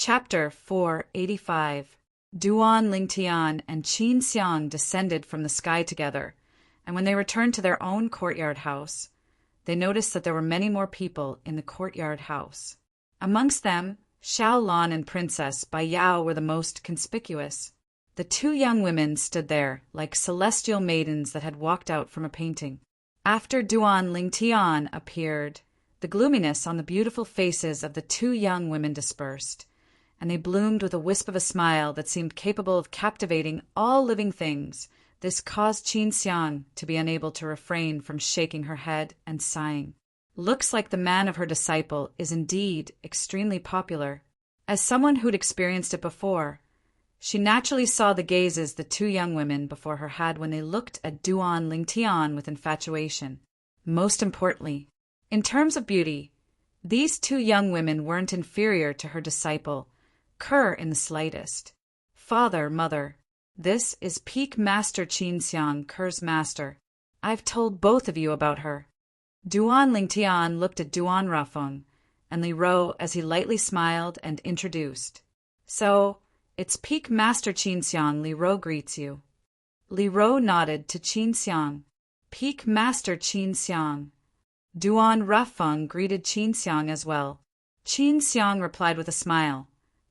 Chapter 485. Duan Lingtian and Qin Xiang descended from the sky together, and when they returned to their own courtyard house, they noticed that there were many more people in the courtyard house. Amongst them, Xiao Lan and Princess Bai Yao were the most conspicuous. The two young women stood there like celestial maidens that had walked out from a painting. After Duan Lingtian appeared, the gloominess on the beautiful faces of the two young women dispersed, and they bloomed with a wisp of a smile that seemed capable of captivating all living things. This caused Qin Xiang to be unable to refrain from shaking her head and sighing. Looks like the man of her disciple is indeed extremely popular. As someone who'd experienced it before, she naturally saw the gazes the two young women before her had when they looked at Duan Lingtian with infatuation. Most importantly, in terms of beauty, these two young women weren't inferior to her disciple, Kerr, in the slightest. Father, mother, this is Peak Master Qin Xiang, Kerr's master. I've told both of you about her. Duan Lingtian looked at Duan Rafeng and Li Ro as he lightly smiled and introduced. So, it's Peak Master Qin Xiang. Li Ro greets you. Li Ro nodded to Qin Xiang. Peak Master Qin Xiang. Duan Rafeng greeted Qin Xiang as well. Qin Xiang replied with a smile.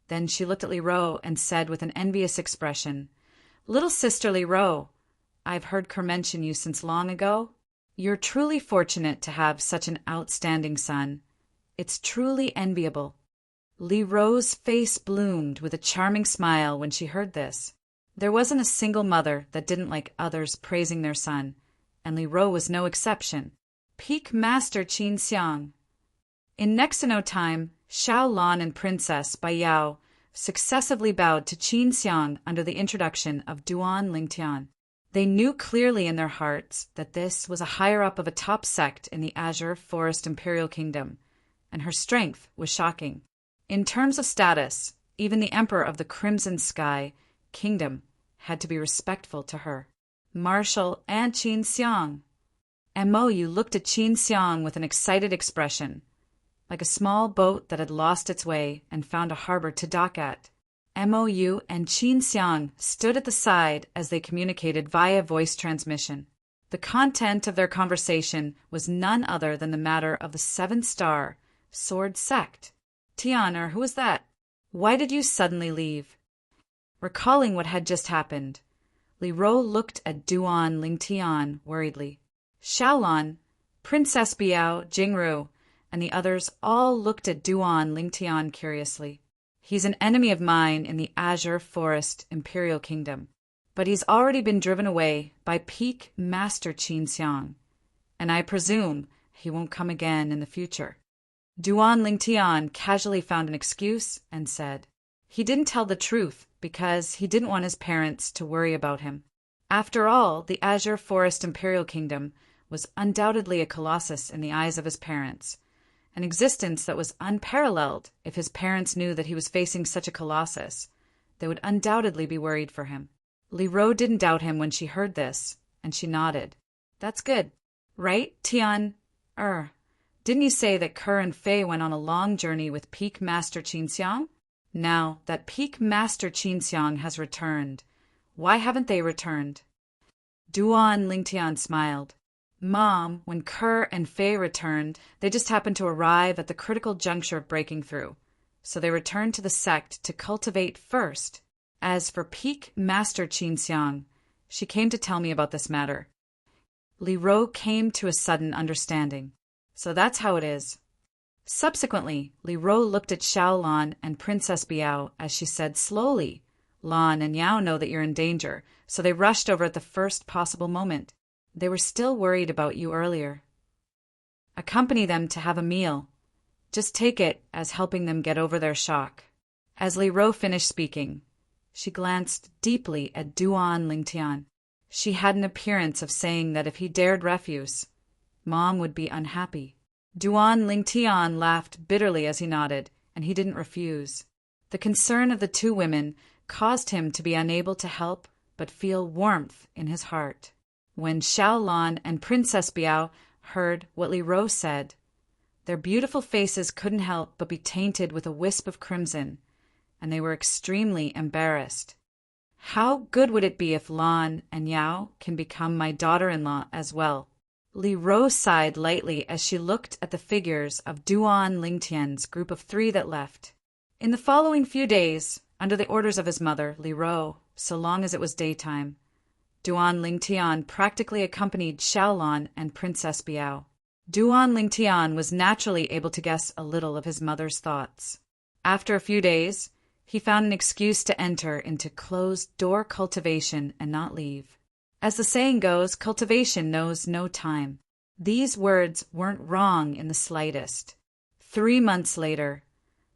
Then she looked at Li Ro and said with an envious expression, "Little sister Li Ro, I've heard Kerr mention you since long ago. You're truly fortunate to have such an outstanding son. It's truly enviable." Li Ro's face bloomed with a charming smile when she heard this. There wasn't a single mother that didn't like others praising their son, and Li Ro was no exception. Peak Master Qin Xiang. In next to no time, Xiao Lan and Princess Bai Yao successively bowed to Qin Xiang under the introduction of Duan Lingtian. They knew clearly in their hearts that this was a higher-up of a top sect in the Azure Forest Imperial Kingdom, and her strength was shocking. In terms of status, even the Emperor of the Crimson Sky Kingdom had to be respectful to her. Marshal and Qin Xiang. Mou looked at Qin Xiang with an excited expression, like a small boat that had lost its way and found a harbor to dock at. Mou and Qin Xiang stood at the side as they communicated via voice transmission. The content of their conversation was none other than the matter of the 7-star sword sect. Tian, who was that? Why did you suddenly leave? Recalling what had just happened, Li Ro looked at Duan Lingtian worriedly. Xiaolan, Princess Biao, Jingru, and the others all looked at Duan Lingtian curiously. He's an enemy of mine in the Azure Forest Imperial Kingdom, but he's already been driven away by Peak Master Qin Xiang, and I presume he won't come again in the future. Duan Lingtian casually found an excuse and said, he didn't tell the truth because he didn't want his parents to worry about him. After all, the Azure Forest Imperial Kingdom was undoubtedly a colossus in the eyes of his parents, an existence that was unparalleled. If his parents knew that he was facing such a colossus, they would undoubtedly be worried for him. Li Ro didn't doubt him when she heard this, and she nodded. That's good. Right, Tian? Didn't you say that Kerr and Fei went on a long journey with Peak Master Qin Xiang? Now that Peak Master Qin Xiang has returned, why haven't they returned? Duan Lingtian smiled. Mom, when Kerr and Fei returned, they just happened to arrive at the critical juncture of breaking through, so they returned to the sect to cultivate first. As for Peak Master Qin Xiang, she came to tell me about this matter. Li Ro came to a sudden understanding. So that's how it is. Subsequently, Li Ro looked at Xiao Lan and Princess Biao as she said slowly, Lan and Yao know that you're in danger, so they rushed over at the first possible moment. They were still worried about you earlier. Accompany them to have a meal. Just take it as helping them get over their shock. As Li Ro finished speaking, she glanced deeply at Duan Lingtian. She had an appearance of saying that if he dared refuse, Mom would be unhappy. Duan Lingtian laughed bitterly as he nodded, and he didn't refuse. The concern of the two women caused him to be unable to help but feel warmth in his heart. When Xiao Lan and Princess Biao heard what Li Ro said, their beautiful faces couldn't help but be tainted with a wisp of crimson, and they were extremely embarrassed. How good would it be if Lan and Yao can become my daughter-in-law as well? Li Ro sighed lightly as she looked at the figures of Duan Lingtian's group of 3 that left. In the following few days, under the orders of his mother, Li Ro, so long as it was daytime, Duan Lingtian practically accompanied Xiaolan and Princess Biao. Duan Lingtian was naturally able to guess a little of his mother's thoughts. After a few days, he found an excuse to enter into closed-door cultivation and not leave. As the saying goes, cultivation knows no time. These words weren't wrong in the slightest. 3 months later,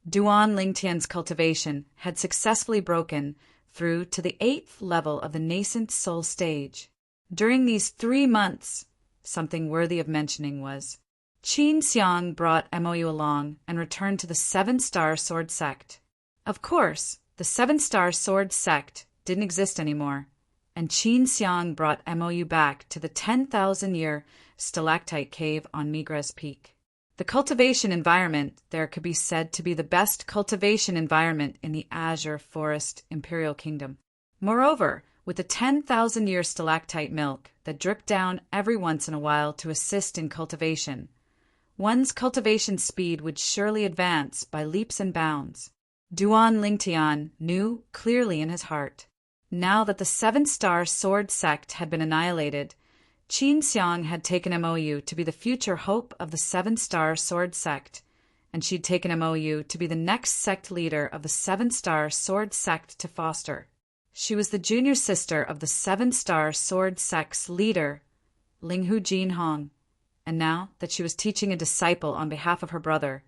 Duan Lingtian's cultivation had successfully broken through to the 8th level of the nascent soul stage. During these 3 months, something worthy of mentioning was, Qin Xiang brought MOU along and returned to the 7-Star Sword Sect. Of course, the 7-Star Sword Sect didn't exist anymore, and Qin Xiang brought MOU back to the 10,000-year stalactite cave on Migra's Peak. The cultivation environment there could be said to be the best cultivation environment in the Azure Forest Imperial Kingdom. Moreover, with the 10,000-year stalactite milk that dripped down every once in a while to assist in cultivation, one's cultivation speed would surely advance by leaps and bounds. Duan Lingtian knew clearly in his heart. Now that the 7-Star Sword Sect had been annihilated, Qin Xiang had taken MOU to be the future hope of the 7-Star Sword Sect, and she'd taken MOU to be the next sect leader of the 7-Star Sword Sect to foster. She was the junior sister of the 7-Star Sword Sect's leader, Linghu Jinhong, and now that she was teaching a disciple on behalf of her brother,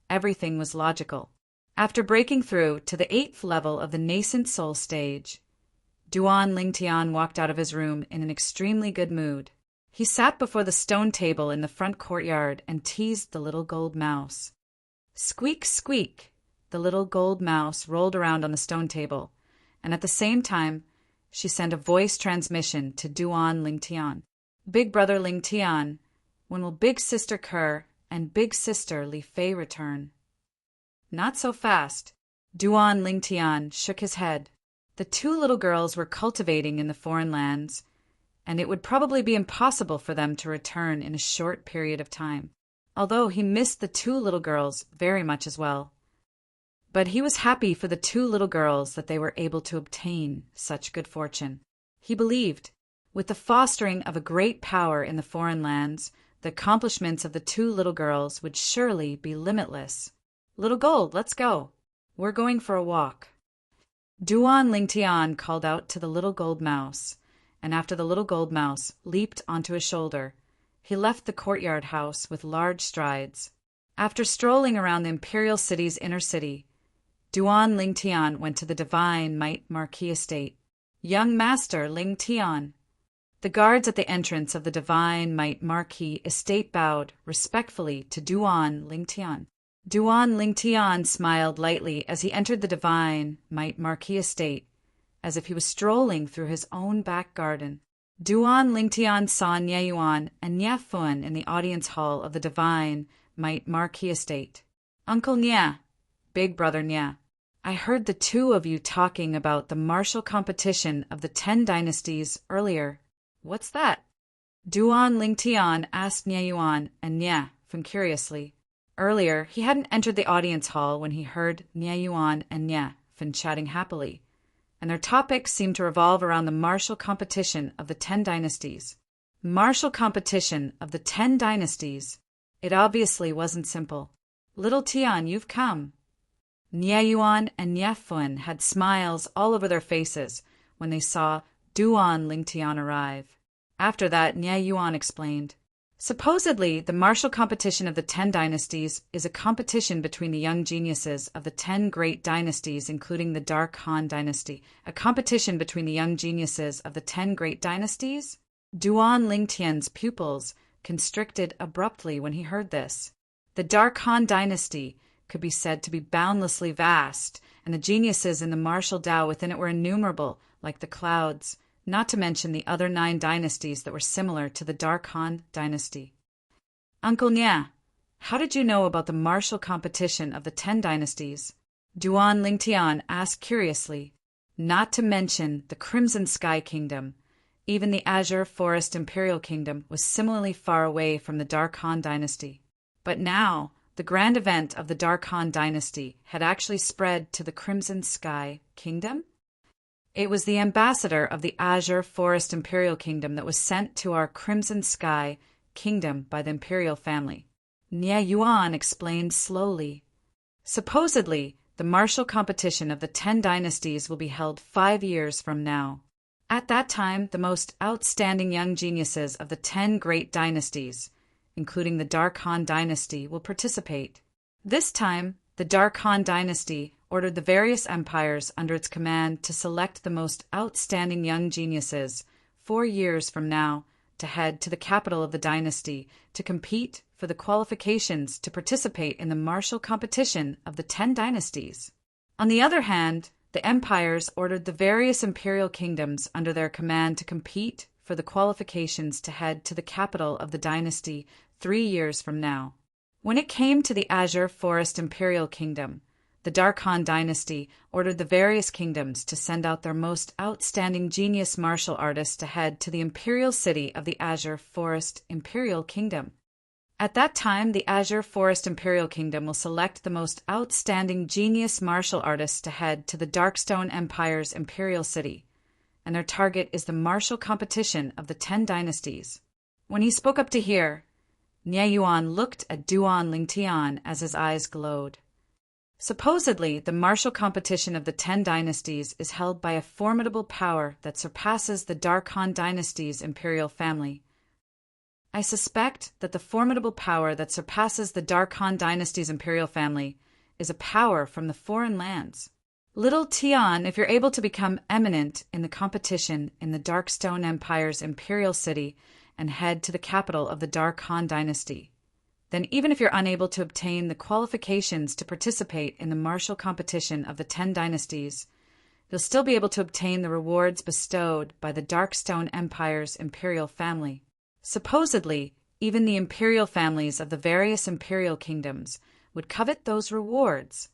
everything was logical. After breaking through to the 8th level of the nascent soul stage, Duan Lingtian walked out of his room in an extremely good mood. He sat before the stone table in the front courtyard and teased the little gold mouse. Squeak, squeak! The little gold mouse rolled around on the stone table, and at the same time, she sent a voice transmission to Duan Lingtian. Big brother Lingtian, when will big sister Kerr and big sister Li Fei return? Not so fast. Duan Lingtian shook his head. The 2 little girls were cultivating in the foreign lands, and it would probably be impossible for them to return in a short period of time, although he missed the 2 little girls very much as well. But he was happy for the 2 little girls that they were able to obtain such good fortune. He believed, with the fostering of a great power in the foreign lands, the accomplishments of the 2 little girls would surely be limitless. Little Gold, let's go. We're going for a walk. Duan Lingtian called out to the little gold mouse, and after the little gold mouse leaped onto his shoulder, he left the courtyard house with large strides. After strolling around the imperial city's inner city, Duan Lingtian went to the Divine Might Marquis estate. Young Master Lingtian. The guards at the entrance of the Divine Might Marquis estate bowed respectfully to Duan Lingtian. Duan Lingtian smiled lightly as he entered the Divine Might Marquis estate, as if he was strolling through his own back garden. Duan Lingtian saw Nie Yuan and Nie Fun in the audience hall of the Divine Might Marquis estate. Uncle Nie, big brother Nie, I heard the 2 of you talking about the martial competition of the 10 dynasties earlier. What's that? Duan Lingtian asked Nie Yuan and Nie Fun curiously. Earlier, he hadn't entered the audience hall when he heard Nie Yuan and Nie Fun chatting happily, and their topics seemed to revolve around the martial competition of the 10 dynasties. Martial competition of the 10 dynasties. It obviously wasn't simple. Little Tian, you've come. Nie Yuan and Nie Fun had smiles all over their faces when they saw Duan Lingtian arrive. After that, Nie Yuan explained, supposedly, the martial competition of the 10 dynasties is a competition between the young geniuses of the 10 great dynasties, including the Dark Han dynasty. A competition between the young geniuses of the 10 great dynasties? Duan Lingtian's pupils constricted abruptly when he heard this. The Dark Han dynasty could be said to be boundlessly vast, and the geniuses in the martial Tao within it were innumerable, like the clouds, not to mention the other 9 dynasties that were similar to the Dark Han dynasty. Uncle Nie, how did you know about the martial competition of the 10 dynasties? Duan Lingtian asked curiously. Not to mention the Crimson Sky Kingdom. Even the Azure Forest Imperial Kingdom was similarly far away from the Dark Han dynasty. But now, the grand event of the Dark Han dynasty had actually spread to the Crimson Sky Kingdom? It was the ambassador of the Azure Forest Imperial Kingdom that was sent to our Crimson Sky Kingdom by the imperial family. Nie Yuan explained slowly. Supposedly, the martial competition of the 10 dynasties will be held 5 years from now. At that time, the most outstanding young geniuses of the 10 great dynasties, including the Dark Han dynasty, will participate. This time, the Dark Han dynasty ordered the various empires under its command to select the most outstanding young geniuses 4 years from now to head to the capital of the dynasty to compete for the qualifications to participate in the martial competition of the 10 dynasties. On the other hand, the empires ordered the various imperial kingdoms under their command to compete for the qualifications to head to the capital of the dynasty 3 years from now. When it came to the Azure Forest Imperial Kingdom, the Dark Han dynasty ordered the various kingdoms to send out their most outstanding genius martial artists to head to the imperial city of the Azure Forest Imperial Kingdom. At that time, the Azure Forest Imperial Kingdom will select the most outstanding genius martial artists to head to the Darkstone Empire's imperial city, and their target is the martial competition of the 10 dynasties. When he spoke up to hear, Nie Yuan looked at Duan Lingtian as his eyes glowed. Supposedly, the martial competition of the 10 dynasties is held by a formidable power that surpasses the Dark Han dynasty's imperial family. I suspect that the formidable power that surpasses the Dark Han dynasty's imperial family is a power from the foreign lands. Little Tian, if you're able to become eminent in the competition in the Darkstone Empire's imperial city and head to the capital of the Dark Han dynasty, then even if you're unable to obtain the qualifications to participate in the martial competition of the 10 dynasties, you'll still be able to obtain the rewards bestowed by the Darkstone Empire's imperial family. Supposedly, even the imperial families of the various imperial kingdoms would covet those rewards.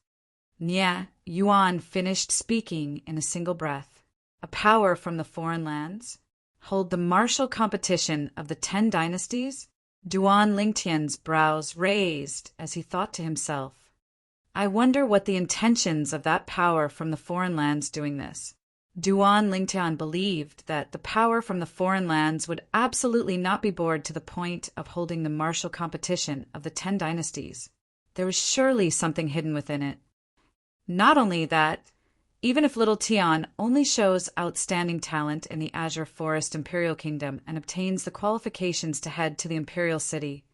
Nie Yuan finished speaking in a single breath. A power from the foreign lands? Hold the martial competition of the 10 dynasties? Duan Lingtian's brows raised as he thought to himself, I wonder what the intentions of that power from the foreign lands doing this. Duan Lingtian believed that the power from the foreign lands would absolutely not be bored to the point of holding the martial competition of the 10 dynasties. There was surely something hidden within it. Not only that, even if little Tian only shows outstanding talent in the Azure Forest Imperial Kingdom and obtains the qualifications to head to the imperial city,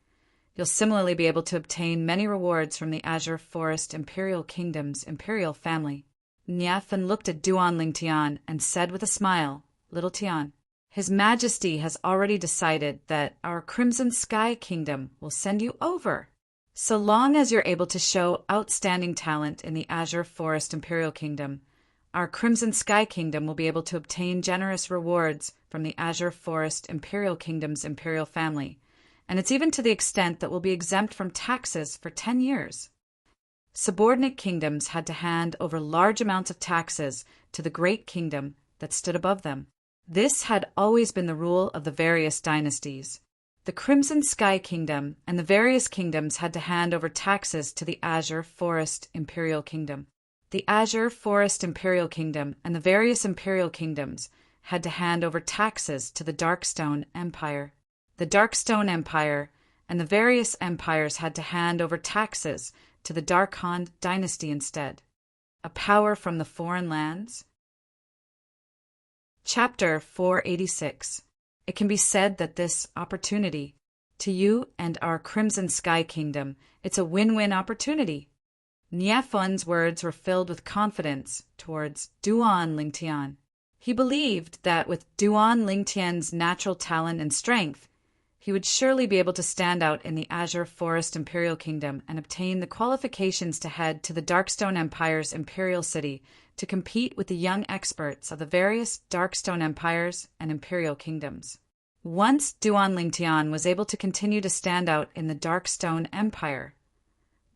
you'll similarly be able to obtain many rewards from the Azure Forest Imperial Kingdom's imperial family. Niafan looked at Duan Lingtian and said with a smile, Little Tian, His Majesty has already decided that our Crimson Sky Kingdom will send you over. So long as you're able to show outstanding talent in the Azure Forest Imperial Kingdom, our Crimson Sky Kingdom will be able to obtain generous rewards from the Azure Forest Imperial Kingdom's imperial family, and it's even to the extent that we'll be exempt from taxes for 10 years. Subordinate kingdoms had to hand over large amounts of taxes to the great kingdom that stood above them. This had always been the rule of the various dynasties. The Crimson Sky Kingdom and the various kingdoms had to hand over taxes to the Azure Forest Imperial Kingdom. The Azure Forest Imperial Kingdom and the various imperial kingdoms had to hand over taxes to the Darkstone Empire. The Darkstone Empire and the various empires had to hand over taxes to the Dark Han dynasty instead. A power from the foreign lands? Chapter 486. It can be said that this opportunity, to you and our Crimson Sky Kingdom, it's a win-win opportunity. Niafun's words were filled with confidence towards Duan Lingtian. He believed that with Duan Lingtian's natural talent and strength, he would surely be able to stand out in the Azure Forest Imperial Kingdom and obtain the qualifications to head to the Darkstone Empire's imperial city to compete with the young experts of the various Darkstone Empires and imperial kingdoms. Once Duan Lingtian was able to continue to stand out in the Darkstone Empire,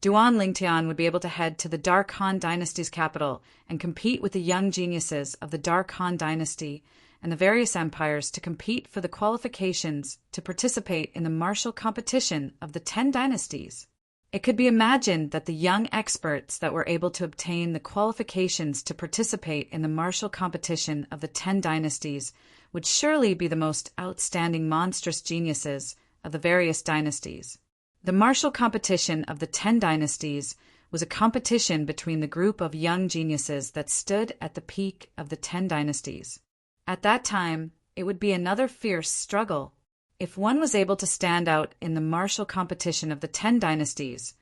Duan Lingtian would be able to head to the Dark Han Dynasty's capital and compete with the young geniuses of the Dark Han Dynasty and the various empires to compete for the qualifications to participate in the martial competition of the 10 dynasties. It could be imagined that the young experts that were able to obtain the qualifications to participate in the martial competition of the 10 dynasties would surely be the most outstanding monstrous geniuses of the various dynasties. The martial competition of the 10 dynasties was a competition between the group of young geniuses that stood at the peak of the 10 dynasties. At that time, it would be another fierce struggle. If one was able to stand out in the martial competition of the 10 dynasties,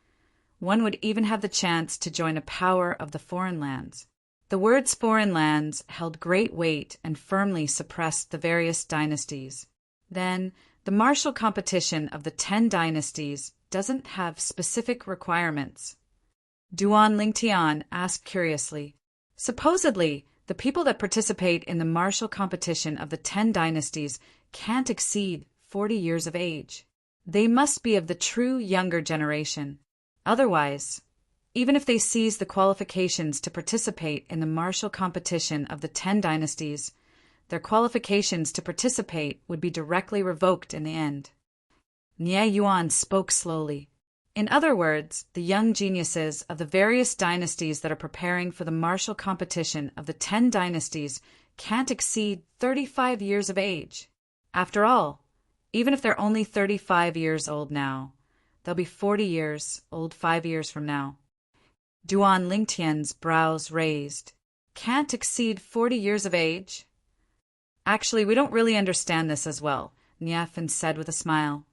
one would even have the chance to join a power of the foreign lands. The words foreign lands held great weight and firmly suppressed the various dynasties. Then, the martial competition of the 10 dynasties doesn't have specific requirements. Duan Lingtian asked curiously, supposedly, the people that participate in the martial competition of the 10 dynasties can't exceed 40 years of age. They must be of the true younger generation. Otherwise, even if they seize the qualifications to participate in the martial competition of the 10 dynasties, their qualifications to participate would be directly revoked in the end. Nie Yuan spoke slowly. In other words, the young geniuses of the various dynasties that are preparing for the martial competition of the 10 dynasties can't exceed 35 years of age. After all, even if they're only 35 years old now, they'll be 40 years old 5 years from now. Duan Lingtian's brows raised. Can't exceed 40 years of age? Actually, we don't really understand this as well, Niafin said with a smile.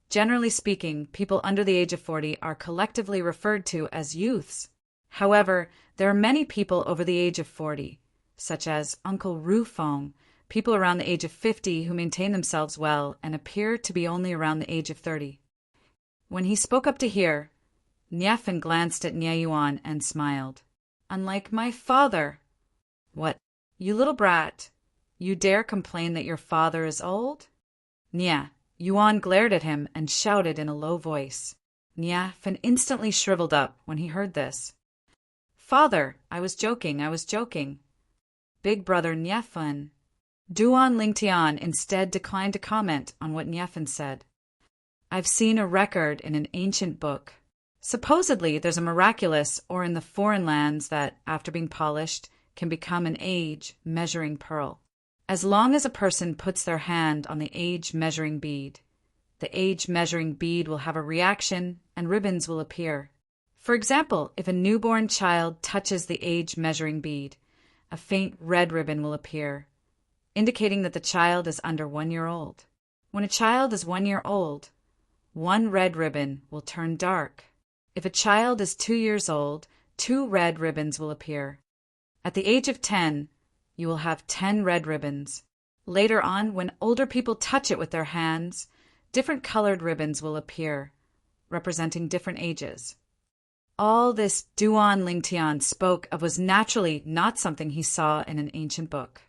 Generally speaking, people under the age of 40 are collectively referred to as youths. However, there are many people over the age of 40, such as Uncle Ru Feng, people around the age of 50 who maintain themselves well and appear to be only around the age of 30. When he spoke up to hear, Niafin glanced at Nie Yuan and smiled. Unlike my father. What, you little brat, you dare complain that your father is old? Nie Yuan glared at him and shouted in a low voice. Niafin instantly shriveled up when he heard this. Father, I was joking. Big brother Niafin. Duan Lingtian instead declined to comment on what Niafin said. I've seen a record in an ancient book. Supposedly there's a miraculous ore in the foreign lands that, after being polished, can become an age-measuring pearl. As long as a person puts their hand on the age-measuring bead, the age-measuring bead will have a reaction and ribbons will appear. For example, if a newborn child touches the age-measuring bead, a faint red ribbon will appear, indicating that the child is under 1 year old. When a child is 1 year old, one red ribbon will turn dark. If a child is 2 years old, 2 red ribbons will appear. At the age of 10, you will have 10 red ribbons. Later on, when older people touch it with their hands, different colored ribbons will appear, representing different ages. All this Duan Lingtian spoke of was naturally not something he saw in an ancient book.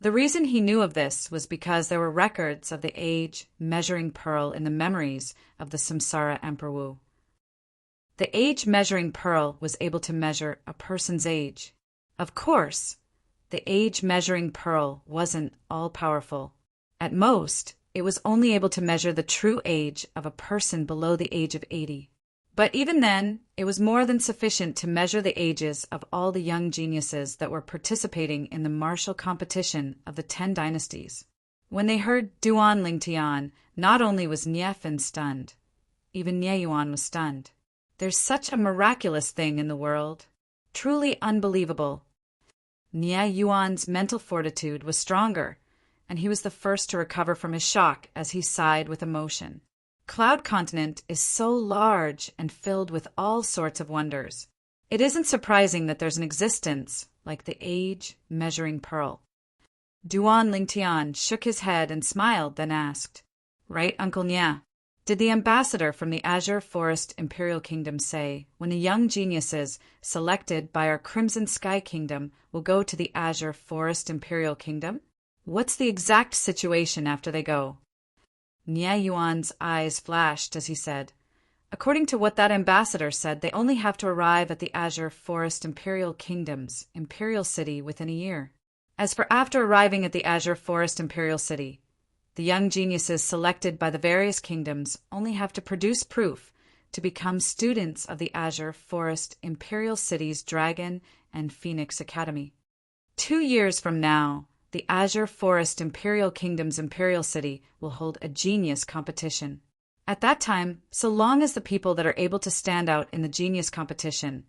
The reason he knew of this was because there were records of the age-measuring pearl in the memories of the Samsara Emperor Wu. The age-measuring pearl was able to measure a person's age. Of course, the age-measuring pearl wasn't all-powerful. At most, it was only able to measure the true age of a person below the age of 80. But even then, it was more than sufficient to measure the ages of all the young geniuses that were participating in the martial competition of the 10 dynasties. When they heard Duan Lingtian, not only was Niefan stunned, even Nie Yuan was stunned. There's such a miraculous thing in the world. Truly unbelievable. Nie Yuan's mental fortitude was stronger, and he was the first to recover from his shock as he sighed with emotion. Cloud Continent is so large and filled with all sorts of wonders. It isn't surprising that there's an existence like the age-measuring pearl. Duan Lingtian shook his head and smiled, then asked, "Right, Uncle Nie? Did the ambassador from the Azure Forest Imperial Kingdom say when the young geniuses selected by our Crimson Sky Kingdom will go to the Azure Forest Imperial Kingdom? What's the exact situation after they go?" Nie Yuan's eyes flashed as he said, According to what that ambassador said, they only have to arrive at the Azure Forest Imperial Kingdom's Imperial City within a year. As for after arriving at the Azure Forest Imperial City, the young geniuses selected by the various kingdoms only have to produce proof to become students of the Azure Forest Imperial City's Dragon and Phoenix Academy. 2 years from now, the Azure Forest Imperial Kingdom's Imperial City will hold a genius competition. At that time, so long as the people that are able to stand out in the genius competition,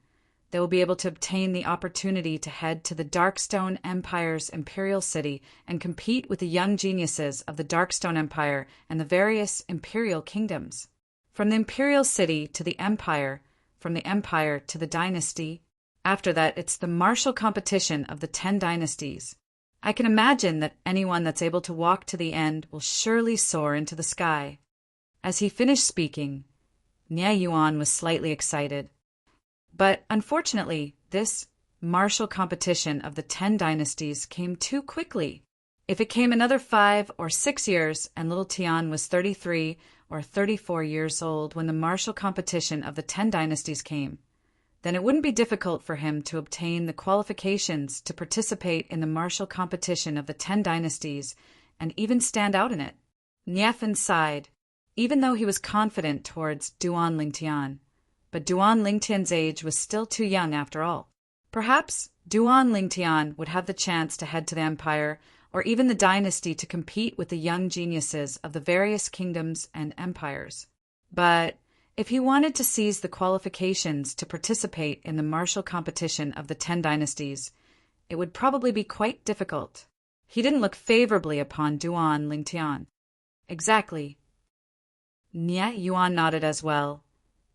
they will be able to obtain the opportunity to head to the Darkstone Empire's Imperial City and compete with the young geniuses of the Darkstone Empire and the various Imperial Kingdoms. From the Imperial City to the Empire, from the Empire to the Dynasty. After that, it's the martial competition of the 10 dynasties. I can imagine that anyone that's able to walk to the end will surely soar into the sky. As he finished speaking, Nie Yuan was slightly excited. But unfortunately, this martial competition of the 10 dynasties came too quickly. If it came another 5 or 6 years and little Tian was 33 or 34 years old when the martial competition of the 10 dynasties came, then it wouldn't be difficult for him to obtain the qualifications to participate in the martial competition of the 10 dynasties and even stand out in it. Niefan sighed, even though he was confident towards Duan Lingtian. But Duan Lingtian's age was still too young after all. Perhaps Duan Lingtian would have the chance to head to the empire or even the dynasty to compete with the young geniuses of the various kingdoms and empires. But if he wanted to seize the qualifications to participate in the martial competition of the 10 dynasties, it would probably be quite difficult. He didn't look favorably upon Duan Lingtian. Exactly. Nie Yuan nodded as well,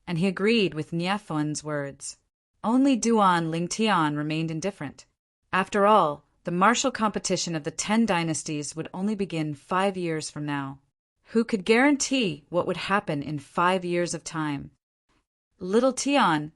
and he agreed with Niefan's words. Only Duan Lingtian remained indifferent. After all, the martial competition of the 10 dynasties would only begin 5 years from now. Who could guarantee what would happen in 5 years of time? Little Tian,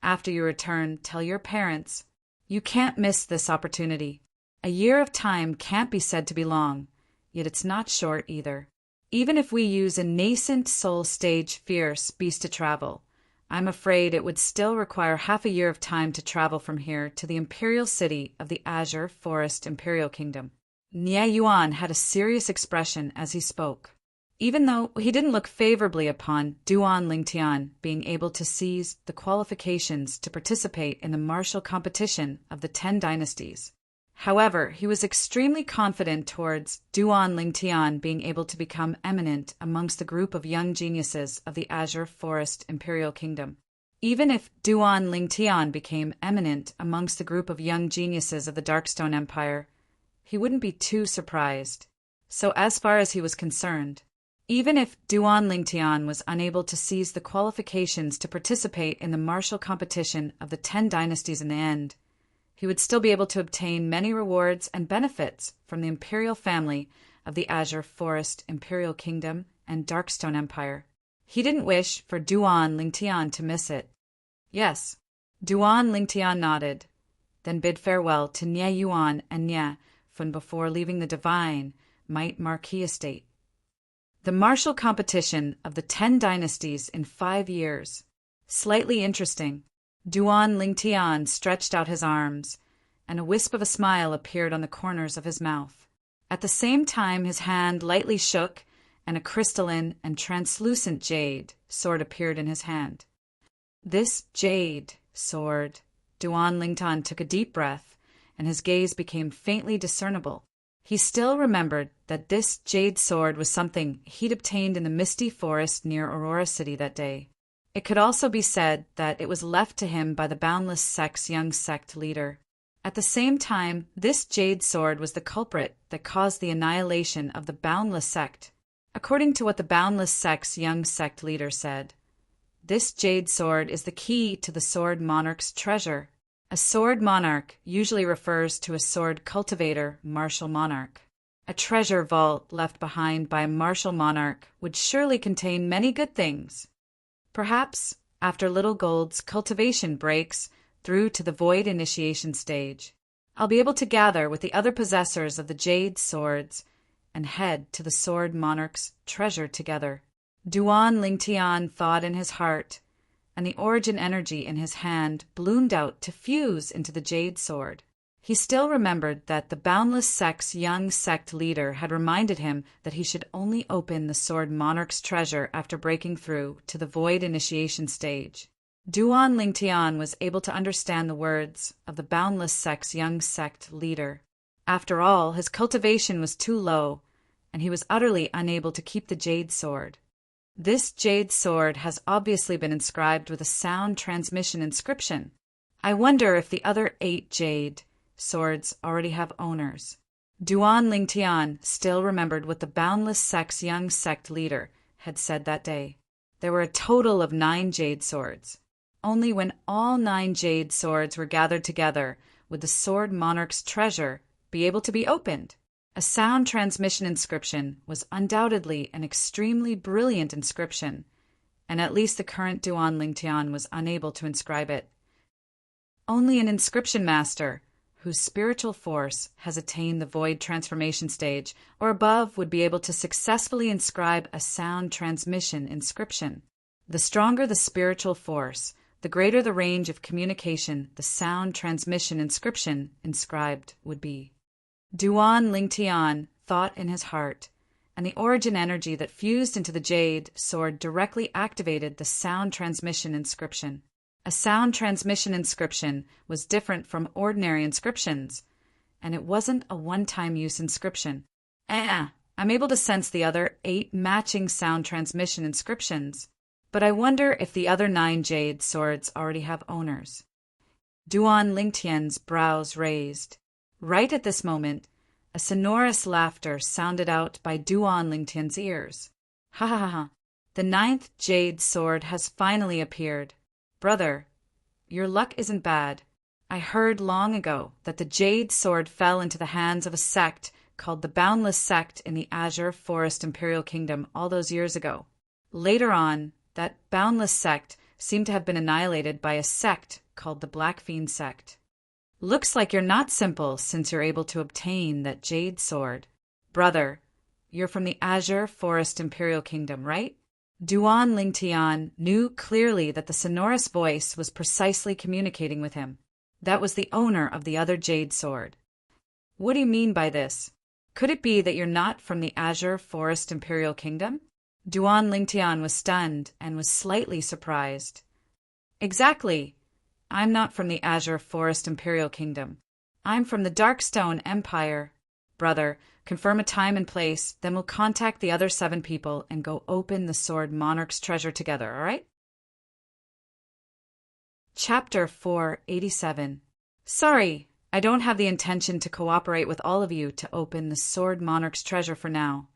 after you return, tell your parents, you can't miss this opportunity. A year of time can't be said to be long, yet it's not short either. Even if we use a nascent soul stage fierce beast to travel, I'm afraid it would still require half a year of time to travel from here to the Imperial City of the Azure Forest Imperial Kingdom. Nie Yuan had a serious expression as he spoke. Even though he didn't look favorably upon Duan Lingtian being able to seize the qualifications to participate in the martial competition of the 10 dynasties. However, he was extremely confident towards Duan Lingtian being able to become eminent amongst the group of young geniuses of the Azure Forest Imperial Kingdom. Even if Duan Lingtian became eminent amongst the group of young geniuses of the Darkstone Empire, he wouldn't be too surprised. So as far as he was concerned, even if Duan Lingtian was unable to seize the qualifications to participate in the martial competition of the 10 dynasties in the end, he would still be able to obtain many rewards and benefits from the imperial family of the Azure Forest Imperial Kingdom and Darkstone Empire. He didn't wish for Duan Lingtian to miss it. Yes, Duan Lingtian nodded, then bid farewell to Nie Yuan and Nie Fun before leaving the divine Might Marquis estate. The martial competition of the 10 dynasties in 5 years. Slightly interesting. Duan Lingtian stretched out his arms, and a wisp of a smile appeared on the corners of his mouth. At the same time his hand lightly shook, and a crystalline and translucent jade sword appeared in his hand. This jade sword. Duan Lingtian took a deep breath, and his gaze became faintly discernible. He still remembered that this jade sword was something he'd obtained in the misty forest near Aurora City that day. It could also be said that it was left to him by the Boundless Sect's young sect leader. At the same time, this jade sword was the culprit that caused the annihilation of the Boundless Sect. According to what the Boundless Sect's young sect leader said, this jade sword is the key to the Sword Monarch's treasure. A sword monarch usually refers to a sword cultivator, martial monarch. A treasure vault left behind by a martial monarch would surely contain many good things. Perhaps, after Little Gold's cultivation breaks through to the Void initiation stage, I'll be able to gather with the other possessors of the jade swords and head to the Sword Monarch's treasure together. Duan Lingtian thought in his heart, and the origin energy in his hand bloomed out to fuse into the jade sword. He still remembered that the Boundless Sect's young sect leader had reminded him that he should only open the sword Monarch's treasure after breaking through to the void initiation stage. Duan Lingtian was able to understand the words of the Boundless Sect's young sect leader. After all, his cultivation was too low, and he was utterly unable to keep the jade sword. This jade sword has obviously been inscribed with a sound transmission inscription. I wonder if the other 8 jade swords already have owners. Duan Lingtian still remembered what the Boundless Sect's young sect leader had said that day. There were a total of 9 jade swords. Only when all 9 jade swords were gathered together would the sword Monarch's treasure be able to be opened. A sound transmission inscription was undoubtedly an extremely brilliant inscription, and at least the current Duan Lingtian was unable to inscribe it. Only an inscription master, whose spiritual force has attained the void transformation stage or above, would be able to successfully inscribe a sound transmission inscription. The stronger the spiritual force, the greater the range of communication the sound transmission inscription inscribed would be. Duan Lingtian thought in his heart, and the origin energy that fused into the jade sword directly activated the sound transmission inscription. A sound transmission inscription was different from ordinary inscriptions, and it wasn't a one-time use inscription. I'm able to sense the other 8 matching sound transmission inscriptions, but I wonder if the other 9 jade swords already have owners. Duan Lingtian's brows raised. Right at this moment, a sonorous laughter sounded out by Duan Lingtian's ears. Ha ha ha! The 9th jade sword has finally appeared. Brother, your luck isn't bad. I heard long ago that the jade sword fell into the hands of a sect called the Boundless Sect in the Azure Forest Imperial Kingdom all those years ago. Later on, that Boundless Sect seemed to have been annihilated by a sect called the Black Fiend Sect. Looks like you're not simple since you're able to obtain that jade sword. Brother, you're from the Azure Forest Imperial Kingdom, right? Duan Lingtian knew clearly that the sonorous voice was precisely communicating with him. That was the owner of the other jade sword. What do you mean by this? Could it be that you're not from the Azure Forest Imperial Kingdom? Duan Lingtian was stunned and was slightly surprised. Exactly. I'm not from the Azure Forest Imperial Kingdom. I'm from the Darkstone Empire. Brother, confirm a time and place, then we'll contact the other 7 people and go open the sword Monarch's treasure together, all right? Chapter 487. Sorry, I don't have the intention to cooperate with all of you to open the sword Monarch's treasure for now.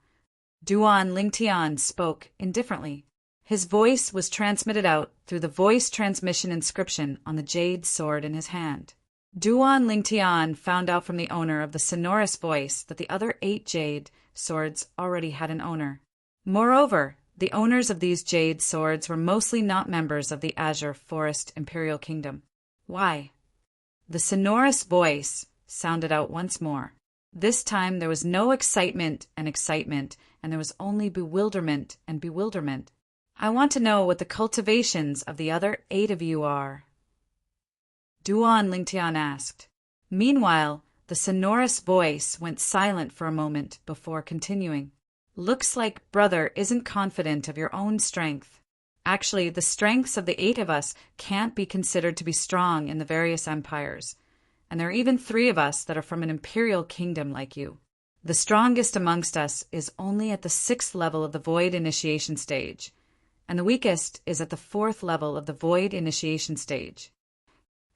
Duan Lingtian spoke indifferently. His voice was transmitted out through the voice transmission inscription on the jade sword in his hand. Duan Lingtian found out from the owner of the sonorous voice that the other 8 jade swords already had an owner. Moreover, the owners of these jade swords were mostly not members of the Azure Forest Imperial Kingdom. Why? The sonorous voice sounded out once more. This time there was no excitement, and there was only bewilderment and bewilderment. I want to know what the cultivations of the other 8 of you are. Duan Lingtian asked. Meanwhile, the sonorous voice went silent for a moment before continuing. Looks like brother isn't confident of your own strength. Actually, the strengths of the 8 of us can't be considered to be strong in the various empires, and there are even 3 of us that are from an imperial kingdom like you. The strongest amongst us is only at the 6th level of the void initiation stage, and the weakest is at the 4th level of the void initiation stage.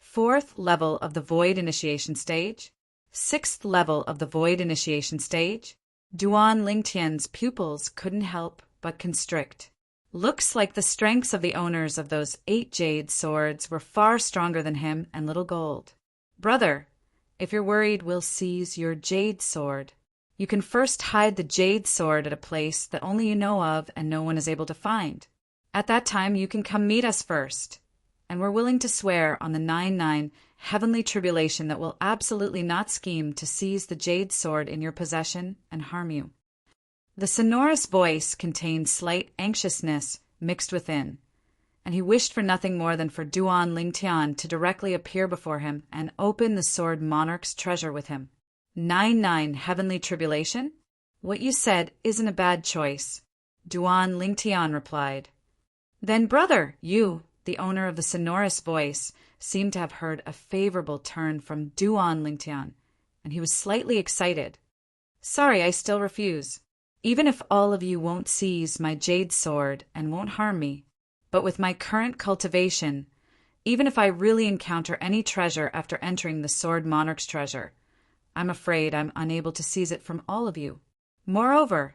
4th level of the void initiation stage? 6th level of the void initiation stage? Duan Lingtian's pupils couldn't help but constrict. Looks like the strengths of the owners of those 8 jade swords were far stronger than him and Little Gold. Brother, if you're worried, we'll seize your jade sword. You can first hide the jade sword at a place that only you know of and no one is able to find. At that time, you can come meet us first, and we're willing to swear on the 9-9 heavenly tribulation that we'll absolutely not scheme to seize the jade sword in your possession and harm you. The sonorous voice contained slight anxiousness mixed within, and he wished for nothing more than for Duan Lingtian to directly appear before him and open the sword monarch's treasure with him. 9 heavenly tribulation? What you said isn't a bad choice, Duan Lingtian replied. Then, brother, you, the owner of the sonorous voice, seemed to have heard a favorable turn from Duan Lingtian, and he was slightly excited. Sorry, I still refuse. Even if all of you won't seize my jade sword and won't harm me, but with my current cultivation, even if I really encounter any treasure after entering the sword monarch's treasure, I'm afraid I'm unable to seize it from all of you. Moreover,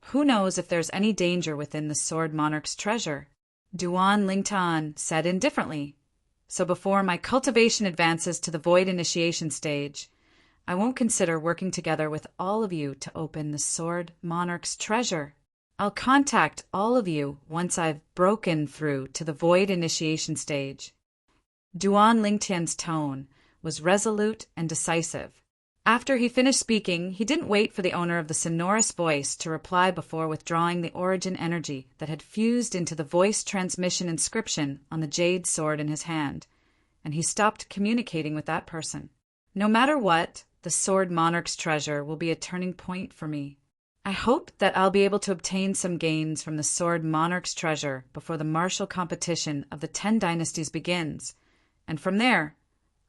who knows if there's any danger within the sword monarch's treasure? Duan Lingtian said indifferently. So before my cultivation advances to the void initiation stage, I won't consider working together with all of you to open the sword monarch's treasure. I'll contact all of you once I've broken through to the void initiation stage. Duan Lingtian's tone was resolute and decisive. After he finished speaking, he didn't wait for the owner of the sonorous voice to reply before withdrawing the origin energy that had fused into the voice transmission inscription on the jade sword in his hand, and he stopped communicating with that person. No matter what, the sword monarch's treasure will be a turning point for me. I hope that I'll be able to obtain some gains from the sword monarch's treasure before the martial competition of the 10 dynasties begins, and from there,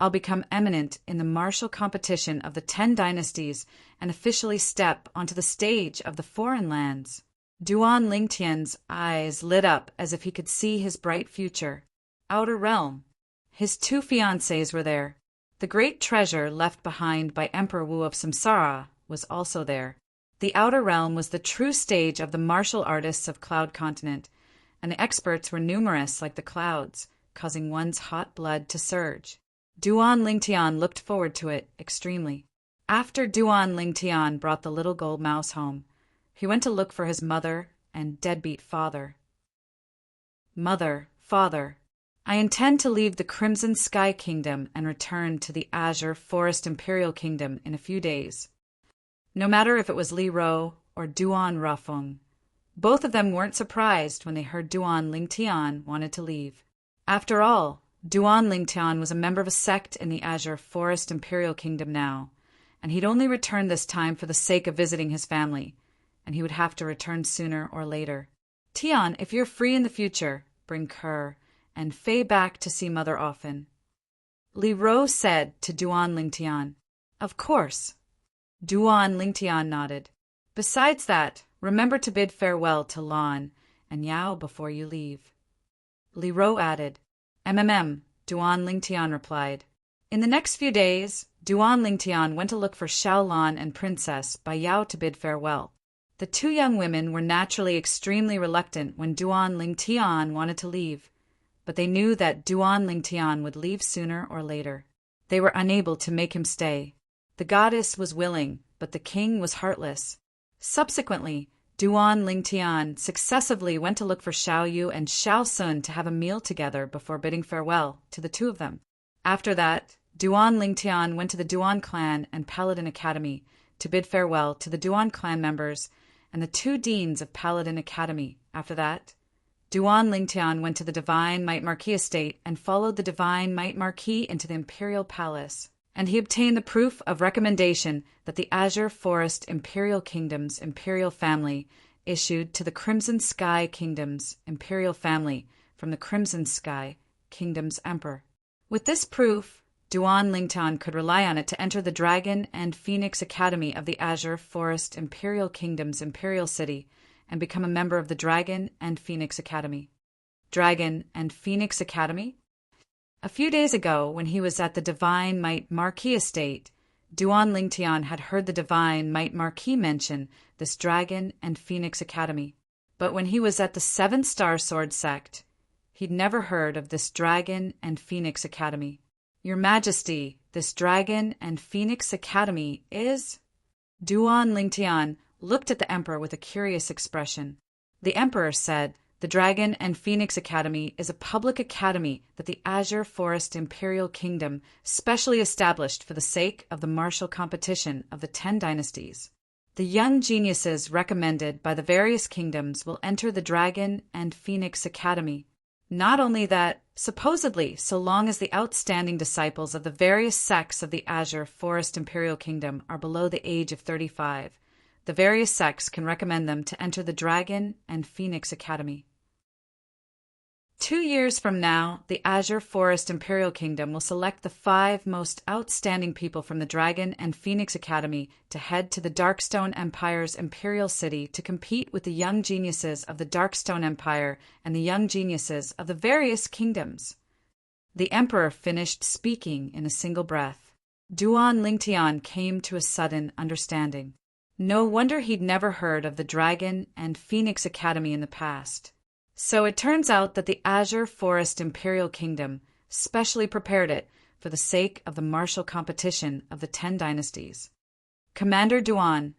I'll become eminent in the martial competition of the 10 dynasties and officially step onto the stage of the foreign lands. Duan Lingtian's eyes lit up as if he could see his bright future. Outer Realm. His 2 fiancées were there. The great treasure left behind by Emperor Wu of Samsara was also there. The Outer Realm was the true stage of the martial artists of Cloud Continent, and the experts were numerous like the clouds, causing one's hot blood to surge. Duan Lingtian looked forward to it extremely. After Duan Lingtian brought the little gold mouse home, he went to look for his mother and deadbeat father. Mother, father, I intend to leave the Crimson Sky Kingdom and return to the Azure Forest Imperial Kingdom in a few days. No matter if it was Li Ro or Duan Rafeng, both of them weren't surprised when they heard Duan Lingtian wanted to leave. After all, Duan Lingtian was a member of a sect in the Azure Forest Imperial Kingdom now, and he'd only returned this time for the sake of visiting his family, and he would have to return sooner or later. Tian, if you're free in the future, bring Kerr and Fei back to see Mother often. Li Ro said to Duan Lingtian. Of course. Duan Lingtian nodded. Besides that, remember to bid farewell to Lan and Yao before you leave. Li Ro added. Duan Lingtian replied. In the next few days, Duan Lingtian went to look for Xiaolan and Princess by Yao to bid farewell. The 2 young women were naturally extremely reluctant when Duan Lingtian wanted to leave, but they knew that Duan Lingtian would leave sooner or later. They were unable to make him stay. The goddess was willing, but the king was heartless. Subsequently, Duan Lingtian successively went to look for Xiao Yu and Xiao Sun to have a meal together before bidding farewell to the 2 of them. After that, Duan Lingtian went to the Duan clan and Paladin Academy to bid farewell to the Duan clan members and the 2 deans of Paladin Academy. After that, Duan Lingtian went to the Divine Might Marquis estate and followed the Divine Might Marquis into the Imperial Palace, and he obtained the proof of recommendation that the Azure Forest Imperial Kingdom's Imperial Family issued to the Crimson Sky Kingdom's Imperial Family from the Crimson Sky Kingdom's Emperor. With this proof, Duan Lingtian could rely on it to enter the Dragon and Phoenix Academy of the Azure Forest Imperial Kingdom's Imperial City and become a member of the Dragon and Phoenix Academy. Dragon and Phoenix Academy? A few days ago, when he was at the Divine Might Marquis estate, Duan Lingtian had heard the Divine Might Marquis mention this Dragon and Phoenix Academy. But when he was at the 7-Star Sword sect, he'd never heard of this Dragon and Phoenix Academy. Your Majesty, this Dragon and Phoenix Academy is... Duan Lingtian looked at the Emperor with a curious expression. The Emperor said, the Dragon and Phoenix Academy is a public academy that the Azure Forest Imperial Kingdom specially established for the sake of the martial competition of the 10 dynasties. The young geniuses recommended by the various kingdoms will enter the Dragon and Phoenix Academy. Not only that, supposedly, so long as the outstanding disciples of the various sects of the Azure Forest Imperial Kingdom are below the age of 35, the various sects can recommend them to enter the Dragon and Phoenix Academy. 2 years from now, the Azure Forest Imperial Kingdom will select the 5 most outstanding people from the Dragon and Phoenix Academy to head to the Darkstone Empire's Imperial City to compete with the young geniuses of the Darkstone Empire and the young geniuses of the various kingdoms. The Emperor finished speaking in a single breath. Duan Lingtian came to a sudden understanding. No wonder he'd never heard of the Dragon and Phoenix Academy in the past. So it turns out that the Azure Forest Imperial Kingdom specially prepared it for the sake of the martial competition of the 10 dynasties. Commander Duan,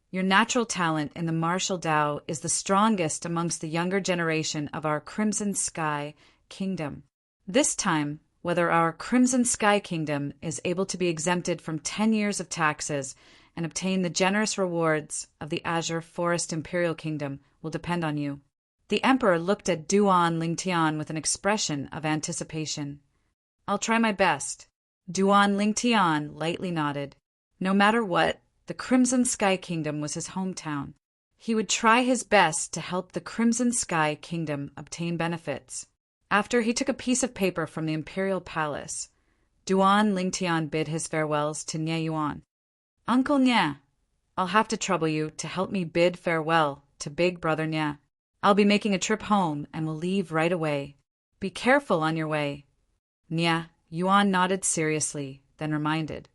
your natural talent in the martial Dao is the strongest amongst the younger generation of our Crimson Sky Kingdom. This time, whether our Crimson Sky Kingdom is able to be exempted from 10 years of taxes and obtain the generous rewards of the Azure Forest Imperial Kingdom will depend on you. The Emperor looked at Duan Lingtian with an expression of anticipation. I'll try my best. Duan Lingtian lightly nodded. No matter what, the Crimson Sky Kingdom was his hometown. He would try his best to help the Crimson Sky Kingdom obtain benefits. After he took a piece of paper from the Imperial Palace, Duan Lingtian bid his farewells to Nye Yuan. Uncle Nye, I'll have to trouble you to help me bid farewell to Big Brother Nye. I'll be making a trip home and will leave right away. Be careful on your way. Nye Yuan nodded seriously, then reminded.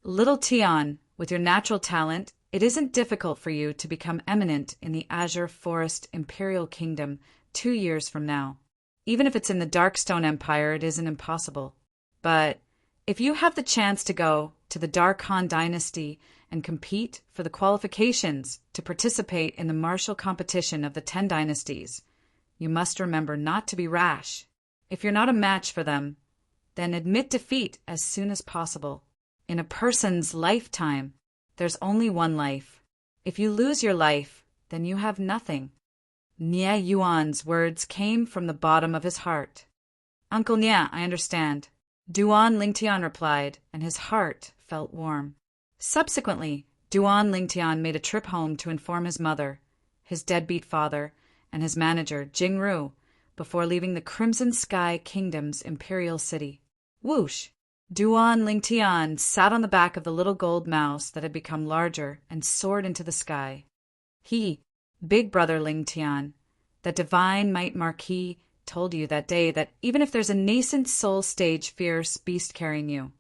Little Tian, with your natural talent, it isn't difficult for you to become eminent in the Azure Forest Imperial Kingdom 2 years from now. Even if it's in the Darkstone Empire, it isn't impossible. But if you have the chance to go to the Dark Han Dynasty and compete for the qualifications to participate in the martial competition of the 10 dynasties, you must remember not to be rash. If you're not a match for them, then admit defeat as soon as possible. In a person's lifetime, there's only one life. If you lose your life, then you have nothing. Nye Yuan's words came from the bottom of his heart. Uncle Nye, I understand. Duan Lingtian replied, and his heart felt warm. Subsequently, Duan Lingtian made a trip home to inform his mother, his deadbeat father, and his manager, Jingru, before leaving the Crimson Sky Kingdom's imperial city. Whoosh! Duan Lingtian sat on the back of the little gold mouse that had become larger and soared into the sky. He, Big Brother Lingtian, the divine might marquis, told you that day that even if there's a nascent soul stage fierce beast carrying you,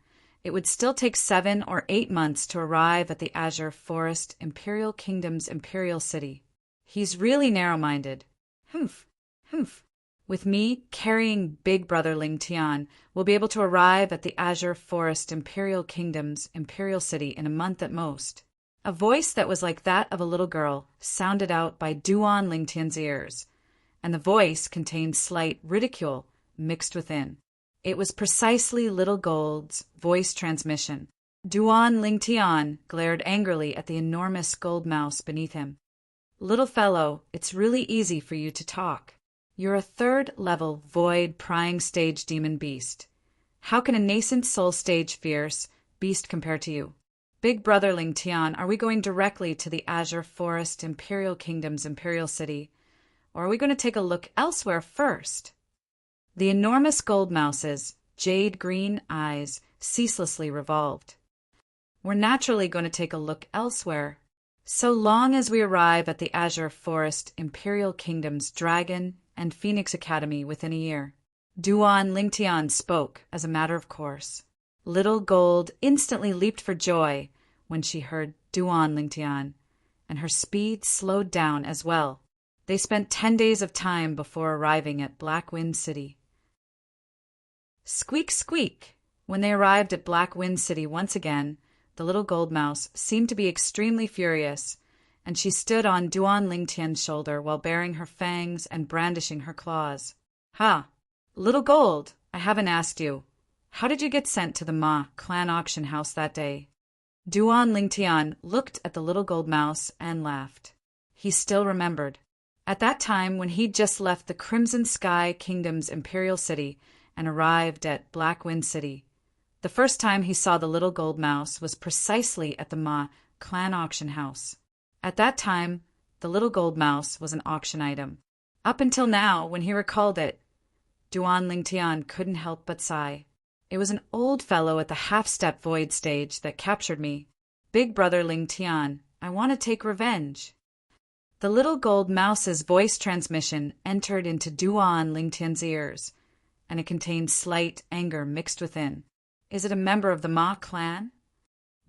it would still take 7 or 8 months to arrive at the Azure Forest Imperial Kingdom's imperial city. He's really narrow-minded. Humph, humph. With me carrying Big Brother Lingtian, we'll be able to arrive at the Azure Forest Imperial Kingdom's imperial city in a month at most. A voice that was like that of a little girl sounded out by Duan Lingtian's ears, and the voice contained slight ridicule mixed within. It was precisely Little Gold's voice transmission. Duan Lingtian glared angrily at the enormous gold mouse beneath him. Little fellow, it's really easy for you to talk. You're a 3rd-level void prying stage demon beast. How can a nascent soul stage fierce beast compare to you? Big Brother Lingtian, are we going directly to the Azure Forest Imperial Kingdom's imperial city, or are we going to take a look elsewhere first? The enormous gold mouse's jade-green eyes ceaselessly revolved. We're naturally going to take a look elsewhere, so long as we arrive at the Azure Forest Imperial Kingdom's Dragon and Phoenix Academy within a year. Duan Lingtian spoke as a matter of course. Little Gold instantly leaped for joy when she heard Duan Lingtian, and her speed slowed down as well. They spent 10 days of time before arriving at Black Wind City. Squeak, squeak! When they arrived at Black Wind City once again, the little gold mouse seemed to be extremely furious, and she stood on Duan Lingtian's shoulder while baring her fangs and brandishing her claws. Ha! Little Gold, I haven't asked you. How did you get sent to the Ma clan auction house that day? Duan Lingtian looked at the little gold mouse and laughed. He still remembered. At that time, when he'd just left the Crimson Sky Kingdom's imperial city and arrived at Black Wind City, the first time he saw the little gold mouse was precisely at the Ma clan auction house. At that time, the little gold mouse was an auction item. Up until now, when he recalled it, Duan Lingtian couldn't help but sigh. It was an old fellow at the half-step void stage that captured me. Big brother Lingtian, I want to take revenge. The little gold mouse's voice transmission entered into Duan Lingtian's ears, and it contained slight anger mixed within. Is it a member of the Ma clan?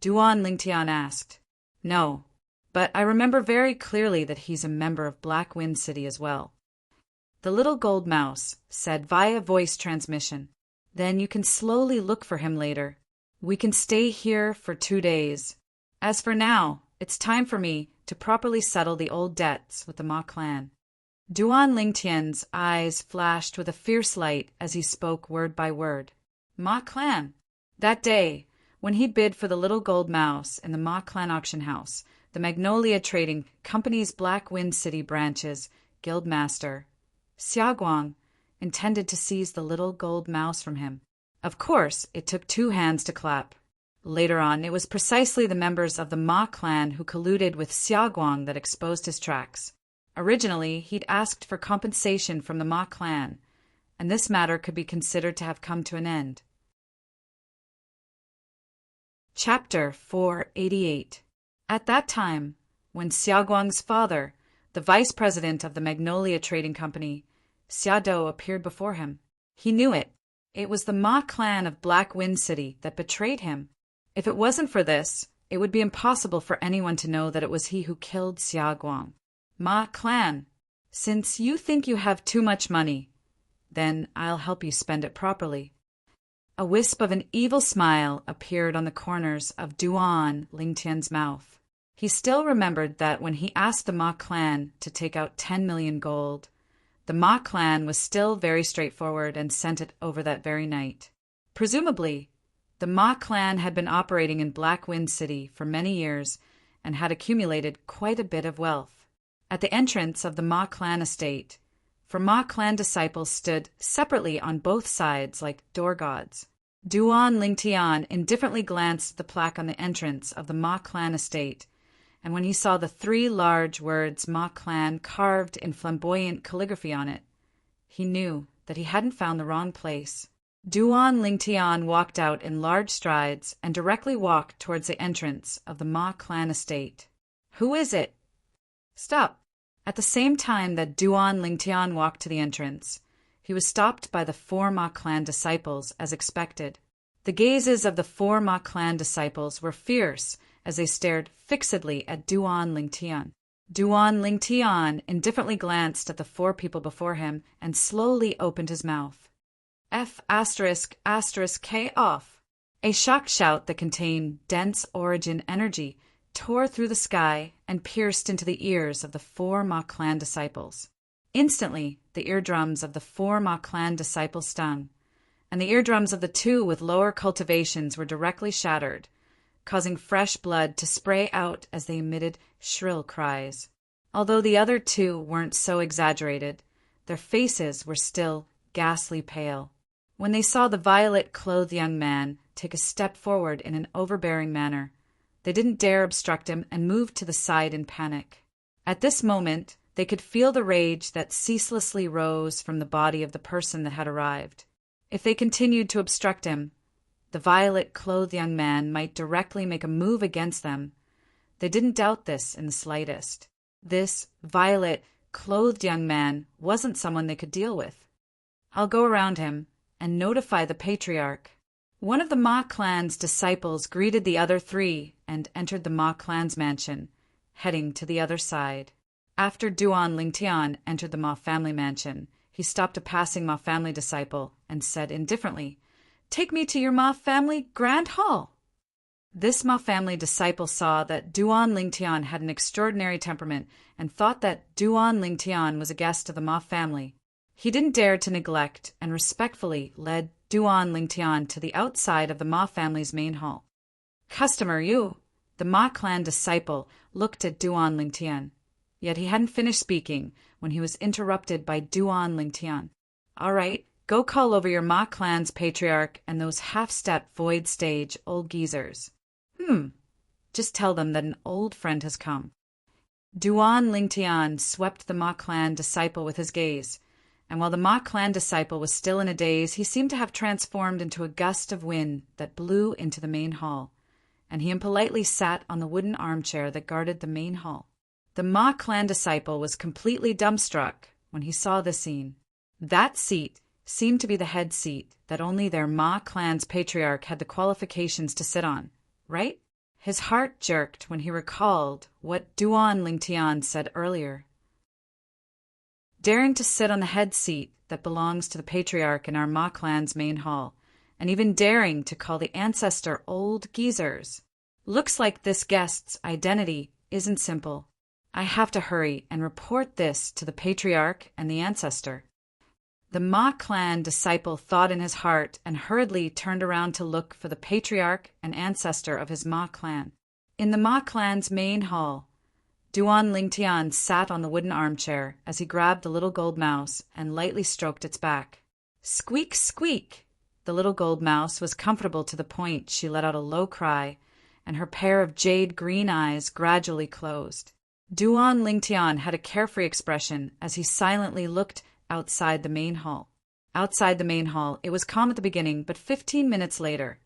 Duan Lingtian asked. No, but I remember very clearly that he's a member of Black Wind City as well. The little gold mouse said via voice transmission. Then you can slowly look for him later. We can stay here for 2 days. As for now, it's time for me to properly settle the old debts with the Ma clan. Duan Lingtian's eyes flashed with a fierce light as he spoke word by word. Ma clan. That day, when he bid for the little gold mouse in the Ma clan auction house, the Magnolia Trading Company's Black Wind City branch's guildmaster, Xiaoguang, intended to seize the little gold mouse from him. Of course, it took 2 hands to clap. Later on, it was precisely the members of the Ma clan who colluded with Xiaoguang that exposed his tracks. Originally, he'd asked for compensation from the Ma clan, and this matter could be considered to have come to an end. Chapter 488. At that time, when Xiaoguang's father, the vice president of the Magnolia Trading Company, Xiado, appeared before him, he knew it. It was the Ma clan of Black Wind City that betrayed him. If it wasn't for this, it would be impossible for anyone to know that it was he who killed Xiaoguang. Ma clan, since you think you have too much money, then I'll help you spend it properly. A wisp of an evil smile appeared on the corners of Duan Lingtian's mouth. He still remembered that when he asked the Ma clan to take out 10 million gold, the Ma clan was still very straightforward and sent it over that very night. Presumably, the Ma clan had been operating in Black Wind City for many years and had accumulated quite a bit of wealth. At the entrance of the Ma clan estate, for Ma clan disciples stood separately on both sides like door gods. Duan Lingtian indifferently glanced at the plaque on the entrance of the Ma clan estate, and when he saw the 3 large words Ma clan carved in flamboyant calligraphy on it, he knew that he hadn't found the wrong place. Duan Lingtian walked out in large strides and directly walked towards the entrance of the Ma clan estate. Who is it? Stop. At the same time that Duan Lingtian walked to the entrance, he was stopped by the 4 Ma clan disciples as expected. The gazes of the 4 Ma clan disciples were fierce as they stared fixedly at Duan Lingtian. Duan Lingtian indifferently glanced at the 4 people before him and slowly opened his mouth. F***K off. A shock shout that contained dense origin energy tore through the sky and pierced into the ears of the 4 Ma clan disciples. Instantly, the eardrums of the 4 Ma clan disciples stung, and the eardrums of the 2 with lower cultivations were directly shattered, causing fresh blood to spray out as they emitted shrill cries. Although the other 2 weren't so exaggerated, their faces were still ghastly pale. When they saw the violet-clothed young man take a step forward in an overbearing manner, they didn't dare obstruct him and moved to the side in panic. At this moment, they could feel the rage that ceaselessly rose from the body of the person that had arrived. If they continued to obstruct him, the violet-clothed young man might directly make a move against them. They didn't doubt this in the slightest. This violet-clothed young man wasn't someone they could deal with. I'll go around him and notify the patriarch. One of the Ma clan's disciples greeted the other 3 and entered the Ma clan's mansion, heading to the other side. After Duan Lingtian entered the Ma family mansion, he stopped a passing Ma family disciple and said indifferently, "Take me to your Ma family grand hall." This Ma family disciple saw that Duan Lingtian had an extraordinary temperament and thought that Duan Lingtian was a guest of the Ma family. He didn't dare to neglect and respectfully led Duan Lingtian to the outside of the Ma family's main hall. Customer, you! The Ma clan disciple looked at Duan Lingtian. Yet he hadn't finished speaking when he was interrupted by Duan Lingtian. All right, go call over your Ma clan's patriarch and those half-step void stage old geezers. Just tell them that an old friend has come. Duan Lingtian swept the Ma clan disciple with his gaze, and while the Ma clan disciple was still in a daze, he seemed to have transformed into a gust of wind that blew into the main hall, and he impolitely sat on the wooden armchair that guarded the main hall. The Ma clan disciple was completely dumbstruck when he saw this scene. That seat seemed to be the head seat that only their Ma clan's patriarch had the qualifications to sit on, right? His heart jerked when he recalled what Duan Lingtian said earlier. Daring to sit on the head seat that belongs to the patriarch in our Ma clan's main hall, and even daring to call the ancestor old geezers. Looks like this guest's identity isn't simple. I have to hurry and report this to the patriarch and the ancestor. The Ma clan disciple thought in his heart and hurriedly turned around to look for the patriarch and ancestor of his Ma clan. In the Ma clan's main hall, Duan Lingtian sat on the wooden armchair as he grabbed the little gold mouse and lightly stroked its back. Squeak, squeak! The little gold mouse was comfortable to the point she let out a low cry, and her pair of jade green eyes gradually closed. Duan Lingtian had a carefree expression as he silently looked outside the main hall. Outside the main hall, it was calm at the beginning, but 15 minutes later,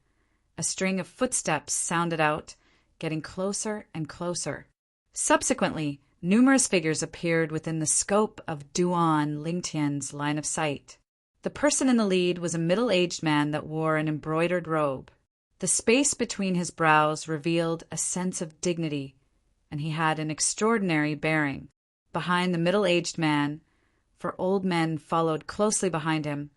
a string of footsteps sounded out, getting closer and closer. Subsequently, numerous figures appeared within the scope of Duan Lingtian's line of sight. The person in the lead was a middle-aged man that wore an embroidered robe. The space between his brows revealed a sense of dignity, and he had an extraordinary bearing. Behind the middle-aged man, for old men followed closely behind him,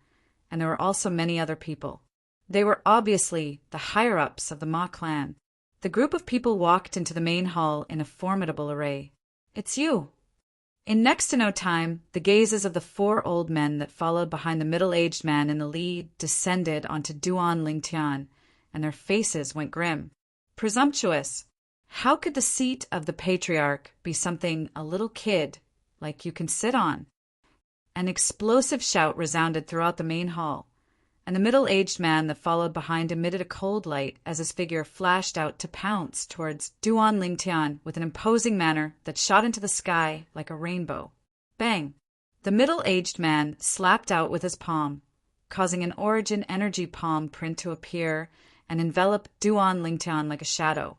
and there were also many other people. They were obviously the higher-ups of the Ma clan. The group of people walked into the main hall in a formidable array. It's you! In next to no time, the gazes of the 4 old men that followed behind the middle-aged man in the lead descended onto Duan Lingtian, and their faces went grim. Presumptuous! How could the seat of the patriarch be something a little kid like you can sit on? An explosive shout resounded throughout the main hall, and the middle-aged man that followed behind emitted a cold light as his figure flashed out to pounce towards Duan Lingtian with an imposing manner that shot into the sky like a rainbow. Bang! The middle-aged man slapped out with his palm, causing an origin energy palm print to appear and envelop Duan Lingtian like a shadow.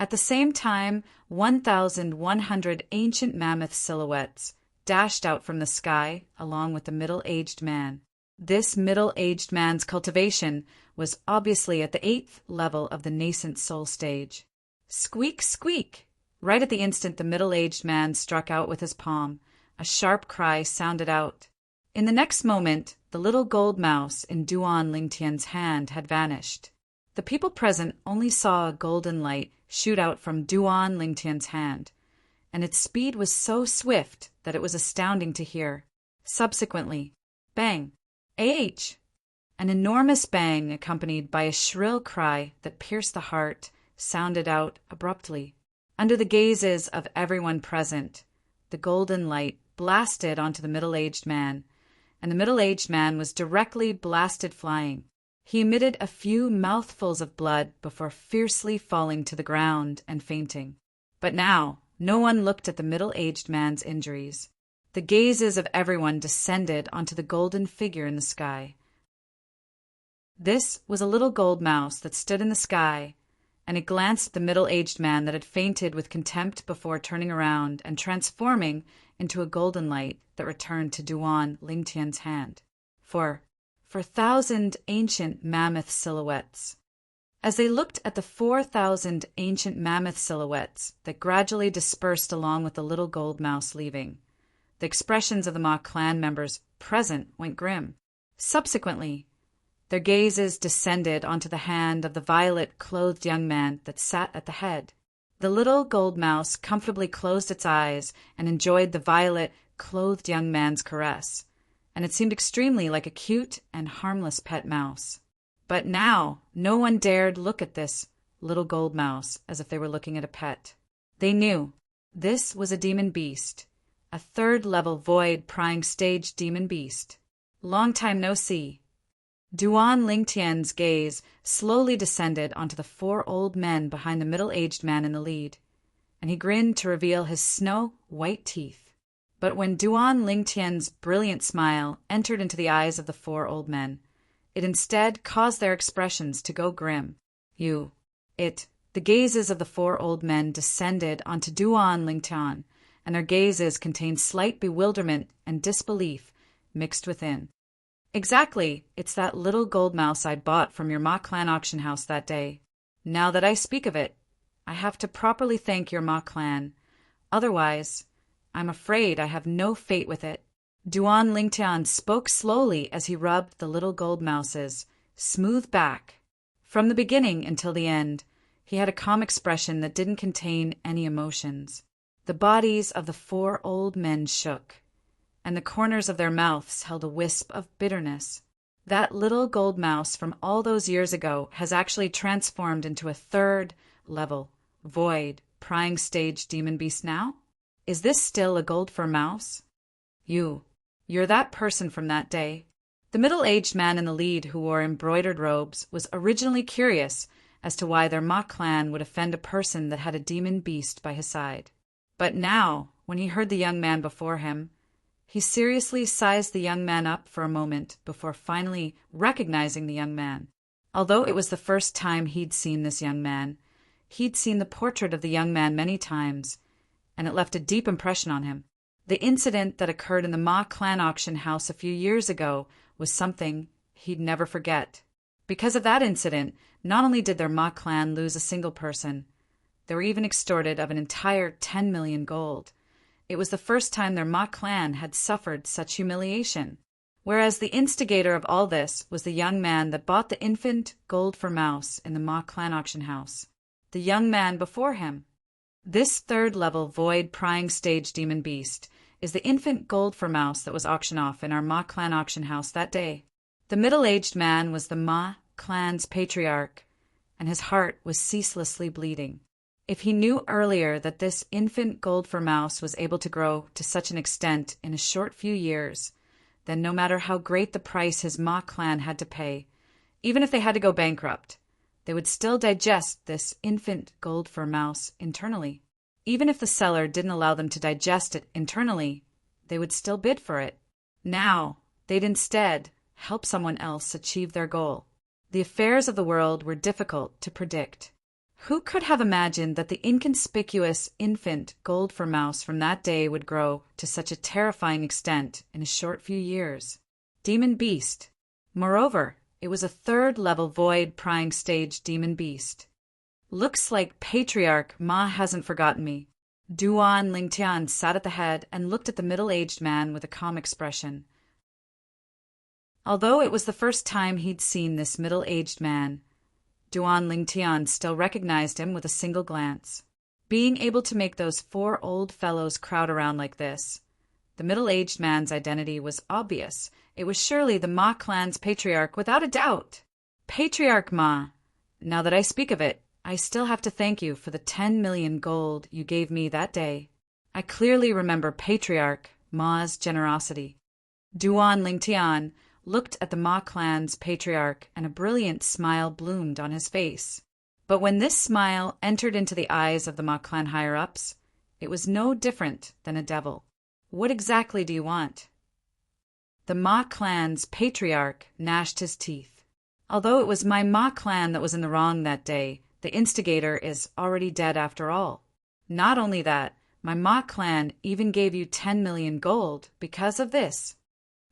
At the same time, 1,100 ancient mammoth silhouettes dashed out from the sky along with the middle-aged man. This middle-aged man's cultivation was obviously at the 8th level of the nascent soul stage. Squeak, squeak! Right at the instant the middle-aged man struck out with his palm, a sharp cry sounded out. In the next moment, the little gold mouse in Duan Lingtian's hand had vanished. The people present only saw a golden light shoot out from Duan Lingtian's hand, and its speed was so swift that it was astounding to hear. Subsequently, bang! AH! An enormous bang accompanied by a shrill cry that pierced the heart sounded out abruptly. Under the gazes of everyone present, the golden light blasted onto the middle-aged man, and the middle-aged man was directly blasted flying. He emitted a few mouthfuls of blood before fiercely falling to the ground and fainting. But now, no one looked at the middle-aged man's injuries. The gazes of everyone descended onto the golden figure in the sky. This was a little gold mouse that stood in the sky, and it glanced at the middle-aged man that had fainted with contempt before turning around and transforming into a golden light that returned to Duan Lingtian's hand. For 1,000 ancient mammoth silhouettes. As they looked at the 4,000 ancient mammoth silhouettes that gradually dispersed along with the little gold mouse leaving, the expressions of the Ma clan members present went grim. Subsequently, their gazes descended onto the hand of the violet-clothed young man that sat at the head. The little gold mouse comfortably closed its eyes and enjoyed the violet-clothed young man's caress, and it seemed extremely like a cute and harmless pet mouse. But now no one dared look at this little gold mouse as if they were looking at a pet. They knew this was a demon beast, a third-level void prying stage demon beast. Long time no see. Duan Lingtian's gaze slowly descended onto the four old men behind the middle-aged man in the lead, and he grinned to reveal his snow-white teeth. But when Duan Lingtian's brilliant smile entered into the eyes of the four old men, it instead caused their expressions to go grim. The gazes of the four old men descended onto Duan Lingtian, and their gazes contained slight bewilderment and disbelief mixed within. Exactly, it's that little gold mouse I'd bought from your Ma clan auction house that day. Now that I speak of it, I have to properly thank your Ma clan. Otherwise, I'm afraid I have no fate with it. Duan Lingtian spoke slowly as he rubbed the little gold mouse's smooth back. From the beginning until the end, he had a calm expression that didn't contain any emotions. The bodies of the four old men shook, and the corners of their mouths held a wisp of bitterness. That little gold mouse from all those years ago has actually transformed into a third-level, void, prying stage demon beast now? Is this still a gold fur mouse? You're that person from that day. The middle-aged man in the lead who wore embroidered robes was originally curious as to why their Ma clan would offend a person that had a demon beast by his side. But now, when he heard the young man before him, he seriously sized the young man up for a moment before finally recognizing the young man. Although it was the first time he'd seen this young man, he'd seen the portrait of the young man many times, and it left a deep impression on him. The incident that occurred in the Ma clan auction house a few years ago was something he'd never forget. Because of that incident, not only did their Ma clan lose a single person, they were even extorted of an entire 10 million gold. It was the first time their Ma clan had suffered such humiliation. Whereas the instigator of all this was the young man that bought the infant gold for mouse in the Ma clan auction house. The young man before him. This third-level void prying stage demon beast is the infant gold for mouse that was auctioned off in our Ma clan auction house that day. The middle-aged man was the Ma clan's patriarch, and his heart was ceaselessly bleeding. If he knew earlier that this infant gold for mouse was able to grow to such an extent in a short few years, then no matter how great the price his Ma clan had to pay, even if they had to go bankrupt, they would still digest this infant gold for mouse internally. Even if the seller didn't allow them to digest it internally, they would still bid for it. Now, they'd instead help someone else achieve their goal. The affairs of the world were difficult to predict. Who could have imagined that the inconspicuous infant gold for mouse from that day would grow to such a terrifying extent in a short few years? Demon beast. Moreover, it was a third-level void prying stage demon beast. Looks like Patriarch Ma hasn't forgotten me. Duan Lingtian sat at the head and looked at the middle-aged man with a calm expression. Although it was the first time he'd seen this middle-aged man, Duan Lingtian still recognized him with a single glance. Being able to make those four old fellows crowd around like this, the middle-aged man's identity was obvious. It was surely the Ma clan's patriarch without a doubt. Patriarch Ma, now that I speak of it, I still have to thank you for the 10 million gold you gave me that day. I clearly remember Patriarch Ma's generosity. Duan Lingtian looked at the Ma clan's patriarch and a brilliant smile bloomed on his face. But when this smile entered into the eyes of the Ma clan higher-ups, it was no different than a devil. What exactly do you want? The Ma clan's patriarch gnashed his teeth. Although it was my Ma clan that was in the wrong that day, the instigator is already dead after all. Not only that, my Ma clan even gave you 10 million gold because of this.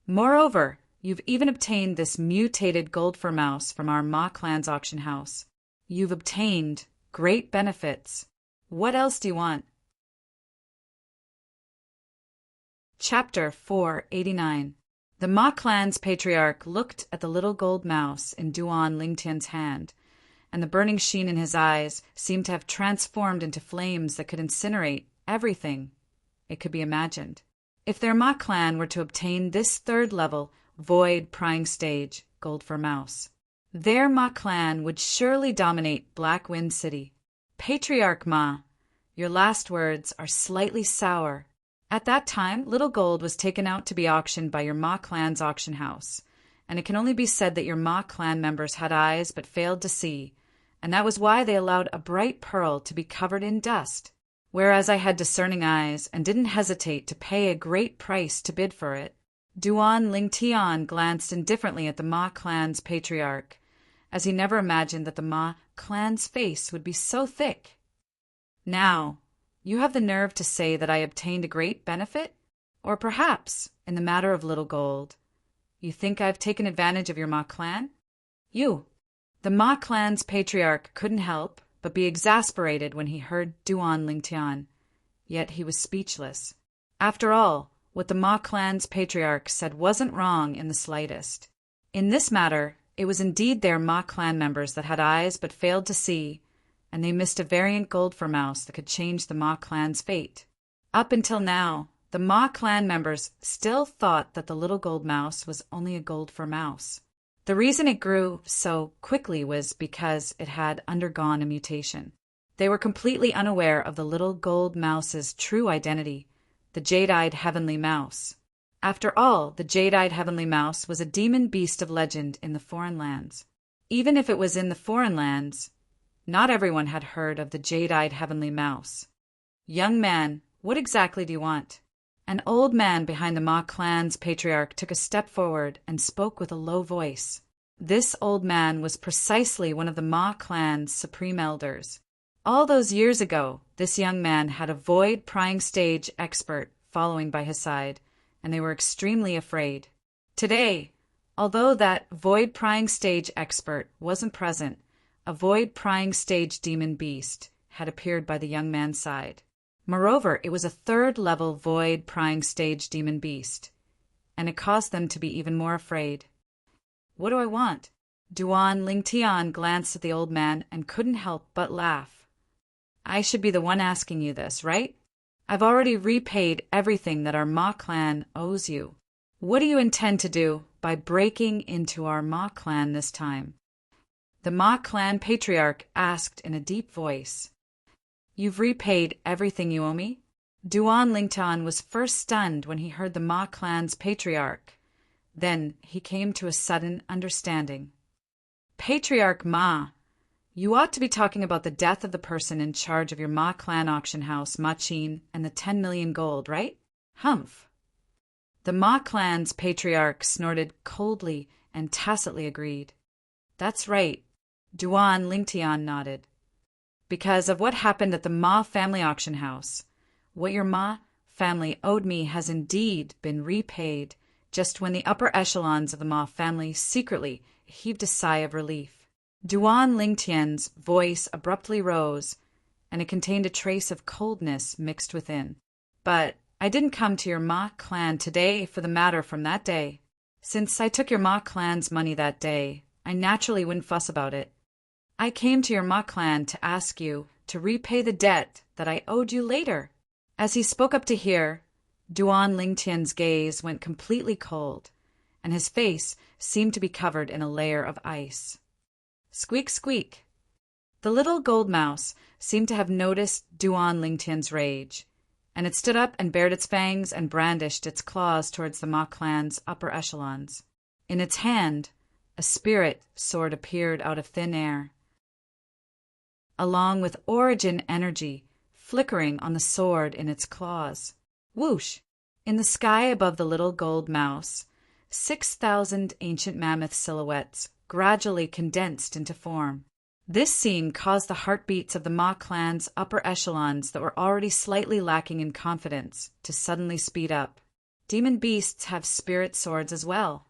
Moreover, you've even obtained this mutated gold for mouse from our Ma clan's auction house. You've obtained great benefits. What else do you want? Chapter 489. The Ma clan's patriarch looked at the little gold mouse in Duan Lingtian's hand, and the burning sheen in his eyes seemed to have transformed into flames that could incinerate everything it could be imagined. If their Ma clan were to obtain this third-level, void prying stage, gold for mouse, Their Ma clan would surely dominate Black Wind City. Patriarch Ma, your last words are slightly sour. At that time, Little Gold was taken out to be auctioned by your Ma clan's auction house, and it can only be said that your Ma clan members had eyes but failed to see, and that was why they allowed a bright pearl to be covered in dust, whereas I had discerning eyes and didn't hesitate to pay a great price to bid for it. Duan Lingtian glanced indifferently at the Ma clan's patriarch, as he never imagined that the Ma clan's face would be so thick. Now, you have the nerve to say that I obtained a great benefit? Or perhaps, in the matter of Little Gold, you think I've taken advantage of your Ma clan? You, the Ma clan's patriarch, couldn't help but be exasperated when he heard Duan Lingtian, yet he was speechless. After all, what the Ma clan's patriarch said wasn't wrong in the slightest. In this matter, it was indeed their Ma clan members that had eyes but failed to see, and they missed a variant gold for mouse that could change the Ma clan's fate. Up until now, the Ma clan members still thought that the little gold mouse was only a gold for mouse. The reason it grew so quickly was because it had undergone a mutation. They were completely unaware of the little gold mouse's true identity, the jade-eyed heavenly mouse. After all, the jade-eyed heavenly mouse was a demon beast of legend in the foreign lands. Even if it was in the foreign lands, not everyone had heard of the jade-eyed heavenly mouse. Young man, what exactly do you want? An old man behind the Ma clan's patriarch took a step forward and spoke with a low voice. This old man was precisely one of the Ma clan's supreme elders. All those years ago, this young man had a void prying stage expert following by his side, and they were extremely afraid. Today, although that void prying stage expert wasn't present, a void prying stage demon beast had appeared by the young man's side. Moreover, it was a third-level void prying stage demon beast, and it caused them to be even more afraid. What do I want? Duan Lingtian glanced at the old man and couldn't help but laugh. I should be the one asking you this, right? I've already repaid everything that our Ma clan owes you. What do you intend to do by breaking into our Ma clan this time? The Ma clan patriarch asked in a deep voice. You've repaid everything you owe me? Duan Lingtian was first stunned when he heard the Ma clan's patriarch. Then he came to a sudden understanding. Patriarch Ma, you ought to be talking about the death of the person in charge of your Ma clan auction house, Machin, and the 10 million gold, right? Humph. The Ma clan's patriarch snorted coldly and tacitly agreed. That's right. Duan Lingtian nodded. Because of what happened at the Ma family auction house, what your Ma family owed me has indeed been repaid, just when the upper echelons of the Ma family secretly heaved a sigh of relief. Duan Lingtian's voice abruptly rose, and it contained a trace of coldness mixed within. But I didn't come to your Ma clan today for the matter from that day. Since I took your Ma clan's money that day, I naturally wouldn't fuss about it. I came to your Ma clan to ask you to repay the debt that I owed you later. As he spoke up to here, Duan Lingtian's gaze went completely cold, and his face seemed to be covered in a layer of ice. Squeak, squeak. The little gold mouse seemed to have noticed Duan Lingtian's rage, and it stood up and bared its fangs and brandished its claws towards the Ma clan's upper echelons. In its hand, a spirit sword appeared out of thin air, along with origin energy flickering on the sword in its claws. Whoosh! In the sky above the little gold mouse, 6,000 ancient mammoth silhouettes gradually condensed into form. This scene caused the heartbeats of the Ma clan's upper echelons that were already slightly lacking in confidence to suddenly speed up. Demon beasts have spirit swords as well.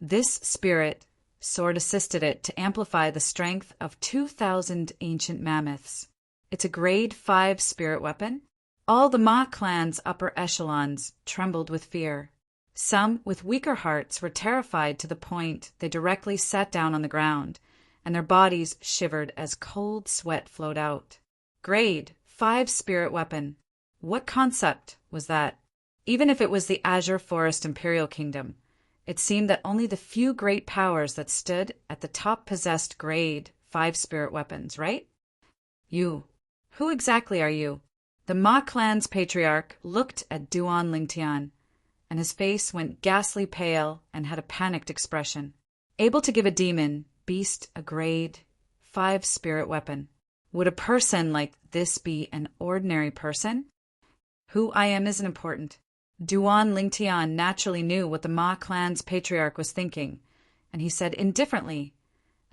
This spirit sword assisted it to amplify the strength of 2,000 ancient mammoths. It's a grade 5 spirit weapon. All the Ma clan's upper echelons trembled with fear. Some with weaker hearts were terrified to the point they directly sat down on the ground, and their bodies shivered as cold sweat flowed out. Grade 5 spirit weapon. What concept was that? Even if it was the Azure Forest Imperial Kingdom, It seemed that only the few great powers that stood at the top possessed grade 5 spirit weapons, right? You. Who exactly are you? The Ma clan's patriarch looked at Duan Lingtian, and his face went ghastly pale and had a panicked expression. Able to give a demon, beast, a grade 5 spirit weapon. Would a person like this be an ordinary person? Who I am isn't important. Duan Lingtian naturally knew what the Ma clan's patriarch was thinking, and he said indifferently,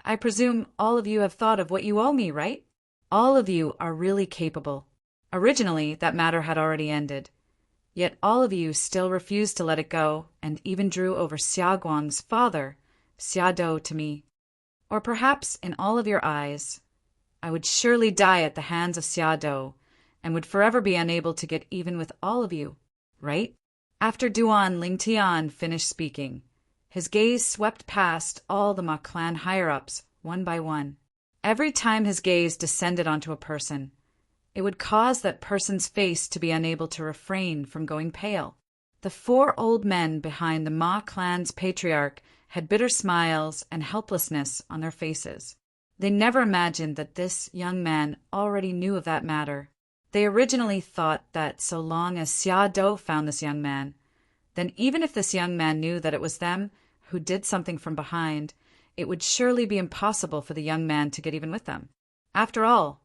I presume all of you have thought of what you owe me, right? All of you are really capable. Originally, that matter had already ended. Yet all of you still refused to let it go, and even drew over Xia Guang's father, Xia Dou, to me. Or perhaps, in all of your eyes, I would surely die at the hands of Xia Dou, and would forever be unable to get even with all of you, right? After Duan Lingtian finished speaking, his gaze swept past all the Ma clan higher-ups, one by one. Every time his gaze descended onto a person, it would cause that person's face to be unable to refrain from going pale. The 4 old men behind the Ma clan's patriarch had bitter smiles and helplessness on their faces. They never imagined that this young man already knew of that matter. They originally thought that so long as Xia Dou found this young man, then even if this young man knew that it was them who did something from behind, it would surely be impossible for the young man to get even with them. After all,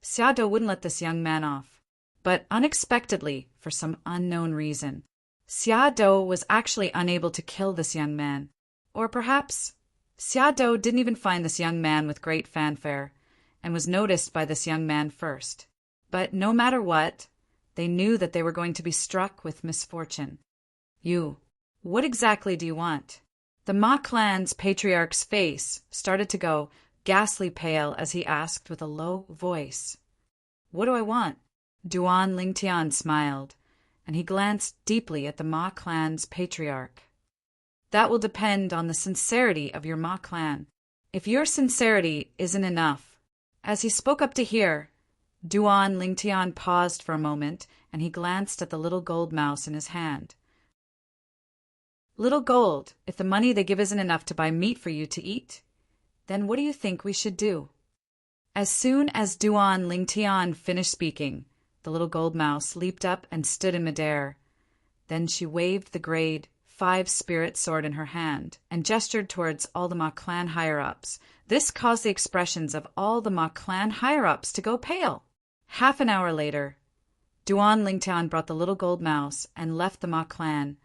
Xia Dou wouldn't let this young man off. But unexpectedly, for some unknown reason, Xia Dou was actually unable to kill this young man. Or perhaps Xia Dou didn't even find this young man with great fanfare, and was noticed by this young man first. But no matter what, they knew that they were going to be struck with misfortune. You, what exactly do you want? The Ma clan's patriarch's face started to go ghastly pale as he asked with a low voice. What do I want? Duan Lingtian smiled, and he glanced deeply at the Ma clan's patriarch. That will depend on the sincerity of your Ma clan. If your sincerity isn't enough. As he spoke up to hear, Duan Lingtian paused for a moment, and he glanced at the little gold mouse in his hand. Little gold, if the money they give isn't enough to buy meat for you to eat, then what do you think we should do? As soon as Duan Lingtian finished speaking, the little gold mouse leaped up and stood in midair. Then she waved the grade 5 spirit sword in her hand and gestured towards all the Ma clan higher-ups. This caused the expressions of all the Ma clan higher-ups to go pale. Half an hour later, Duan Lingtian brought the little gold mouse and left the Ma clan,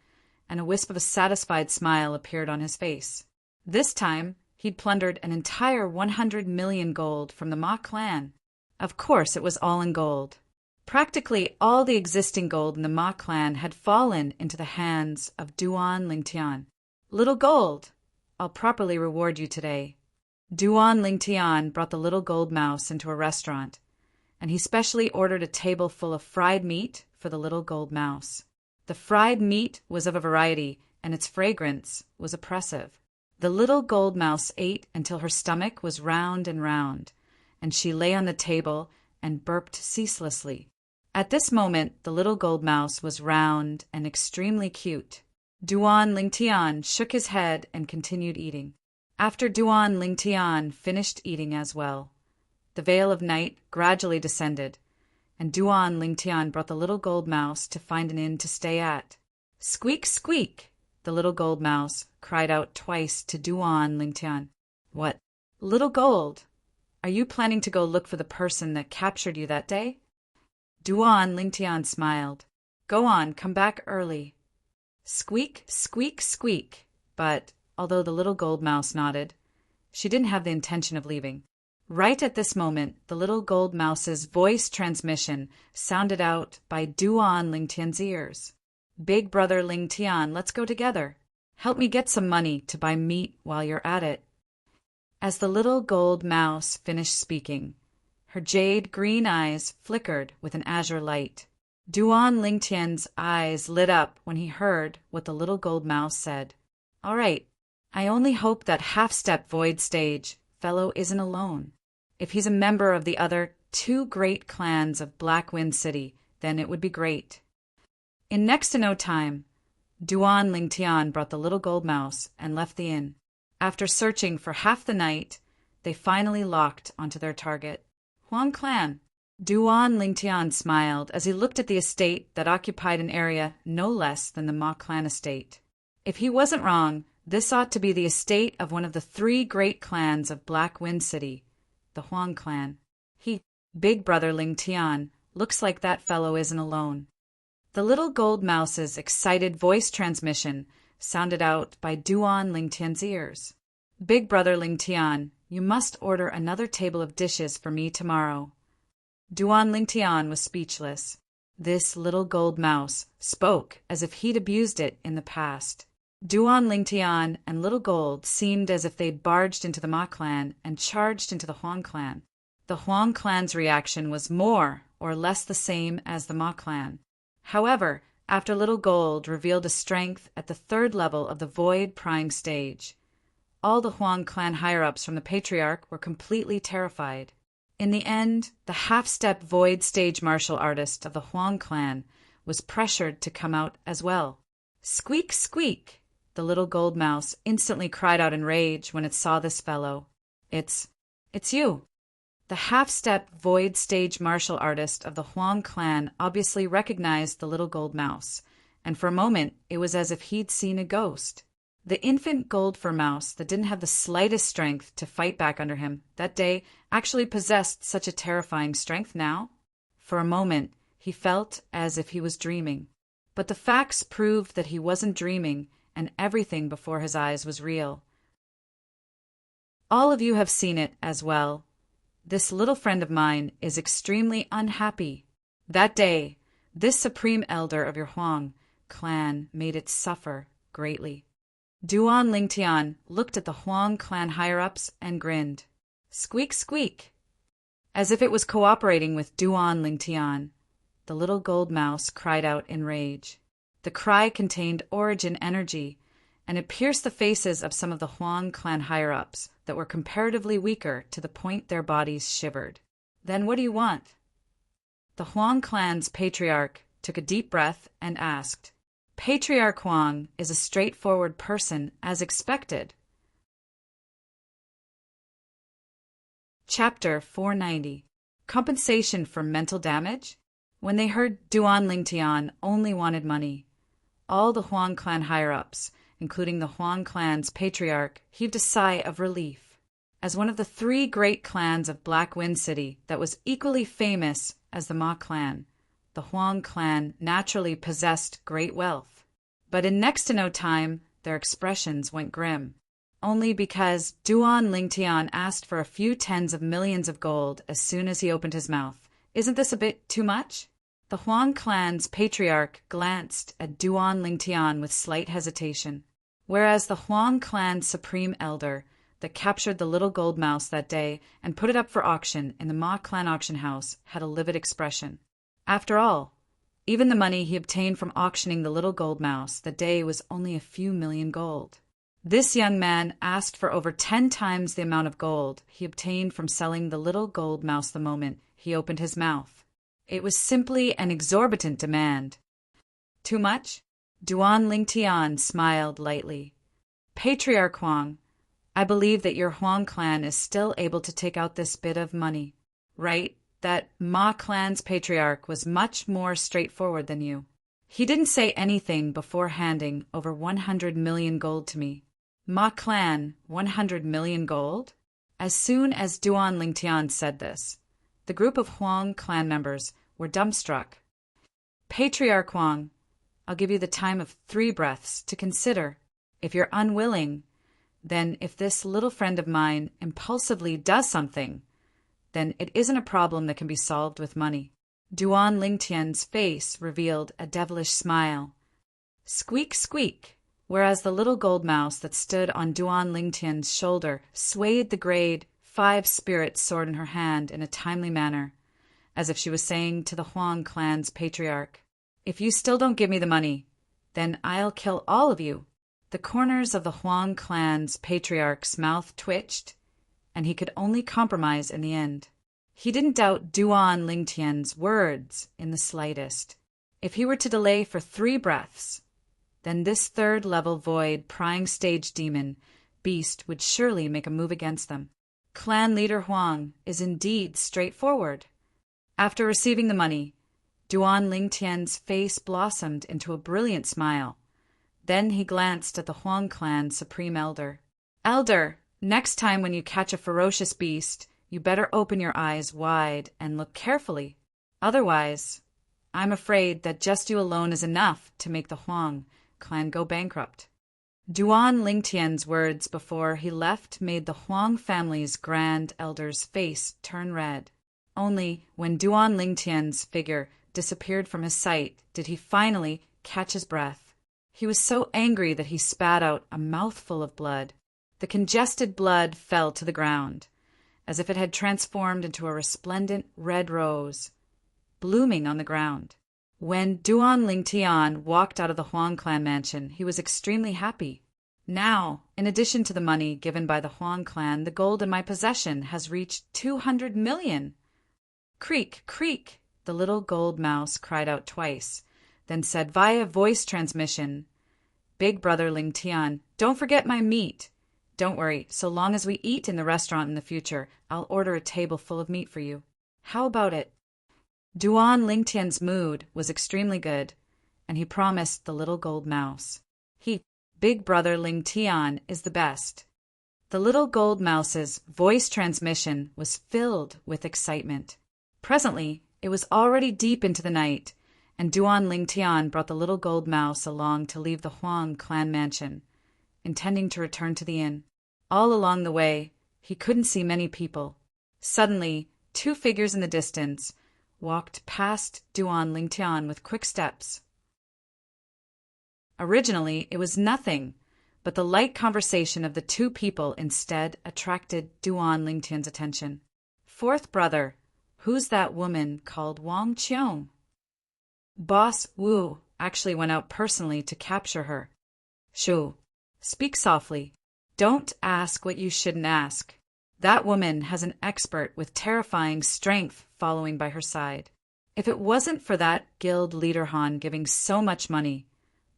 and a wisp of a satisfied smile appeared on his face. This time, he'd plundered an entire 100 million gold from the Ma clan. Of course, it was all in gold. Practically all the existing gold in the Ma clan had fallen into the hands of Duan Lingtian. Little gold, I'll properly reward you today. Duan Lingtian brought the little gold mouse into a restaurant, and he specially ordered a table full of fried meat for the little gold mouse. The fried meat was of a variety, and its fragrance was oppressive. The little gold mouse ate until her stomach was round, and she lay on the table and burped ceaselessly. At this moment, the little gold mouse was round and extremely cute. Duan Lingtian shook his head and continued eating. After Duan Lingtian finished eating as well, the veil of night gradually descended, and Duan Lingtian brought the little gold mouse to find an inn to stay at. Squeak, squeak! The little gold mouse cried out twice to Duan Lingtian. What? Little gold, are you planning to go look for the person that captured you that day? Duan Lingtian smiled. Go on, come back early. Squeak, squeak, squeak. But, although the little gold mouse nodded, she didn't have the intention of leaving. Right at this moment, the little gold mouse's voice transmission sounded out by Duan Lingtian's ears. Big brother Lingtian, let's go together. Help me get some money to buy meat while you're at it. As the little gold mouse finished speaking, her jade green eyes flickered with an azure light. Duan Lingtian's eyes lit up when he heard what the little gold mouse said. All right, I only hope that half-step void stage fellow isn't alone. If he's a member of the other 2 great clans of Black Wind City, then it would be great. In next to no time, Duan Lingtian brought the little gold mouse and left the inn. After searching for half the night, they finally locked onto their target. Huang clan. Duan Lingtian smiled as he looked at the estate that occupied an area no less than the Ma clan estate. If he wasn't wrong, this ought to be the estate of one of the three great clans of Black Wind City, the Huang clan. Big brother Lingtian, looks like that fellow isn't alone. The little gold mouse's excited voice transmission sounded out by Duan Lingtian's ears. Big brother Lingtian, you must order another table of dishes for me tomorrow. Duan Lingtian was speechless. This little gold mouse spoke as if he'd abused it in the past. Duan Lingtian and Little Gold seemed as if they'd barged into the Ma clan and charged into the Huang clan. The Huang clan's reaction was more or less the same as the Ma clan. However, after Little Gold revealed a strength at the third level of the Void Prying stage, all the Huang clan higher-ups from the Patriarch were completely terrified. In the end, the half-step Void stage martial artist of the Huang clan was pressured to come out as well. Squeak, squeak! The little gold mouse instantly cried out in rage when it saw this fellow. It's you! The half-step Void stage martial artist of the Huang clan obviously recognized the little gold mouse, and for a moment it was as if he'd seen a ghost. The infant goldfur mouse that didn't have the slightest strength to fight back under him that day actually possessed such a terrifying strength now. For a moment he felt as if he was dreaming, but the facts proved that he wasn't dreaming and everything before his eyes was real. All of you have seen it as well. This little friend of mine is extremely unhappy. That day, this supreme elder of your Huang clan made it suffer greatly. Duan Lingtian looked at the Huang clan higher-ups and grinned. Squeak, squeak! As if it was cooperating with Duan Lingtian, the little gold mouse cried out in rage. The cry contained origin energy, and it pierced the faces of some of the Huang clan higher-ups that were comparatively weaker to the point their bodies shivered. Then what do you want? The Huang clan's patriarch took a deep breath and asked. Patriarch Huang is a straightforward person as expected. Chapter 490. Compensation for mental damage? When they heard Duan Lingtian only wanted money, all the Huang clan higher-ups, including the Huang clan's patriarch, heaved a sigh of relief. As one of the three great clans of Black Wind City that was equally famous as the Ma clan, the Huang clan naturally possessed great wealth. But in next to no time, their expressions went grim. Only because Duan Lingtian asked for a few tens of millions of gold as soon as he opened his mouth. Isn't this a bit too much? The Huang clan's patriarch glanced at Duan Lingtian with slight hesitation, whereas the Huang clan's supreme elder that captured the little gold mouse that day and put it up for auction in the Ma clan auction house had a livid expression. After all, even the money he obtained from auctioning the little gold mouse that day was only a few million gold. This young man asked for over 10 times the amount of gold he obtained from selling the little gold mouse the moment he opened his mouth. It was simply an exorbitant demand. Too much? Duan Lingtian smiled lightly. Patriarch Huang, I believe that your Huang clan is still able to take out this bit of money. Right? That Ma clan's patriarch was much more straightforward than you. He didn't say anything before handing over 100 million gold to me. Ma clan, 100 million gold? As soon as Duan Lingtian said this, the group of Huang clan members were dumbstruck. Patriarch Huang, I'll give you the time of 3 breaths to consider. If you're unwilling, then if this little friend of mine impulsively does something, then it isn't a problem that can be solved with money. Duan Lingtian's face revealed a devilish smile. Squeak, squeak! Whereas the little gold mouse that stood on Duan Lingtian's shoulder swayed the grade 5 spirit sword in her hand in a timely manner, as if she was saying to the Huang clan's patriarch, if you still don't give me the money, then I'll kill all of you. The corners of the Huang clan's patriarch's mouth twitched, and he could only compromise in the end. He didn't doubt Duan Lingtian's words in the slightest. If he were to delay for 3 breaths, then this third-level void prying stage demon beast would surely make a move against them. Clan leader Huang is indeed straightforward. After receiving the money, Duan Lingtian's face blossomed into a brilliant smile. Then he glanced at the Huang clan's supreme elder. Elder, next time when you catch a ferocious beast, you better open your eyes wide and look carefully. Otherwise, I'm afraid that just you alone is enough to make the Huang clan go bankrupt. Duan Lingtian's words before he left made the Huang family's grand elder's face turn red. Only when Duan Lingtian's figure disappeared from his sight did he finally catch his breath. He was so angry that he spat out a mouthful of blood. The congested blood fell to the ground, as if it had transformed into a resplendent red rose, blooming on the ground. When Duan Lingtian walked out of the Huang clan mansion, he was extremely happy. Now, in addition to the money given by the Huang clan, the gold in my possession has reached 200 million. Creak, creak, the little gold mouse cried out twice, then said via voice transmission, Big brother Lingtian, don't forget my meat. Don't worry, so long as we eat in the restaurant in the future, I'll order a table full of meat for you. How about it? Duan Lingtian's mood was extremely good, and he promised the little gold mouse. Big brother Lingtian is the best. The little gold mouse's voice transmission was filled with excitement. Presently, it was already deep into the night, and Duan Lingtian brought the little gold mouse along to leave the Huang clan mansion, intending to return to the inn. All along the way, he couldn't see many people. Suddenly, two figures in the distance walked past Duan Lingtian with quick steps. Originally, it was nothing, but the light conversation of the two people instead attracted Duan Lingtian's attention. Fourth brother, who's that woman called Wang Qiong? Boss Wu actually went out personally to capture her. Shu, speak softly. Don't ask what you shouldn't ask. That woman has an expert with terrifying strength following by her side. If it wasn't for that guild leader Han giving so much money,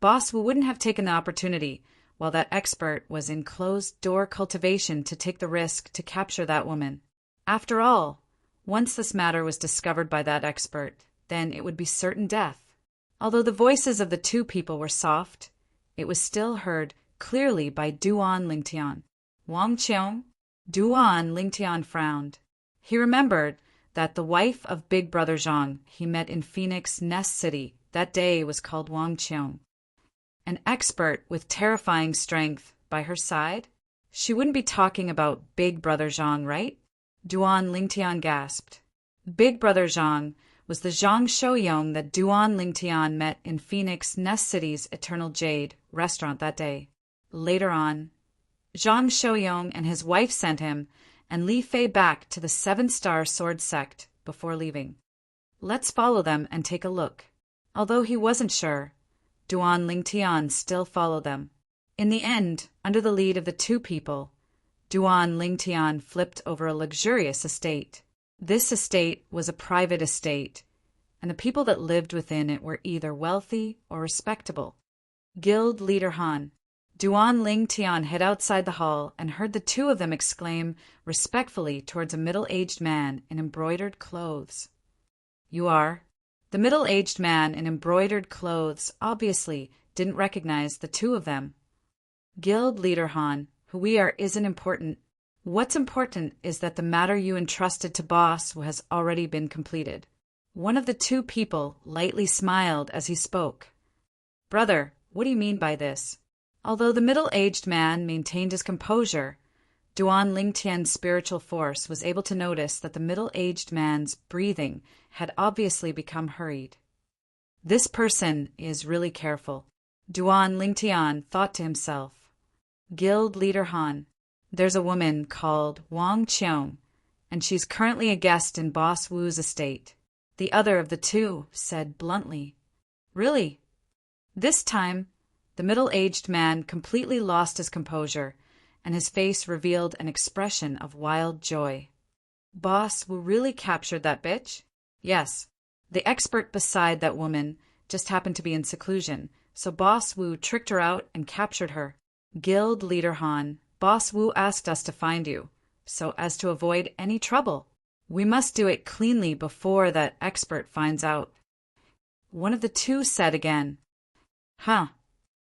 Boss Wu wouldn't have taken the opportunity while that expert was in closed-door cultivation to take the risk to capture that woman. After all, once this matter was discovered by that expert, then it would be certain death. Although the voices of the two people were soft, it was still heard clearly by Duan Lingtian. Wang Qiong? Duan Lingtian frowned. He remembered that the wife of Big Brother Zhang he met in Phoenix Nest City that day was called Wang Qiong. An expert with terrifying strength by her side? She wouldn't be talking about Big Brother Zhang, right? Duan Lingtian gasped. Big Brother Zhang was the Zhang Shouyong that Duan Lingtian met in Phoenix Nest City's Eternal Jade restaurant that day. Later on, Zhang Shouyong and his wife sent him and Li Fei back to the 7-star sword sect before leaving. Let's follow them and take a look. Although he wasn't sure, Duan Lingtian still followed them. In the end, under the lead of the two people, Duan Lingtian flipped over a luxurious estate. This estate was a private estate, and the people that lived within it were either wealthy or respectable. Guild leader Han, Duan Lingtian hid outside the hall and heard the two of them exclaim respectfully towards a middle-aged man in embroidered clothes. You are? The middle-aged man in embroidered clothes obviously didn't recognize the two of them. Guild leader Han, who we are isn't important. What's important is that the matter you entrusted to Boss has already been completed. One of the two people lightly smiled as he spoke. Brother, what do you mean by this? Although the middle-aged man maintained his composure, Duan Lingtian's spiritual force was able to notice that the middle-aged man's breathing had obviously become hurried. This person is really careful, Duan Lingtian thought to himself. Guild leader Han, there's a woman called Wang Qiong, and she's currently a guest in Boss Wu's estate. The other of the two said bluntly. Really? This time, the middle-aged man completely lost his composure, and his face revealed an expression of wild joy. Boss Wu really captured that bitch? Yes. The expert beside that woman just happened to be in seclusion, so Boss Wu tricked her out and captured her. Guild leader Han, Boss Wu asked us to find you, so as to avoid any trouble. We must do it cleanly before that expert finds out. One of the two said again. Huh.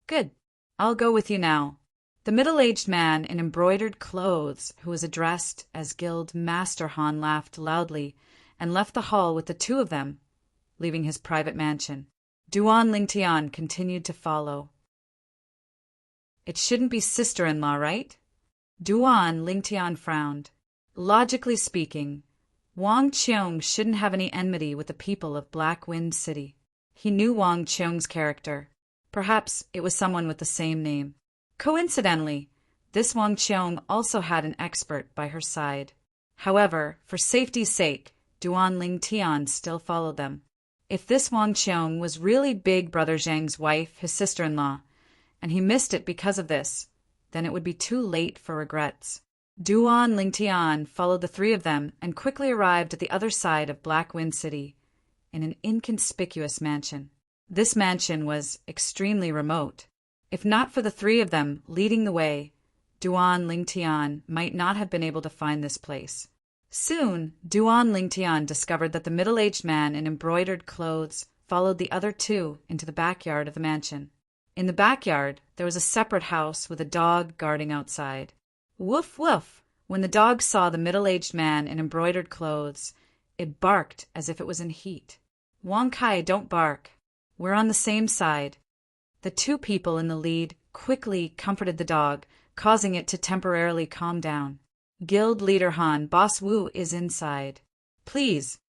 Good. I'll go with you now. The middle-aged man in embroidered clothes, who was addressed as Guild Master Han, laughed loudly and left the hall with the two of them, leaving his private mansion. Duan Lingtian continued to follow. It shouldn't be sister-in-law, right? Duan Lingtian frowned. Logically speaking, Wang Qiong shouldn't have any enmity with the people of Black Wind City. He knew Wang Qiong's character. Perhaps it was someone with the same name. Coincidentally, this Wang Qiong also had an expert by her side. However, for safety's sake, Duan Lingtian still followed them. If this Wang Qiong was really Big Brother Zhang's wife, his sister-in-law, and he missed it because of this, then it would be too late for regrets. Duan Lingtian followed the three of them and quickly arrived at the other side of Black Wind City, in an inconspicuous mansion. This mansion was extremely remote. If not for the three of them leading the way, Duan Lingtian might not have been able to find this place. Soon, Duan Lingtian discovered that the middle-aged man in embroidered clothes followed the other two into the backyard of the mansion. In the backyard, there was a separate house with a dog guarding outside. Woof, woof! When the dog saw the middle-aged man in embroidered clothes, it barked as if it was in heat. Wang Kai, don't bark. We're on the same side. The two people in the lead quickly comforted the dog, causing it to temporarily calm down. Guild leader Han, Boss Wu is inside. Please.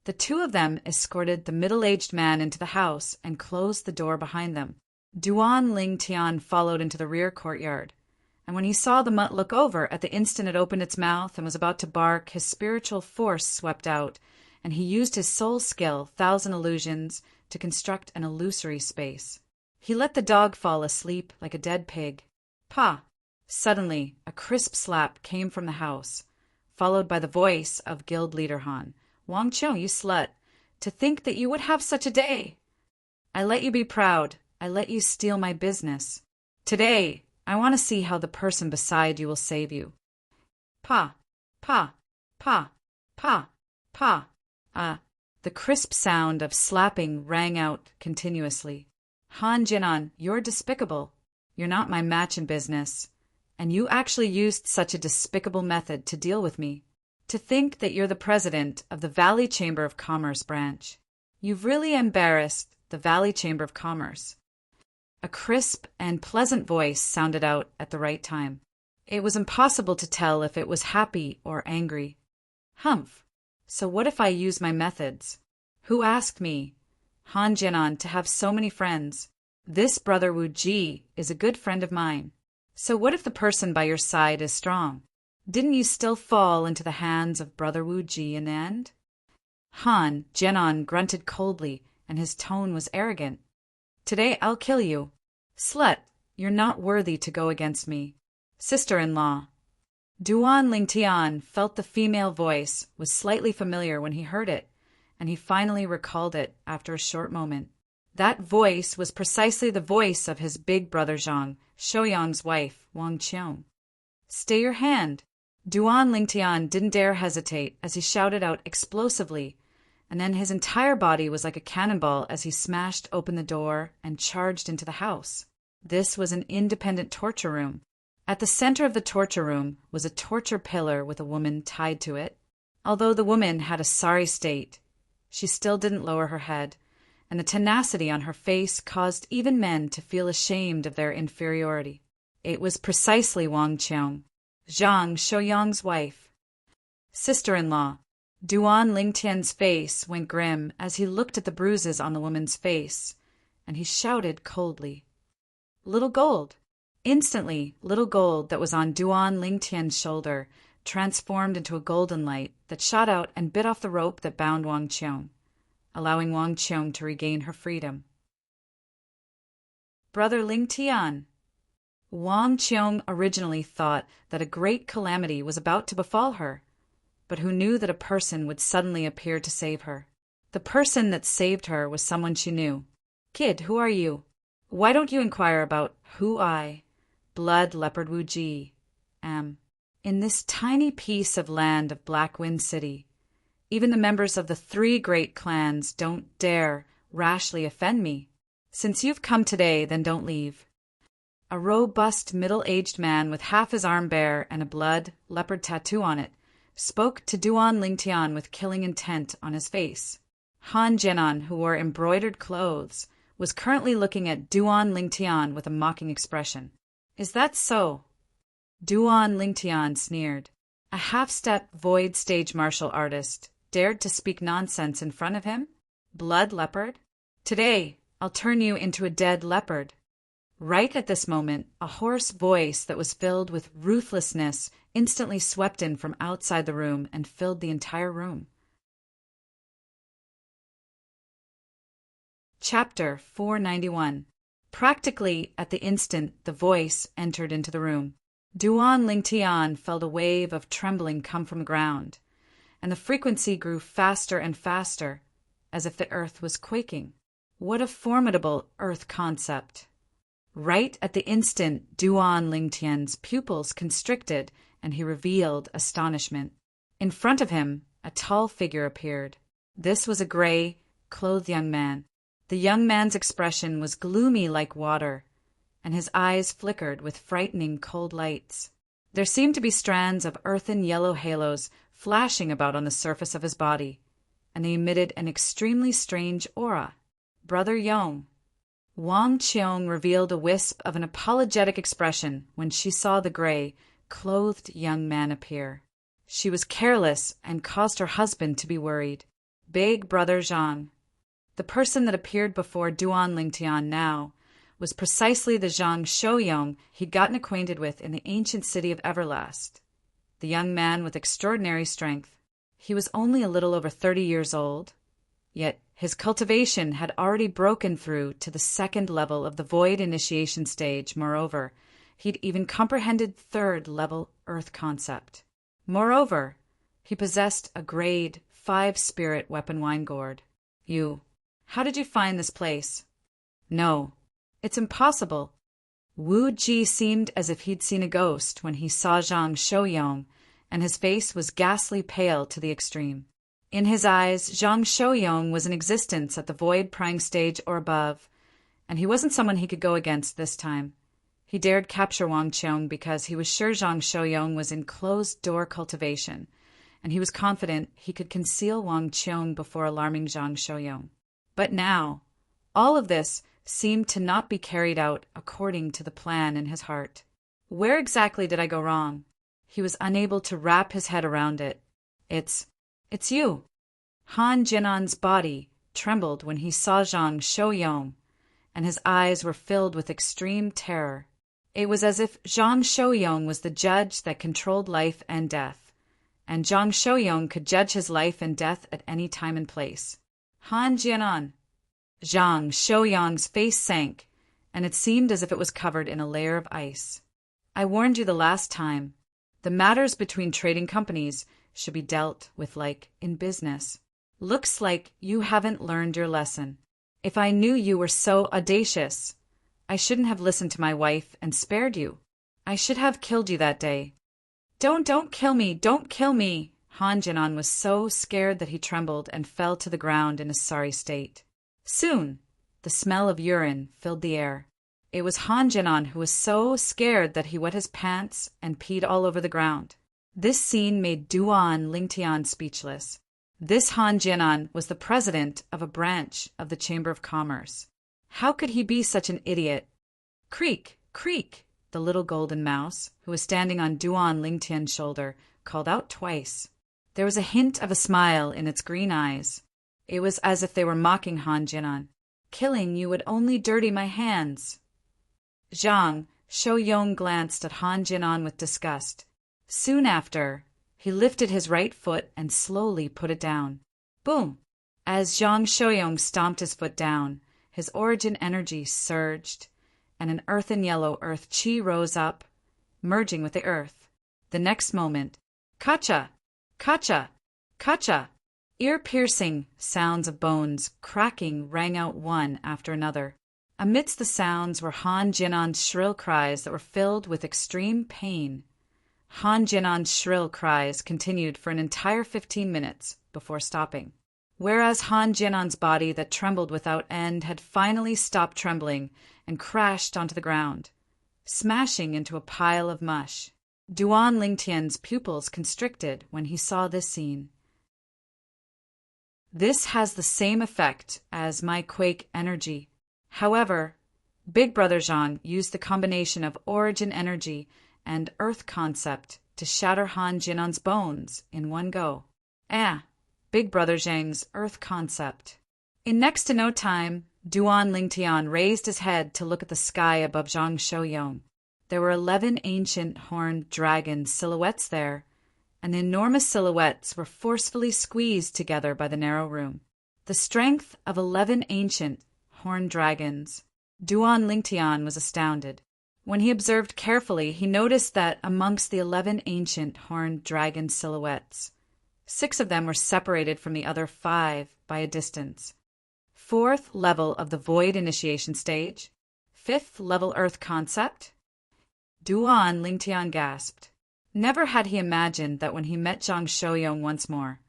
The two of them escorted the middle-aged man into the house and closed the door behind them. Duan Lingtian followed into the rear courtyard, and when he saw the mutt look over at the instant it opened its mouth and was about to bark, his spiritual force swept out, and he used his soul skill, Thousand Illusions, to construct an illusory space. He let the dog fall asleep like a dead pig. Pa! Suddenly, a crisp slap came from the house, followed by the voice of Guild leader Han. Wang Qiong, you slut! To think that you would have such a day! I let you be proud. I let you steal my business. Today, I want to see how the person beside you will save you. Pa! Pa! Pa! Pa! Pa! The crisp sound of slapping rang out continuously. Han Jinan, you're despicable. You're not my match in business. And you actually used such a despicable method to deal with me. To think that you're the president of the Valley Chamber of Commerce branch. You've really embarrassed the Valley Chamber of Commerce. A crisp and pleasant voice sounded out at the right time. It was impossible to tell if it was happy or angry. Humph. So what if I use my methods? Who asked me, Han Jinan, to have so many friends? This brother Wu Ji is a good friend of mine. So what if the person by your side is strong? Didn't you still fall into the hands of brother Wu Ji in the end? Han Jinan grunted coldly, and his tone was arrogant. Today I'll kill you. Slut, you're not worthy to go against me. Sister-in-law. Duan Lingtian felt the female voice was slightly familiar when he heard it, and he finally recalled it after a short moment. That voice was precisely the voice of his big brother Zhang, Shouyang's wife, Wang Qiong. Stay your hand. Duan Lingtian didn't dare hesitate as he shouted out explosively, and then his entire body was like a cannonball as he smashed open the door and charged into the house. This was an independent torture room. At the center of the torture room was a torture pillar with a woman tied to it. Although the woman had a sorry state, she still didn't lower her head, and the tenacity on her face caused even men to feel ashamed of their inferiority. It was precisely Wang Qiong, Zhang Shouyang's wife. Sister-in-law. Duan Lingtian's face went grim as he looked at the bruises on the woman's face, and he shouted coldly, Little gold! Instantly, little gold that was on Duan Lingtian's shoulder transformed into a golden light that shot out and bit off the rope that bound Wang Qiong, allowing Wang Qiong to regain her freedom. Brother Lingtian. Wang Qiong originally thought that a great calamity was about to befall her, but who knew that a person would suddenly appear to save her. The person that saved her was someone she knew. Kid, who are you? Why don't you inquire about who I, Blood Leopard Wu Ji, am? In this tiny piece of land of Black Wind City, even the members of the 3 great clans don't dare rashly offend me. Since you've come today, then don't leave. A robust, middle-aged man with half his arm bare and a blood leopard tattoo on it spoke to Duan Lingtian with killing intent on his face. Han Jinan, who wore embroidered clothes, was currently looking at Duan Lingtian with a mocking expression. Is that so? Duan Lingtian sneered. A half-step void stage martial artist dared to speak nonsense in front of him? Blood leopard? Today, I'll turn you into a dead leopard. Right at this moment, a hoarse voice that was filled with ruthlessness instantly swept in from outside the room and filled the entire room. Chapter 491. Practically at the instant the voice entered into the room, Duan Lingtian felt a wave of trembling come from the ground, and the frequency grew faster and faster, as if the earth was quaking. What a formidable earth concept! Right at the instant, Duan Lingtian's pupils constricted, and he revealed astonishment. In front of him, a tall figure appeared. This was a gray, clothed young man. The young man's expression was gloomy like water, and his eyes flickered with frightening cold lights. There seemed to be strands of earthen yellow halos flashing about on the surface of his body, and they emitted an extremely strange aura. Brother Yong. Wang Qiong revealed a wisp of an apologetic expression when she saw the gray, clothed young man appear. She was careless and caused her husband to be worried. Big Brother Zhang. The person that appeared before Duan Lingtian now was precisely the Zhang Shouyong he'd gotten acquainted with in the ancient city of Everlast. The young man with extraordinary strength. He was only a little over 30 years old, yet his cultivation had already broken through to the 2nd level of the void initiation stage. Moreover, he'd even comprehended 3rd level earth concept. Moreover, he possessed a grade 5 spirit weapon wine gourd. How did you find this place? No, it's impossible. Wu Ji seemed as if he'd seen a ghost when he saw Zhang Shouyong, and his face was ghastly pale to the extreme. In his eyes, Zhang Shouyong was in existence at the void prying stage or above, and he wasn't someone he could go against this time. He dared capture Wang Qiong because he was sure Zhang Shouyong was in closed-door cultivation, and he was confident he could conceal Wang Qiong before alarming Zhang Shouyong. But now, all of this seemed to not be carried out according to the plan in his heart. Where exactly did I go wrong? He was unable to wrap his head around it. It's you. Han Jinan's body trembled when he saw Zhang Shouyong, and his eyes were filled with extreme terror. It was as if Zhang Shouyong was the judge that controlled life and death, and Zhang Shouyong could judge his life and death at any time and place. Han Jianan. Zhang Shouyong's face sank, and it seemed as if it was covered in a layer of ice. I warned you the last time. The matters between trading companies should be dealt with like in business. Looks like you haven't learned your lesson. If I knew you were so audacious, I shouldn't have listened to my wife and spared you. I should have killed you that day. Don't kill me, don't kill me. Han Jinan was so scared that he trembled and fell to the ground in a sorry state. Soon, the smell of urine filled the air. It was Han Jinan who was so scared that he wet his pants and peed all over the ground. This scene made Duan Lingtian speechless. This Han Jinan was the president of a branch of the Chamber of Commerce. How could he be such an idiot? Creak, creak, the little golden mouse, who was standing on Duan Lingtian's shoulder, called out twice. There was a hint of a smile in its green eyes. It was as if they were mocking Han Jinan. Killing you would only dirty my hands. Zhang Shouyong glanced at Han Jinan with disgust. Soon after, he lifted his right foot and slowly put it down. Boom! As Zhang Shouyong stomped his foot down, his origin energy surged, and an earthen yellow earth chi rose up, merging with the earth. The next moment, kacha! Kacha! Kacha! Ear-piercing sounds of bones cracking rang out one after another. Amidst the sounds were Han Jinan's shrill cries that were filled with extreme pain. Han Jinan's shrill cries continued for an entire 15 minutes before stopping. Whereas Han Jinan's body that trembled without end had finally stopped trembling and crashed onto the ground, smashing into a pile of mush. Duan Lingtian's pupils constricted when he saw this scene. This has the same effect as my quake energy. However, Big Brother Zhang used the combination of origin energy and earth concept to shatter Han Jinan's bones in one go. Big Brother Zhang's earth concept. In next to no time, Duan Lingtian raised his head to look at the sky above Zhang Shouyong. There were 11 ancient horned dragon silhouettes there, and the enormous silhouettes were forcefully squeezed together by the narrow room. The strength of 11 ancient horned dragons. Duan Lingtian was astounded. When he observed carefully, he noticed that amongst the 11 ancient horned dragon silhouettes, 6 of them were separated from the other 5 by a distance. 4th level of the Void Initiation Stage. 5th level Earth Concept. Duan Lingtian gasped. Never had he imagined that when he met Zhang Shouyong once more,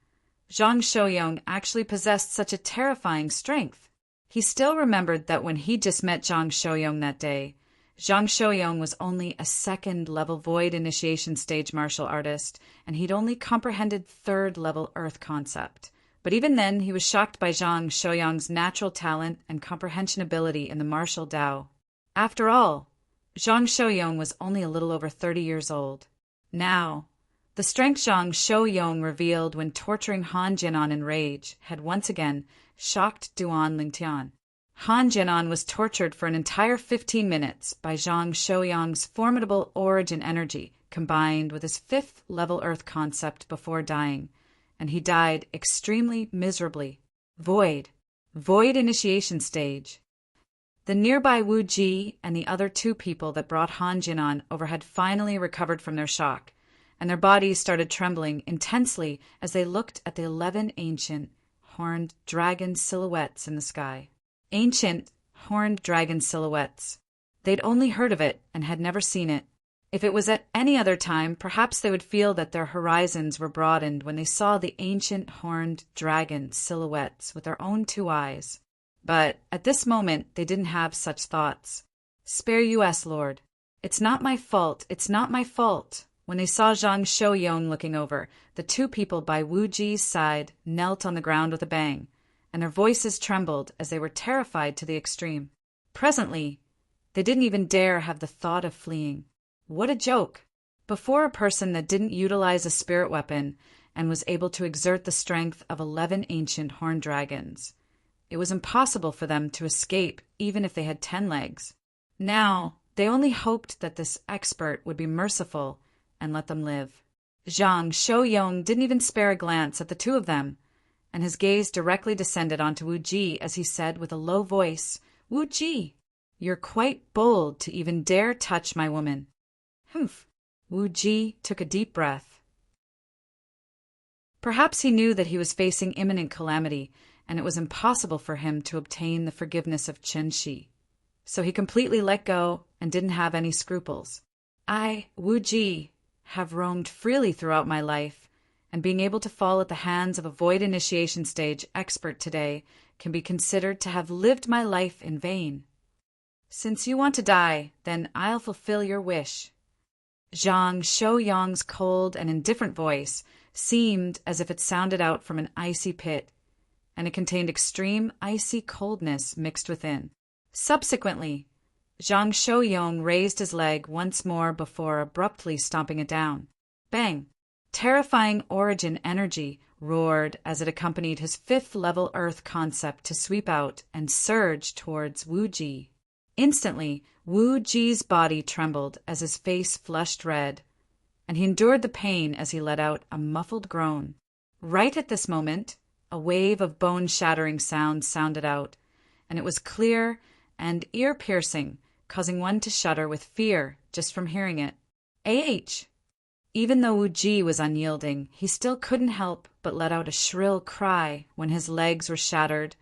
Zhang Shouyong actually possessed such a terrifying strength. He still remembered that when he just met Zhang Shouyong that day, Zhang Shouyong was only a 2nd level Void Initiation Stage martial artist, and he'd only comprehended 3rd level Earth concept. But even then, he was shocked by Zhang Shouyong's natural talent and comprehension ability in the martial Dao. After all, Zhang Shouyong was only a little over 30 years old. Now, the strength Zhang Shouyong revealed when torturing Han Jinan in rage had once again shocked Duan Lingtian. Han Jinan was tortured for an entire 15 minutes by Zhang Shouyong's formidable origin energy combined with his 5th level Earth concept before dying, and he died extremely miserably. Void Initiation Stage. The nearby Wu Ji and the other 2 people that brought Han Jinan over had finally recovered from their shock, and their bodies started trembling intensely as they looked at the 11 ancient horned dragon silhouettes in the sky. Ancient horned dragon silhouettes. They'd only heard of it and had never seen it. If it was at any other time, perhaps they would feel that their horizons were broadened when they saw the ancient horned dragon silhouettes with their own 2 eyes. But at this moment, they didn't have such thoughts. Spare us, Lord. It's not my fault. It's not my fault. When they saw Zhang Shouyong looking over, the 2 people by Wu Ji's side knelt on the ground with a bang, and their voices trembled as they were terrified to the extreme. Presently, they didn't even dare have the thought of fleeing. What a joke! Before a person that didn't utilize a spirit weapon and was able to exert the strength of 11 ancient horned dragons, it was impossible for them to escape even if they had 10 legs. Now, they only hoped that this expert would be merciful and let them live. Zhang Shouyong didn't even spare a glance at the 2 of them, and his gaze directly descended onto Wu Ji as he said with a low voice, "Wu Ji, you're quite bold to even dare touch my woman." Humph. Wu Ji took a deep breath. Perhaps he knew that he was facing imminent calamity, and it was impossible for him to obtain the forgiveness of Chen Shi. So he completely let go and didn't have any scruples. I, Wu Ji, have roamed freely throughout my life, and being able to fall at the hands of a Void Initiation Stage expert today can be considered to have lived my life in vain. Since you want to die, then I'll fulfill your wish. Zhang Shouyong's cold and indifferent voice seemed as if it sounded out from an icy pit, and it contained extreme icy coldness mixed within. Subsequently, Zhang Shouyong raised his leg once more before abruptly stomping it down. Bang! Terrifying origin energy roared as it accompanied his 5th level Earth concept to sweep out and surge towards Wu Ji. Instantly, Wu Ji's body trembled as his face flushed red, and he endured the pain as he let out a muffled groan. Right at this moment, a wave of bone-shattering sound sounded out, and it was clear and ear-piercing, causing one to shudder with fear just from hearing it. AH! Even though Wu Ji was unyielding, he still couldn't help but let out a shrill cry when his legs were shattered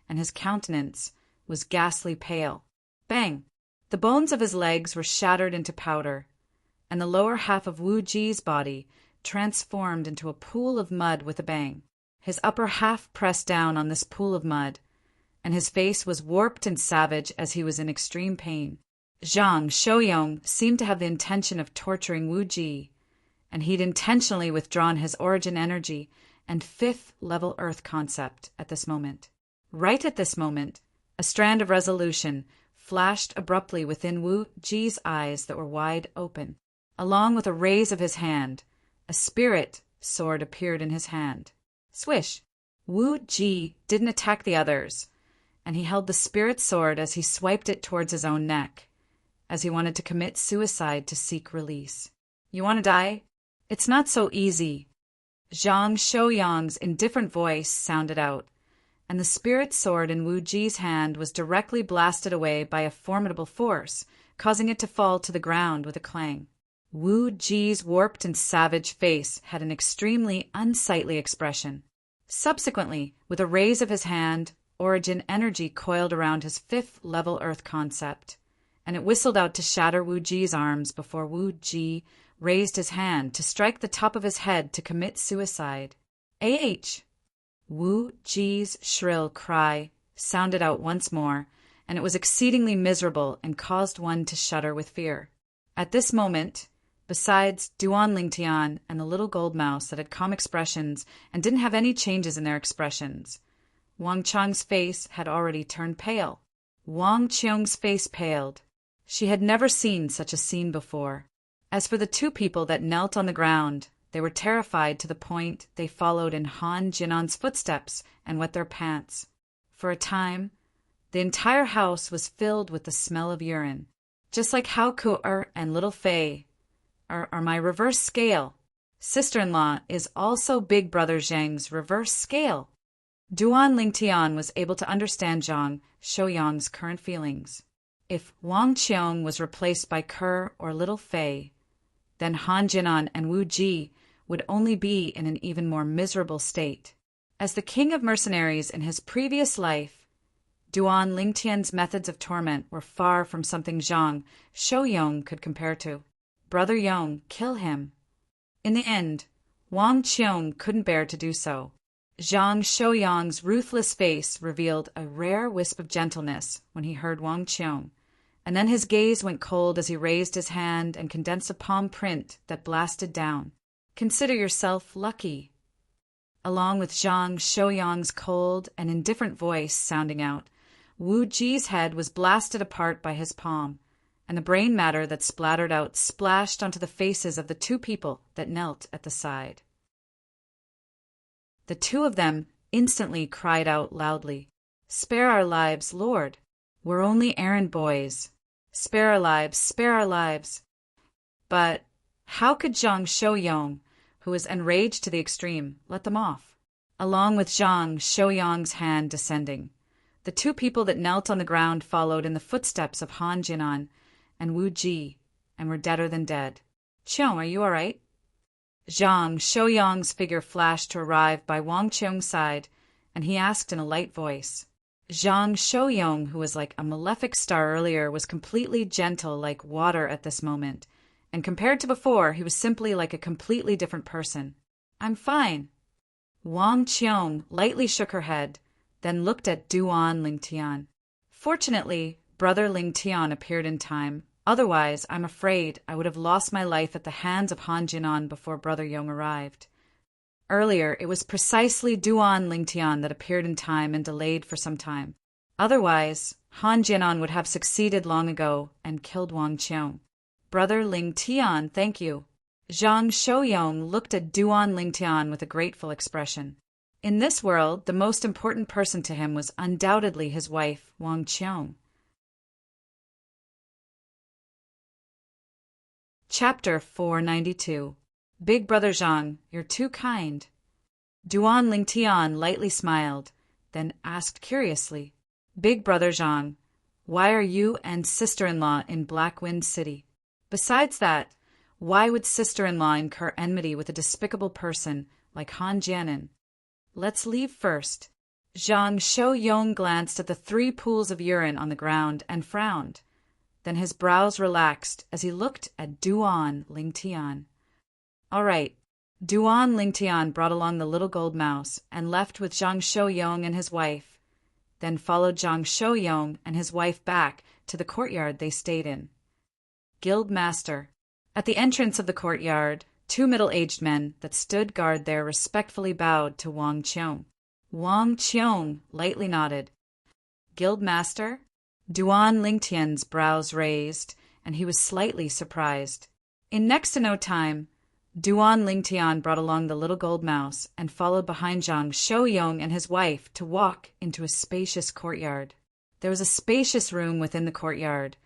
and his countenance was ghastly pale. Bang! The bones of his legs were shattered into powder, and the lower half of Wu Ji's body transformed into a pool of mud with a bang. His upper half pressed down on this pool of mud, and his face was warped and savage as he was in extreme pain. Zhang Shouyong seemed to have the intention of torturing Wu Ji, and he'd intentionally withdrawn his origin energy and fifth-level earth concept at this moment. Right at this moment, a strand of resolution flashed abruptly within Wu Ji's eyes that were wide open. Along with a raise of his hand, a spirit sword appeared in his hand. Swish! Wu Ji didn't attack the others, and he held the spirit sword as he swiped it towards his own neck, as he wanted to commit suicide to seek release. You want to die? It's not so easy. Zhang Shouyong's indifferent voice sounded out, and the spirit sword in Wu Ji's hand was directly blasted away by a formidable force, causing it to fall to the ground with a clang. Wu Ji's warped and savage face had an extremely unsightly expression. Subsequently, with a raise of his hand, origin energy coiled around his fifth-level earth concept, and it whistled out to shatter Wu Ji's arms before Wu Ji raised his hand to strike the top of his head to commit suicide. Ah! Wu Ji's shrill cry sounded out once more, and it was exceedingly miserable and caused one to shudder with fear. At this moment, besides Duan Lingtian and the little gold mouse that had calm expressions and didn't have any changes in their expressions, Wang Chang's face had already turned pale. Wang Qiong's face paled. She had never seen such a scene before. As for the two people that knelt on the ground, they were terrified to the point they followed in Han Jinan's footsteps and wet their pants. For a time, the entire house was filled with the smell of urine. Just like Hao Ku'er and Little Fei are my reverse scale. Sister-in-law is also Big Brother Zhang's reverse scale. Duan Lingtian was able to understand Zhang Shouyong's current feelings. If Wang Qiong was replaced by Ke or Little Fei, then Han Jinan and Wu Ji would only be in an even more miserable state. As the king of mercenaries in his previous life, Duan Lingtian's methods of torment were far from something Zhang Shouyong could compare to. Brother Yong, kill him. In the end, Wang Qiong couldn't bear to do so. Zhang Shouyong's ruthless face revealed a rare wisp of gentleness when he heard Wang Qiong, and then his gaze went cold as he raised his hand and condensed a palm print that blasted down. Consider yourself lucky. Along with Zhang Shouyong's cold and indifferent voice sounding out, Wu Ji's head was blasted apart by his palm, and the brain matter that splattered out splashed onto the faces of the two people that knelt at the side. The two of them instantly cried out loudly, "Spare our lives, Lord! We're only errand boys. Spare our lives, spare our lives." But how could Zhang Shouyong, who was enraged to the extreme, let them off? Along with Zhang Shouyong's hand descending, the two people that knelt on the ground followed in the footsteps of Han Jinan and Wu Ji and were deader than dead. "Qiong, are you all right?" Zhang Shouyong's figure flashed to arrive by Wang Qiong's side, and he asked in a light voice. Zhang Shouyong, who was like a malefic star earlier, was completely gentle like water at this moment, and compared to before, he was simply like a completely different person. "I'm fine." Wang Qiong lightly shook her head, then looked at Duan Lingtian. Fortunately, Brother Lingtian appeared in time. Otherwise, I'm afraid I would have lost my life at the hands of Han Jinan before Brother Yong arrived. Earlier, it was precisely Duan Lingtian that appeared in time and delayed for some time. Otherwise, Han Jinan would have succeeded long ago and killed Wang Qiong. "Brother Lingtian, thank you." Zhang Shouyong looked at Duan Lingtian with a grateful expression. In this world, the most important person to him was undoubtedly his wife, Wang Qiong. Chapter 492. Big Brother Zhang, you're too kind. Duan Lingtian lightly smiled, then asked curiously, "Big Brother Zhang, why are you and sister-in-law in Black Wind City? Besides that, why would sister-in-law incur enmity with a despicable person like Han Jianan? Let's leave first." Zhang Shouyong glanced at the 3 pools of urine on the ground and frowned. Then his brows relaxed as he looked at Duan Lingtian. All right. Duan Lingtian brought along the little gold mouse and left with Zhang Shouyong and his wife, then followed Zhang Shouyong and his wife back to the courtyard they stayed in. Guild Master. At the entrance of the courtyard, 2 middle-aged men that stood guard there respectfully bowed to Wang Qiong. Wang Qiong lightly nodded. Guild Master? Duan Lingtian's brows raised, and he was slightly surprised. In next to no time, Duan Lingtian brought along the little gold mouse and followed behind Zhang Shouyong and his wife to walk into a spacious courtyard. There was a spacious room within the courtyard,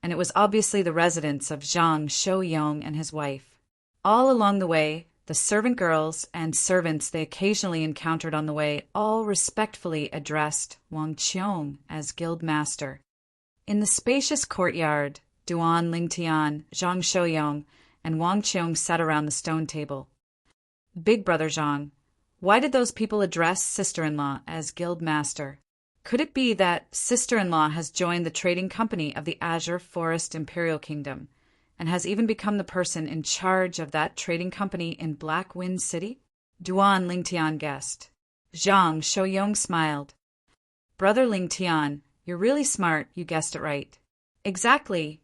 and it was obviously the residence of Zhang Shouyong and his wife. All along the way, the servant girls and servants they occasionally encountered on the way all respectfully addressed Wang Qiong as Guild Master. In the spacious courtyard, Duan Lingtian, Zhang Shouyong, and Wang Qiong sat around the stone table. Big Brother Zhang, why did those people address sister-in-law as Guild Master? Could it be that sister-in-law has joined the trading company of the Azure Forest Imperial Kingdom, and has even become the person in charge of that trading company in Black Wind City? Duan Lingtian guessed. Zhang Shouyong smiled. Brother Lingtian, you're really smart, you guessed it right. Exactly.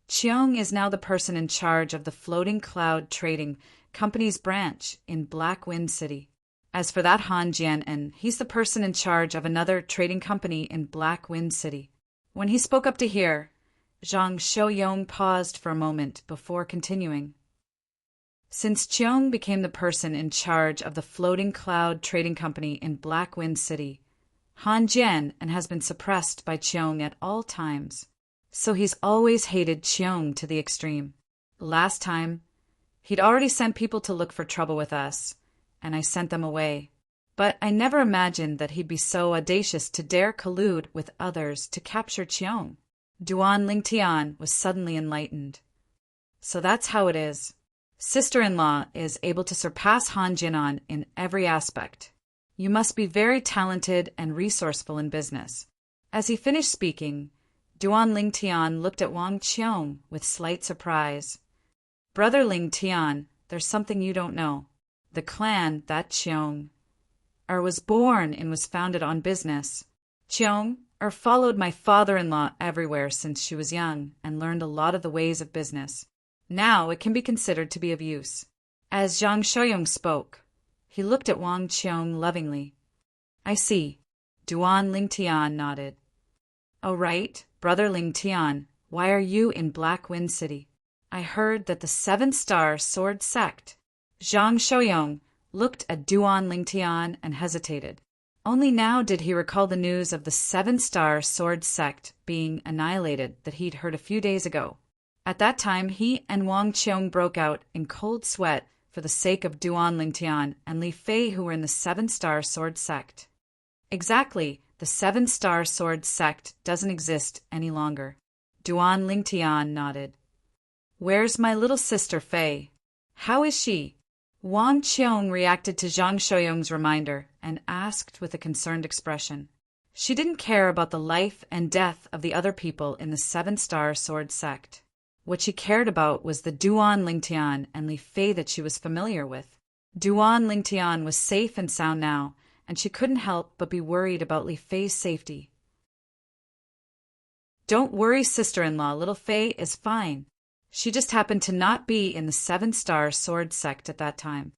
Qiong is now the person in charge of the Floating Cloud Trading Company's branch in Black Wind City. As for that Han Jian, he's the person in charge of another trading company in Black Wind City. When he spoke up to hear, Zhang Shouyong paused for a moment before continuing. Since Qiong became the person in charge of the Floating Cloud Trading Company in Black Wind City, Han Jian has been suppressed by Qiong at all times. So he's always hated Qiong to the extreme. Last time, he'd already sent people to look for trouble with us, and I sent them away. But I never imagined that he'd be so audacious to dare collude with others to capture Qiong. Duan Lingtian was suddenly enlightened. So that's how it is. Sister-in-law is able to surpass Han Jian in every aspect. You must be very talented and resourceful in business. As he finished speaking, Duan Lingtian looked at Wang Qiong with slight surprise. Brother Lingtian, there's something you don't know. The clan that Qiong was born and was founded on business. Qiong followed my father-in-law everywhere since she was young and learned a lot of the ways of business. Now it can be considered to be of use. As Zhang Shouyong spoke, he looked at Wang Qiong lovingly. I see. Duan Lingtian nodded. Oh, right, Brother Lingtian, why are you in Black Wind City? I heard that the 7-star sword sect. Zhang Shouyong looked at Duan Lingtian and hesitated. Only now did he recall the news of the 7-star sword sect being annihilated that he'd heard a few days ago. At that time, he and Wang Qiong broke out in cold sweat for the sake of Duan Lingtian and Li Fei, who were in the 7-star sword sect. Exactly, the 7-star sword sect doesn't exist any longer. Duan Lingtian nodded. Where's my little sister Fei? How is she? Wang Qiong reacted to Zhang Shouyong's reminder and asked with a concerned expression. She didn't care about the life and death of the other people in the 7-star sword sect. What she cared about was the Duan Lingtian and Li Fei that she was familiar with. Duan Lingtian was safe and sound now, and she couldn't help but be worried about Li Fei's safety. Don't worry, sister-in-law, little Fei is fine. She just happened to not be in the 7-star sword sect at that time.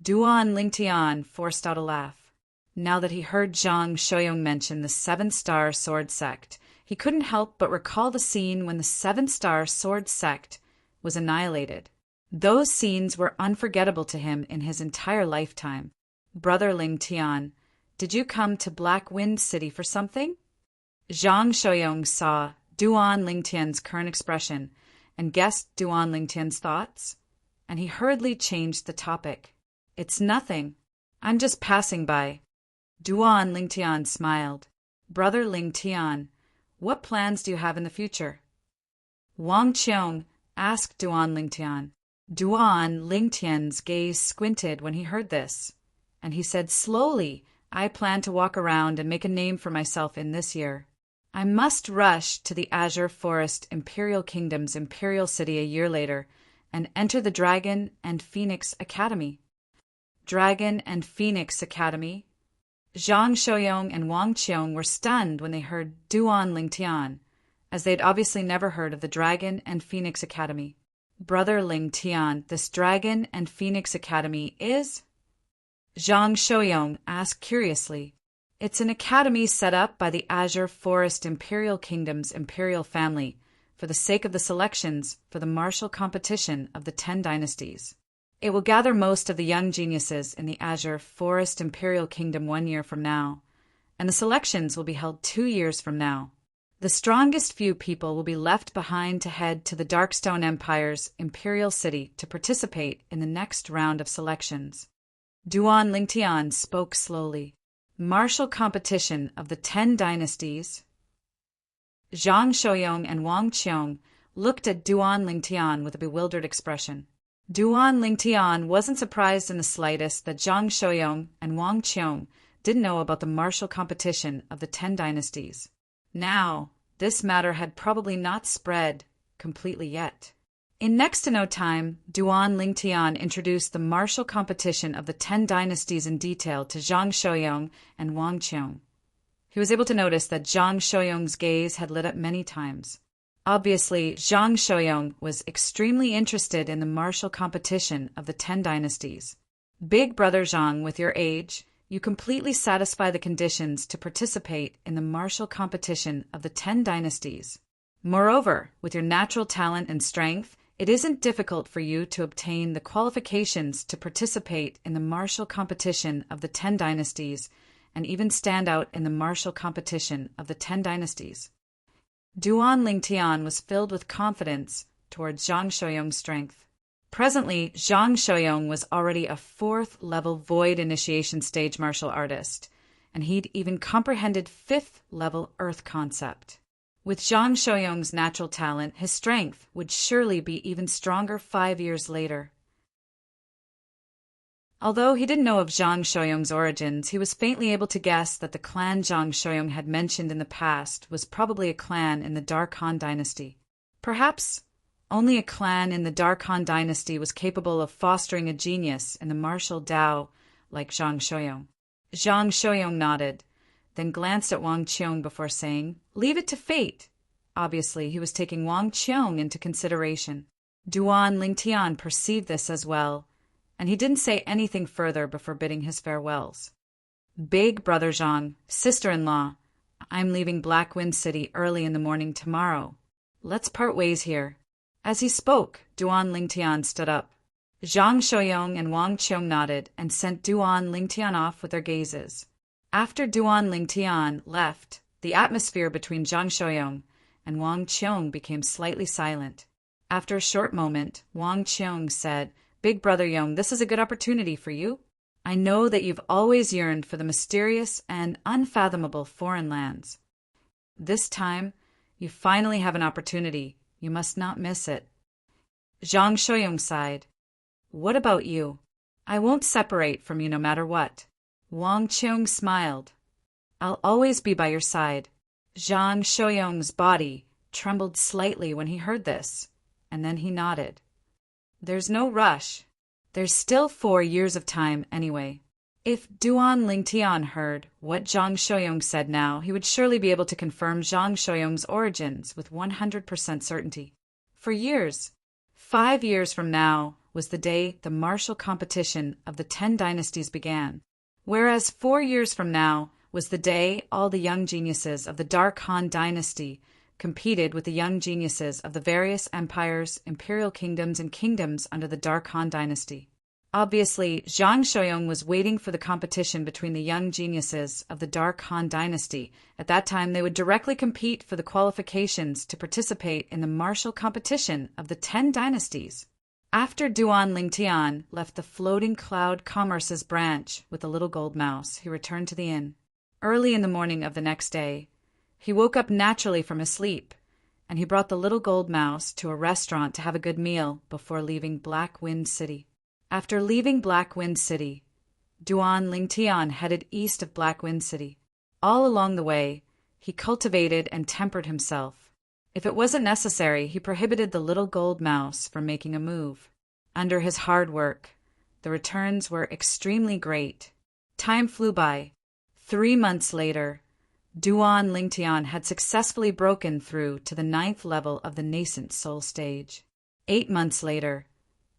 Duan Lingtian forced out a laugh. Now that he heard Zhang Shouyong mention the 7-star sword sect, he couldn't help but recall the scene when the 7-star sword sect was annihilated. Those scenes were unforgettable to him in his entire lifetime. Brother Lingtian, did you come to Black Wind City for something? Zhang Shouyong saw Duan Lingtian's current expression and guessed Duan Lingtian's thoughts, and he hurriedly changed the topic. It's nothing. I'm just passing by. Duan Lingtian smiled. Brother Lingtian, what plans do you have in the future? Wang Qiong asked Duan Lingtian. Duan Lingtian's gaze squinted when he heard this, and he said slowly, I plan to walk around and make a name for myself in this year. I must rush to the Azure Forest Imperial Kingdom's Imperial City a year later and enter the Dragon and Phoenix Academy. Dragon and Phoenix Academy? Zhang Shouyong and Wang Qiong were stunned when they heard Duan Lingtian, as they'd obviously never heard of the Dragon and Phoenix Academy. Brother Lingtian, this Dragon and Phoenix Academy is? Zhang Shouyong asked curiously. It's an academy set up by the Azure Forest Imperial Kingdom's imperial family for the sake of the selections for the martial competition of the 10 dynasties. It will gather most of the young geniuses in the Azure Forest Imperial Kingdom 1 year from now, and the selections will be held 2 years from now. The strongest few people will be left behind to head to the Darkstone Empire's Imperial City to participate in the next round of selections. Duan Lingtian spoke slowly. Martial competition of the 10 dynasties? Zhang Shouyong and Wang Qiong looked at Duan Lingtian with a bewildered expression. Duan Lingtian wasn't surprised in the slightest that Zhang Shouyong and Wang Qiong didn't know about the martial competition of the 10 dynasties. Now, this matter had probably not spread completely yet. In next to no time, Duan Lingtian introduced the martial competition of the 10 dynasties in detail to Zhang Shouyong and Wang Qiong. He was able to notice that Zhang Shouyong's gaze had lit up many times. Obviously, Zhang Shouyong was extremely interested in the martial competition of the 10 dynasties. Big brother Zhang, with your age, you completely satisfy the conditions to participate in the martial competition of the 10 dynasties. Moreover, with your natural talent and strength, it isn't difficult for you to obtain the qualifications to participate in the martial competition of the 10 dynasties and even stand out in the martial competition of the 10 dynasties. Duan Lingtian was filled with confidence towards Zhang Shouyong's strength. Presently, Zhang Shouyong was already a 4th-level Void Initiation stage martial artist, and he'd even comprehended 5th-level Earth concept. With Zhang Shouyong's natural talent, his strength would surely be even stronger 5 years later. Although he didn't know of Zhang Shouyong's origins, he was faintly able to guess that the clan Zhang Shouyong had mentioned in the past was probably a clan in the Dark Han dynasty. Perhaps only a clan in the Dark Han dynasty was capable of fostering a genius in the martial Tao like Zhang Shouyong. Zhang Shouyong nodded, then glanced at Wang Qiong before saying, "Leave it to fate." Obviously, he was taking Wang Qiong into consideration. Duan Lingtian perceived this as well, and he didn't say anything further before bidding his farewells. "Big brother Zhang, sister-in-law, I'm leaving Black Wind City early in the morning tomorrow. Let's part ways here." As he spoke, Duan Lingtian stood up. Zhang Shouyong and Wang Qiong nodded and sent Duan Lingtian off with their gazes. After Duan Lingtian left, the atmosphere between Zhang Shouyong and Wang Qiong became slightly silent. After a short moment, Wang Qiong said, "Big brother Yong, this is a good opportunity for you. I know that you've always yearned for the mysterious and unfathomable foreign lands. This time, you finally have an opportunity. You must not miss it." Zhang Shouyong sighed. "What about you? I won't separate from you no matter what." Wang Qiong smiled. "I'll always be by your side." Zhang Shouyong's body trembled slightly when he heard this, and then he nodded. "There's no rush. There's still 4 years of time anyway." If Duan Lingtian heard what Zhang Shouyong said now, he would surely be able to confirm Zhang Shouyong's origins with 100% certainty. For years, 5 years from now, was the day the martial competition of the 10 dynasties began, whereas 4 years from now was the day all the young geniuses of the Dark Han dynasty competed with the young geniuses of the various empires, imperial kingdoms, and kingdoms under the Dark Han dynasty. Obviously, Zhang Shouyong was waiting for the competition between the young geniuses of the Dark Han dynasty. At that time, they would directly compete for the qualifications to participate in the martial competition of the 10 dynasties. After Duan Lingtian left the Floating Cloud Commerce's branch with the little gold mouse, he returned to the inn. Early in the morning of the next day, he woke up naturally from his sleep, and he brought the little gold mouse to a restaurant to have a good meal before leaving Black Wind City. After leaving Black Wind City, Duan Lingtian headed east of Black Wind City. All along the way, he cultivated and tempered himself. If it wasn't necessary, he prohibited the little gold mouse from making a move. Under his hard work, the returns were extremely great. Time flew by. 3 months later, Duan Lingtian had successfully broken through to the 9th level of the nascent soul stage. 8 months later,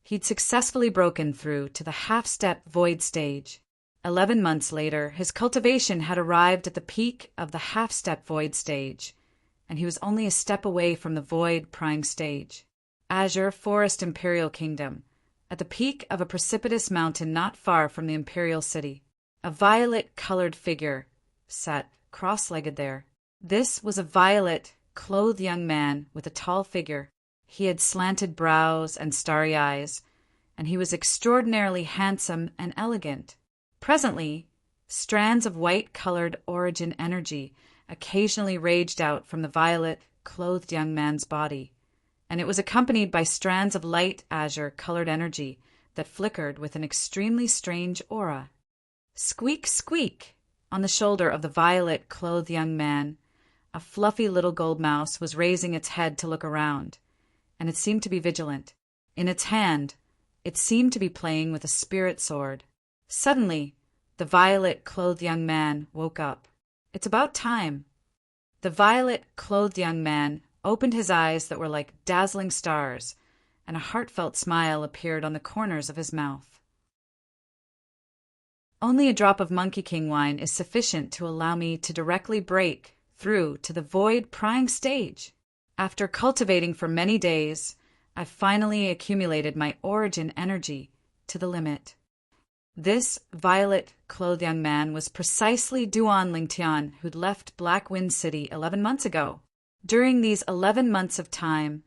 he'd successfully broken through to the half-step void stage. 11 months later, his cultivation had arrived at the peak of the half-step void stage, and he was only a step away from the void prying stage. Azure Forest Imperial Kingdom, at the peak of a precipitous mountain not far from the Imperial City. A violet-colored figure sat cross-legged there. This was a violet-clothed young man with a tall figure. He had slanted brows and starry eyes, and he was extraordinarily handsome and elegant. Presently, strands of white-colored origin energy occasionally raged out from the violet-clothed young man's body, and it was accompanied by strands of light azure-colored energy that flickered with an extremely strange aura. Squeak, squeak! On the shoulder of the violet-clothed young man, a fluffy little gold mouse was raising its head to look around, and it seemed to be vigilant. In its hand, it seemed to be playing with a spirit sword. Suddenly, the violet-clothed young man woke up. It's about time. The violet-clothed young man opened his eyes that were like dazzling stars, and a heartfelt smile appeared on the corners of his mouth. Only a drop of Monkey King wine is sufficient to allow me to directly break through to the void prying stage. After cultivating for many days, I finally accumulated my origin energy to the limit. This violet-clothed young man was precisely Duan Lingtian, who'd left Black Wind City 11 months ago. During these 11 months of time,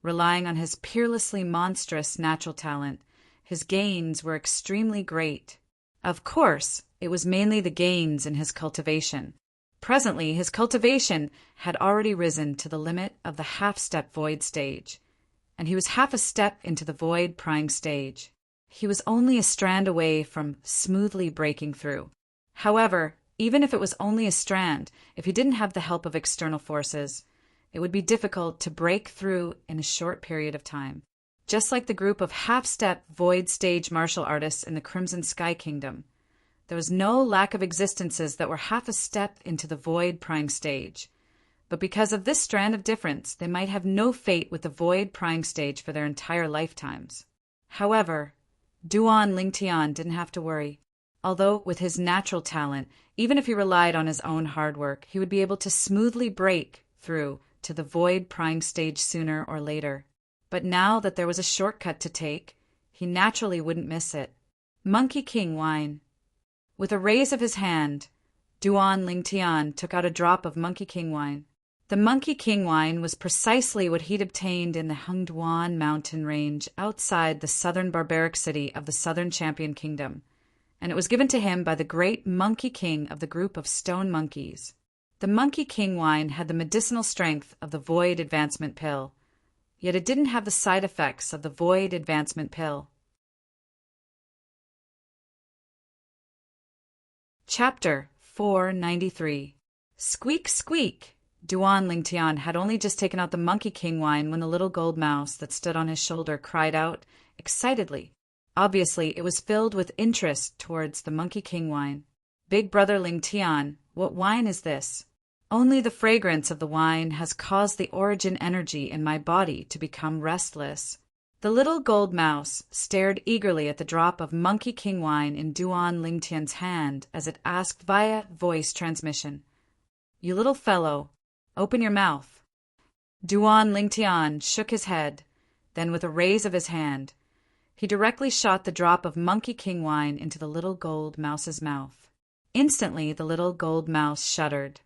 relying on his peerlessly monstrous natural talent, his gains were extremely great. Of course, it was mainly the gains in his cultivation. Presently, his cultivation had already risen to the limit of the half-step void stage, and he was half a step into the void prying stage. He was only a strand away from smoothly breaking through. However, even if it was only a strand, if he didn't have the help of external forces, it would be difficult to break through in a short period of time. Just like the group of half-step void stage martial artists in the Crimson Sky Kingdom, there was no lack of existences that were half a step into the void prying stage. But because of this strand of difference, they might have no fate with the void prying stage for their entire lifetimes. However, Duan Lingtian didn't have to worry. Although with his natural talent, even if he relied on his own hard work, he would be able to smoothly break through to the void prying stage sooner or later. But now that there was a shortcut to take, he naturally wouldn't miss it. Monkey King wine. With a raise of his hand, Duan Lingtian took out a drop of Monkey King wine. The Monkey King wine was precisely what he'd obtained in the Hengduan mountain range outside the southern barbaric city of the Southern Champion Kingdom, and it was given to him by the great Monkey King of the group of stone monkeys. The Monkey King wine had the medicinal strength of the Void Advancement Pill, yet it didn't have the side effects of the Void Advancement Pill. Chapter 493. Squeak, squeak! Duan Lingtian had only just taken out the Monkey King wine when the little gold mouse that stood on his shoulder cried out excitedly. Obviously, it was filled with interest towards the Monkey King wine. Big brother Lingtian, what wine is this? Only the fragrance of the wine has caused the origin energy in my body to become restless. The little gold mouse stared eagerly at the drop of Monkey King wine in Duan Lingtian's hand as it asked via voice transmission, "You little fellow, open your mouth." Duan Lingtian shook his head, then with a raise of his hand, he directly shot the drop of Monkey King wine into the little gold mouse's mouth. Instantly the little gold mouse shuddered,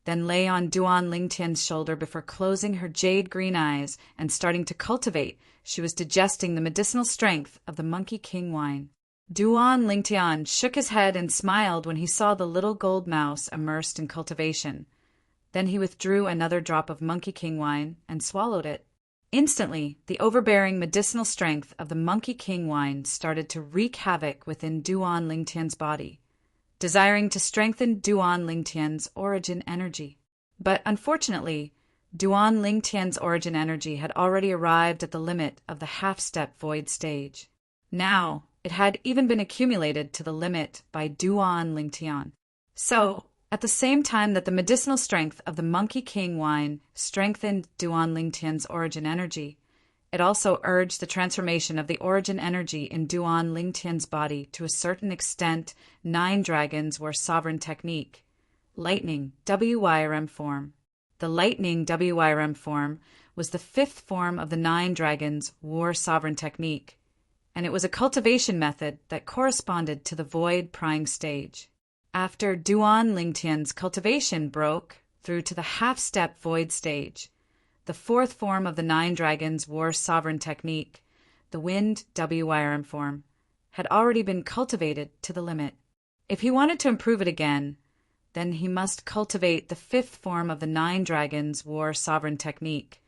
then lay on Duan Lingtian's shoulder before closing her jade-green eyes and starting to cultivate. She was digesting the medicinal strength of the Monkey King wine. Duan Lingtian shook his head and smiled when he saw the little gold mouse immersed in cultivation. Then he withdrew another drop of Monkey King wine and swallowed it. Instantly, the overbearing medicinal strength of the Monkey King wine started to wreak havoc within Duan Lingtian's body, desiring to strengthen Duan Lingtian's origin energy. But unfortunately, Duan Lingtian's origin energy had already arrived at the limit of the half-step void stage. Now, it had even been accumulated to the limit by Duan Lingtian. So, at the same time that the medicinal strength of the Monkey King wine strengthened Duan Lingtian's origin energy, it also urged the transformation of the origin energy in Duan Lingtian's body to a certain extent. 9 dragons were sovereign technique. Lightning, WYRM form. The Lightning WYRM form was the 5th form of the 9 dragons' war sovereign technique, and it was a cultivation method that corresponded to the void prying stage. After Duan Lingtian's cultivation broke through to the half-step void stage, the 4th form of the 9 dragons' war sovereign technique, the Wind WYRM form, had already been cultivated to the limit. If he wanted to improve it again, then he must cultivate the 5th form of the 9 dragons' war sovereign technique,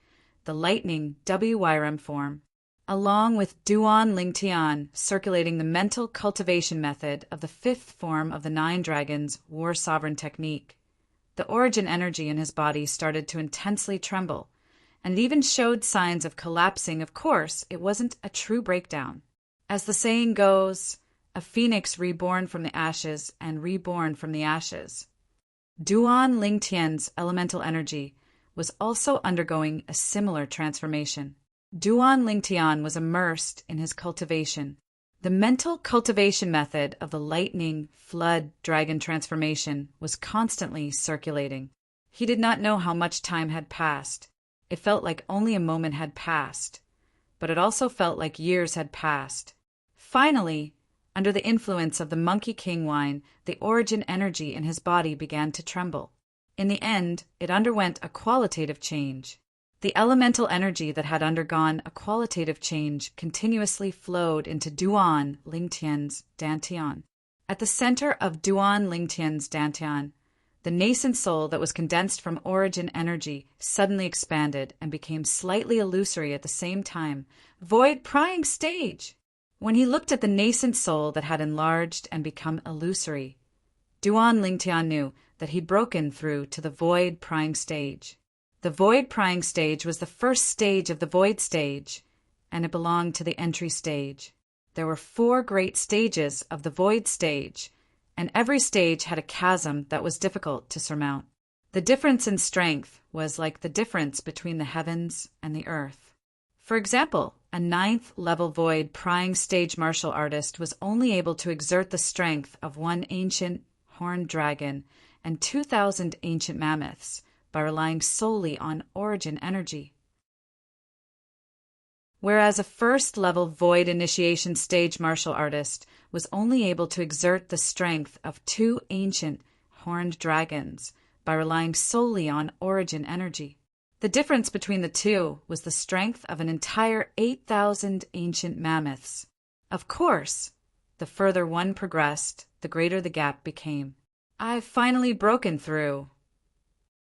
the Lightning WYRM form, along with Duan Lingtian circulating the mental cultivation method of the 5th form of the 9 dragons' war sovereign technique. The origin energy in his body started to intensely tremble, and it even showed signs of collapsing. Of course, it wasn't a true breakdown. As the saying goes, a phoenix reborn from the ashes and reborn from the ashes. Duan Lingtian's elemental energy was also undergoing a similar transformation. Duan Lingtian was immersed in his cultivation. The mental cultivation method of the lightning flood dragon transformation was constantly circulating. He did not know how much time had passed. It felt like only a moment had passed, but it also felt like years had passed. Finally, under the influence of the Monkey King wine, the origin energy in his body began to tremble. In the end, it underwent a qualitative change. The elemental energy that had undergone a qualitative change continuously flowed into Duan Lingtian's dantian. At the center of Duan Lingtian's dantian, the nascent soul that was condensed from origin energy suddenly expanded and became slightly illusory at the same time. Void prying stage! When he looked at the nascent soul that had enlarged and become illusory, Duan Lingtian knew that he'd broken through to the void prying stage. The void prying stage was the first stage of the void stage, and it belonged to the entry stage. There were 4 great stages of the void stage, and every stage had a chasm that was difficult to surmount. The difference in strength was like the difference between the heavens and the earth. For example, a 9th level void prying stage martial artist was only able to exert the strength of 1 ancient horned dragon and 2,000 ancient mammoths by relying solely on origin energy. Whereas a 1st level void initiation stage martial artist was only able to exert the strength of 2 ancient horned dragons by relying solely on origin energy. The difference between the two was the strength of an entire 8,000 ancient mammoths. Of course, the further one progressed, the greater the gap became. I've finally broken through.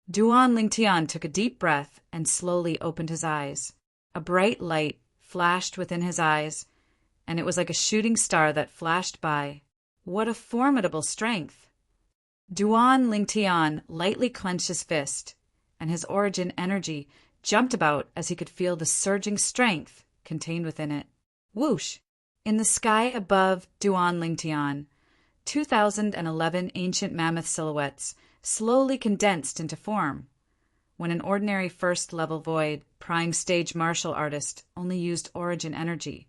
Duan Lingtian took a deep breath and slowly opened his eyes. A bright light flashed within his eyes, and it was like a shooting star that flashed by. What a formidable strength! Duan Lingtian lightly clenched his fist, and his origin energy jumped about as he could feel the surging strength contained within it. Whoosh! In the sky above Duan Lingtian, 2011 ancient mammoth silhouettes slowly condensed into form. When an ordinary 1st level void prying stage martial artist only used origin energy,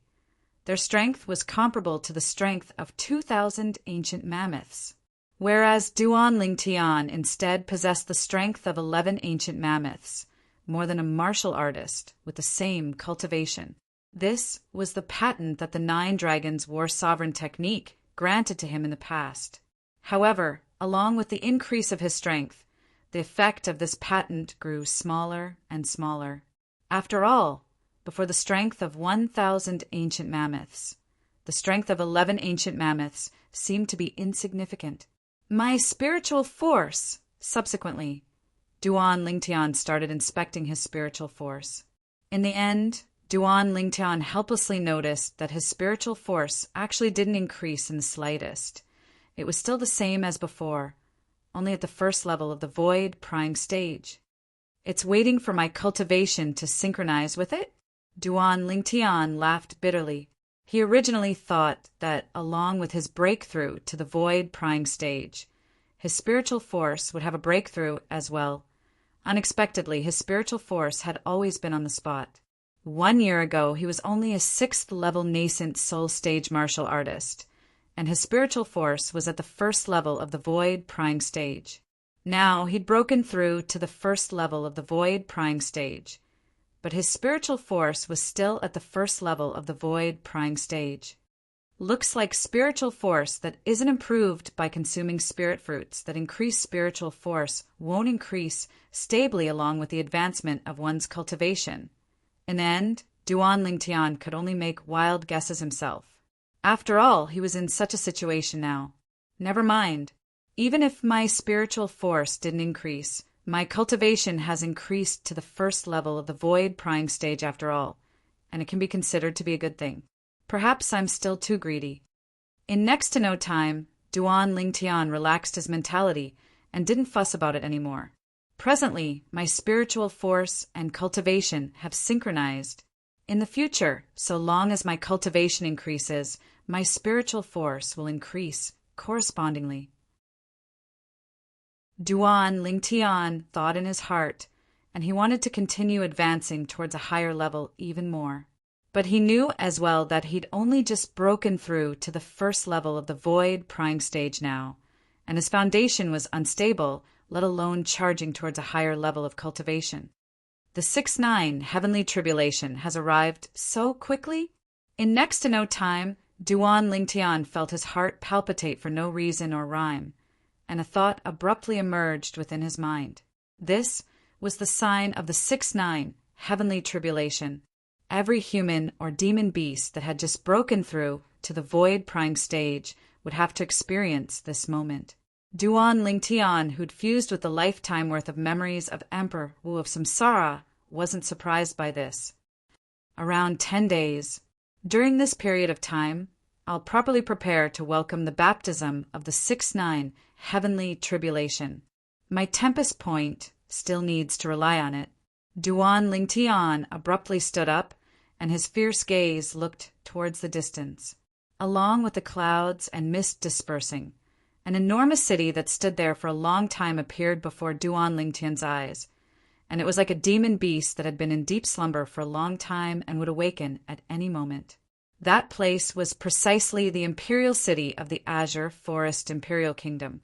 their strength was comparable to the strength of 2,000 ancient mammoths. Whereas Duan Lingtian instead possessed the strength of 11 ancient mammoths, more than a martial artist with the same cultivation. This was the patent that the 9 dragons war sovereign technique granted to him in the past. However, along with the increase of his strength, the effect of this patent grew smaller and smaller. After all, before the strength of 1,000 ancient mammoths, the strength of 11 ancient mammoths seemed to be insignificant. My spiritual force! Subsequently, Duan Lingtian started inspecting his spiritual force. In the end, Duan Lingtian helplessly noticed that his spiritual force actually didn't increase in the slightest. It was still the same as before, only at the first level of the void prying stage. It's waiting for my cultivation to synchronize with it? Duan Lingtian laughed bitterly. He originally thought that, along with his breakthrough to the void prying stage, his spiritual force would have a breakthrough as well. Unexpectedly, his spiritual force had always been on the spot. 1 year ago, he was only a 6th-level nascent soul stage martial artist, and his spiritual force was at the first level of the void prying stage. Now he'd broken through to the first level of the void prying stage, but his spiritual force was still at the first level of the void prying stage. Looks like spiritual force that isn't improved by consuming spirit fruits that increase spiritual force won't increase stably along with the advancement of one's cultivation. In the end, Duan Lingtian could only make wild guesses himself. After all, he was in such a situation now. Never mind. Even if my spiritual force didn't increase, my cultivation has increased to the first level of the void prying stage after all, and it can be considered to be a good thing. Perhaps I'm still too greedy. In next to no time, Duan Lingtian relaxed his mentality and didn't fuss about it anymore. Presently, my spiritual force and cultivation have synchronized. In the future, so long as my cultivation increases, my spiritual force will increase correspondingly. Duan Lingtian thought in his heart, and he wanted to continue advancing towards a higher level even more. But he knew as well that he'd only just broken through to the first level of the void prying stage now, and his foundation was unstable, let alone charging towards a higher level of cultivation. The 6-9 heavenly tribulation has arrived so quickly. In next to no time, Duan Lingtian felt his heart palpitate for no reason or rhyme, and a thought abruptly emerged within his mind. This was the sign of the 6-9 heavenly tribulation. Every human or demon beast that had just broken through to the void prying stage would have to experience this moment. Duan Lingtian, who'd fused with the lifetime worth of memories of Emperor Wu of Samsara, wasn't surprised by this. Around 10 days. During this period of time, I'll properly prepare to welcome the baptism of the 6-9 heavenly tribulation. My tempest point still needs to rely on it. Duan Lingtian abruptly stood up, and his fierce gaze looked towards the distance. Along with the clouds and mist dispersing, an enormous city that stood there for a long time appeared before Duan Lingtian's eyes, and it was like a demon beast that had been in deep slumber for a long time and would awaken at any moment. That place was precisely the imperial city of the Azure Forest Imperial Kingdom.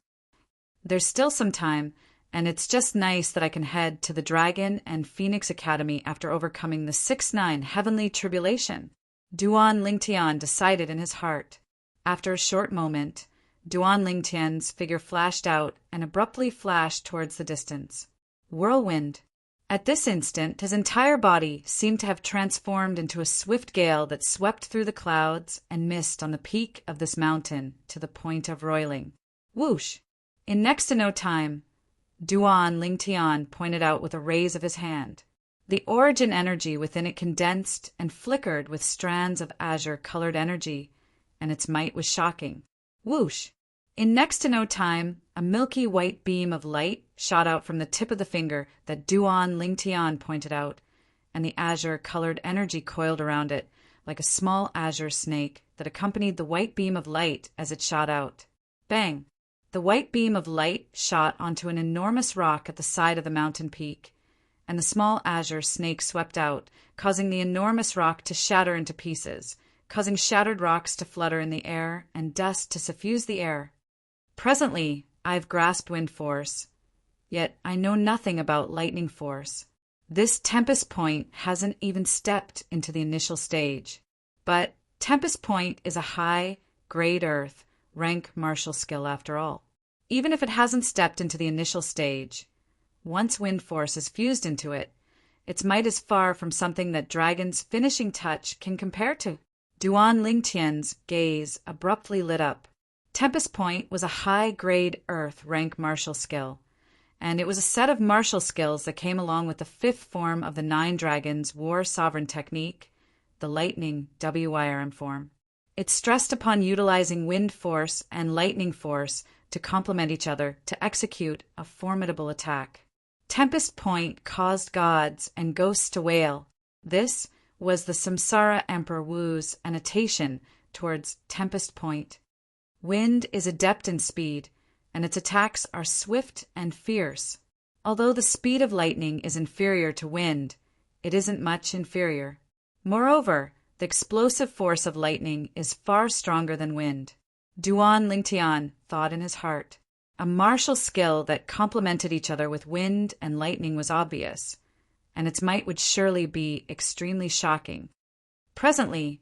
There's still some time, and it's just nice that I can head to the Dragon and Phoenix Academy after overcoming the 6-9 heavenly tribulation. Duan Lingtian decided in his heart. After a short moment, Duan Lingtian's figure flashed out and abruptly flashed towards the distance. Whirlwind. At this instant, his entire body seemed to have transformed into a swift gale that swept through the clouds and mist on the peak of this mountain to the point of roiling. Whoosh! In next to no time, Duan Lingtian pointed out with a raise of his hand. The origin energy within it condensed and flickered with strands of azure-colored energy, and its might was shocking. Whoosh! In next to no time, a milky white beam of light shot out from the tip of the finger that Duan Lingtian pointed out, and the azure-colored energy coiled around it like a small azure snake that accompanied the white beam of light as it shot out. Bang! The white beam of light shot onto an enormous rock at the side of the mountain peak, and the small azure snake swept out, causing the enormous rock to shatter into pieces, causing shattered rocks to flutter in the air and dust to suffuse the air. Presently, I've grasped wind force, yet I know nothing about lightning force. This tempest point hasn't even stepped into the initial stage. But tempest point is a high, grade earth, rank martial skill after all. Even if it hasn't stepped into the initial stage, once wind force is fused into it, its might is far from something that Dragon's finishing touch can compare to. Duan Lingtian's gaze abruptly lit up. Tempest Point was a high-grade earth rank martial skill, and it was a set of martial skills that came along with the fifth form of the Nine Dragons' war sovereign technique, the lightning WYRM form. It stressed upon utilizing wind force and lightning force to complement each other to execute a formidable attack. Tempest Point caused gods and ghosts to wail. This was the Samsara Emperor Wu's annotation towards Tempest Point. Wind is adept in speed, and its attacks are swift and fierce. Although the speed of lightning is inferior to wind, it isn't much inferior. Moreover, the explosive force of lightning is far stronger than wind. Duan Lingtian thought in his heart. A martial skill that complemented each other with wind and lightning was obvious, and its might would surely be extremely shocking. Presently,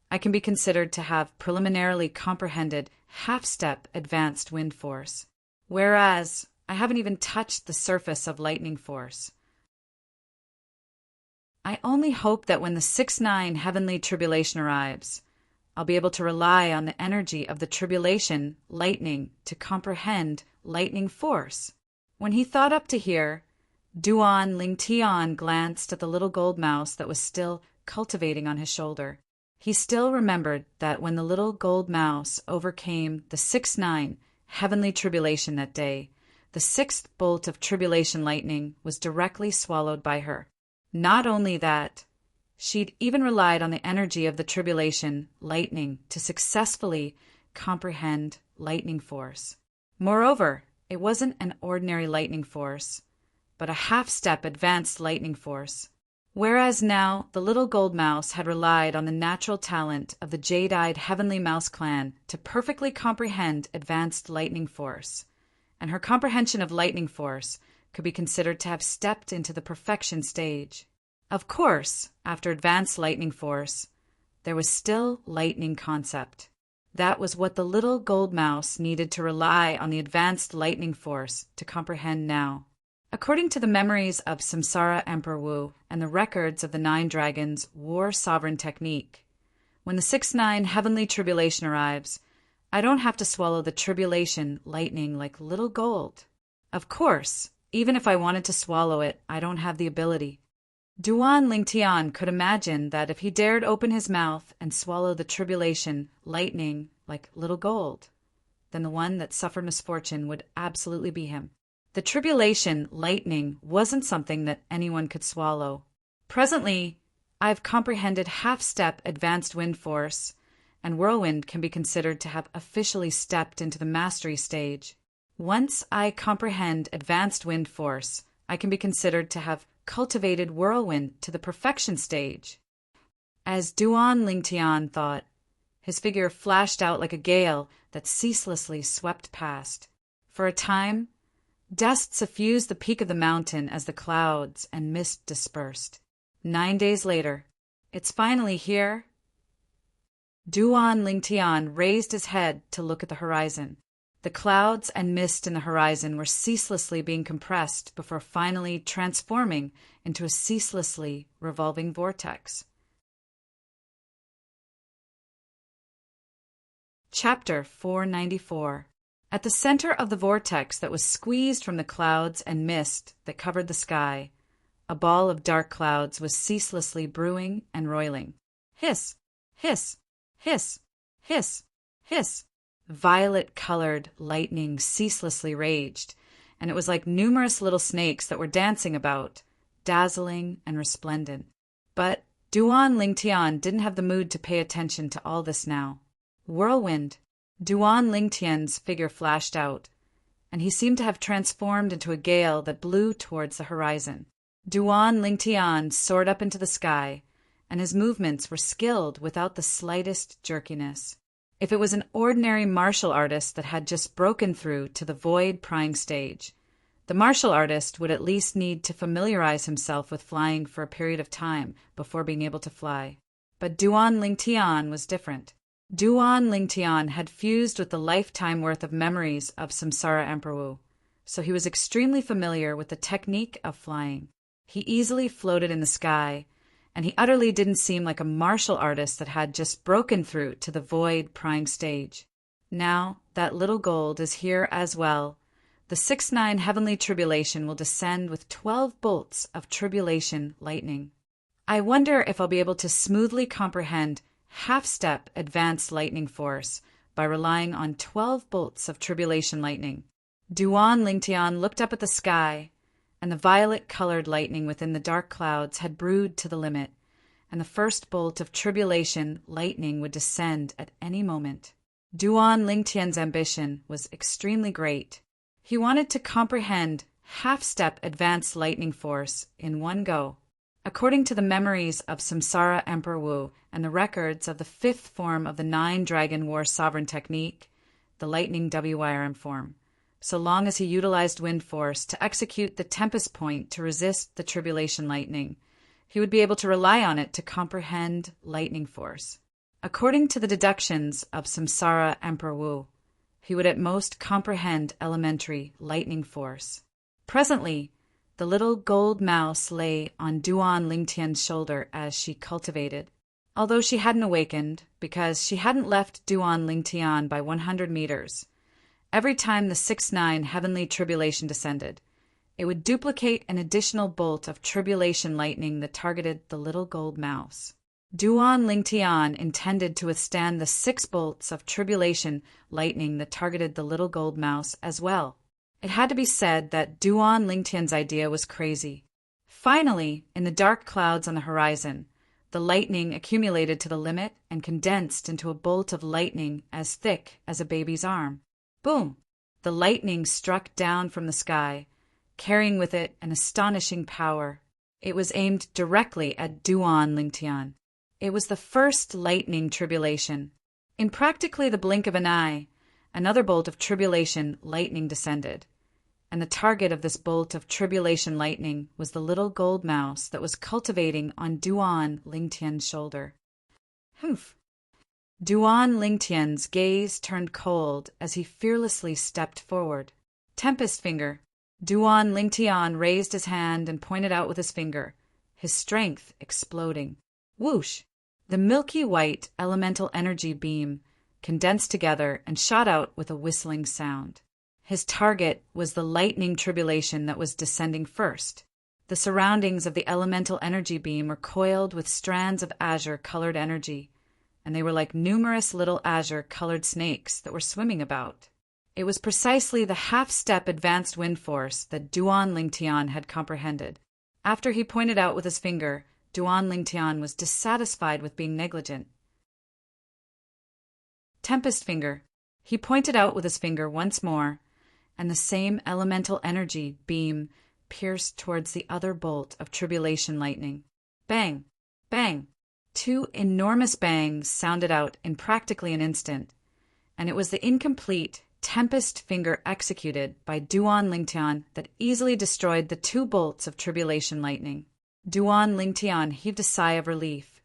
I can be considered to have preliminarily comprehended half-step advanced wind force, whereas I haven't even touched the surface of lightning force. I only hope that when the 6-9 heavenly tribulation arrives, I'll be able to rely on the energy of the tribulation, lightning, to comprehend lightning force. When he thought up to here, Duan Lingtian glanced at the little gold mouse that was still cultivating on his shoulder. He still remembered that when the little gold mouse overcame the 6-9 heavenly tribulation that day, the sixth bolt of tribulation lightning was directly swallowed by her. Not only that, she'd even relied on the energy of the tribulation lightning to successfully comprehend lightning force. Moreover, it wasn't an ordinary lightning force, but a half-step advanced lightning force. Whereas now the little gold mouse had relied on the natural talent of the jade-eyed heavenly mouse clan to perfectly comprehend advanced lightning force, and her comprehension of lightning force could be considered to have stepped into the perfection stage. Of course, after advanced lightning force, there was still lightning concept. That was what the little gold mouse needed to rely on the advanced lightning force to comprehend now. According to the memories of Samsara Emperor Wu and the records of the Nine Dragons' war sovereign technique, when the 6-9 heavenly tribulation arrives, I don't have to swallow the tribulation lightning like little gold. Of course, even if I wanted to swallow it, I don't have the ability. Duan Lingtian could imagine that if he dared open his mouth and swallow the tribulation lightning like little gold, then the one that suffered misfortune would absolutely be him. The tribulation lightning wasn't something that anyone could swallow. Presently, I've comprehended half-step advanced wind force, and whirlwind can be considered to have officially stepped into the mastery stage. Once I comprehend advanced wind force, I can be considered to have cultivated whirlwind to the perfection stage. As Duan Lingtian thought, his figure flashed out like a gale that ceaselessly swept past. For a time, dust suffused the peak of the mountain as the clouds and mist dispersed. 9 days later, it's finally here. Duan Lingtian raised his head to look at the horizon. The clouds and mist in the horizon were ceaselessly being compressed before finally transforming into a ceaselessly revolving vortex. Chapter 494. At the center of the vortex that was squeezed from the clouds and mist that covered the sky, a ball of dark clouds was ceaselessly brewing and roiling. Hiss, hiss, hiss, hiss, hiss. Violet-colored lightning ceaselessly raged, and it was like numerous little snakes that were dancing about, dazzling and resplendent. But Duan Lingtian didn't have the mood to pay attention to all this now. Whirlwind. Duan Lingtian's figure flashed out, and he seemed to have transformed into a gale that blew towards the horizon. Duan Lingtian soared up into the sky, and his movements were skilled without the slightest jerkiness. If it was an ordinary martial artist that had just broken through to the void prying stage, the martial artist would at least need to familiarize himself with flying for a period of time before being able to fly. But Duan Lingtian was different. Duan Lingtian had fused with the lifetime worth of memories of Samsara Emperor Wu, so he was extremely familiar with the technique of flying. He easily floated in the sky, and he utterly didn't seem like a martial artist that had just broken through to the void prying stage. Now that little gold is here as well, The 6-9 heavenly tribulation will descend with 12 bolts of tribulation lightning. I wonder if I'll be able to smoothly comprehend half-step advanced lightning force by relying on 12 bolts of tribulation lightning. Duan Lingtian looked up at the sky, and the violet-colored lightning within the dark clouds had brewed to the limit, and the first bolt of tribulation lightning would descend at any moment. Duan Lingtian's ambition was extremely great. He wanted to comprehend half-step advanced lightning force in one go. According to the memories of Samsara Emperor Wu and the records of the fifth form of the 9-dragon war sovereign technique, the lightning WYRM form, so long as he utilized wind force to execute the tempest point to resist the tribulation lightning, he would be able to rely on it to comprehend lightning force. According to the deductions of Samsara Emperor Wu, he would at most comprehend elementary lightning force. Presently, the little gold mouse lay on Duan Lingtian's shoulder as she cultivated. Although she hadn't awakened, because she hadn't left Duan Lingtian by 100 meters, every time the 6-9 heavenly tribulation descended, it would duplicate an additional bolt of tribulation lightning that targeted the little gold mouse. Duan Lingtian intended to withstand the 6 bolts of tribulation lightning that targeted the little gold mouse as well. It had to be said that Duan Lingtian's idea was crazy. Finally, in the dark clouds on the horizon, the lightning accumulated to the limit and condensed into a bolt of lightning as thick as a baby's arm. Boom! The lightning struck down from the sky, carrying with it an astonishing power. It was aimed directly at Duan Lingtian. It was the first lightning tribulation. In practically the blink of an eye, another bolt of tribulation lightning descended, and the target of this bolt of tribulation lightning was the little gold mouse that was cultivating on Duan Lingtian's shoulder. Humph! Duan Lingtian's gaze turned cold as he fearlessly stepped forward. Tempest finger. Duan Lingtian raised his hand and pointed out with his finger, his strength exploding. Whoosh! The milky white elemental energy beam condensed together and shot out with a whistling sound. His target was the lightning tribulation that was descending first. The surroundings of the elemental energy beam were coiled with strands of azure-colored energy, and they were like numerous little azure-colored snakes that were swimming about. It was precisely the half-step advanced wind force that Duan Lingtian had comprehended. After he pointed out with his finger, Duan Lingtian was dissatisfied with being negligent. Tempest finger. He pointed out with his finger once more, and the same elemental energy beam pierced towards the other bolt of tribulation lightning. Bang! Bang! 2 enormous bangs sounded out in practically an instant, and it was the incomplete tempest finger executed by Duan Lingtian that easily destroyed the 2 bolts of tribulation lightning. Duan Lingtian heaved a sigh of relief,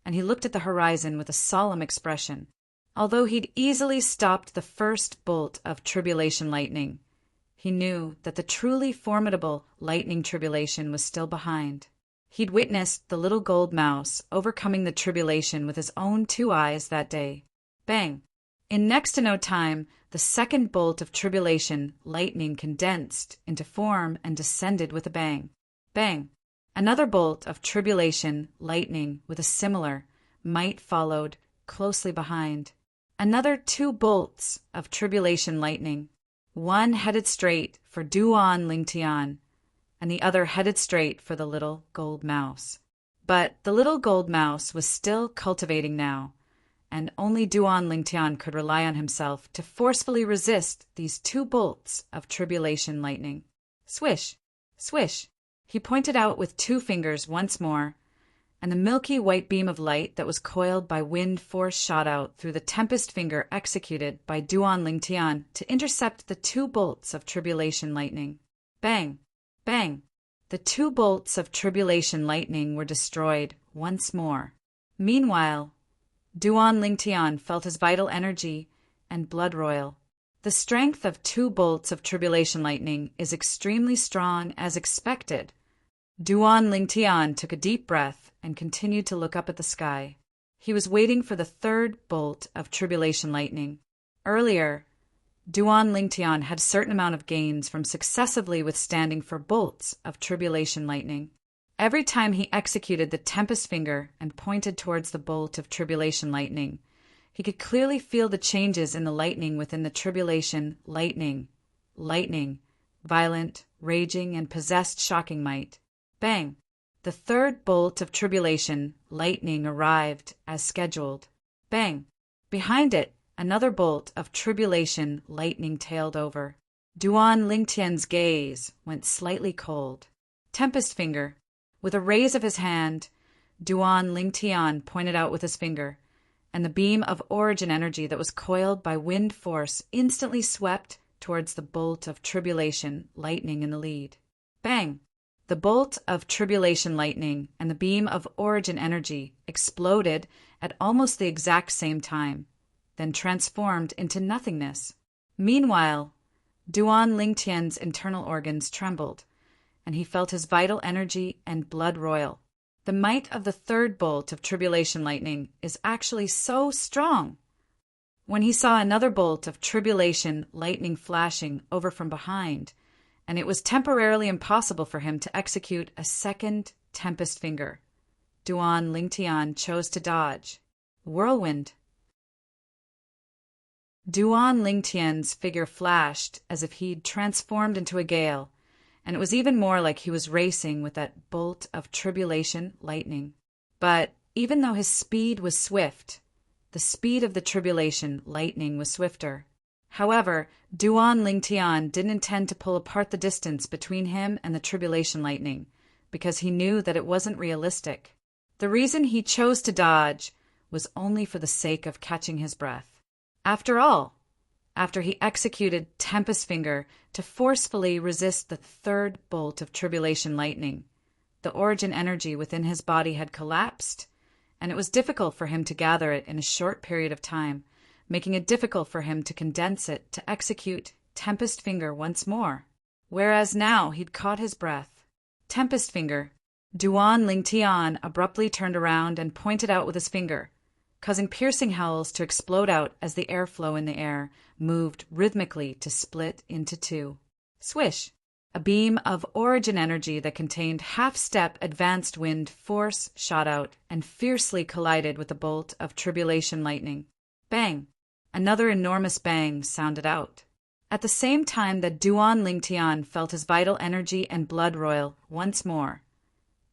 and he looked at the horizon with a solemn expression. Although he'd easily stopped the first bolt of tribulation lightning, he knew that the truly formidable lightning tribulation was still behind. He'd witnessed the little gold mouse overcoming the tribulation with his own 2 eyes that day. Bang! In next to no time, the second bolt of tribulation lightning condensed into form and descended with a bang. Bang! Another bolt of tribulation lightning with a similar might followed closely behind. Another 2 bolts of tribulation lightning, one headed straight for Duan Lingtian, and the other headed straight for the little gold mouse. But the little gold mouse was still cultivating now, and only Duan Lingtian could rely on himself to forcefully resist these 2 bolts of tribulation lightning. Swish! Swish! He pointed out with 2 fingers once more, and the milky white beam of light that was coiled by wind force shot out through the tempest finger executed by Duan Lingtian to intercept the 2 bolts of tribulation lightning. Bang! Bang! The 2 bolts of tribulation lightning were destroyed once more. Meanwhile, Duan Lingtian felt his vital energy and blood roil. The strength of 2 bolts of tribulation lightning is extremely strong as expected. Duan Lingtian took a deep breath and continued to look up at the sky. He was waiting for the 3rd bolt of tribulation lightning. Earlier, Duan Lingtian had a certain amount of gains from successively withstanding for bolts of tribulation lightning. Every time he executed the Tempest Finger and pointed towards the bolt of tribulation lightning, he could clearly feel the changes in the lightning within the tribulation lightning, violent, raging, and possessed shocking might. Bang! The third bolt of tribulation lightning arrived as scheduled. Bang! Behind it, another bolt of tribulation lightning tailed over. Duan Lingtian's gaze went slightly cold. Tempest Finger. With a raise of his hand, Duan Lingtian pointed out with his finger, and the beam of origin energy that was coiled by wind force instantly swept towards the bolt of tribulation lightning in the lead. Bang! The bolt of tribulation lightning and the beam of origin energy exploded at almost the exact same time, then transformed into nothingness. Meanwhile, Duan Lingtian's internal organs trembled, and he felt his vital energy and blood roil. The might of the third bolt of tribulation lightning is actually so strong. When he saw another bolt of tribulation lightning flashing over from behind, and it was temporarily impossible for him to execute a second Tempest Finger, Duan Lingtian chose to dodge. Whirlwind. Duan Lingtian's figure flashed as if he'd transformed into a gale, and it was even more like he was racing with that bolt of tribulation lightning. But even though his speed was swift, the speed of the tribulation lightning was swifter. However, Duan Lingtian didn't intend to pull apart the distance between him and the tribulation lightning, because he knew that it wasn't realistic. The reason he chose to dodge was only for the sake of catching his breath. After all, after he executed Tempest Finger to forcefully resist the third bolt of tribulation lightning, the origin energy within his body had collapsed, and it was difficult for him to gather it in a short period of time, making it difficult for him to condense it to execute Tempest Finger once more. Whereas now he'd caught his breath. Tempest Finger. Duan Lingtian abruptly turned around and pointed out with his finger, causing piercing howls to explode out as the airflow in the air moved rhythmically to split into two. Swish! A beam of origin energy that contained half-step advanced wind force shot out and fiercely collided with the bolt of tribulation lightning. Bang! Another enormous bang sounded out. At the same time that Duan Lingtian felt his vital energy and blood roil once more,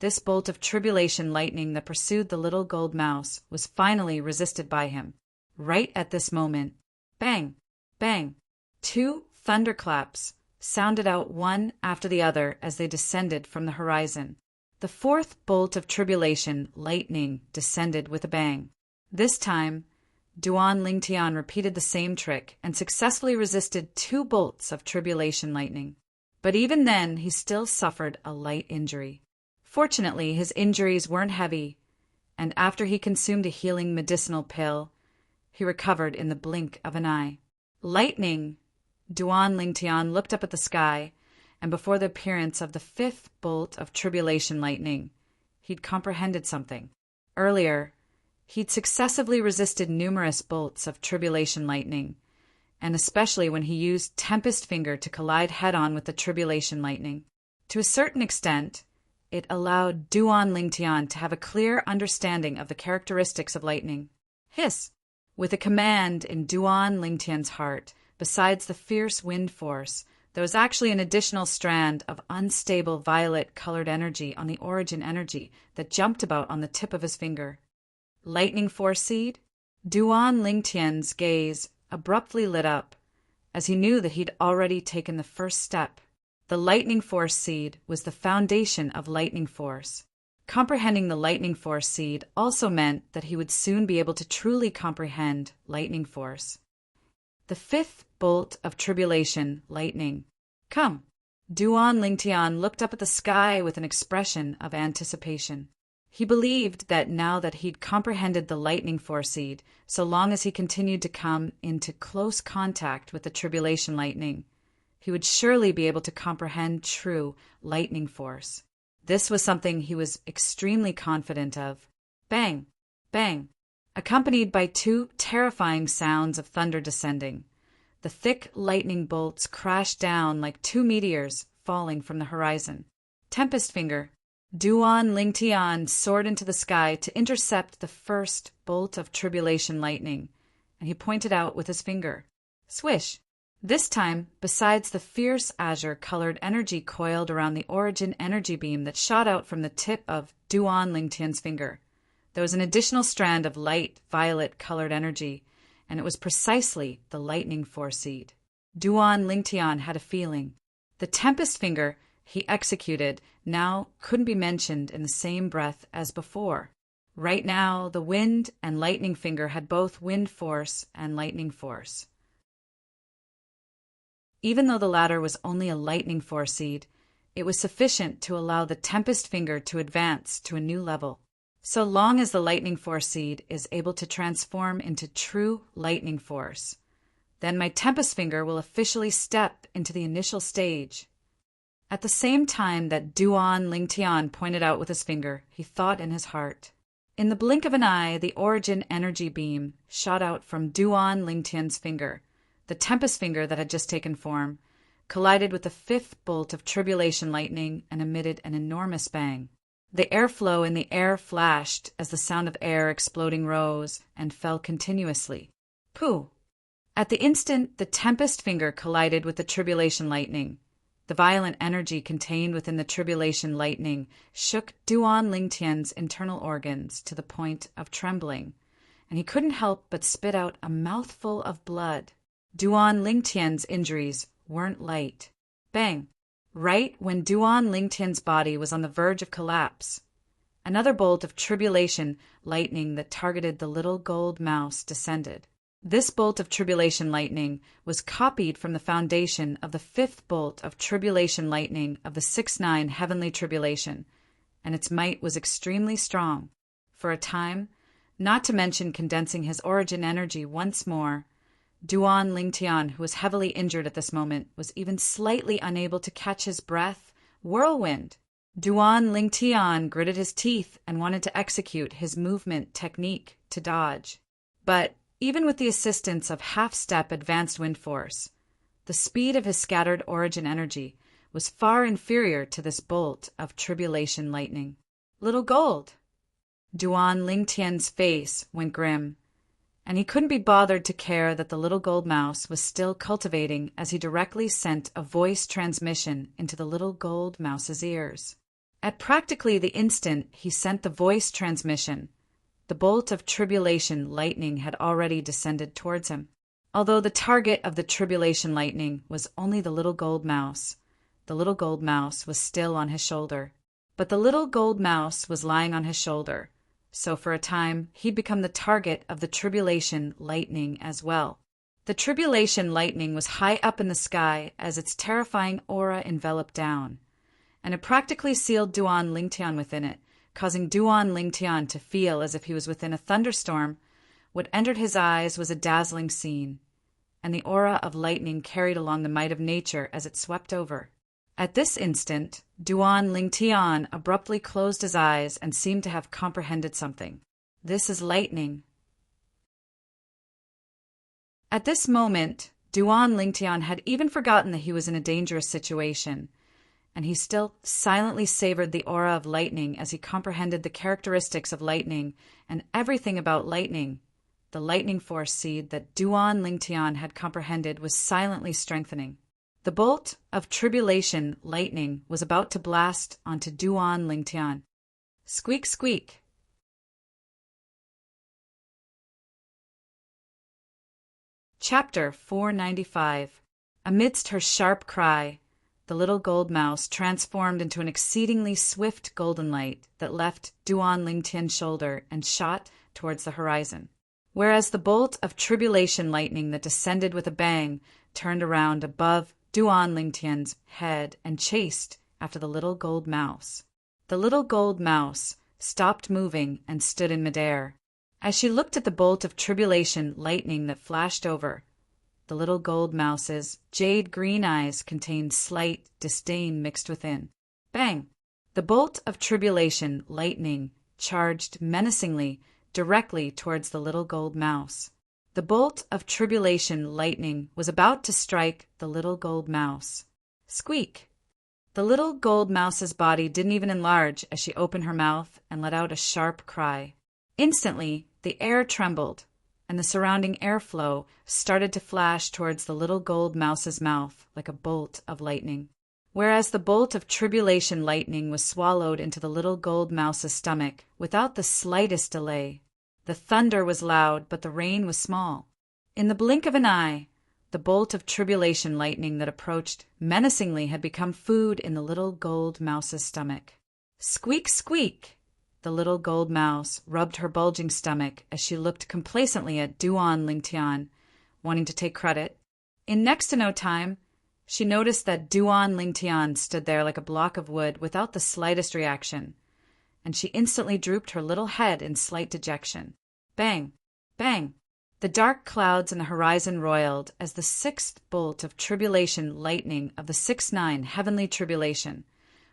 this bolt of tribulation lightning that pursued the little gold mouse was finally resisted by him. Right at this moment, bang! Bang! Two thunderclaps sounded out one after the other as they descended from the horizon. The fourth bolt of tribulation lightning descended with a bang. This time, Duan Lingtian repeated the same trick and successfully resisted two bolts of tribulation lightning. But even then, he still suffered a light injury. Fortunately, his injuries weren't heavy, and after he consumed a healing medicinal pill, he recovered in the blink of an eye. Lightning! Duan Lingtian looked up at the sky, and before the appearance of the fifth bolt of tribulation lightning, he'd comprehended something. Earlier, he'd successively resisted numerous bolts of tribulation lightning, and especially when he used Tempest Finger to collide head-on with the tribulation lightning. To a certain extent, it allowed Duan Lingtian to have a clear understanding of the characteristics of lightning. Hiss! With a command in Duan Lingtian's heart, besides the fierce wind force, there was actually an additional strand of unstable violet-colored energy on the origin energy that jumped about on the tip of his finger. Lightning Force Seed? Duan Lingtian's gaze abruptly lit up, as he knew that he'd already taken the first step. The Lightning Force Seed was the foundation of Lightning Force. Comprehending the Lightning Force Seed also meant that he would soon be able to truly comprehend Lightning Force. The fifth bolt of tribulation, lightning. Come! Duan Lingtian looked up at the sky with an expression of anticipation. He believed that now that he'd comprehended the Lightning Force Seed, so long as he continued to come into close contact with the tribulation lightning, he would surely be able to comprehend true lightning force. This was something he was extremely confident of. Bang! Bang! Accompanied by two terrifying sounds of thunder descending, the thick lightning bolts crashed down like two meteors falling from the horizon. Tempest Finger. Duan Lingtian soared into the sky to intercept the first bolt of tribulation lightning, and he pointed out with his finger. Swish! This time, besides the fierce azure-colored energy coiled around the origin energy beam that shot out from the tip of Duan Lingtian's finger, there was an additional strand of light violet-colored energy, and it was precisely the lightning force seed. Duan Lingtian had a feeling. The Tempest Finger he executed now couldn't be mentioned in the same breath as before. Right now, the Wind and Lightning Finger had both wind force and lightning force. Even though the latter was only a lightning force seed, it was sufficient to allow the Tempest Finger to advance to a new level. So long as the lightning force seed is able to transform into true lightning force, then my Tempest Finger will officially step into the initial stage. At the same time that Duan Lingtian pointed out with his finger, he thought in his heart. In the blink of an eye, the origin energy beam shot out from Duan Lingtian's finger. The Tempest Finger that had just taken form collided with the fifth bolt of tribulation lightning and emitted an enormous bang. The airflow in the air flashed as the sound of air exploding rose and fell continuously. Pooh! At the instant the Tempest Finger collided with the tribulation lightning, the violent energy contained within the tribulation lightning shook Duan Lingtian's internal organs to the point of trembling, and he couldn't help but spit out a mouthful of blood. Duan Lingtian's injuries weren't light. Bang! Right when Duan Lingtian's body was on the verge of collapse, another bolt of tribulation lightning that targeted the little gold mouse descended. This bolt of tribulation lightning was copied from the foundation of the fifth bolt of tribulation lightning of the 6-9 heavenly tribulation, and its might was extremely strong. For a time, not to mention condensing his origin energy once more, Duan Lingtian, who was heavily injured at this moment, was even slightly unable to catch his breath. Whirlwind! Duan Lingtian gritted his teeth and wanted to execute his movement technique to dodge. But even with the assistance of half-step advanced wind force, the speed of his scattered origin energy was far inferior to this bolt of tribulation lightning. Little Gold! Duan Lingtian's face went grim, and he couldn't be bothered to care that the little gold mouse was still cultivating as he directly sent a voice transmission into the little gold mouse's ears. At practically the instant he sent the voice transmission, the bolt of tribulation lightning had already descended towards him. Although the target of the tribulation lightning was only the little gold mouse was still on his shoulder. But the little gold mouse was lying on his shoulder, so for a time he'd become the target of the tribulation lightning as well. The tribulation lightning was high up in the sky as its terrifying aura enveloped down, and it practically sealed Duan Lingtian within it, causing Duan Lingtian to feel as if he was within a thunderstorm. What entered his eyes was a dazzling scene, and the aura of lightning carried along the might of nature as it swept over. At this instant, Duan Lingtian abruptly closed his eyes and seemed to have comprehended something. This is lightning. At this moment, Duan Lingtian had even forgotten that he was in a dangerous situation, and he still silently savored the aura of lightning as he comprehended the characteristics of lightning and everything about lightning. The lightning force seed that Duan Lingtian had comprehended was silently strengthening. The bolt of tribulation lightning was about to blast onto Duan Lingtian. Squeak, squeak. Chapter 495. Amidst her sharp cry, the little gold mouse transformed into an exceedingly swift golden light that left Duan Lingtian's shoulder and shot towards the horizon, whereas the bolt of tribulation lightning that descended with a bang turned around above Duan Lingtian's head and chased after the little gold mouse. The little gold mouse stopped moving and stood in midair. As she looked at the bolt of tribulation lightning that flashed over, the little gold mouse's jade green eyes contained slight disdain mixed within. Bang! The bolt of tribulation lightning charged menacingly directly towards the little gold mouse. The bolt of tribulation lightning was about to strike the little gold mouse. Squeak! The little gold mouse's body didn't even enlarge as she opened her mouth and let out a sharp cry. Instantly, the air trembled, and the surrounding airflow started to flash towards the little gold mouse's mouth like a bolt of lightning. Whereas the bolt of tribulation lightning was swallowed into the little gold mouse's stomach without the slightest delay. The thunder was loud, but the rain was small. In the blink of an eye, the bolt of tribulation lightning that approached menacingly had become food in the little gold mouse's stomach. Squeak, squeak! The little gold mouse rubbed her bulging stomach as she looked complacently at Duan Lingtian, wanting to take credit. In next to no time, she noticed that Duan Lingtian stood there like a block of wood without the slightest reaction, and she instantly drooped her little head in slight dejection. Bang! Bang! The dark clouds in the horizon roiled as the sixth bolt of tribulation lightning of the 6-9 heavenly tribulation,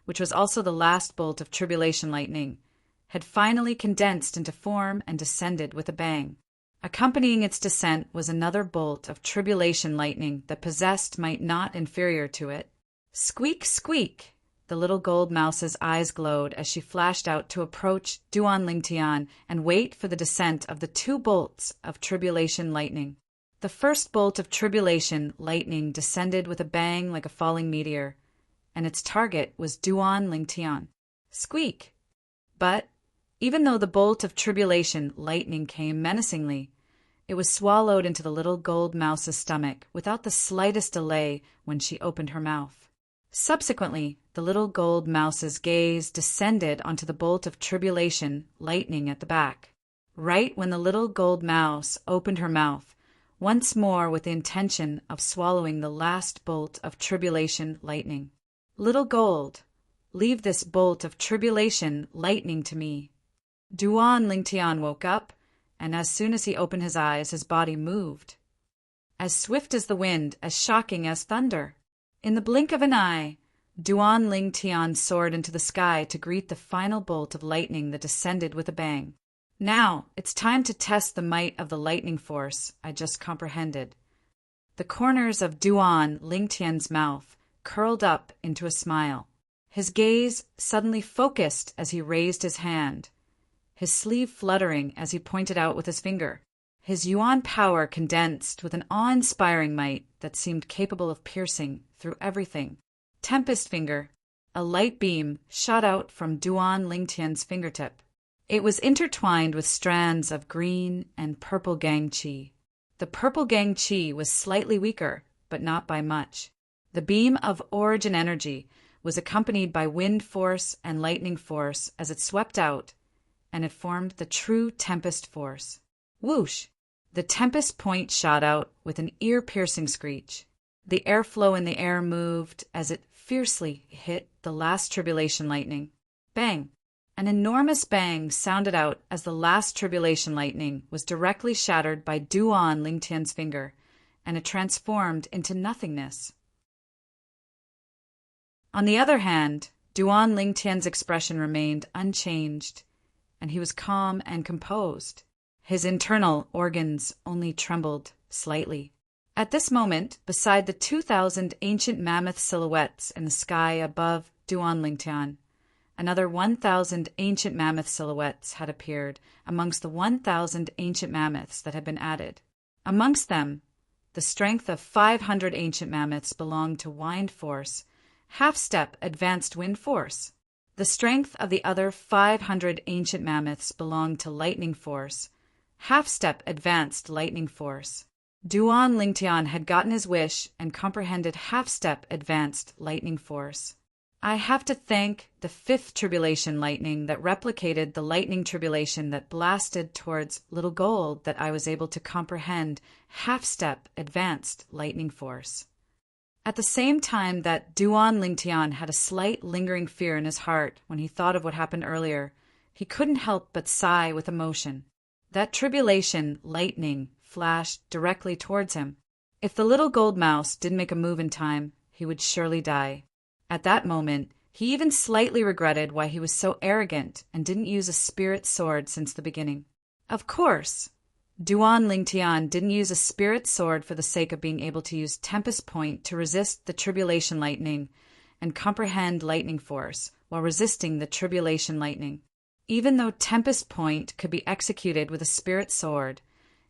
which was also the last bolt of tribulation lightning, had finally condensed into form and descended with a bang. Accompanying its descent was another bolt of tribulation lightning that possessed might not inferior to it. Squeak, squeak! The little gold mouse's eyes glowed as she flashed out to approach Duan Lingtian and wait for the descent of the 2 bolts of tribulation lightning. The first bolt of tribulation lightning descended with a bang like a falling meteor, and its target was Duan Lingtian. Squeak! But, even though the bolt of tribulation lightning came menacingly, it was swallowed into the little gold mouse's stomach without the slightest delay when she opened her mouth. Subsequently, the little gold mouse's gaze descended onto the bolt of tribulation lightning at the back, right when the little gold mouse opened her mouth, once more with the intention of swallowing the last bolt of tribulation lightning. Little gold, leave this bolt of tribulation lightning to me. Duan Lingtian woke up, and as soon as he opened his eyes, his body moved. As swift as the wind, as shocking as thunder. In the blink of an eye, Duan Lingtian soared into the sky to greet the final bolt of lightning that descended with a bang. Now, it's time to test the might of the lightning force I just comprehended. The corners of Duan Lingtian's mouth curled up into a smile. His gaze suddenly focused as he raised his hand, his sleeve fluttering as he pointed out with his finger. His yuan power condensed with an awe-inspiring might that seemed capable of piercing through everything. Tempest finger. A light beam shot out from Duan Lingtian's fingertip. It was intertwined with strands of green and purple gang qi. The purple gang qi was slightly weaker, but not by much. The beam of origin energy was accompanied by wind force and lightning force as it swept out, and it formed the true tempest force. Whoosh! The tempest point shot out with an ear-piercing screech. The airflow in the air moved as it fiercely hit the last tribulation lightning. Bang! An enormous bang sounded out as the last tribulation lightning was directly shattered by Duan Lingtian's finger, and it transformed into nothingness. On the other hand, Duan Lingtian's expression remained unchanged, and he was calm and composed. His internal organs only trembled slightly. At this moment, beside the 2,000 ancient mammoth silhouettes in the sky above Duan Lingtian, another 1,000 ancient mammoth silhouettes had appeared amongst the 1,000 ancient mammoths that had been added. Amongst them, the strength of 500 ancient mammoths belonged to wind force, half-step advanced wind force. The strength of the other 500 ancient mammoths belonged to lightning force, half-step advanced lightning force. Duan Lingtian had gotten his wish and comprehended half-step advanced lightning force. I have to thank the 5th tribulation lightning that replicated the lightning tribulation that blasted towards Little Gold that I was able to comprehend half-step advanced lightning force. At the same time that Duan Lingtian had a slight lingering fear in his heart when he thought of what happened earlier, he couldn't help but sigh with emotion. That tribulation lightning flashed directly towards him. If the little gold mouse didn't make a move in time, he would surely die. At that moment, he even slightly regretted why he was so arrogant and didn't use a spirit sword since the beginning. Of course, Duan Lingtian didn't use a spirit sword for the sake of being able to use Tempest Point to resist the Tribulation Lightning and comprehend lightning force while resisting the Tribulation Lightning. Even though Tempest Point could be executed with a spirit sword,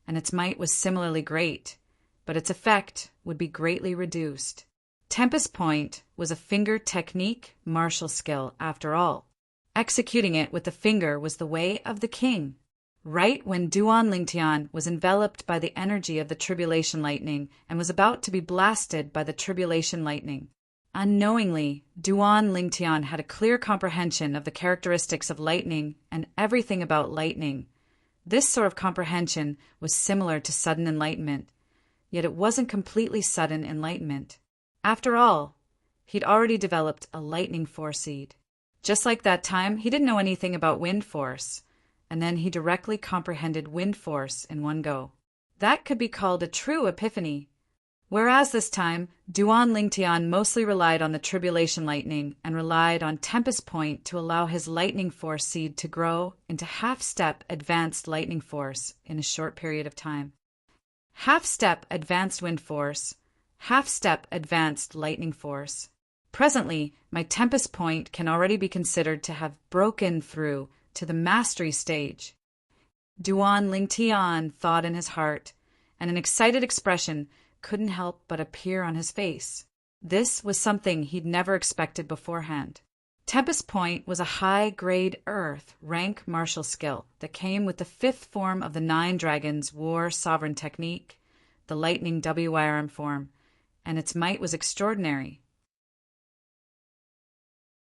and its might was similarly great, but its effect would be greatly reduced. Tempest Point was a finger technique martial skill after all. Executing it with the finger was the way of the king. Right when Duan Lingtian was enveloped by the energy of the Tribulation Lightning and was about to be blasted by the Tribulation Lightning. Unknowingly, Duan Lingtian had a clear comprehension of the characteristics of lightning and everything about lightning. This sort of comprehension was similar to sudden enlightenment, yet it wasn't completely sudden enlightenment. After all, he'd already developed a lightning force seed. Just like that time, he didn't know anything about wind force, and then he directly comprehended wind force in one go. That could be called a true epiphany. Whereas this time, Duan Lingtian mostly relied on the Tribulation Lightning and relied on Tempest Point to allow his lightning force seed to grow into half-step advanced lightning force in a short period of time. Half-step advanced wind force, half-step advanced lightning force. Presently, my Tempest Point can already be considered to have broken through to the mastery stage. Duan Lingtian thought in his heart, and an excited expression couldn't help but appear on his face. This was something he'd never expected beforehand. Tempest Point was a high-grade Earth rank martial skill that came with the fifth form of the Nine Dragons War Sovereign Technique, the Lightning WIRM form, and its might was extraordinary.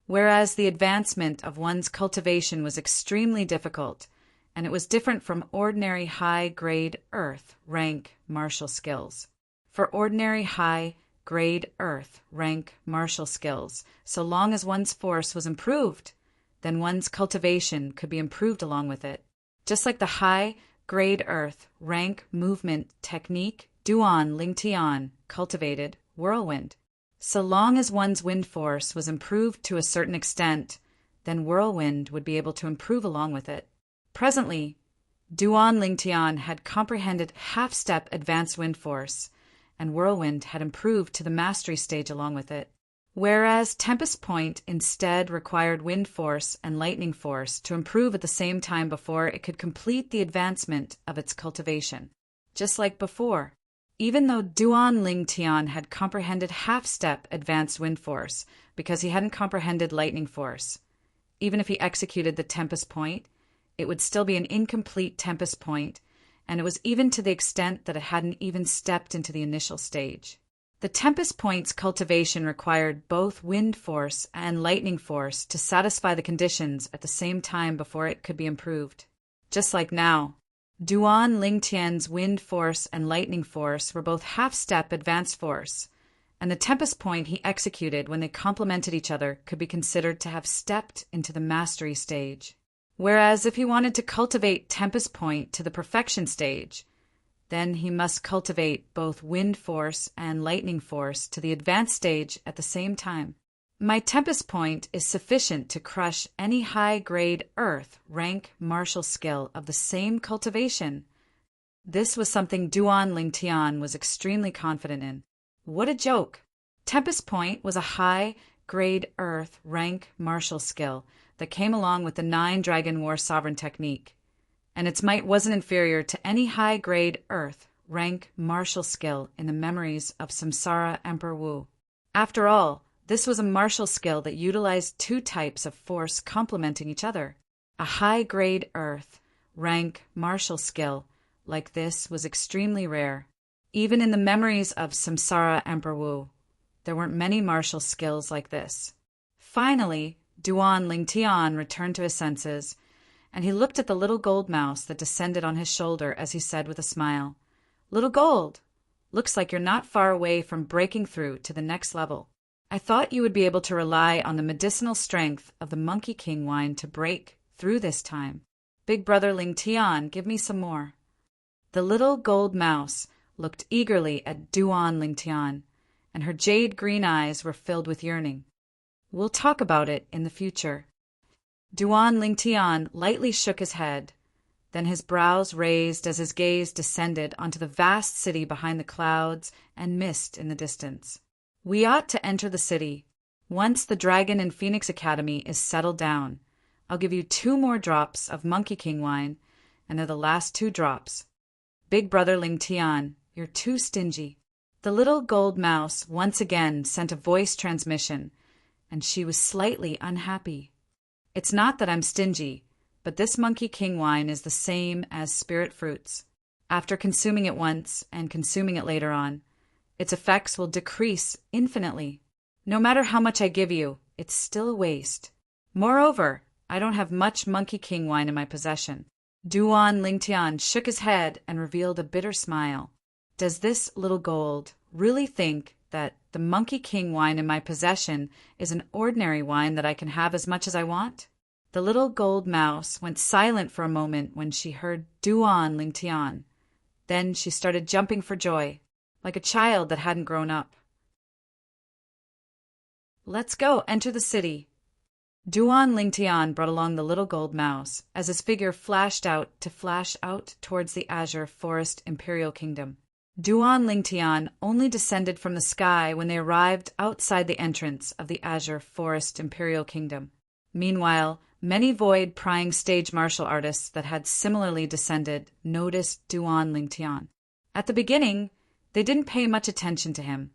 Whereas the advancement of one's cultivation was extremely difficult, and it was different from ordinary high-grade Earth rank martial skills. For ordinary high-grade Earth rank martial skills, so long as one's force was improved, then one's cultivation could be improved along with it. Just like the high-grade Earth rank movement technique, Duan Lingtian cultivated Whirlwind. So long as one's wind force was improved to a certain extent, then Whirlwind would be able to improve along with it. Presently, Duan Lingtian had comprehended half-step advanced wind force, and Whirlwind had improved to the mastery stage along with it. Whereas Tempest Point instead required wind force and lightning force to improve at the same time before it could complete the advancement of its cultivation. Just like before, even though Duan Lingtian had comprehended half-step advanced wind force because he hadn't comprehended lightning force, even if he executed the Tempest Point, it would still be an incomplete Tempest Point, and it was even to the extent that it hadn't even stepped into the initial stage. The Tempest Point's cultivation required both wind force and lightning force to satisfy the conditions at the same time before it could be improved. Just like now, Duan Lingtian's wind force and lightning force were both half-step advanced force, and the Tempest Point he executed when they complemented each other could be considered to have stepped into the mastery stage. Whereas if he wanted to cultivate Tempest Point to the perfection stage, then he must cultivate both wind force and lightning force to the advanced stage at the same time. My Tempest Point is sufficient to crush any high-grade Earth rank martial skill of the same cultivation. This was something Duan Lingtian was extremely confident in. What a joke! Tempest Point was a high-grade Earth rank martial skill that came along with the Nine Dragon War Sovereign Technique, and its might wasn't inferior to any high-grade Earth rank martial skill in the memories of Samsara Emperor Wu. After all, this was a martial skill that utilized two types of force complementing each other. A high-grade Earth rank martial skill like this was extremely rare. Even in the memories of Samsara Emperor Wu, there weren't many martial skills like this. Finally, Duan Lingtian returned to his senses, and he looked at the little gold mouse that descended on his shoulder as he said with a smile, "Little Gold, looks like you're not far away from breaking through to the next level. I thought you would be able to rely on the medicinal strength of the Monkey King wine to break through this time. Big brother Lingtian, give me some more." The little gold mouse looked eagerly at Duan Lingtian, and her jade green eyes were filled with yearning. "We'll talk about it in the future." Duan Lingtian lightly shook his head. Then his brows raised as his gaze descended onto the vast city behind the clouds and mist in the distance. We ought to enter the city. Once the Dragon and Phoenix Academy is settled down, I'll give you 2 more drops of Monkey King wine, and they're the last 2 drops. Big brother Ling Tian, you're too stingy. The little gold mouse once again sent a voice transmission, and she was slightly unhappy. It's not that I'm stingy, but this Monkey King wine is the same as spirit fruits. After consuming it once and consuming it later on, its effects will decrease infinitely. No matter how much I give you, it's still a waste. Moreover, I don't have much Monkey King wine in my possession. Duan Lingtian shook his head and revealed a bitter smile. Does this little gold really think that the Monkey King wine in my possession is an ordinary wine that I can have as much as I want? The little gold mouse went silent for a moment when she heard Duan Lingtian. Then she started jumping for joy, like a child that hadn't grown up. Let's go, enter the city. Duan Lingtian brought along the little gold mouse as his figure flashed out towards the azure forest imperial kingdom. Duan Lingtian only descended from the sky when they arrived outside the entrance of the azure forest imperial kingdom. Meanwhile, many void-prying stage martial artists that had similarly descended noticed Duan Lingtian. At the beginning, they didn't pay much attention to him,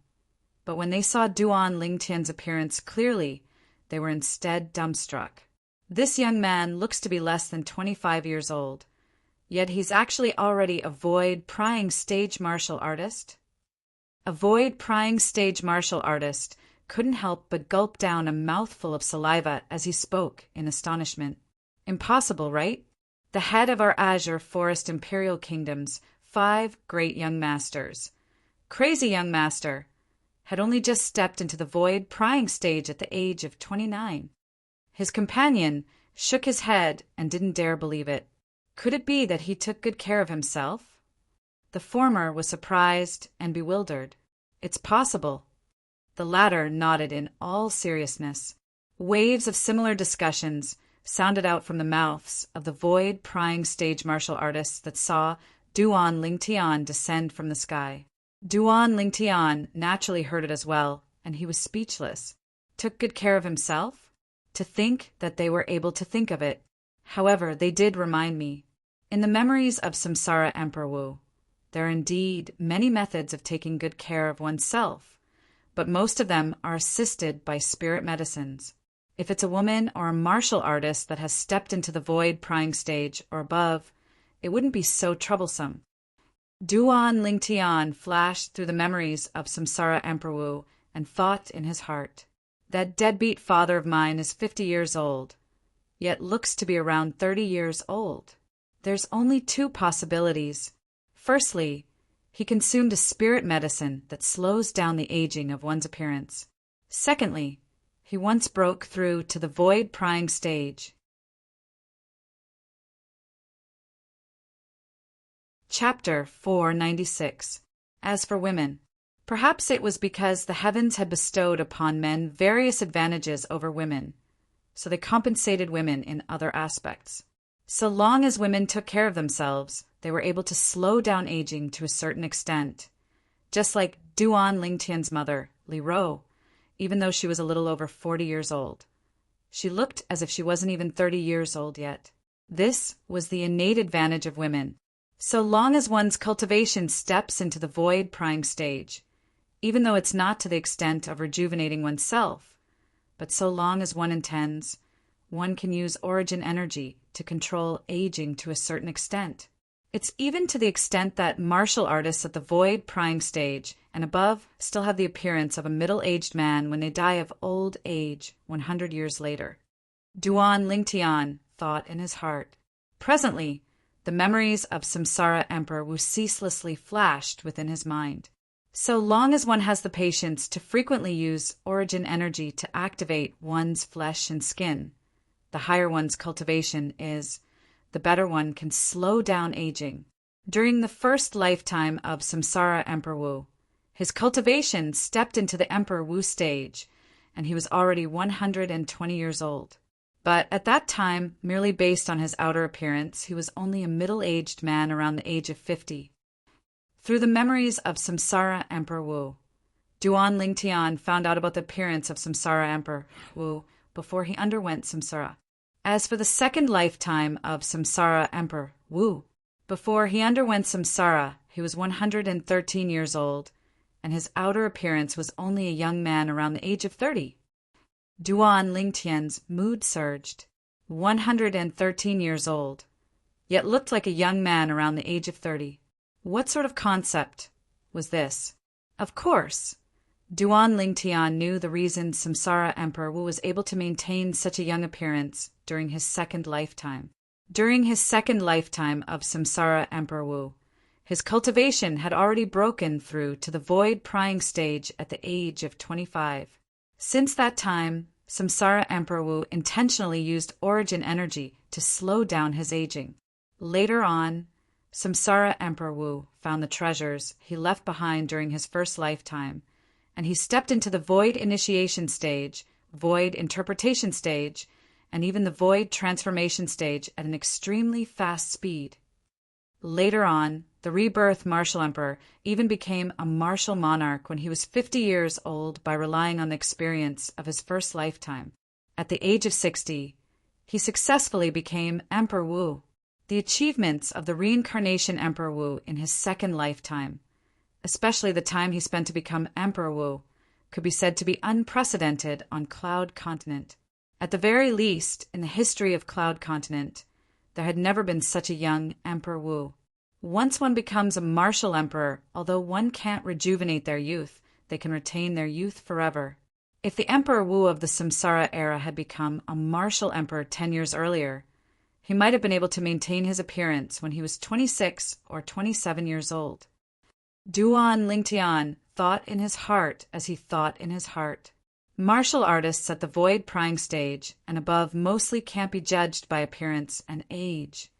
but when they saw Duan Lingtian's appearance clearly, they were instead dumbstruck. This young man looks to be less than 25 years old, yet he's actually already a void-prying stage martial artist. A void-prying stage martial artist couldn't help but gulp down a mouthful of saliva as he spoke in astonishment. Impossible, right? The head of our azure forest imperial kingdom's 5 great young masters. Crazy young master had only just stepped into the void-prying stage at the age of 29. His companion shook his head and didn't dare believe it. Could it be that he took good care of himself? The former was surprised and bewildered. It's possible. The latter nodded in all seriousness. Waves of similar discussions sounded out from the mouths of the void-prying stage martial artists that saw Duan Lingtian descend from the sky. Duan Lingtian naturally heard it as well, and he was speechless. Took good care of himself? To think that they were able to think of it. However, they did remind me. In the memories of Samsara Emperor Wu, there are indeed many methods of taking good care of oneself, but most of them are assisted by spirit medicines. If it's a woman or a martial artist that has stepped into the void-prying stage or above, it wouldn't be so troublesome. Duan Lingtian flashed through the memories of Samsara Emperor Wu and thought in his heart, that deadbeat father of mine is 50 years old, yet looks to be around 30 years old. There's only 2 possibilities. Firstly, he consumed a spirit medicine that slows down the aging of one's appearance. Secondly, he once broke through to the void-prying stage. Chapter 496. As for women, perhaps it was because the heavens had bestowed upon men various advantages over women, so they compensated women in other aspects. So long as women took care of themselves, they were able to slow down aging to a certain extent, just like Duan Lingtian's mother, Li Ro, even though she was a little over 40 years old. She looked as if she wasn't even 30 years old yet. This was the innate advantage of women. So long as one's cultivation steps into the void-prying stage, even though it's not to the extent of rejuvenating oneself, but so long as one intends, one can use origin energy to control aging to a certain extent. It's even to the extent that martial artists at the void-prying stage and above still have the appearance of a middle-aged man when they die of old age 100 years later. Duan Lingtian thought in his heart. Presently, the memories of Samsara Emperor Wu ceaselessly flashed within his mind. So long as one has the patience to frequently use origin energy to activate one's flesh and skin, the higher one's cultivation is, the better one can slow down aging. During the first lifetime of Samsara Emperor Wu, his cultivation stepped into the Emperor Wu stage, and he was already 120 years old. But at that time, merely based on his outer appearance, he was only a middle-aged man around the age of 50. Through the memories of Samsara Emperor Wu, Duan Lingtian found out about the appearance of Samsara Emperor Wu before he underwent samsara. As for the second lifetime of Samsara Emperor Wu, before he underwent samsara, he was 113 years old, and his outer appearance was only a young man around the age of 30. Duan Lingtian's mood surged. 113 years old, yet looked like a young man around the age of 30. What sort of concept was this? Of course, Duan Lingtian knew the reason Samsara Emperor Wu was able to maintain such a young appearance during his second lifetime. During his second lifetime of Samsara Emperor Wu, his cultivation had already broken through to the void prying stage at the age of 25. Since that time, Samsara Emperor Wu intentionally used origin energy to slow down his aging. Later on, Samsara Emperor Wu found the treasures he left behind during his first lifetime, and he stepped into the void initiation stage, void interpretation stage, and even the void transformation stage at an extremely fast speed. Later on, the rebirth martial emperor even became a martial monarch when he was 50 years old by relying on the experience of his first lifetime. At the age of 60, he successfully became Emperor Wu. The achievements of the reincarnation Emperor Wu in his second lifetime, especially the time he spent to become Emperor Wu, could be said to be unprecedented on Cloud Continent. At the very least, in the history of Cloud Continent, there had never been such a young Emperor Wu. Once one becomes a martial emperor, although one can't rejuvenate their youth, they can retain their youth forever. If the Emperor Wu of the Samsara era had become a martial emperor 10 years earlier, he might have been able to maintain his appearance when he was 26 or 27 years old. Duan Lingtian thought in his heart as he thought in his heart. Martial artists at the void prying stage and above mostly can't be judged by appearance and age.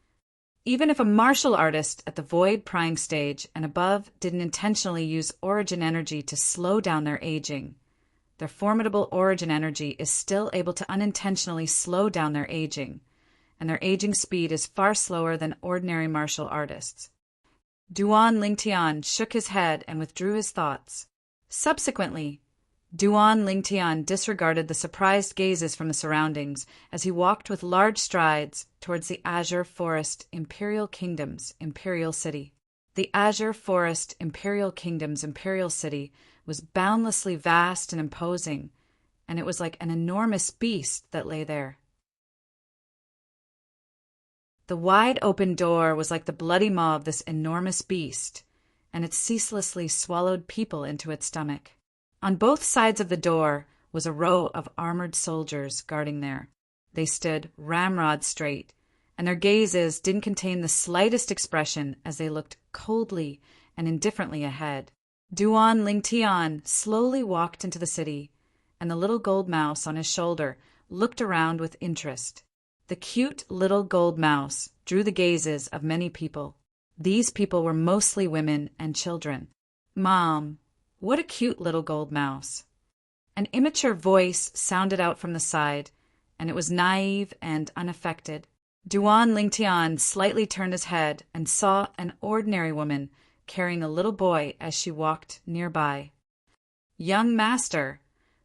Even if a martial artist at the void prying stage and above didn't intentionally use origin energy to slow down their aging, their formidable origin energy is still able to unintentionally slow down their aging, and their aging speed is far slower than ordinary martial artists. Duan Lingtian shook his head and withdrew his thoughts. Subsequently, Duan Lingtian disregarded the surprised gazes from the surroundings as he walked with large strides towards the Azure Forest Imperial Kingdom's Imperial City. The Azure Forest Imperial Kingdom's Imperial City was boundlessly vast and imposing, and it was like an enormous beast that lay there. The wide-open door was like the bloody maw of this enormous beast, and it ceaselessly swallowed people into its stomach. On both sides of the door was a row of armored soldiers guarding there. They stood ramrod straight, and their gazes didn't contain the slightest expression as they looked coldly and indifferently ahead. Duan Lingtian slowly walked into the city, and the little gold mouse on his shoulder looked around with interest. The cute little gold mouse drew the gazes of many people. These people were mostly women and children. "Mom, what a cute little gold mouse." An immature voice sounded out from the side, and it was naive and unaffected. Duan Lingtian slightly turned his head and saw an ordinary woman carrying a little boy as she walked nearby. "Young master,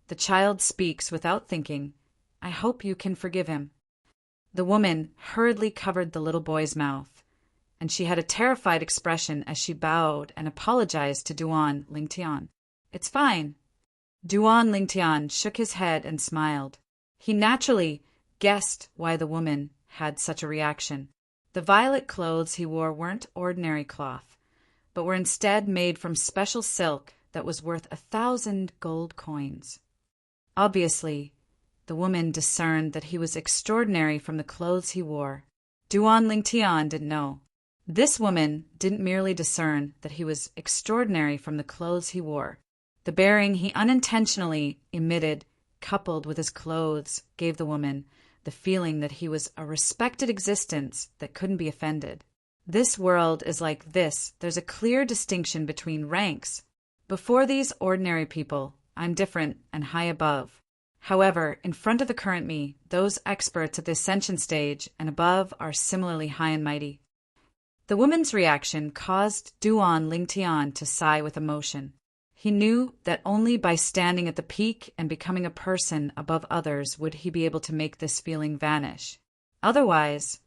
the child speaks without thinking. I hope you can forgive him." The woman hurriedly covered the little boy's mouth, and she had a terrified expression as she bowed and apologized to Duan Lingtian. "It's fine." Duan Lingtian shook his head and smiled. He naturally guessed why the woman had such a reaction. The violet clothes he wore weren't ordinary cloth, but were instead made from special silk that was worth 1,000 gold coins. Obviously, the woman discerned that he was extraordinary from the clothes he wore. Duan Lingtian didn't know. This woman didn't merely discern that he was extraordinary from the clothes he wore. The bearing he unintentionally emitted, coupled with his clothes, gave the woman the feeling that he was a respected existence that couldn't be offended. This world is like this. There's a clear distinction between ranks. Before these ordinary people, I'm different and high above. However, in front of the current me, those experts at the ascension stage and above are similarly high and mighty. The woman's reaction caused Duan Lingtian to sigh with emotion. He knew that only by standing at the peak and becoming a person above others would he be able to make this feeling vanish. Otherwise,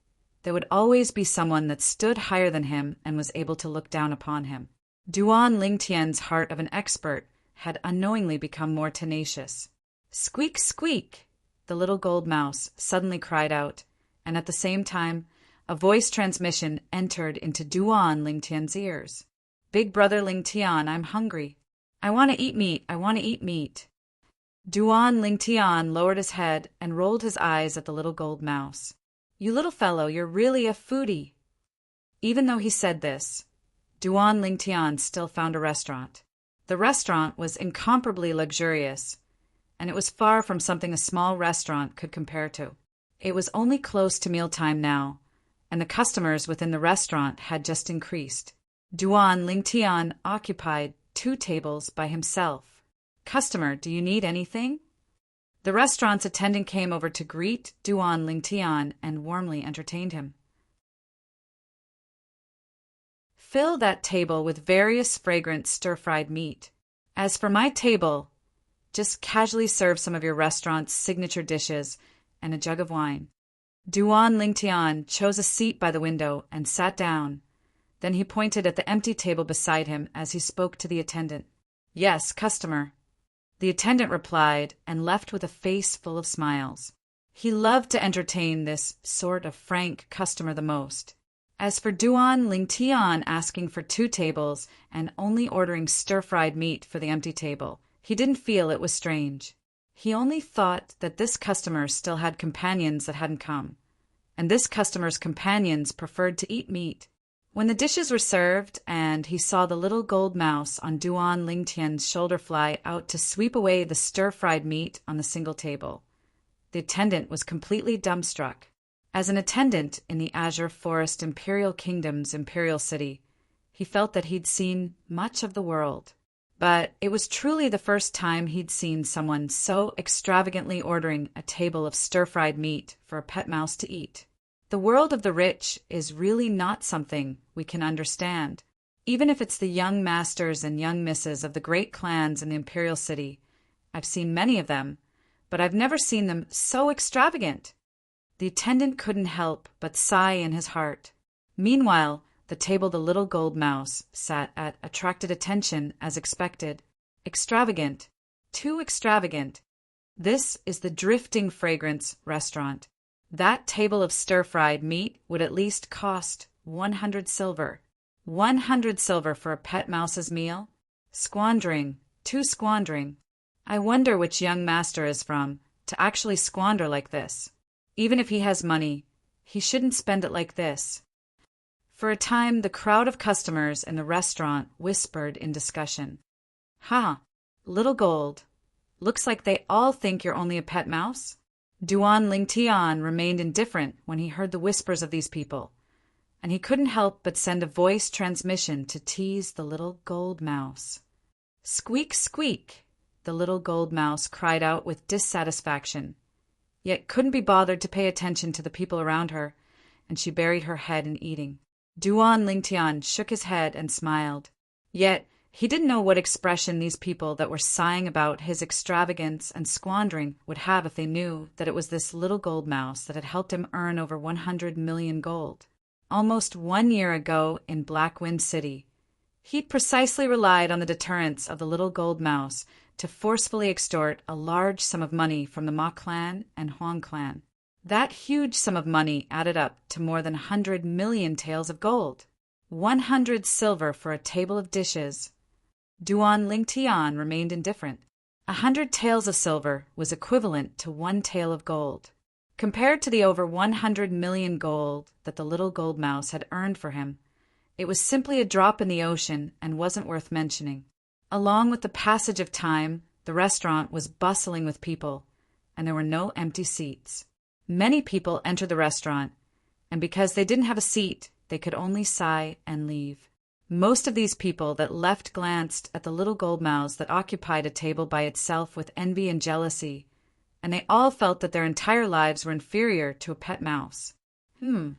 there would always be someone that stood higher than him and was able to look down upon him. Duan Lingtian's heart of an expert had unknowingly become more tenacious. "Squeak, squeak!" the little gold mouse suddenly cried out, and at the same time, a voice transmission entered into Duan Lingtian's ears. "Big brother Lingtian, I'm hungry. I want to eat meat, I want to eat meat." Duan Lingtian lowered his head and rolled his eyes at the little gold mouse. "You little fellow, you're really a foodie." Even though he said this, Duan Lingtian still found a restaurant. The restaurant was incomparably luxurious, and it was far from something a small restaurant could compare to. It was only close to mealtime now, and the customers within the restaurant had just increased. Duan Lingtian occupied 2 tables by himself. "Customer, do you need anything?" The restaurant's attendant came over to greet Duan Lingtian and warmly entertained him. "Fill that table with various fragrant stir-fried meat. As for my table, just casually serve some of your restaurant's signature dishes and a jug of wine." Duan Lingtian chose a seat by the window and sat down. Then he pointed at the empty table beside him as he spoke to the attendant. "Yes, customer." The attendant replied and left with a face full of smiles. He loved to entertain this sort of frank customer the most. As for Duan Lingtian asking for 2 tables and only ordering stir-fried meat for the empty table, he didn't feel it was strange. He only thought that this customer still had companions that hadn't come, and this customer's companions preferred to eat meat. When the dishes were served and he saw the little gold mouse on Duan Lingtian's shoulder fly out to sweep away the stir-fried meat on the single table, the attendant was completely dumbstruck. As an attendant in the Azure Forest Imperial Kingdom's Imperial City, he felt that he'd seen much of the world. But it was truly the first time he'd seen someone so extravagantly ordering a table of stir-fried meat for a pet mouse to eat. The world of the rich is really not something we can understand. Even if it's the young masters and young misses of the great clans in the Imperial City, I've seen many of them, but I've never seen them so extravagant. The attendant couldn't help but sigh in his heart. Meanwhile, the table the little gold mouse sat at attracted attention as expected. Extravagant. Too extravagant. This is the Drifting Fragrance restaurant. That table of stir-fried meat would at least cost 100 silver. 100 silver for a pet mouse's meal? Squandering. Too squandering. I wonder which young master is from to actually squander like this. Even if he has money, he shouldn't spend it like this. For a time, the crowd of customers in the restaurant whispered in discussion. "Ha, little gold. Looks like they all think you're only a pet mouse." Duan Lingtian remained indifferent when he heard the whispers of these people, and he couldn't help but send a voice transmission to tease the little gold mouse. "Squeak, squeak," the little gold mouse cried out with dissatisfaction, yet couldn't be bothered to pay attention to the people around her, and she buried her head in eating. Duan Lingtian shook his head and smiled. Yet he didn't know what expression these people that were sighing about his extravagance and squandering would have if they knew that it was this little gold mouse that had helped him earn over 100 million gold. Almost 1 year ago in Blackwind City, he'd precisely relied on the deterrence of the little gold mouse to forcefully extort a large sum of money from the Ma clan and Huang clan. That huge sum of money added up to more than 100 million taels of gold. 100 silver for a table of dishes. Duan Lingtian remained indifferent. 100 taels of silver was equivalent to 1 tael of gold. Compared to the over 100 million gold that the little gold mouse had earned for him, it was simply a drop in the ocean and wasn't worth mentioning. Along with the passage of time, the restaurant was bustling with people, and there were no empty seats. Many people entered the restaurant, and because they didn't have a seat, they could only sigh and leave. Most of these people that left glanced at the little gold mouse that occupied a table by itself with envy and jealousy, and they all felt that their entire lives were inferior to a pet mouse. Duan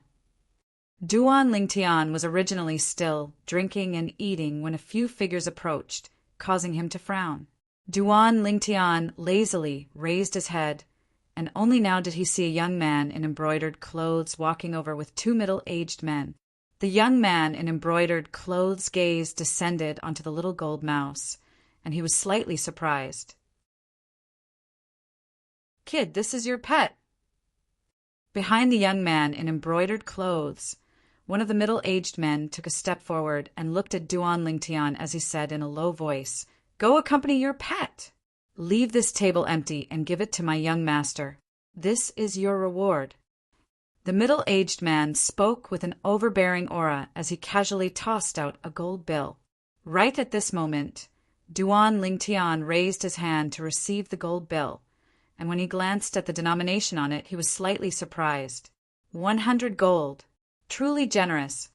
Lingtian was originally still, drinking and eating when a few figures approached, causing him to frown. Duan Lingtian lazily raised his head, and only now did he see a young man in embroidered clothes walking over with two middle-aged men. The young man in embroidered clothes' gaze descended onto the little gold mouse, and he was slightly surprised. "Kid, this is your pet." Behind the young man in embroidered clothes, one of the middle-aged men took a step forward and looked at Duan Lingtian as he said in a low voice, "Go accompany your pet. Leave this table empty and give it to my young master. This is your reward." The middle-aged man spoke with an overbearing aura as he casually tossed out a gold bill. Right at this moment, Duan Lingtian raised his hand to receive the gold bill, and when he glanced at the denomination on it, he was slightly surprised. 100 gold. Truly generous.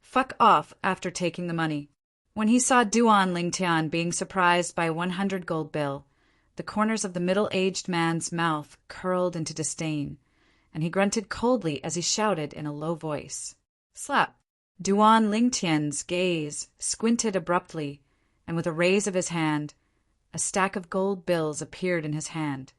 Fuck off after taking the money. When he saw Duan Lingtian being surprised by a 100 gold bill, the corners of the middle-aged man's mouth curled into disdain, and he grunted coldly as he shouted in a low voice, "Slap!" Duan Lingtian's gaze squinted abruptly, and with a raise of his hand, a stack of gold bills appeared in his hand.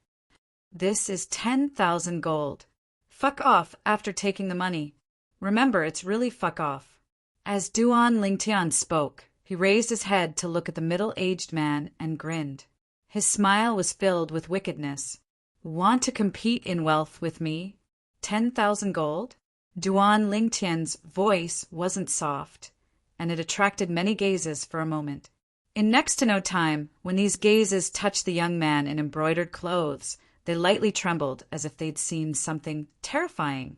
"This is 10,000 gold. Fuck off after taking the money. Remember, it's really fuck off." As Duan Lingtian spoke, he raised his head to look at the middle-aged man and grinned. His smile was filled with wickedness. "Want to compete in wealth with me? 10,000 gold?" Duan Lingtian's voice wasn't soft, and it attracted many gazes for a moment. In next to no time, when these gazes touched the young man in embroidered clothes, they lightly trembled as if they'd seen something terrifying.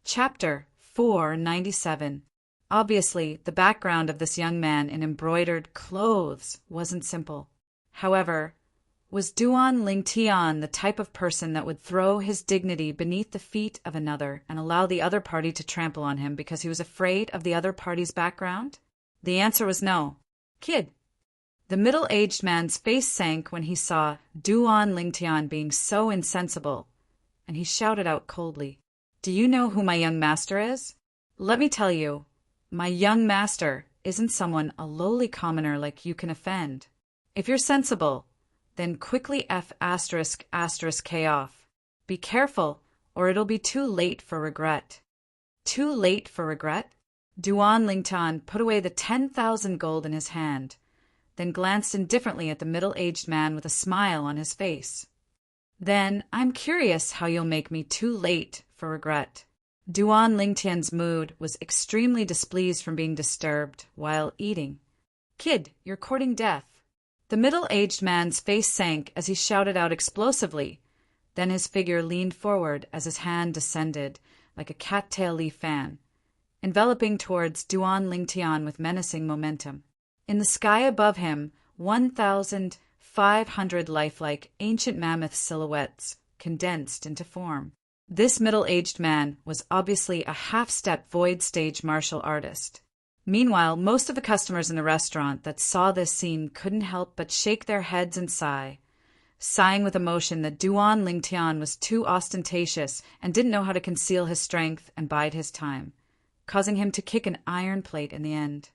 Chapter 497. Obviously, the background of this young man in embroidered clothes wasn't simple. However, was Duan Lingtian the type of person that would throw his dignity beneath the feet of another and allow the other party to trample on him because he was afraid of the other party's background? The answer was no. "Kid." The middle-aged man's face sank when he saw Duan Lingtian being so insensible, and he shouted out coldly, "Do you know who my young master is? Let me tell you, my young master isn't someone a lowly commoner like you can offend. If you're sensible, then quickly F***K off. Be careful, or it'll be too late for regret." Too late for regret? Duan Lingtian put away the 10,000 gold in his hand, then glanced indifferently at the middle-aged man with a smile on his face. "Then I'm curious how you'll make me too late for regret." Duan Lingtian's mood was extremely displeased from being disturbed while eating. "Kid, you're courting death." The middle-aged man's face sank as he shouted out explosively. Then his figure leaned forward as his hand descended like a cattail leaf fan, enveloping towards Duan Lingtian with menacing momentum. In the sky above him, 1,500 lifelike ancient mammoth silhouettes condensed into form. This middle-aged man was obviously a half-step void stage martial artist. Meanwhile, most of the customers in the restaurant that saw this scene couldn't help but shake their heads and sigh, sighing with emotion that Duan Lingtian was too ostentatious and didn't know how to conceal his strength and bide his time, causing him to kick an iron plate in the end.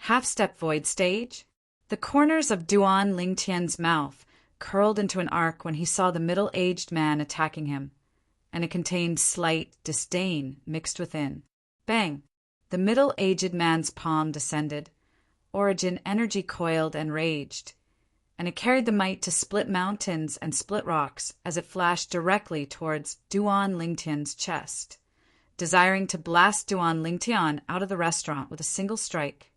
Half-step void stage? The corners of Duan Lingtian's mouth curled into an arc when he saw the middle-aged man attacking him, and it contained slight disdain mixed within. Bang! The middle-aged man's palm descended. Origin energy coiled and raged, and it carried the might to split mountains and split rocks as it flashed directly towards Duan Lingtian's chest, desiring to blast Duan Lingtian out of the restaurant with a single strike.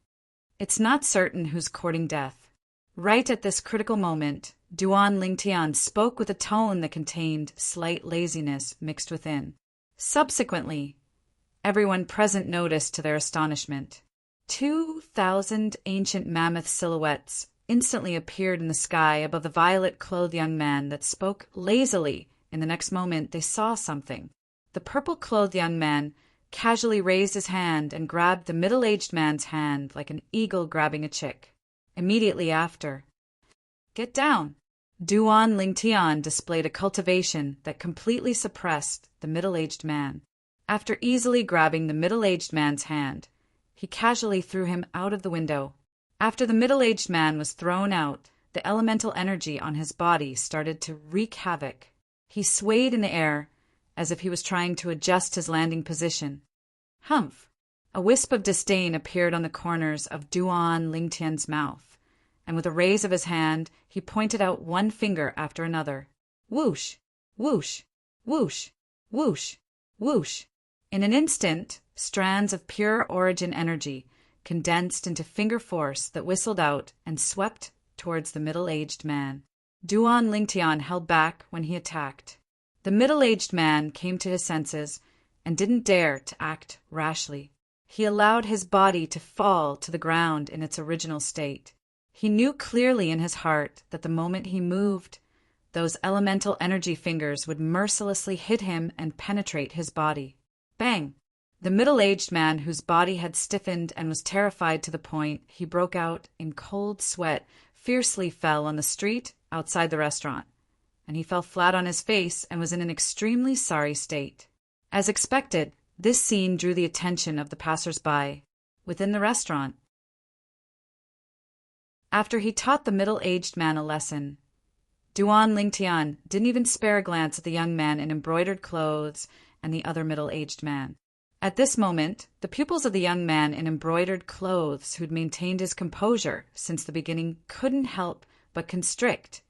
It's not certain who's courting death. Right at this critical moment, Duan Lingtian spoke with a tone that contained slight laziness mixed within. Subsequently, everyone present noticed to their astonishment. 2,000 ancient mammoth silhouettes instantly appeared in the sky above the violet-clothed young man that spoke lazily. In the next moment, they saw something. The purple-clothed young man casually raised his hand and grabbed the middle-aged man's hand like an eagle grabbing a chick. immediately after. Get down! Duan Lingtian displayed a cultivation that completely suppressed the middle-aged man. After easily grabbing the middle-aged man's hand, he casually threw him out of the window. After the middle-aged man was thrown out, the elemental energy on his body started to wreak havoc. He swayed in the air as if he was trying to adjust his landing position. Humph! A wisp of disdain appeared on the corners of Duan Lingtian's mouth, and with a raise of his hand, he pointed out one finger after another. Whoosh! Whoosh! Whoosh! Whoosh! Whoosh! In an instant, strands of pure origin energy condensed into finger force that whistled out and swept towards the middle-aged man. Duan Lingtian held back when he attacked. The middle-aged man came to his senses and didn't dare to act rashly. He allowed his body to fall to the ground in its original state. He knew clearly in his heart that the moment he moved, those elemental energy fingers would mercilessly hit him and penetrate his body. Bang! The middle-aged man, whose body had stiffened and was terrified to the point he broke out in cold sweat, fiercely fell on the street outside the restaurant, and he fell flat on his face and was in an extremely sorry state. As expected, this scene drew the attention of the passers-by within the restaurant. After he taught the middle-aged man a lesson, Duan Lingtian didn't even spare a glance at the young man in embroidered clothes and the other middle-aged man. At this moment, the pupils of the young man in embroidered clothes who'd maintained his composure since the beginning couldn't help but constrict,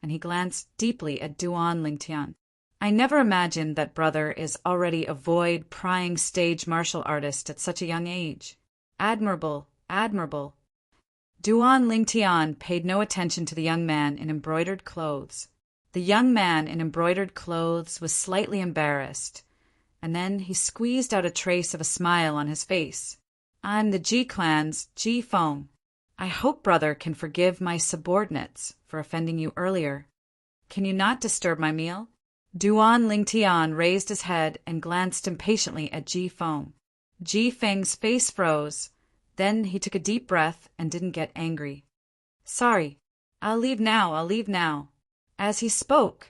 and he glanced deeply at Duan Lingtian. I never imagined that brother is already a void-prying stage martial artist at such a young age. Admirable, admirable. Duan Lingtian paid no attention to the young man in embroidered clothes. The young man in embroidered clothes was slightly embarrassed, and then he squeezed out a trace of a smile on his face. I'm the G-Clan's G-Feng. I hope brother can forgive my subordinates for offending you earlier. Can you not disturb my meal? Duan Lingtian raised his head and glanced impatiently at Ji-Feng. Ji-Feng's face froze. Then he took a deep breath and didn't get angry. Sorry. I'll leave now. As he spoke,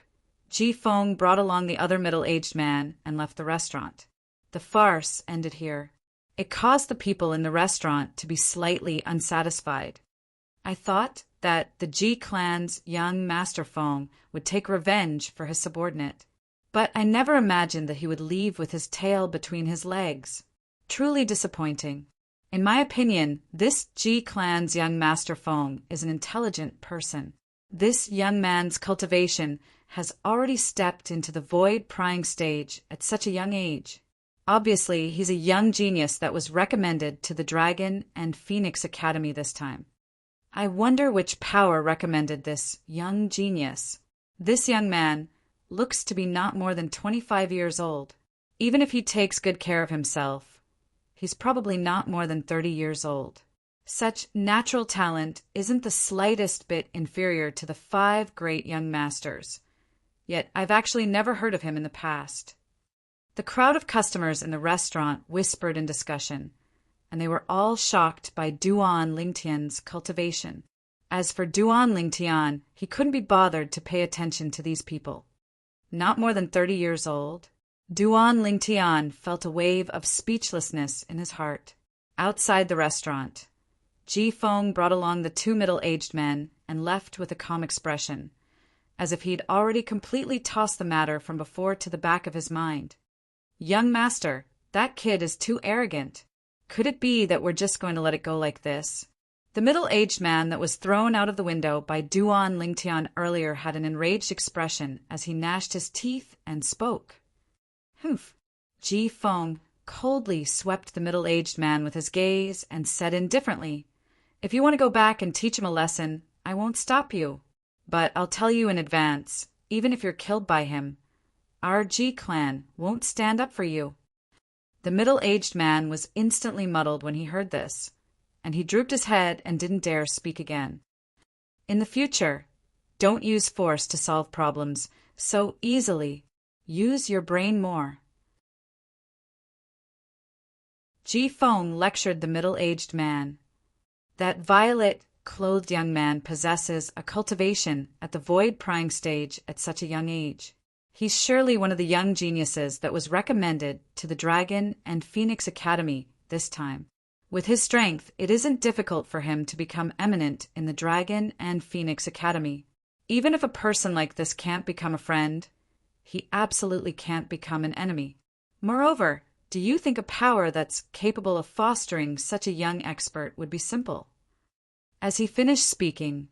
Ji-Feng brought along the other middle-aged man and left the restaurant. The farce ended here. It caused the people in the restaurant to be slightly unsatisfied. I thought that the G-Clan's young Master Feng would take revenge for his subordinate, but I never imagined that he would leave with his tail between his legs. Truly disappointing. In my opinion, this G-Clan's young Master Feng is an intelligent person. This young man's cultivation has already stepped into the void-prying stage at such a young age. Obviously, he's a young genius that was recommended to the Dragon and Phoenix Academy this time. I wonder which power recommended this young genius. This young man looks to be not more than 25 years old. Even if he takes good care of himself, he's probably not more than 30 years old. Such natural talent isn't the slightest bit inferior to the 5 great young masters. Yet I've actually never heard of him in the past. The crowd of customers in the restaurant whispered in discussion, and they were all shocked by Duan Lingtian's cultivation. As for Duan Lingtian, he couldn't be bothered to pay attention to these people. Not more than 30 years old. Duan Lingtian felt a wave of speechlessness in his heart. Outside the restaurant, Ji-Feng brought along the 2 middle-aged men and left with a calm expression, as if he'd already completely tossed the matter from before to the back of his mind. Young master, that kid is too arrogant. Could it be that we're just going to let it go like this? The middle-aged man that was thrown out of the window by Duan Lingtian earlier had an enraged expression as he gnashed his teeth and spoke. Humph. Ji-Feng coldly swept the middle-aged man with his gaze and said indifferently, If you want to go back and teach him a lesson, I won't stop you. But I'll tell you in advance, even if you're killed by him, our G-Clan won't stand up for you. The middle-aged man was instantly muddled when he heard this, and he drooped his head and didn't dare speak again. In the future, don't use force to solve problems so easily. Use your brain more. Ji-Feng lectured the middle-aged man. That violet, clothed young man possesses a cultivation at the void prying stage at such a young age. He's surely one of the young geniuses that was recommended to the Dragon and Phoenix Academy this time. With his strength, it isn't difficult for him to become eminent in the Dragon and Phoenix Academy. Even if a person like this can't become a friend, he absolutely can't become an enemy. Moreover, do you think a power that's capable of fostering such a young expert would be simple? As he finished speaking,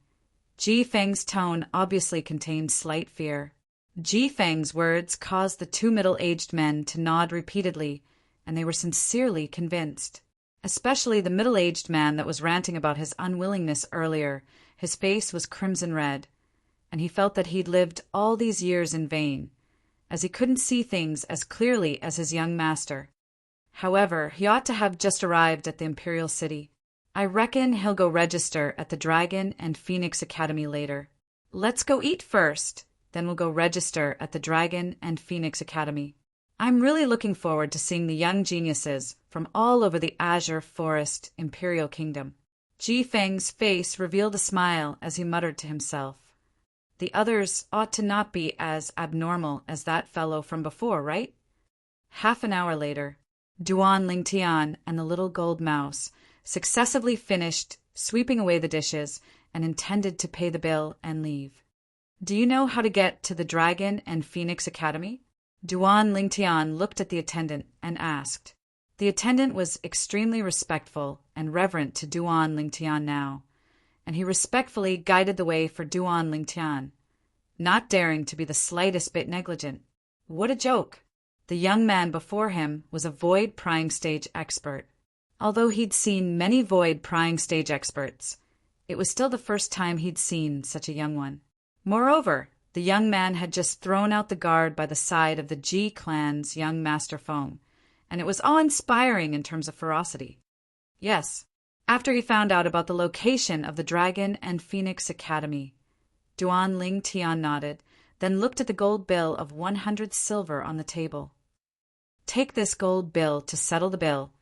Ji Feng's tone obviously contained slight fear. Ji Feng's words caused the two middle-aged men to nod repeatedly, and they were sincerely convinced. Especially the middle-aged man that was ranting about his unwillingness earlier. His face was crimson red, and he felt that he'd lived all these years in vain, as he couldn't see things as clearly as his young master. However, he ought to have just arrived at the Imperial City. I reckon he'll go register at the Dragon and Phoenix Academy later. Let's go eat first. Then we'll go register at the Dragon and Phoenix Academy. I'm really looking forward to seeing the young geniuses from all over the Azure Forest Imperial Kingdom. Ji Feng's face revealed a smile as he muttered to himself. The others ought to not be as abnormal as that fellow from before, right? Half an hour later, Duan Lingtian and the little gold mouse successively finished sweeping away the dishes and intended to pay the bill and leave. Do you know how to get to the Dragon and Phoenix Academy? Duan Lingtian looked at the attendant and asked. The attendant was extremely respectful and reverent to Duan Lingtian now, and he respectfully guided the way for Duan Lingtian, not daring to be the slightest bit negligent. What a joke! The young man before him was a void prying stage expert. Although he'd seen many void prying stage experts, it was still the first time he'd seen such a young one. Moreover, the young man had just thrown out the guard by the side of the Ji clan's young master Feng, and it was awe-inspiring in terms of ferocity. Yes, after he found out about the location of the Dragon and Phoenix Academy, Duan Lingtian nodded, then looked at the gold bill of 100 silver on the table. Take this gold bill to settle the bill,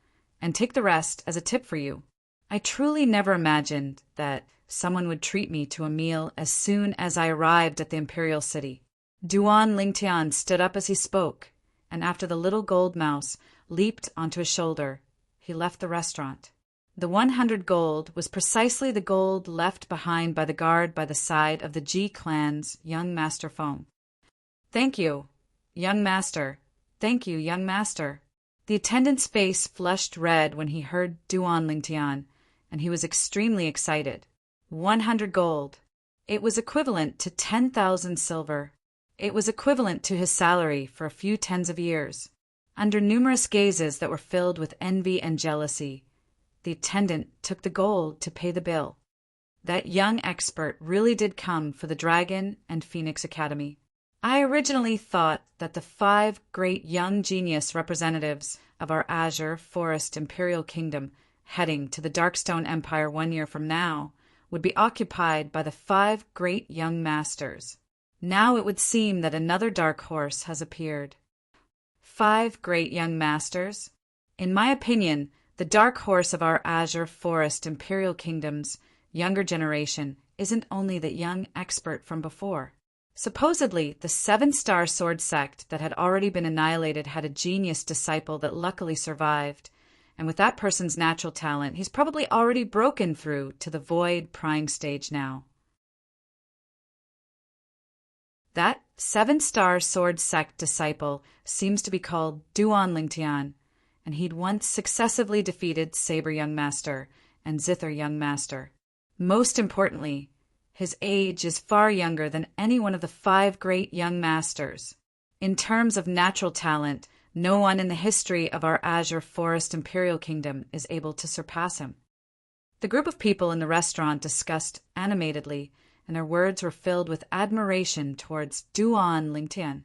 and take the rest as a tip for you. I truly never imagined that someone would treat me to a meal as soon as I arrived at the Imperial City. Duan Lingtian stood up as he spoke, and after the little gold mouse leaped onto his shoulder, he left the restaurant. The 100 gold was precisely the gold left behind by the guard by the side of the Ji clan's young master Feng. Thank you, young master. Thank you, young master. The attendant's face flushed red when he heard Duan Lingtian, and he was extremely excited. 100 gold. It was equivalent to 10,000 silver. It was equivalent to his salary for a few tens of years. Under numerous gazes that were filled with envy and jealousy, the attendant took the gold to pay the bill. That young expert really did come for the Dragon and Phoenix Academy. I originally thought that the 5 great young genius representatives of our Azure Forest Imperial Kingdom heading to the Darkstone Empire 1 year from now would be occupied by the 5 great young masters. Now it would seem that another dark horse has appeared. 5 great young masters? In my opinion, the dark horse of our Azure Forest Imperial Kingdom's younger generation isn't only the young expert from before. Supposedly, the 7-star sword sect that had already been annihilated had a genius disciple that luckily survived, and with that person's natural talent, he's probably already broken through to the void prying stage now. That 7-star sword sect disciple seems to be called Duan Lingtian, and he'd once successively defeated Saber Young Master and Zither Young Master. Most importantly, his age is far younger than any one of the 5 great young masters. In terms of natural talent, no one in the history of our Azure Forest Imperial Kingdom is able to surpass him. The group of people in the restaurant discussed animatedly, and their words were filled with admiration towards Duan Lingtian.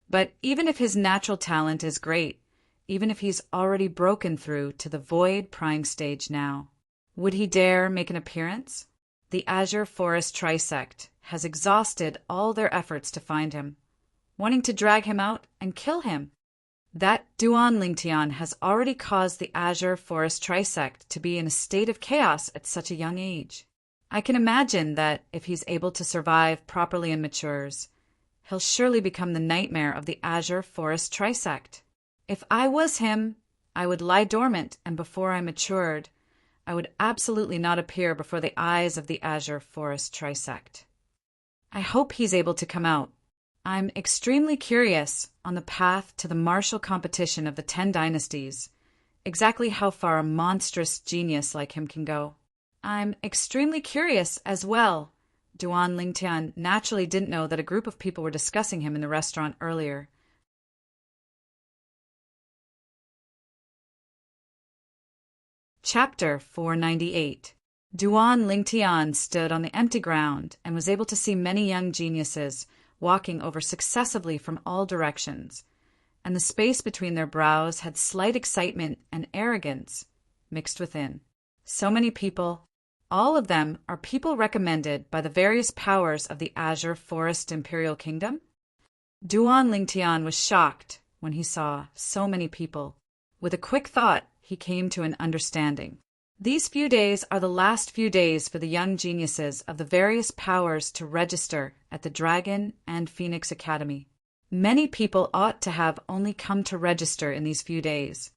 But even if his natural talent is great, even if he's already broken through to the void prying stage now, would he dare make an appearance? The Azure Forest Trisect has exhausted all their efforts to find him, wanting to drag him out and kill him. That Duan Lingtian has already caused the Azure Forest Trisect to be in a state of chaos at such a young age. I can imagine that if he's able to survive properly and matures, he'll surely become the nightmare of the Azure Forest Trisect. If I was him, I would lie dormant, and before I matured, I would absolutely not appear before the eyes of the Azure Forest Trisect. I hope he's able to come out. I'm extremely curious on the path to the martial competition of the 10 dynasties, exactly how far a monstrous genius like him can go. I'm extremely curious as well. Duan Lingtian naturally didn't know that a group of people were discussing him in the restaurant earlier. Chapter 498. Duan Lingtian stood on the empty ground and was able to see many young geniuses walking over successively from all directions, and the space between their brows had slight excitement and arrogance mixed within. So many people, all of them are people recommended by the various powers of the Azure Forest Imperial Kingdom? Duan Lingtian was shocked when he saw so many people. With a quick thought, he came to an understanding. These few days are the last few days for the young geniuses of the various powers to register at the Dragon and Phoenix Academy. Many people ought to have only come to register in these few days.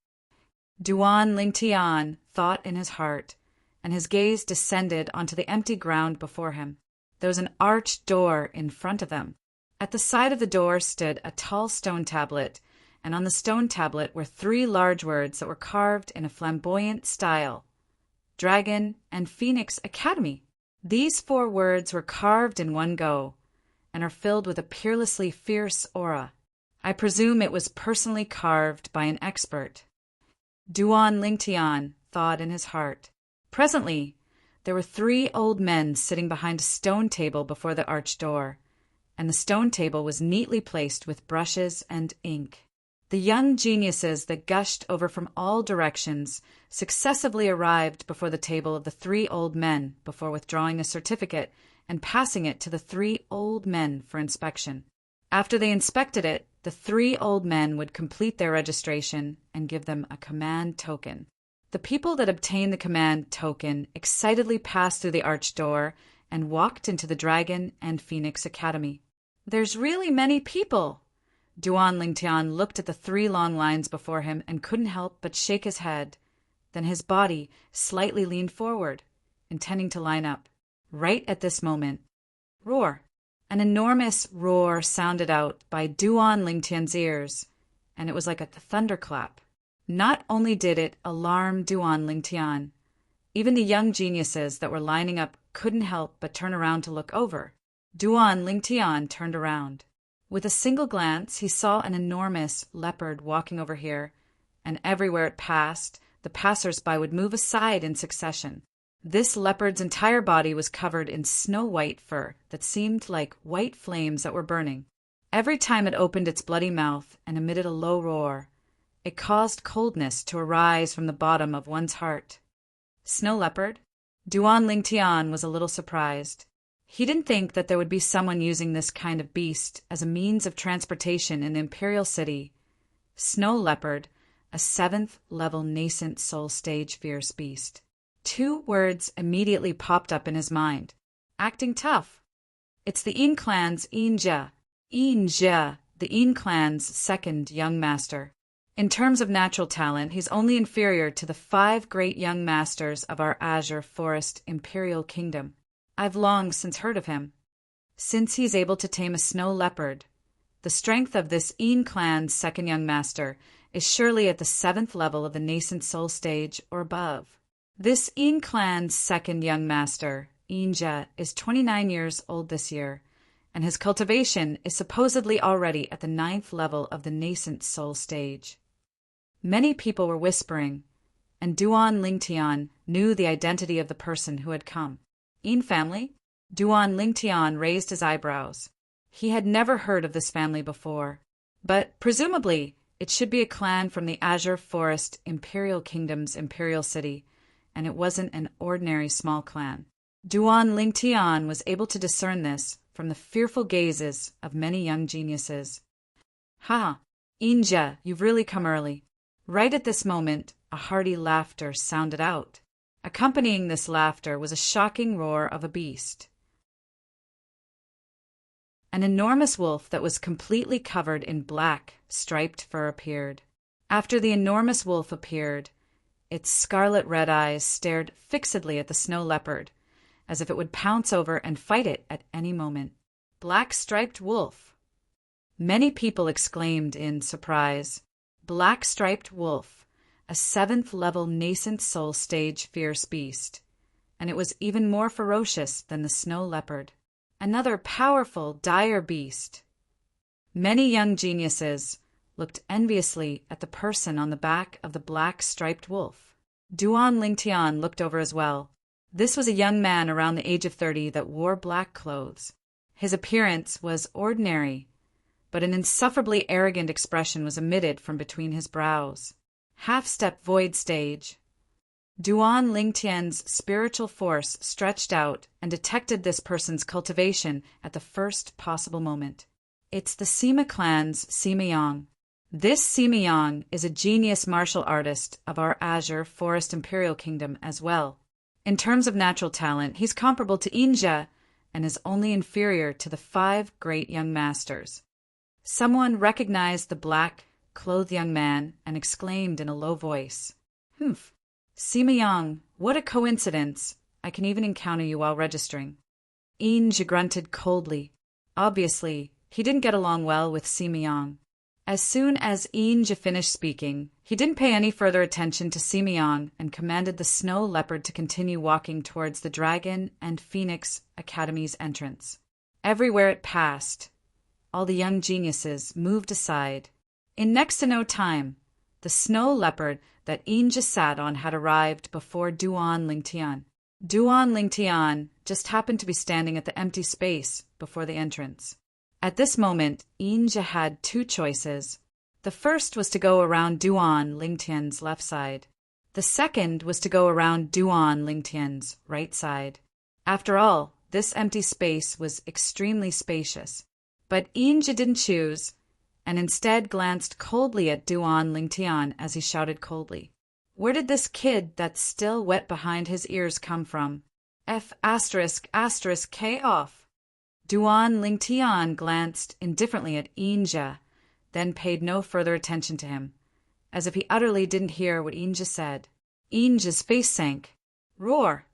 Duan Lingtian thought in his heart, and his gaze descended onto the empty ground before him. There was an arched door in front of them. At the side of the door stood a tall stone tablet, and on the stone tablet were 3 large words that were carved in a flamboyant style: Dragon and Phoenix Academy. These 4 words were carved in one go, and are filled with a peerlessly fierce aura. I presume it was personally carved by an expert. Duan Lingtian thought in his heart. Presently, there were 3 old men sitting behind a stone table before the arched door, and the stone table was neatly placed with brushes and ink. The young geniuses that gushed over from all directions successively arrived before the table of the 3 old men before withdrawing a certificate and passing it to the 3 old men for inspection. After they inspected it, the 3 old men would complete their registration and give them a command token. The people that obtained the command token excitedly passed through the arched door and walked into the Dragon and Phoenix Academy. There's really many people. Duan Lingtian looked at the 3 long lines before him and couldn't help but shake his head. Then his body slightly leaned forward, intending to line up. Right at this moment, roar! An enormous roar sounded out by Duan Lingtian's ears, and it was like a thunderclap. Not only did it alarm Duan Lingtian, even the young geniuses that were lining up couldn't help but turn around to look over. Duan Lingtian turned around. With a single glance, he saw an enormous leopard walking over here, and everywhere it passed, the passers-by would move aside in succession. This leopard's entire body was covered in snow-white fur that seemed like white flames that were burning. Every time it opened its bloody mouth and emitted a low roar, it caused coldness to arise from the bottom of one's heart. Snow leopard? Duan Lingtian was a little surprised. He didn't think that there would be someone using this kind of beast as a means of transportation in the Imperial City. Snow leopard, a 7th level nascent soul stage fierce beast. 2 words immediately popped up in his mind. Acting tough. It's the Yin clan's Yin Jia. Yin Jia, the Yin clan's 2nd young master. In terms of natural talent, he's only inferior to the 5 great young masters of our Azure Forest Imperial Kingdom. I've long since heard of him. Since he's able to tame a snow leopard, the strength of this Yin clan's 2nd young master is surely at the 7th level of the nascent soul stage or above. This Yin clan's 2nd young master, Yin Jia, is 29 years old this year, and his cultivation is supposedly already at the 9th level of the nascent soul stage. Many people were whispering, and Duan Lingtian knew the identity of the person who had come. Yin family? Duan Lingtian raised his eyebrows. He had never heard of this family before, but presumably it should be a clan from the Azure Forest Imperial Kingdom's Imperial City, and it wasn't an ordinary small clan. Duan Lingtian was able to discern this from the fearful gazes of many young geniuses. Ha! Yin Jia, you've really come early. Right at this moment, a hearty laughter sounded out. Accompanying this laughter was a shocking roar of a beast. An enormous wolf that was completely covered in black, striped fur appeared. After the enormous wolf appeared, its scarlet red eyes stared fixedly at the snow leopard, as if it would pounce over and fight it at any moment. Black striped wolf! Many people exclaimed in surprise. Black striped wolf, a 7th-level nascent soul stage fierce beast, and it was even more ferocious than the snow leopard. Another powerful, dire beast. Many young geniuses looked enviously at the person on the back of the black striped wolf. Duan Lingtian looked over as well. This was a young man around the age of 30 that wore black clothes. His appearance was ordinary, but an insufferably arrogant expression was emitted from between his brows. Half-step void stage. Duan Lingtian's spiritual force stretched out and detected this person's cultivation at the first possible moment. It's the Sima clan's Sima Yang. This Sima Yang is a genius martial artist of our Azure Forest Imperial Kingdom as well. In terms of natural talent, he's comparable to Inja and is only inferior to the 5 great young masters. Someone recognized the black-clothed young man and exclaimed in a low voice, "Humph! Sima Yang, what a coincidence! I can even encounter you while registering." Inja grunted coldly. Obviously, he didn't get along well with Sima Yang. As soon as Inja finished speaking, he didn't pay any further attention to Sima Yang and commanded the snow leopard to continue walking towards the Dragon and Phoenix Academy's entrance. Everywhere it passed, all the young geniuses moved aside. In next to no time, the snow leopard that Inja sat on had arrived before Duan Lingtian. Duan Lingtian just happened to be standing at the empty space before the entrance. At this moment, Inja had 2 choices. The first was to go around Duan Lingtian's left side. The second was to go around Duan Lingtian's right side. After all, this empty space was extremely spacious. But Inja didn't choose, and instead glanced coldly at Duan Lingtian as he shouted coldly, "Where did this kid that's still wet behind his ears come from? F***K off." Duan Lingtian glanced indifferently at Inja, then paid no further attention to him, as if he utterly didn't hear what Inja said. Inja's face sank. Roar!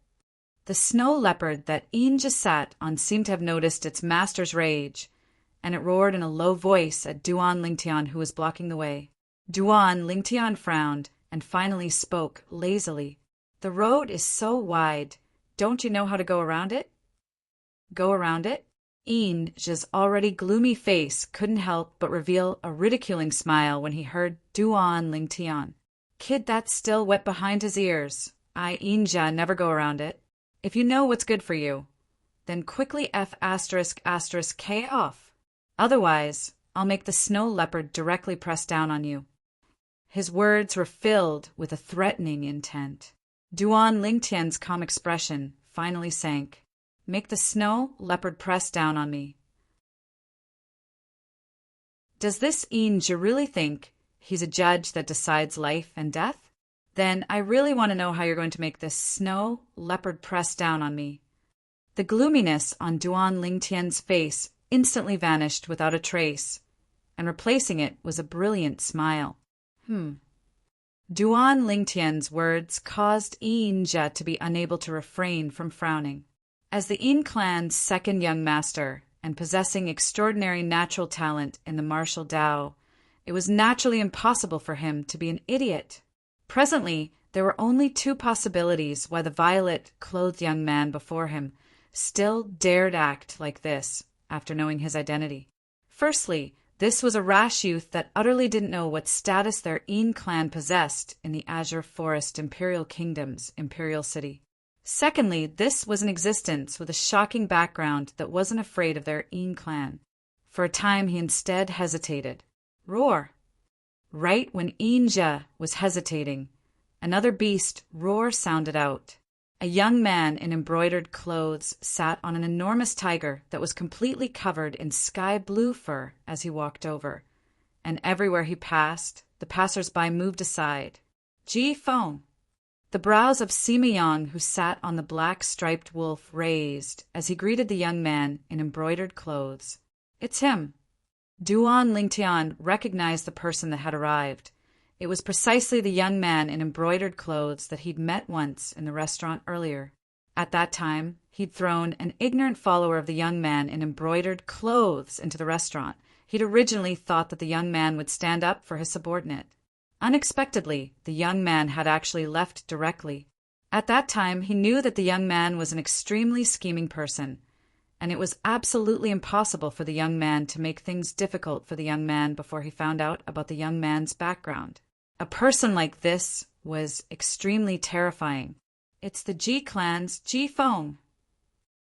The snow leopard that Inja sat on seemed to have noticed its master's rage, and it roared in a low voice at Duan Lingtian, who was blocking the way. Duan Lingtian frowned and finally spoke lazily. "The road is so wide. Don't you know how to go around it?" "Go around it?" Inja's already gloomy face couldn't help but reveal a ridiculing smile when he heard Duan Lingtian. "Kid that's still wet behind his ears. Inja never go around it. If you know what's good for you, then quickly F***K off. Otherwise, I'll make the snow leopard directly press down on you." His words were filled with a threatening intent. Duan Lingtian's calm expression finally sank. "Make the snow leopard press down on me." Does this Inja really think he's a judge that decides life and death? Then I really want to know how you're going to make this snow leopard press down on me. The gloominess on Duan Lingtian's face instantly vanished without a trace, and replacing it was a brilliant smile. Duan Lingtian's words caused Inja to be unable to refrain from frowning. As the Yin clan's second young master, and possessing extraordinary natural talent in the martial Tao, it was naturally impossible for him to be an idiot. Presently, there were only 2 possibilities why the violet-clothed young man before him still dared act like this after knowing his identity. Firstly, this was a rash youth that utterly didn't know what status their Yin clan possessed in the Azure Forest Imperial Kingdom's Imperial City. Secondly, this was an existence with a shocking background that wasn't afraid of their Yin clan. For a time he instead hesitated. Roar! Right when Inja was hesitating, another beast roar sounded out. A young man in embroidered clothes sat on an enormous tiger that was completely covered in sky-blue fur as he walked over, and everywhere he passed, the passers-by moved aside. "Ji Feng!" The brows of Sima Yang, who sat on the black-striped wolf, raised as he greeted the young man in embroidered clothes. "It's him." Duan Lingtian recognized the person that had arrived. It was precisely the young man in embroidered clothes that he'd met once in the restaurant earlier. At that time, he'd thrown an ignorant follower of the young man in embroidered clothes into the restaurant. He'd originally thought that the young man would stand up for his subordinate. Unexpectedly, the young man had actually left directly. At that time, he knew that the young man was an extremely scheming person, and it was absolutely impossible for the young man to make things difficult for the young man before he found out about the young man's background. A person like this was extremely terrifying. It's the Ji clan's Ji Feng.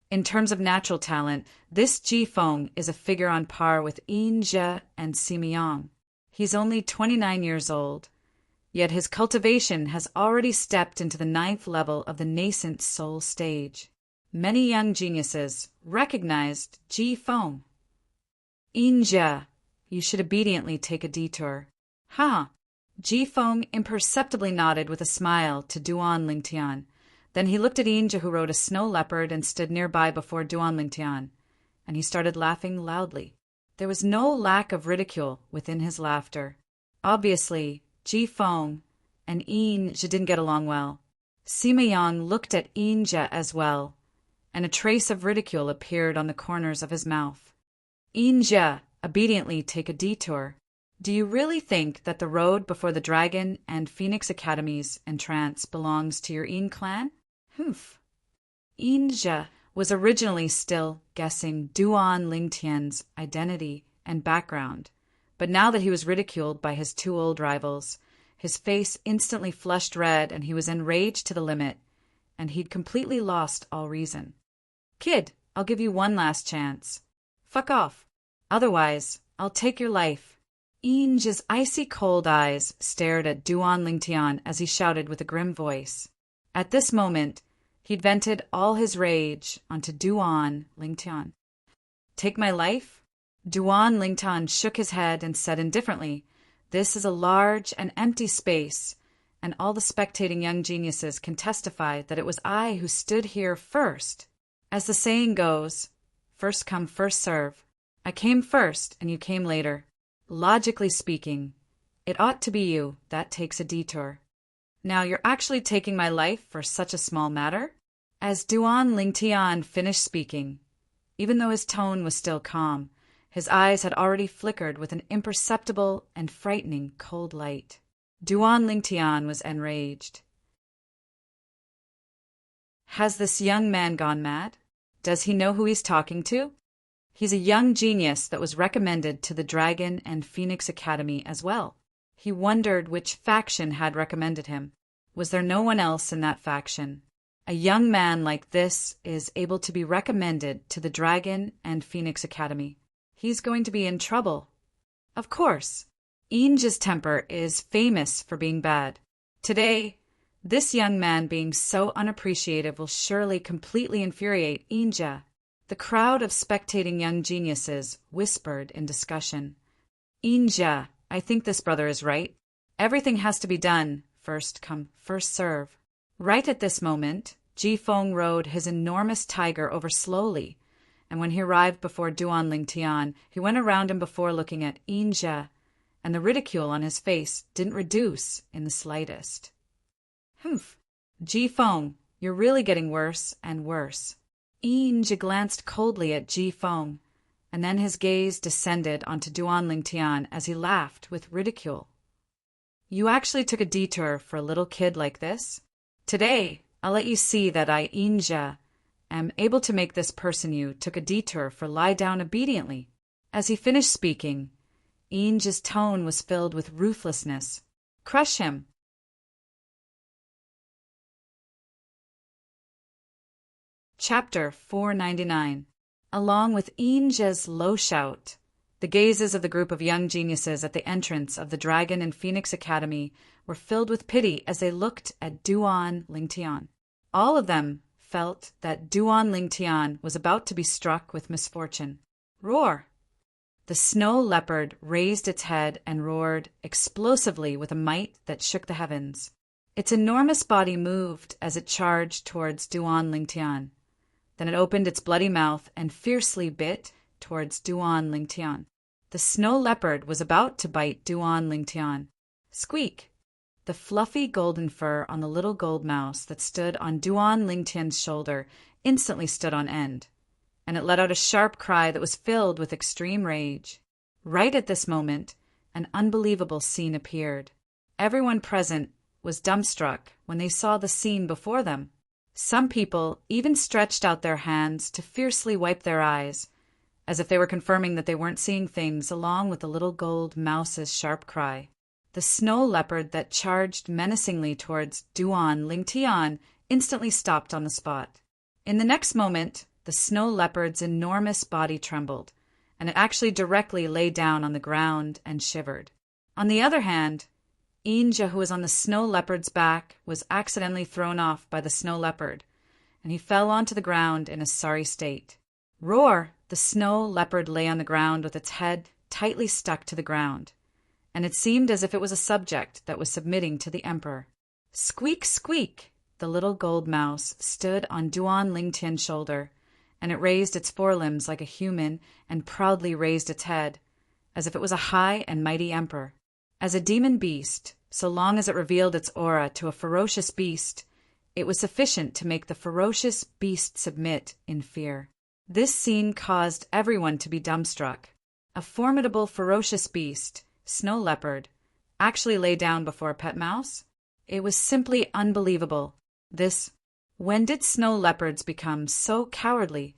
In terms of natural talent, this Ji Feng is a figure on par with Yin Zhe and Sima Yang. He's only 29 years old, yet his cultivation has already stepped into the 9th level of the nascent soul stage. Many young geniuses recognized Ji Feng. "Yin Zhe, you should obediently take a detour." "Ha!" Ji Feng imperceptibly nodded with a smile to Duan Lingtian. Then he looked at Yin Zhe, who rode a snow leopard and stood nearby before Duan Lingtian, and he started laughing loudly. There was no lack of ridicule within his laughter. Obviously, Ji Feng and Yin Zhe didn't get along well. Sima Yang looked at Yin Zhe as well, and a trace of ridicule appeared on the corners of his mouth. "Yin Zhe, obediently take a detour. Do you really think that the road before the Dragon and Phoenix Academies entrance belongs to your Yin clan?" "Humph." Yin Zhe was originally still guessing Duan Lingtian's identity and background, but now that he was ridiculed by his two old rivals, his face instantly flushed red and he was enraged to the limit, and he'd completely lost all reason. "Kid, I'll give you one last chance. Fuck off. Otherwise, I'll take your life." Yin Zhe's icy cold eyes stared at Duan Lingtian as he shouted with a grim voice. At this moment, he'd vented all his rage onto Duan Lingtian. "Take my life?" Duan Lingtian shook his head and said indifferently, "This is a large and empty space, and all the spectating young geniuses can testify that it was I who stood here first. As the saying goes, first come, first serve. I came first, and you came later. Logically speaking, it ought to be you that takes a detour. Now you're actually taking my life for such a small matter?" As Duan Lingtian finished speaking, even though his tone was still calm, his eyes had already flickered with an imperceptible and frightening cold light. Duan Lingtian was enraged. Has this young man gone mad? Does he know who he's talking to? He's a young genius that was recommended to the Dragon and Phoenix Academy as well. He wondered which faction had recommended him. Was there no one else in that faction? A young man like this is able to be recommended to the Dragon and Phoenix Academy. He's going to be in trouble. Of course, Yin Zhe's temper is famous for being bad. Today, this young man being so unappreciative will surely completely infuriate Yin Zhe. The crowd of spectating young geniuses whispered in discussion. "Yin Zhe, I think this brother is right. Everything has to be done first come, first serve." Right at this moment, Ji Feng rode his enormous tiger over slowly, and when he arrived before Duan Lingtian, he went around him before looking at Yin Zhe, and the ridicule on his face didn't reduce in the slightest. "Humph, Ji Feng, you're really getting worse and worse." Yin Zhe glanced coldly at Ji Feng, and then his gaze descended onto Duan Lingtian as he laughed with ridicule. "You actually took a detour for a little kid like this? Today, I'll let you see that I, Yin Zhe, am able to make this person you took a detour for lie down obediently." As he finished speaking, Yin Zhe's tone was filled with ruthlessness. "Crush him." Chapter 499. Along with Yin Zhe's low shout, the gazes of the group of young geniuses at the entrance of the Dragon and Phoenix Academy were filled with pity as they looked at Duan Lingtian. All of them felt that Duan Lingtian was about to be struck with misfortune. Roar! The snow leopard raised its head and roared explosively with a might that shook the heavens. Its enormous body moved as it charged towards Duan Lingtian. Then it opened its bloody mouth and fiercely bit towards Duan Lingtian. The snow leopard was about to bite Duan Lingtian. Squeak! The fluffy golden fur on the little gold mouse that stood on Duan Lingtian's shoulder instantly stood on end, and it let out a sharp cry that was filled with extreme rage. Right at this moment, an unbelievable scene appeared. Everyone present was dumbstruck when they saw the scene before them. Some people even stretched out their hands to fiercely wipe their eyes, as if they were confirming that they weren't seeing things along with the little gold mouse's sharp cry. The snow leopard that charged menacingly towards Duan Lingtian instantly stopped on the spot. In the next moment, the snow leopard's enormous body trembled, and it actually directly lay down on the ground and shivered. On the other hand, Inja, who was on the snow leopard's back, was accidentally thrown off by the snow leopard, and he fell onto the ground in a sorry state. Roar! The snow leopard lay on the ground with its head tightly stuck to the ground, and it seemed as if it was a subject that was submitting to the emperor. Squeak, squeak! The little gold mouse stood on Duan Lingtian's shoulder, and it raised its forelimbs like a human and proudly raised its head, as if it was a high and mighty emperor. As a demon beast, so long as it revealed its aura to a ferocious beast, it was sufficient to make the ferocious beast submit in fear. This scene caused everyone to be dumbstruck. A formidable, ferocious beast, snow leopard, actually lay down before a pet mouse? It was simply unbelievable. When did snow leopards become so cowardly?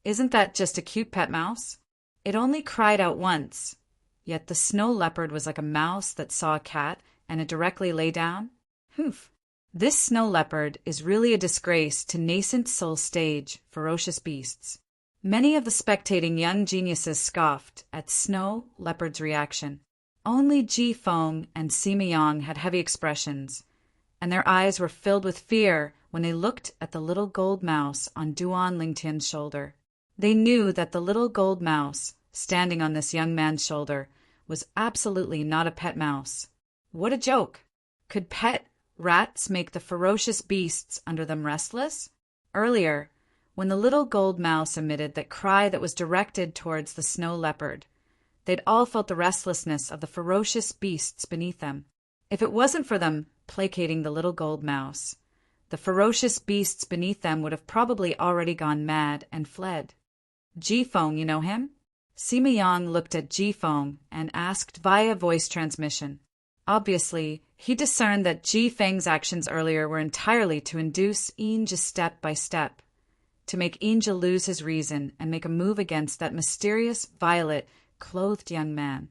Isn't that just a cute pet mouse? It only cried out once, yet the snow leopard was like a mouse that saw a cat and it directly lay down? Humph! This snow leopard is really a disgrace to nascent soul stage, ferocious beasts. Many of the spectating young geniuses scoffed at snow leopard's reaction. Only Ji Feng and Sima Yong had heavy expressions, and their eyes were filled with fear when they looked at the little gold mouse on Duan Lingtian's shoulder. They knew that the little gold mouse, standing on this young man's shoulder, was absolutely not a pet mouse. What a joke! Could pet rats make the ferocious beasts under them restless? Earlier, when the little gold mouse emitted that cry that was directed towards the snow leopard, they'd all felt the restlessness of the ferocious beasts beneath them. If it wasn't for them placating the little gold mouse, the ferocious beasts beneath them would have probably already gone mad and fled. Ji Feng, you know him? Sima Yang looked at Ji Feng and asked via voice transmission. Obviously, he discerned that Ji Feng's actions earlier were entirely to induce Inja step by step, to make Inja lose his reason and make a move against that mysterious, violet, clothed young man.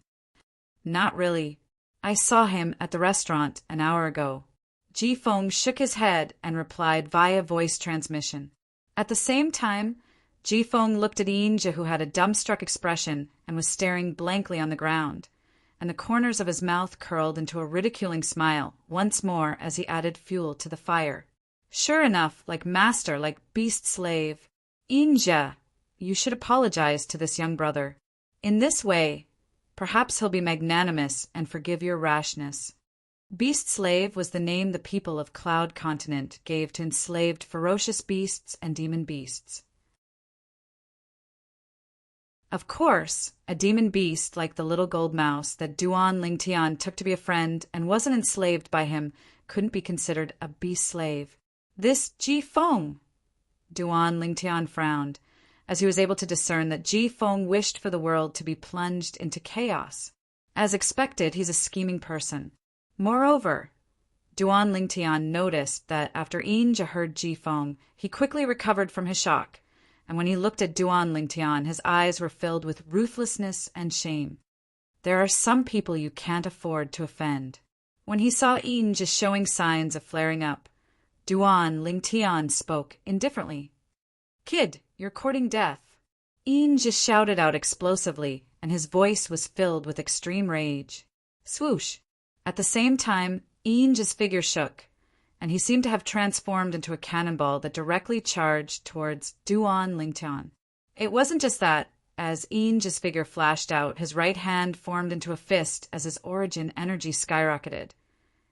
Not really. I saw him at the restaurant an hour ago. Ji Feng shook his head and replied via voice transmission. At the same time, Ji Feng looked at Inja, who had a dumbstruck expression and was staring blankly on the ground, and the corners of his mouth curled into a ridiculing smile once more as he added fuel to the fire. Sure enough, like master, like beast slave. Inja, you should apologize to this young brother. In this way, perhaps he'll be magnanimous and forgive your rashness. Beast slave was the name the people of Cloud Continent gave to enslaved ferocious beasts and demon beasts. Of course, a demon beast like the little gold mouse that Duan Lingtian took to be a friend and wasn't enslaved by him couldn't be considered a beast slave. This Ji Feng! Duan Lingtian frowned, as he was able to discern that Ji Feng wished for the world to be plunged into chaos. As expected, he's a scheming person. Moreover, Duan Lingtian noticed that after Inja heard Ji Feng, he quickly recovered from his shock, and when he looked at Duan Lingtian, his eyes were filled with ruthlessness and shame. There are some people you can't afford to offend. When he saw Inja showing signs of flaring up, Duan Lingtian spoke indifferently. "Kid, you're courting death." Inja shouted out explosively, and his voice was filled with extreme rage. Swoosh! At the same time, Inja's figure shook, and he seemed to have transformed into a cannonball that directly charged towards Duan Lingtian. It wasn't just that, as Inja's figure flashed out, his right hand formed into a fist as his origin energy skyrocketed,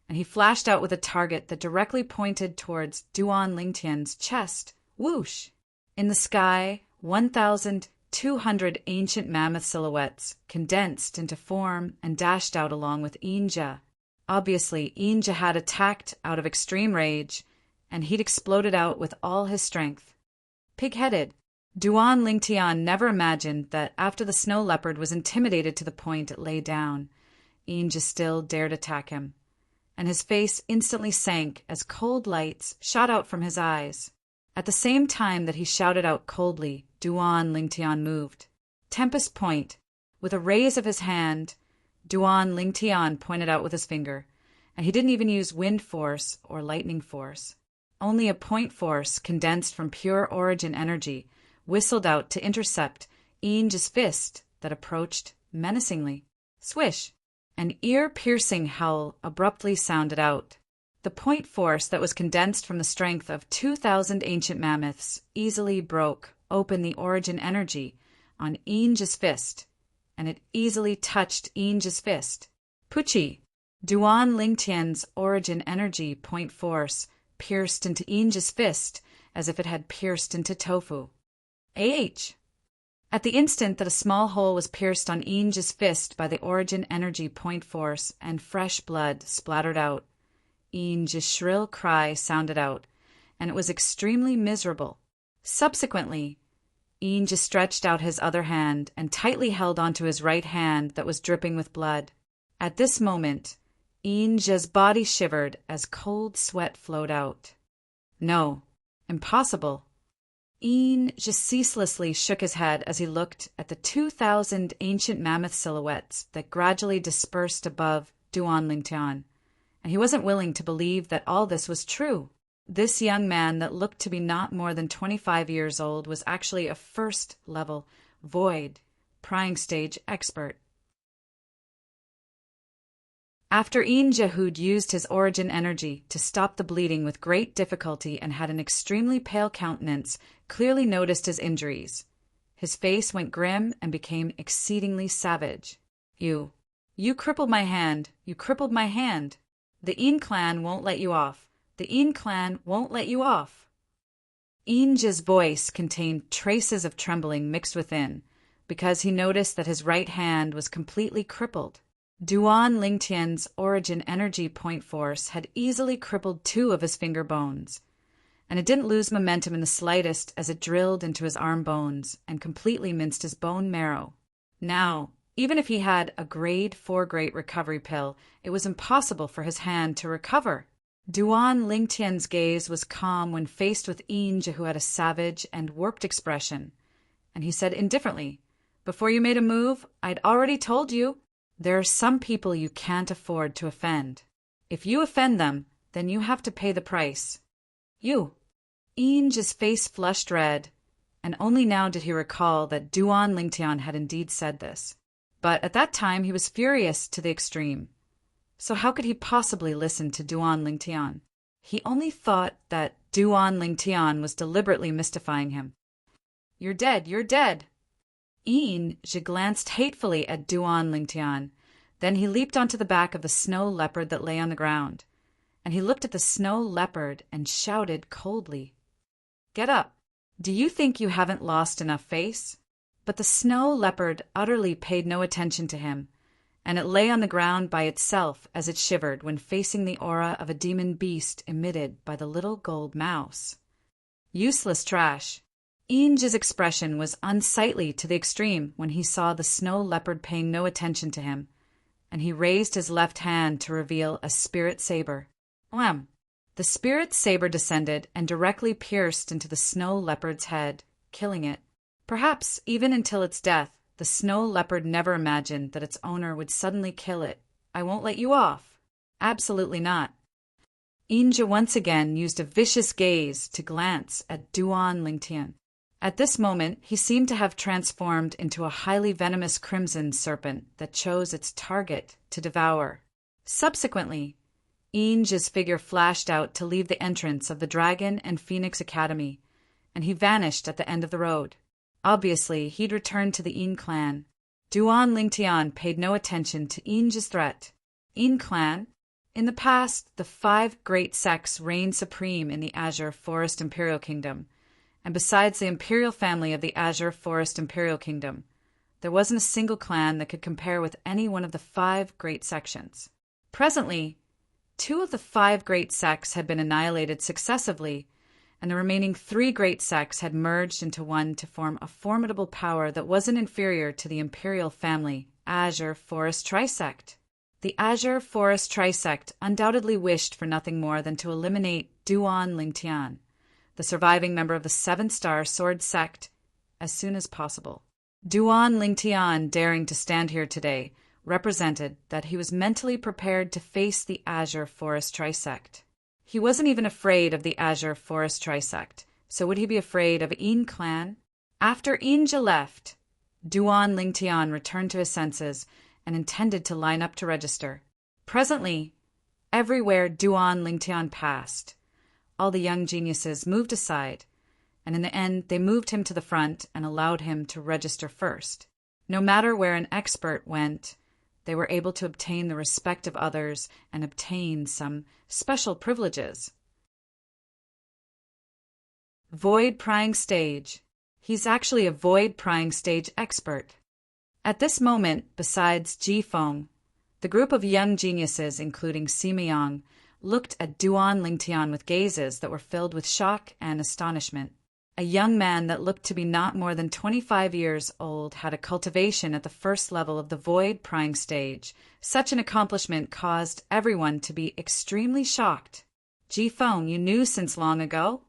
and he flashed out with a target that directly pointed towards Duan Lingtian's chest. Whoosh! In the sky, 1,200 ancient mammoth silhouettes condensed into form and dashed out along with Inja. Obviously, Inja had attacked out of extreme rage, and he'd exploded out with all his strength. Pig-headed, Duan Lingtian never imagined that after the snow leopard was intimidated to the point it lay down, Inja still dared attack him, and his face instantly sank as cold lights shot out from his eyes. At the same time that he shouted out coldly, Duan Lingtian moved. Tempest Point. With a raise of his hand, Duan Lingtian pointed out with his finger, and he didn't even use wind force or lightning force. Only a point force condensed from pure origin energy whistled out to intercept Inja's fist that approached menacingly. Swish! An ear-piercing howl abruptly sounded out. The point force that was condensed from the strength of 2,000 ancient mammoths easily broke open the origin energy on Inja's fist, and it easily touched Inja's fist. Puchi! Duan Lingtian's origin energy point force pierced into Inja's fist as if it had pierced into tofu. At the instant that a small hole was pierced on Inja's fist by the origin energy point force and fresh blood splattered out, Inja's shrill cry sounded out, and it was extremely miserable. Subsequently, Inja stretched out his other hand and tightly held onto his right hand that was dripping with blood. At this moment, Inja's body shivered as cold sweat flowed out. No, impossible. Inja ceaselessly shook his head as he looked at the 2,000 ancient mammoth silhouettes that gradually dispersed above Duan Lingtian, and he wasn't willing to believe that all this was true. This young man that looked to be not more than 25 years old was actually a first-level void prying stage expert. After Inja, who'd used his origin energy to stop the bleeding with great difficulty and had an extremely pale countenance, clearly noticed his injuries. His face went grim and became exceedingly savage. You crippled my hand. You crippled my hand. The Yin clan won't let you off. The Yin clan won't let you off. Inja's voice contained traces of trembling mixed within, because he noticed that his right hand was completely crippled. Duan Lingtian's origin energy point force had easily crippled 2 of his finger bones, and it didn't lose momentum in the slightest as it drilled into his arm bones and completely minced his bone marrow. Now, even if he had a grade 4 great recovery pill, it was impossible for his hand to recover. Duan Lingtian's gaze was calm when faced with Inja, who had a savage and warped expression, and he said indifferently, "Before you made a move, I'd already told you. There are some people you can't afford to offend. If you offend them, then you have to pay the price." Inja's face flushed red, and only now did he recall that Duan Lingtian had indeed said this. But at that time he was furious to the extreme. So how could he possibly listen to Duan Lingtian? He only thought that Duan Lingtian was deliberately mystifying him. "You're dead, you're dead." Inja glanced hatefully at Duan Lingtian. Then he leaped onto the back of the snow leopard that lay on the ground, and he looked at the snow leopard and shouted coldly, "Get up! Do you think you haven't lost enough face?" But the snow leopard utterly paid no attention to him, and it lay on the ground by itself as it shivered when facing the aura of a demon beast emitted by the little gold mouse. Useless trash. Inja's expression was unsightly to the extreme when he saw the snow leopard paying no attention to him, and he raised his left hand to reveal a spirit saber. Wham! The spirit saber descended and directly pierced into the snow leopard's head, killing it. Perhaps even until its death, the snow leopard never imagined that its owner would suddenly kill it. "I won't let you off." Absolutely not. Inja once again used a vicious gaze to glance at Duan Lingtian. At this moment, he seemed to have transformed into a highly venomous crimson serpent that chose its target to devour. Subsequently, Inja's figure flashed out to leave the entrance of the Dragon and Phoenix Academy, and he vanished at the end of the road. Obviously, he'd returned to the Yin clan. Duan Lingtian paid no attention to Inja's threat. Yin clan? In the past, the 5 great sects reigned supreme in the Azure Forest Imperial Kingdom, and besides the imperial family of the Azure Forest Imperial Kingdom, there wasn't a single clan that could compare with any one of the 5 great sections. Presently, 2 of the 5 great sects had been annihilated successively, and the remaining 3 great sects had merged into one to form a formidable power that wasn't inferior to the imperial family, Azure Forest Trisect. The Azure Forest Trisect undoubtedly wished for nothing more than to eliminate Duan Lingtian, the surviving member of the 7-star sword sect, as soon as possible. Duan Lingtian daring to stand here today represented that he was mentally prepared to face the Azure Forest Trisect. He wasn't even afraid of the Azure Forest Trisect, so would he be afraid of Yin clan? After Yinja left, Duan Lingtian returned to his senses and intended to line up to register. Presently, everywhere Duan Lingtian passed, all the young geniuses moved aside, and in the end they moved him to the front and allowed him to register first. No matter where an expert went, they were able to obtain the respect of others and obtain some special privileges. Void Prying Stage. He's actually a void prying stage expert. At this moment, besides Ji Feng, the group of young geniuses, including Sima Yang, looked at Duan Lingtian with gazes that were filled with shock and astonishment. A young man that looked to be not more than 25 years old had a cultivation at the first level of the void prying stage. Such an accomplishment caused everyone to be extremely shocked. Ji Feng, you knew since long ago?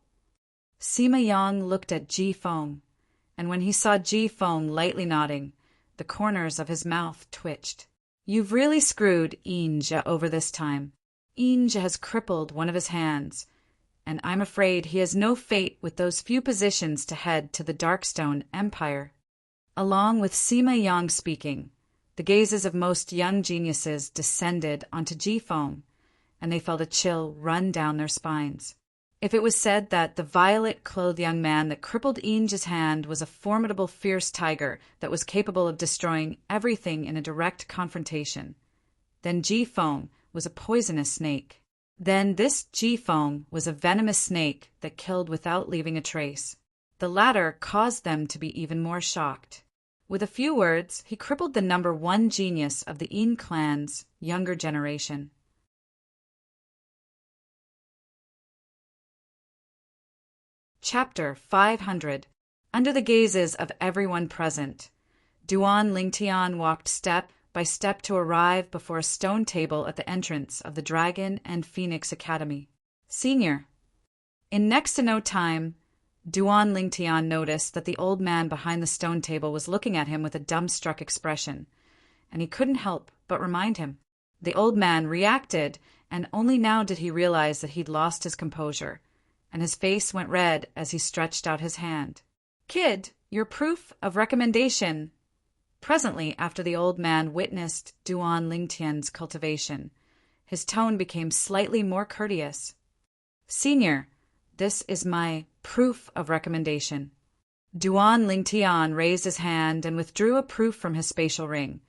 Sima Yang looked at Ji Feng, and when he saw Ji Feng lightly nodding, the corners of his mouth twitched. You've really screwed Yinja over this time. Yinja has crippled one of his hands, and I'm afraid he has no fate with those few positions to head to the Darkstone Empire. Along with Sima Yang speaking, the gazes of most young geniuses descended onto Ji Feng, and they felt a chill run down their spines. If it was said that the violet-clothed young man that crippled Yinja's hand was a formidable fierce tiger that was capable of destroying everything in a direct confrontation, then Ji Feng was a poisonous snake. Then this Ji Feng was a venomous snake that killed without leaving a trace. The latter caused them to be even more shocked. With a few words, he crippled the number 1 genius of the Yin clan's younger generation. Chapter 500. Under the gazes of everyone present, Duan Lingtian walked step by step to arrive before a stone table at the entrance of the Dragon and Phoenix Academy. Senior. In next to no time, Duan Lingtian noticed that the old man behind the stone table was looking at him with a dumbstruck expression, and he couldn't help but remind him. The old man reacted, and only now did he realize that he'd lost his composure, and his face went red as he stretched out his hand. Kid, your proof of recommendation. Presently, after the old man witnessed Duan Lingtian's cultivation, his tone became slightly more courteous. Senior, this is my proof of recommendation. Duan Lingtian raised his hand and withdrew a proof from his spatial ring,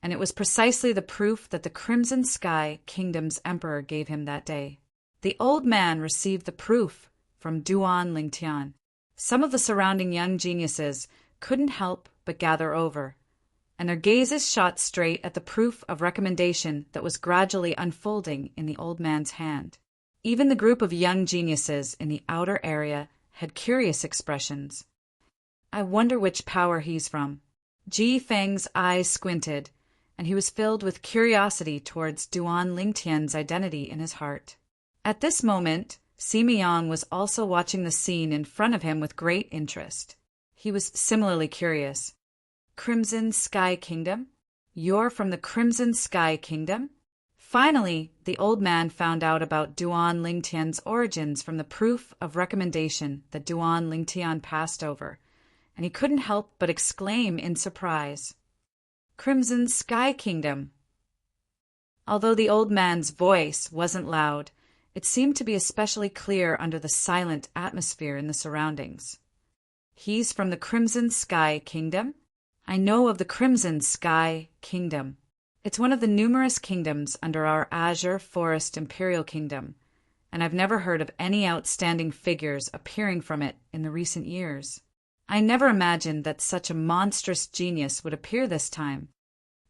and it was precisely the proof that the Crimson Sky Kingdom's emperor gave him that day. The old man received the proof from Duan Lingtian. Some of the surrounding young geniuses couldn't help but gather over, and their gazes shot straight at the proof of recommendation that was gradually unfolding in the old man's hand. Even the group of young geniuses in the outer area had curious expressions. I wonder which power he's from. Ji Feng's eyes squinted, and he was filled with curiosity towards Duan Lingtian's identity in his heart. At this moment, Sima Yang was also watching the scene in front of him with great interest. He was similarly curious. Crimson Sky Kingdom? You're from the Crimson Sky Kingdom? Finally, the old man found out about Duan Lingtian's origins from the proof of recommendation that Duan Lingtian passed over, and he couldn't help but exclaim in surprise. Crimson Sky Kingdom. Although the old man's voice wasn't loud, it seemed to be especially clear under the silent atmosphere in the surroundings. He's from the Crimson Sky Kingdom? I know of the Crimson Sky Kingdom. It's one of the numerous kingdoms under our Azure Forest Imperial Kingdom, and I've never heard of any outstanding figures appearing from it in the recent years. I never imagined that such a monstrous genius would appear this time.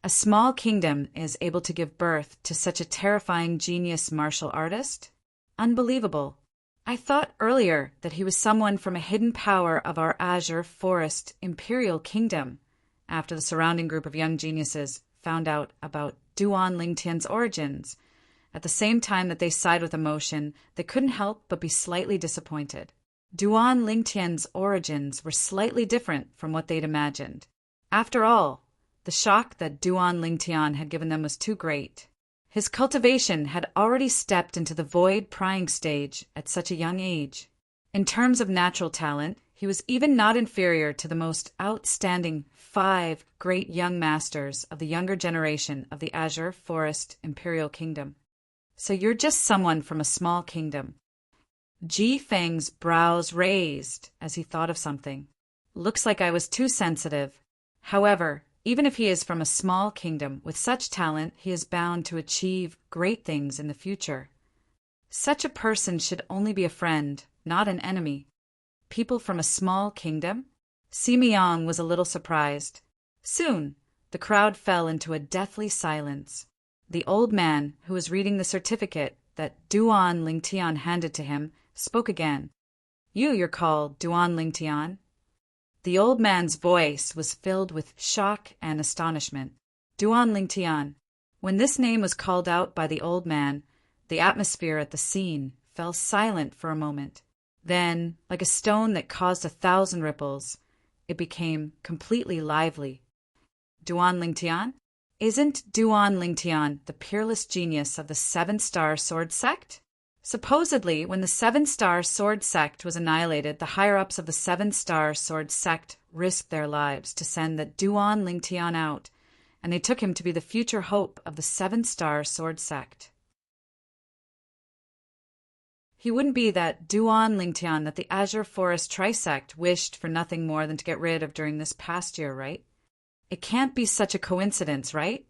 A small kingdom is able to give birth to such a terrifying genius martial artist? Unbelievable. I thought earlier that he was someone from a hidden power of our Azure Forest Imperial Kingdom, after the surrounding group of young geniuses found out about Duan Lingtian's origins. At the same time that they sighed with emotion, they couldn't help but be slightly disappointed. Duan Lingtian's origins were slightly different from what they'd imagined. After all, the shock that Duan Lingtian had given them was too great. His cultivation had already stepped into the void prying stage at such a young age. In terms of natural talent, he was even not inferior to the most outstanding 5 great young masters of the younger generation of the Azure Forest Imperial Kingdom. So you're just someone from a small kingdom. Ji Feng's brows raised as he thought of something. Looks like I was too sensitive. However, even if he is from a small kingdom with such talent, he is bound to achieve great things in the future. Such a person should only be a friend, not an enemy. People from a small kingdom? Sima Yang was a little surprised. Soon, the crowd fell into a deathly silence. The old man, who was reading the certificate that Duan Lingtian handed to him, spoke again. You're called Duan Lingtian. The old man's voice was filled with shock and astonishment. Duan Lingtian. When this name was called out by the old man, the atmosphere at the scene fell silent for a moment. Then, like a stone that caused 1,000 ripples, it became completely lively. Duan Lingtian? Isn't Duan Lingtian the peerless genius of the 7-star sword sect? Supposedly, when the 7-star sword sect was annihilated, the higher-ups of the 7-star sword sect risked their lives to send the Duan Lingtian out, and they took him to be the future hope of the 7-star sword sect. He wouldn't be that Duan Lingtian that the Azure Forest Trisect wished for nothing more than to get rid of during this past year, right? It can't be such a coincidence, right?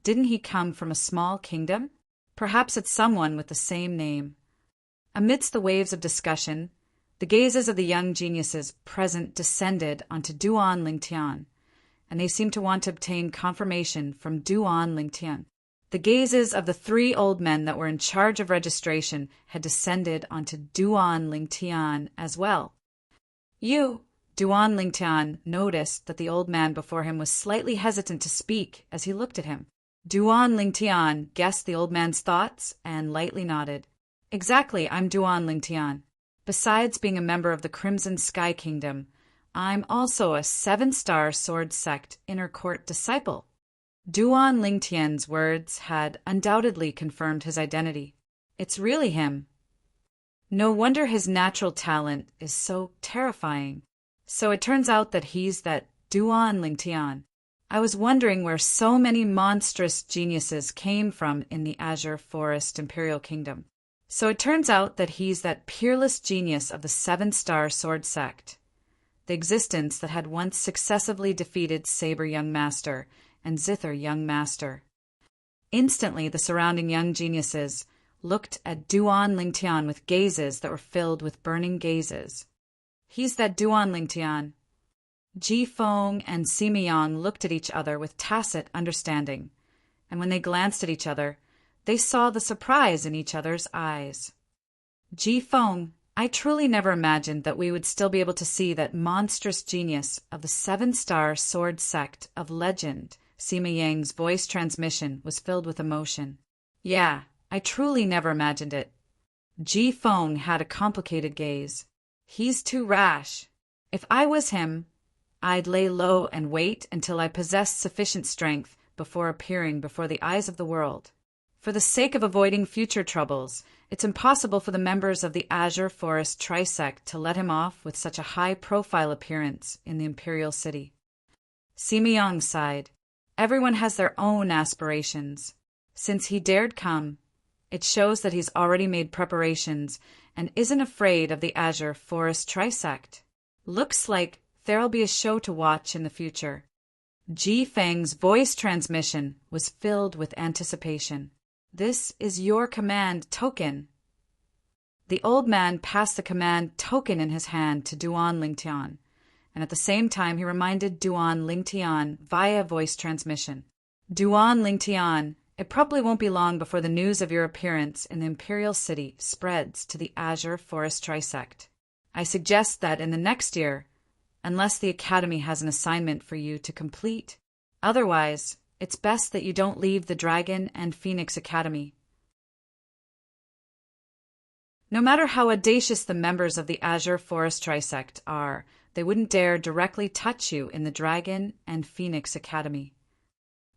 Didn't he come from a small kingdom? Perhaps it's someone with the same name. Amidst the waves of discussion, the gazes of the young geniuses present descended onto Duan Lingtian, and they seemed to want to obtain confirmation from Duan Lingtian. The gazes of the 3 old men that were in charge of registration had descended onto Duan Lingtian as well. Duan Lingtian noticed that the old man before him was slightly hesitant to speak as he looked at him. Duan Lingtian guessed the old man's thoughts and lightly nodded. Exactly, I'm Duan Lingtian. Besides being a member of the Crimson Sky Kingdom, I'm also a 7-star sword sect inner court disciple. Duan Lingtian's words had undoubtedly confirmed his identity. It's really him. No wonder his natural talent is so terrifying. So it turns out that he's that Duan Lingtian. I was wondering where so many monstrous geniuses came from in the Azure Forest Imperial Kingdom. So it turns out that he's that peerless genius of the 7-star sword sect, the existence that had once successively defeated Saber Young Master and Zither Young Master. Instantly, the surrounding young geniuses looked at Duan Lingtian with gazes that were filled with burning gazes. He's that Duan Lingtian. Ji Feng and Sima Yang looked at each other with tacit understanding, and when they glanced at each other, they saw the surprise in each other's eyes. Ji Feng, I truly never imagined that we would still be able to see that monstrous genius of the 7-star sword sect of legend. Sima Yang's voice transmission was filled with emotion. Yeah, I truly never imagined it. Ji Feng had a complicated gaze. He's too rash. If I was him, I'd lay low and wait until I possessed sufficient strength before appearing before the eyes of the world. For the sake of avoiding future troubles, it's impossible for the members of the Azure Forest Trisect to let him off with such a high-profile appearance in the Imperial City. Sima Yang sighed. Everyone has their own aspirations. Since he dared come, it shows that he's already made preparations and isn't afraid of the Azure Forest Trisect. Looks like there'll be a show to watch in the future. Ji Feng's voice transmission was filled with anticipation. "This is your command token." The old man passed the command token in his hand to Duan Lingtian, and at the same time he reminded Duan Lingtian via voice transmission. "Duan Lingtian, it probably won't be long before the news of your appearance in the Imperial City spreads to the Azure Forest Trisect. I suggest that in the next year, unless the Academy has an assignment for you to complete. Otherwise, it's best that you don't leave the Dragon and Phoenix Academy." No matter how audacious the members of the Azure Forest Trisect are, they wouldn't dare directly touch you in the Dragon and Phoenix Academy.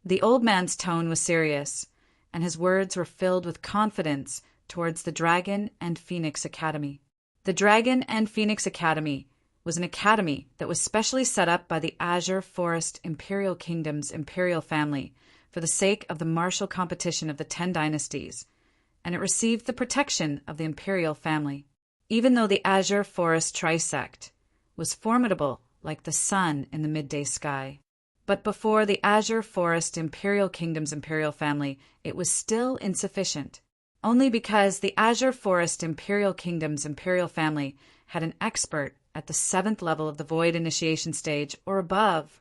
The old man's tone was serious, and his words were filled with confidence towards the Dragon and Phoenix Academy. The Dragon and Phoenix Academy was an academy that was specially set up by the Azure Forest Imperial Kingdom's imperial family for the sake of the martial competition of the 10 dynasties, and it received the protection of the imperial family. Even though the Azure Forest Trisect was formidable like the sun in the midday sky. But before the Azure Forest Imperial Kingdom's imperial family, it was still insufficient. Only because the Azure Forest Imperial Kingdom's imperial family had an expert at the 7th level of the Void Initiation stage or above,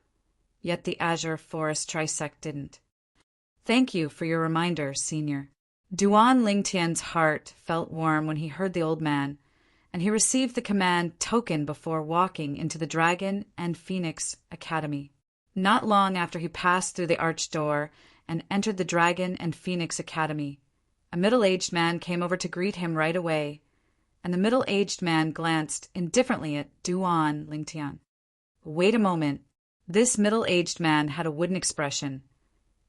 yet the Azure Forest Trisect didn't. "Thank you for your reminder, Senior." Duan Lingtian's heart felt warm when he heard the old man, and he received the command token before walking into the Dragon and Phoenix Academy. Not long after he passed through the arched door and entered the Dragon and Phoenix Academy, a middle-aged man came over to greet him right away, and the middle-aged man glanced indifferently at Duan Lingtian. Wait a moment. This middle-aged man had a wooden expression,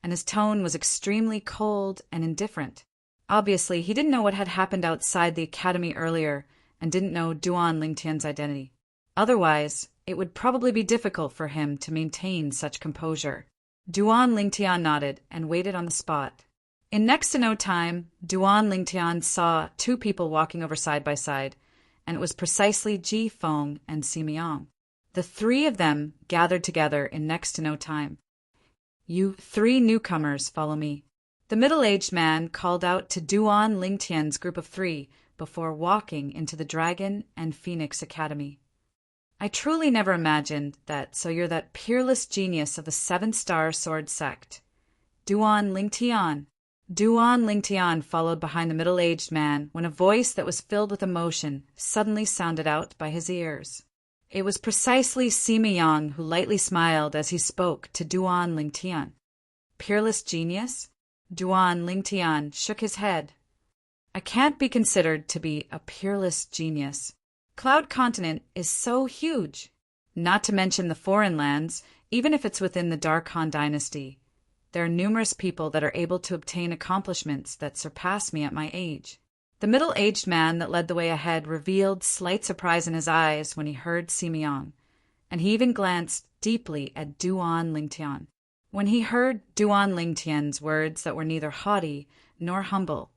and his tone was extremely cold and indifferent. Obviously, he didn't know what had happened outside the academy earlier and didn't know Duan Lingtian's identity. Otherwise, it would probably be difficult for him to maintain such composure. Duan Lingtian nodded and waited on the spot. In next to no time, Duan Lingtian saw 2 people walking over side by side, and it was precisely Ji Feng and Sima Yang. The 3 of them gathered together in next to no time. "You 3 newcomers, follow me." The middle-aged man called out to Duan Lingtian's group of 3 before walking into the Dragon and Phoenix Academy. "I truly never imagined that, so you're that peerless genius of the 7-star sword sect. Duan Lingtian." Duan Lingtian followed behind the middle-aged man when a voice that was filled with emotion suddenly sounded out by his ears. It was precisely Sima Yang who lightly smiled as he spoke to Duan Lingtian. "Peerless genius?" Duan Lingtian shook his head. "I can't be considered to be a peerless genius. Cloud Continent is so huge, not to mention the foreign lands, even if it's within the Darkhan dynasty. There are numerous people that are able to obtain accomplishments that surpass me at my age." The middle-aged man that led the way ahead revealed slight surprise in his eyes when he heard Sima Yang, and he even glanced deeply at Duan Lingtian. When he heard Duan Lingtian's words that were neither haughty nor humble,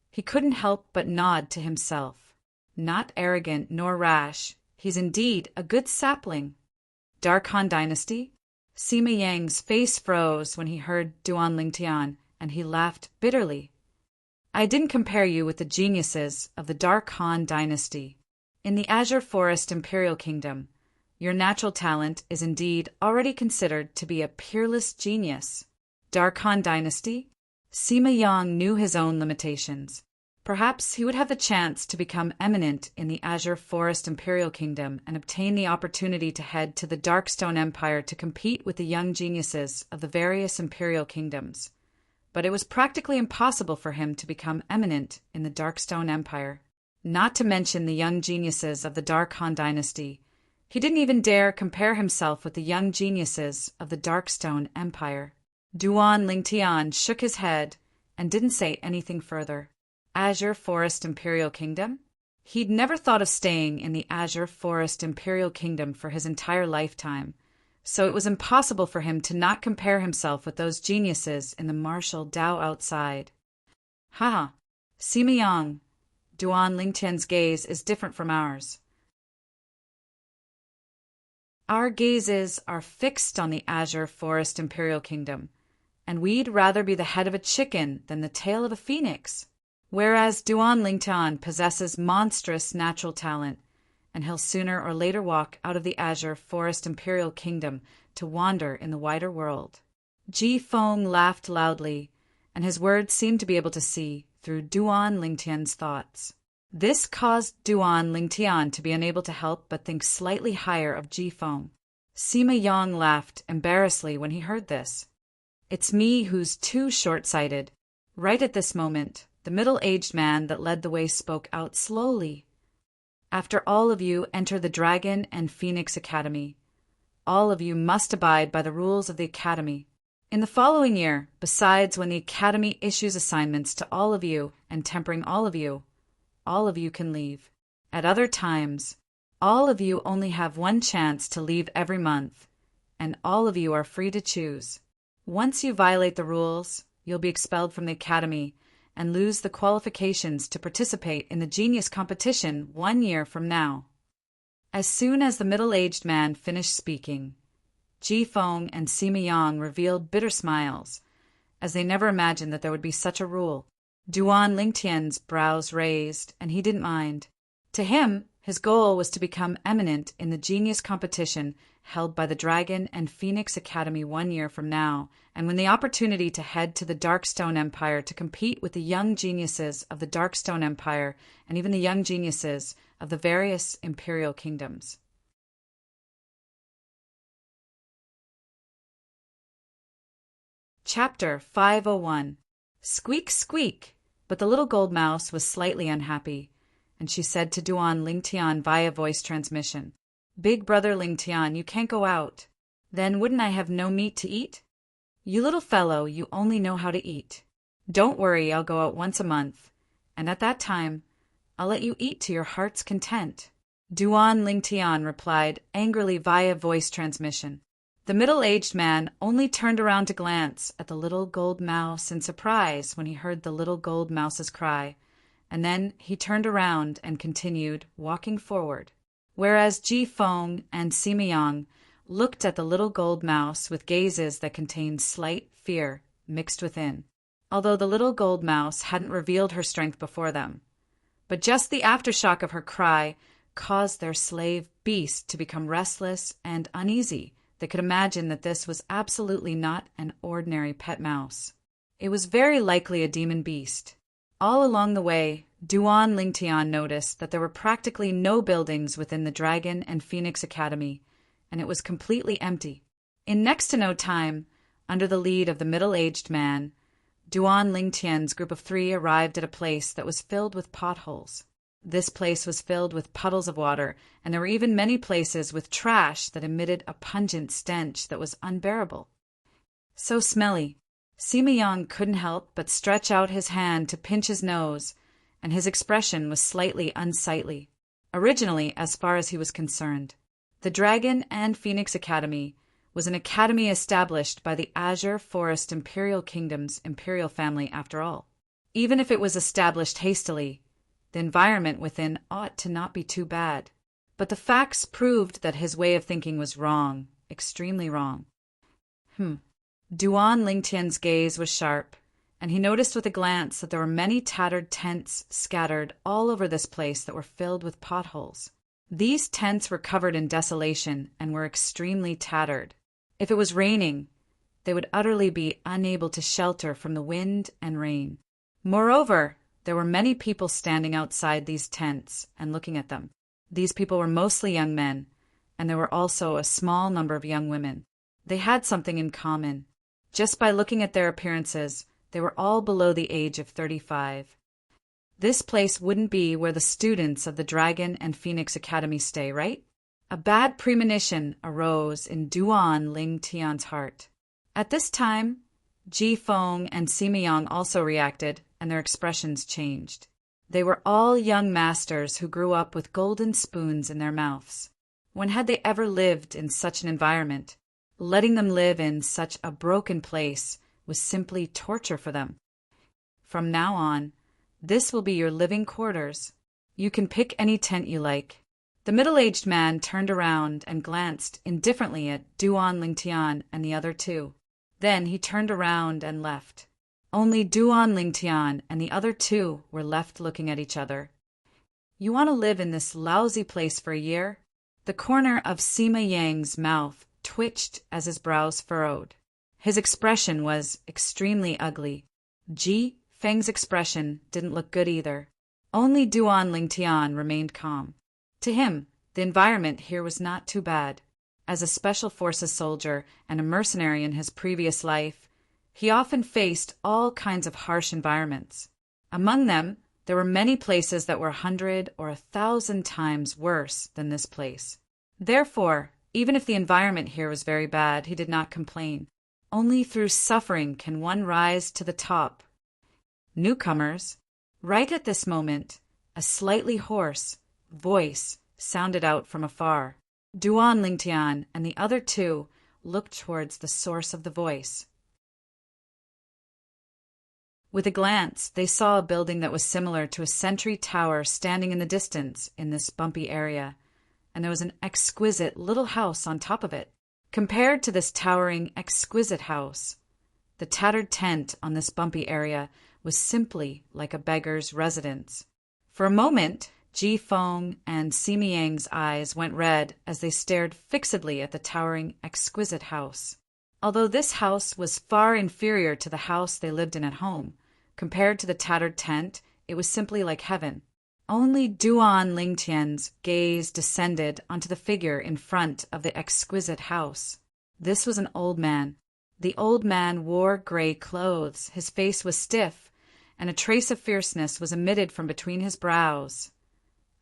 he couldn't help but nod to himself. Not arrogant nor rash, he's indeed a good sapling. Darkhan dynasty? Sima Yang's face froze when he heard Duan Lingtian, and he laughed bitterly. "I didn't compare you with the geniuses of the Darkhan dynasty. In the Azure Forest Imperial Kingdom, your natural talent is indeed already considered to be a peerless genius. Darkhan dynasty?" Sima Yang knew his own limitations. Perhaps he would have the chance to become eminent in the Azure Forest Imperial Kingdom and obtain the opportunity to head to the Darkstone Empire to compete with the young geniuses of the various imperial kingdoms. But it was practically impossible for him to become eminent in the Darkstone Empire. Not to mention the young geniuses of the Darkhan dynasty, he didn't even dare compare himself with the young geniuses of the Darkstone Empire. Duan Lingtian shook his head and didn't say anything further. Azure Forest Imperial Kingdom? He'd never thought of staying in the Azure Forest Imperial Kingdom for his entire lifetime, so it was impossible for him to not compare himself with those geniuses in the martial Dao outside. "Ha! Sima Yang, Duan Lingtian's gaze is different from ours. Our gazes are fixed on the azure forest imperial kingdom, and we'd rather be the head of a chicken than the tail of a phoenix. Whereas Duan Lingtian possesses monstrous natural talent, and he'll sooner or later walk out of the azure forest imperial kingdom to wander in the wider world. Ji Feng laughed loudly, and his words seemed to be able to see through Duan Lingtian's thoughts. This caused Duan Lingtian to be unable to help but think slightly higher of Ji Feng. Sima Yang laughed embarrassedly when he heard this. It's me who's too short-sighted. Right at this moment, the middle-aged man that led the way spoke out slowly. After all of you enter the Dragon and Phoenix Academy, all of you must abide by the rules of the Academy. In the following year, besides when the Academy issues assignments to all of you and tempering all of you can leave. At other times, all of you only have one chance to leave every month, and all of you are free to choose. Once you violate the rules, you'll be expelled from the Academy and lose the qualifications to participate in the Genius competition 1 year from now. As soon as the middle-aged man finished speaking, Ji Feng and Sima Yang revealed bitter smiles, as they never imagined that there would be such a rule. Duan Lingtian's brows raised, and he didn't mind. To him, his goal was to become eminent in the Genius competition held by the Dragon and Phoenix Academy 1 year from now, and when the opportunity to head to the Darkstone Empire to compete with the young geniuses of the Darkstone Empire and even the young geniuses of the various imperial kingdoms. Chapter 501. Squeak, squeak! But the little gold mouse was slightly unhappy, and she said to Duan Lingtian via voice transmission, "Big brother Lingtian, you can't go out. Then wouldn't I have no meat to eat? You little fellow, you only know how to eat. Don't worry, I'll go out once a month, and at that time, I'll let you eat to your heart's content." Duan Lingtian replied angrily via voice transmission. The middle-aged man only turned around to glance at the little gold mouse in surprise when he heard the little gold mouse's cry, and then he turned around and continued walking forward. Whereas Ji Feng and Sima Yang looked at the little gold mouse with gazes that contained slight fear mixed within, although the little gold mouse hadn't revealed her strength before them. But just the aftershock of her cry caused their slave beast to become restless and uneasy. They could imagine that this was absolutely not an ordinary pet mouse. It was very likely a demon beast. All along the way, Duan Lingtian noticed that there were practically no buildings within the Dragon and Phoenix Academy, and it was completely empty. In next to no time, under the lead of the middle-aged man, Duan Lingtian's group of 3 arrived at a place that was filled with potholes. This place was filled with puddles of water, and there were even many places with trash that emitted a pungent stench that was unbearable. So smelly, Sima Yang couldn't help but stretch out his hand to pinch his nose, and his expression was slightly unsightly. Originally, as far as he was concerned, the Dragon and Phoenix Academy was an academy established by the Azure Forest Imperial Kingdom's imperial family after all. Even if it was established hastily, the environment within ought to not be too bad. But the facts proved that his way of thinking was wrong, extremely wrong. Duan Lingtian's gaze was sharp, and he noticed with a glance that there were many tattered tents scattered all over this place that were filled with potholes. These tents were covered in desolation and were extremely tattered. If it was raining, they would utterly be unable to shelter from the wind and rain. Moreover, there were many people standing outside these tents and looking at them. These people were mostly young men, and there were also a small number of young women. They had something in common. Just by looking at their appearances, they were all below the age of 35. This place wouldn't be where the students of the Dragon and Phoenix Academy stay, right? A bad premonition arose in Duan Lingtian's heart. At this time, Ji Feng and Sima Yang also reacted, and their expressions changed. They were all young masters who grew up with golden spoons in their mouths. When had they ever lived in such an environment? Letting them live in such a broken place was simply torture for them. From now on, this will be your living quarters. You can pick any tent you like. The middle-aged man turned around and glanced indifferently at Duan Lingtian and the other two. Then he turned around and left. Only Duan Lingtian and the other two were left looking at each other. You want to live in this lousy place for a year? The corner of Sima Yang's mouth twitched as his brows furrowed. His expression was extremely ugly. Ji Feng's expression didn't look good either. Only Duan Lingtian remained calm. To him, the environment here was not too bad. As a special forces soldier and a mercenary in his previous life, he often faced all kinds of harsh environments. Among them, there were many places that were 100 or 1,000 times worse than this place. Therefore, even if the environment here was very bad, he did not complain. Only through suffering can one rise to the top. Newcomers. Right at this moment, a slightly hoarse voice sounded out from afar. Duan Lingtian and the other two looked towards the source of the voice. With a glance, they saw a building that was similar to a sentry tower standing in the distance in this bumpy area, and there was an exquisite little house on top of it. Compared to this towering, exquisite house, the tattered tent on this bumpy area was simply like a beggar's residence. For a moment, Ji Feng and Sima Yang's eyes went red as they stared fixedly at the towering, exquisite house. Although this house was far inferior to the house they lived in at home, compared to the tattered tent, it was simply like heaven. Only Duan Lingtian's gaze descended onto the figure in front of the exquisite house. This was an old man. The old man wore gray clothes, his face was stiff, and a trace of fierceness was emitted from between his brows.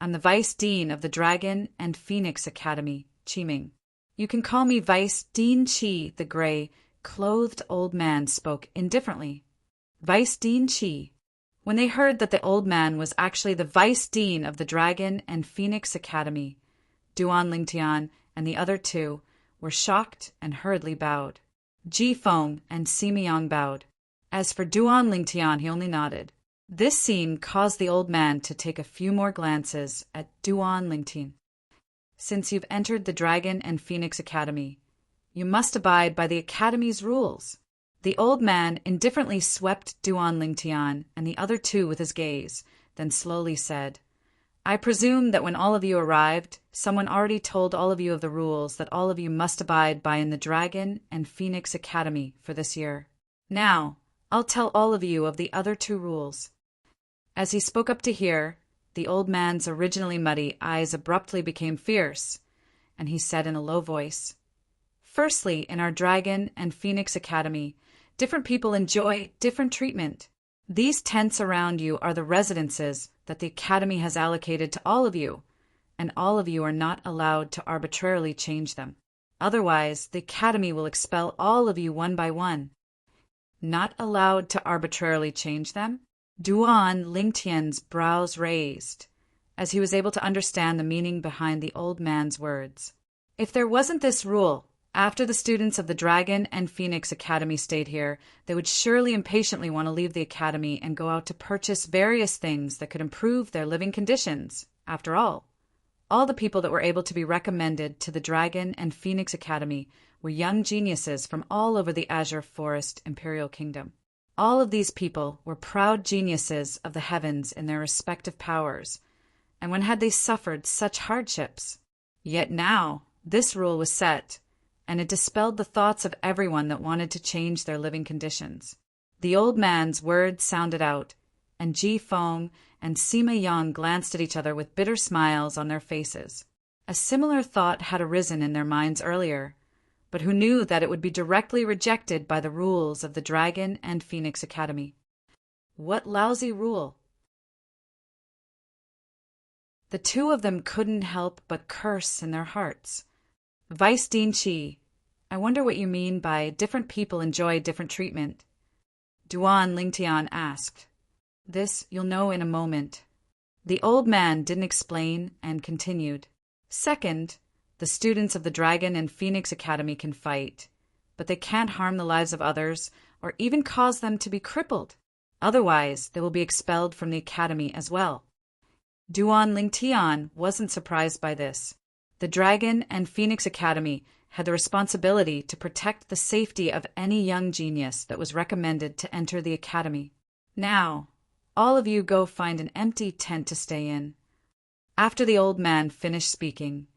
I'm the Vice Dean of the Dragon and Phoenix Academy, Qiming. You can call me Vice Dean Qi, the gray, clothed old man spoke indifferently. Vice Dean Qi. When they heard that the old man was actually the Vice Dean of the Dragon and Phoenix Academy, Duan Lingtian and the other two were shocked and hurriedly bowed. Ji Feng and Sima Yang bowed. As for Duan Lingtian, he only nodded. This scene caused the old man to take a few more glances at Duan Lingtian. Since you've entered the Dragon and Phoenix Academy, you must abide by the Academy's rules. The old man indifferently swept Duan Lingtian and the other two with his gaze, then slowly said, I presume that when all of you arrived, someone already told all of you of the rules that all of you must abide by in the Dragon and Phoenix Academy for this year. Now, I'll tell all of you of the other two rules. As he spoke up to hear, the old man's originally muddy eyes abruptly became fierce, and he said in a low voice, Firstly, in our Dragon and Phoenix Academy, different people enjoy different treatment. These tents around you are the residences that the Academy has allocated to all of you, and all of you are not allowed to arbitrarily change them. Otherwise, the Academy will expel all of you one by one. Not allowed to arbitrarily change them? Duan Lingtian's brows raised, as he was able to understand the meaning behind the old man's words. If there wasn't this rule, after the students of the Dragon and Phoenix Academy stayed here, they would surely impatiently want to leave the Academy and go out to purchase various things that could improve their living conditions. After all the people that were able to be recommended to the Dragon and Phoenix Academy were young geniuses from all over the Azure Forest Imperial Kingdom. All of these people were proud geniuses of the heavens in their respective powers, and when had they suffered such hardships? Yet now, this rule was set, and it dispelled the thoughts of everyone that wanted to change their living conditions. The old man's words sounded out, and Ji Feng and Sima Yang glanced at each other with bitter smiles on their faces. A similar thought had arisen in their minds earlier, but who knew that it would be directly rejected by the rules of the Dragon and Phoenix Academy. What lousy rule! The two of them couldn't help but curse in their hearts. Vice Dean Qi, I wonder what you mean by different people enjoy different treatment. Duan Lingtian asked. This you'll know in a moment. The old man didn't explain and continued. Second, the students of the Dragon and Phoenix Academy can fight, but they can't harm the lives of others or even cause them to be crippled. Otherwise, they will be expelled from the Academy as well. Duan Lingtian wasn't surprised by this. The Dragon and Phoenix Academy had the responsibility to protect the safety of any young genius that was recommended to enter the academy. Now, all of you go find an empty tent to stay in. After the old man finished speaking,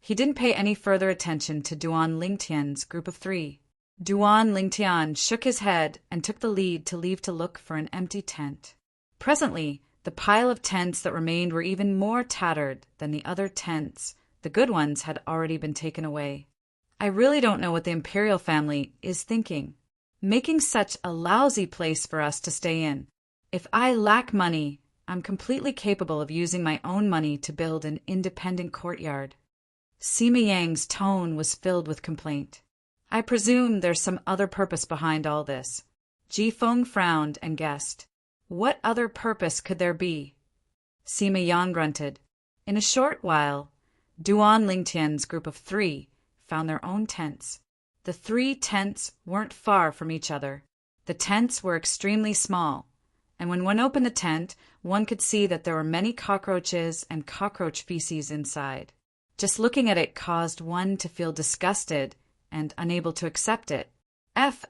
he didn't pay any further attention to Duan Lingtian's group of 3. Duan Lingtian shook his head and took the lead to leave to look for an empty tent. Presently, the pile of tents that remained were even more tattered than the other tents. The good ones had already been taken away. I really don't know what the imperial family is thinking, making such a lousy place for us to stay in. If I lack money, I'm completely capable of using my own money to build an independent courtyard. Sima Yang's tone was filled with complaint. I presume there's some other purpose behind all this. Ji Feng frowned and guessed. What other purpose could there be? Sima Yang grunted. In a short while, Duan Lingtian's group of 3 found their own tents. The 3 tents weren't far from each other. The tents were extremely small, and when one opened the tent, one could see that there were many cockroaches and cockroach feces inside. Just looking at it caused one to feel disgusted and unable to accept it. F***K.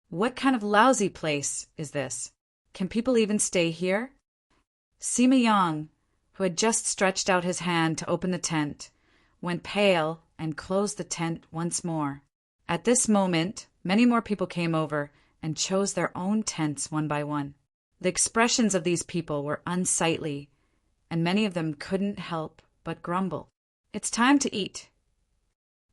What kind of lousy place is this? Can people even stay here? Sima Yang, who had just stretched out his hand to open the tent, went pale and closed the tent once more. At this moment, many more people came over and chose their own tents one by one. The expressions of these people were unsightly, and many of them couldn't help but grumble. It's time to eat.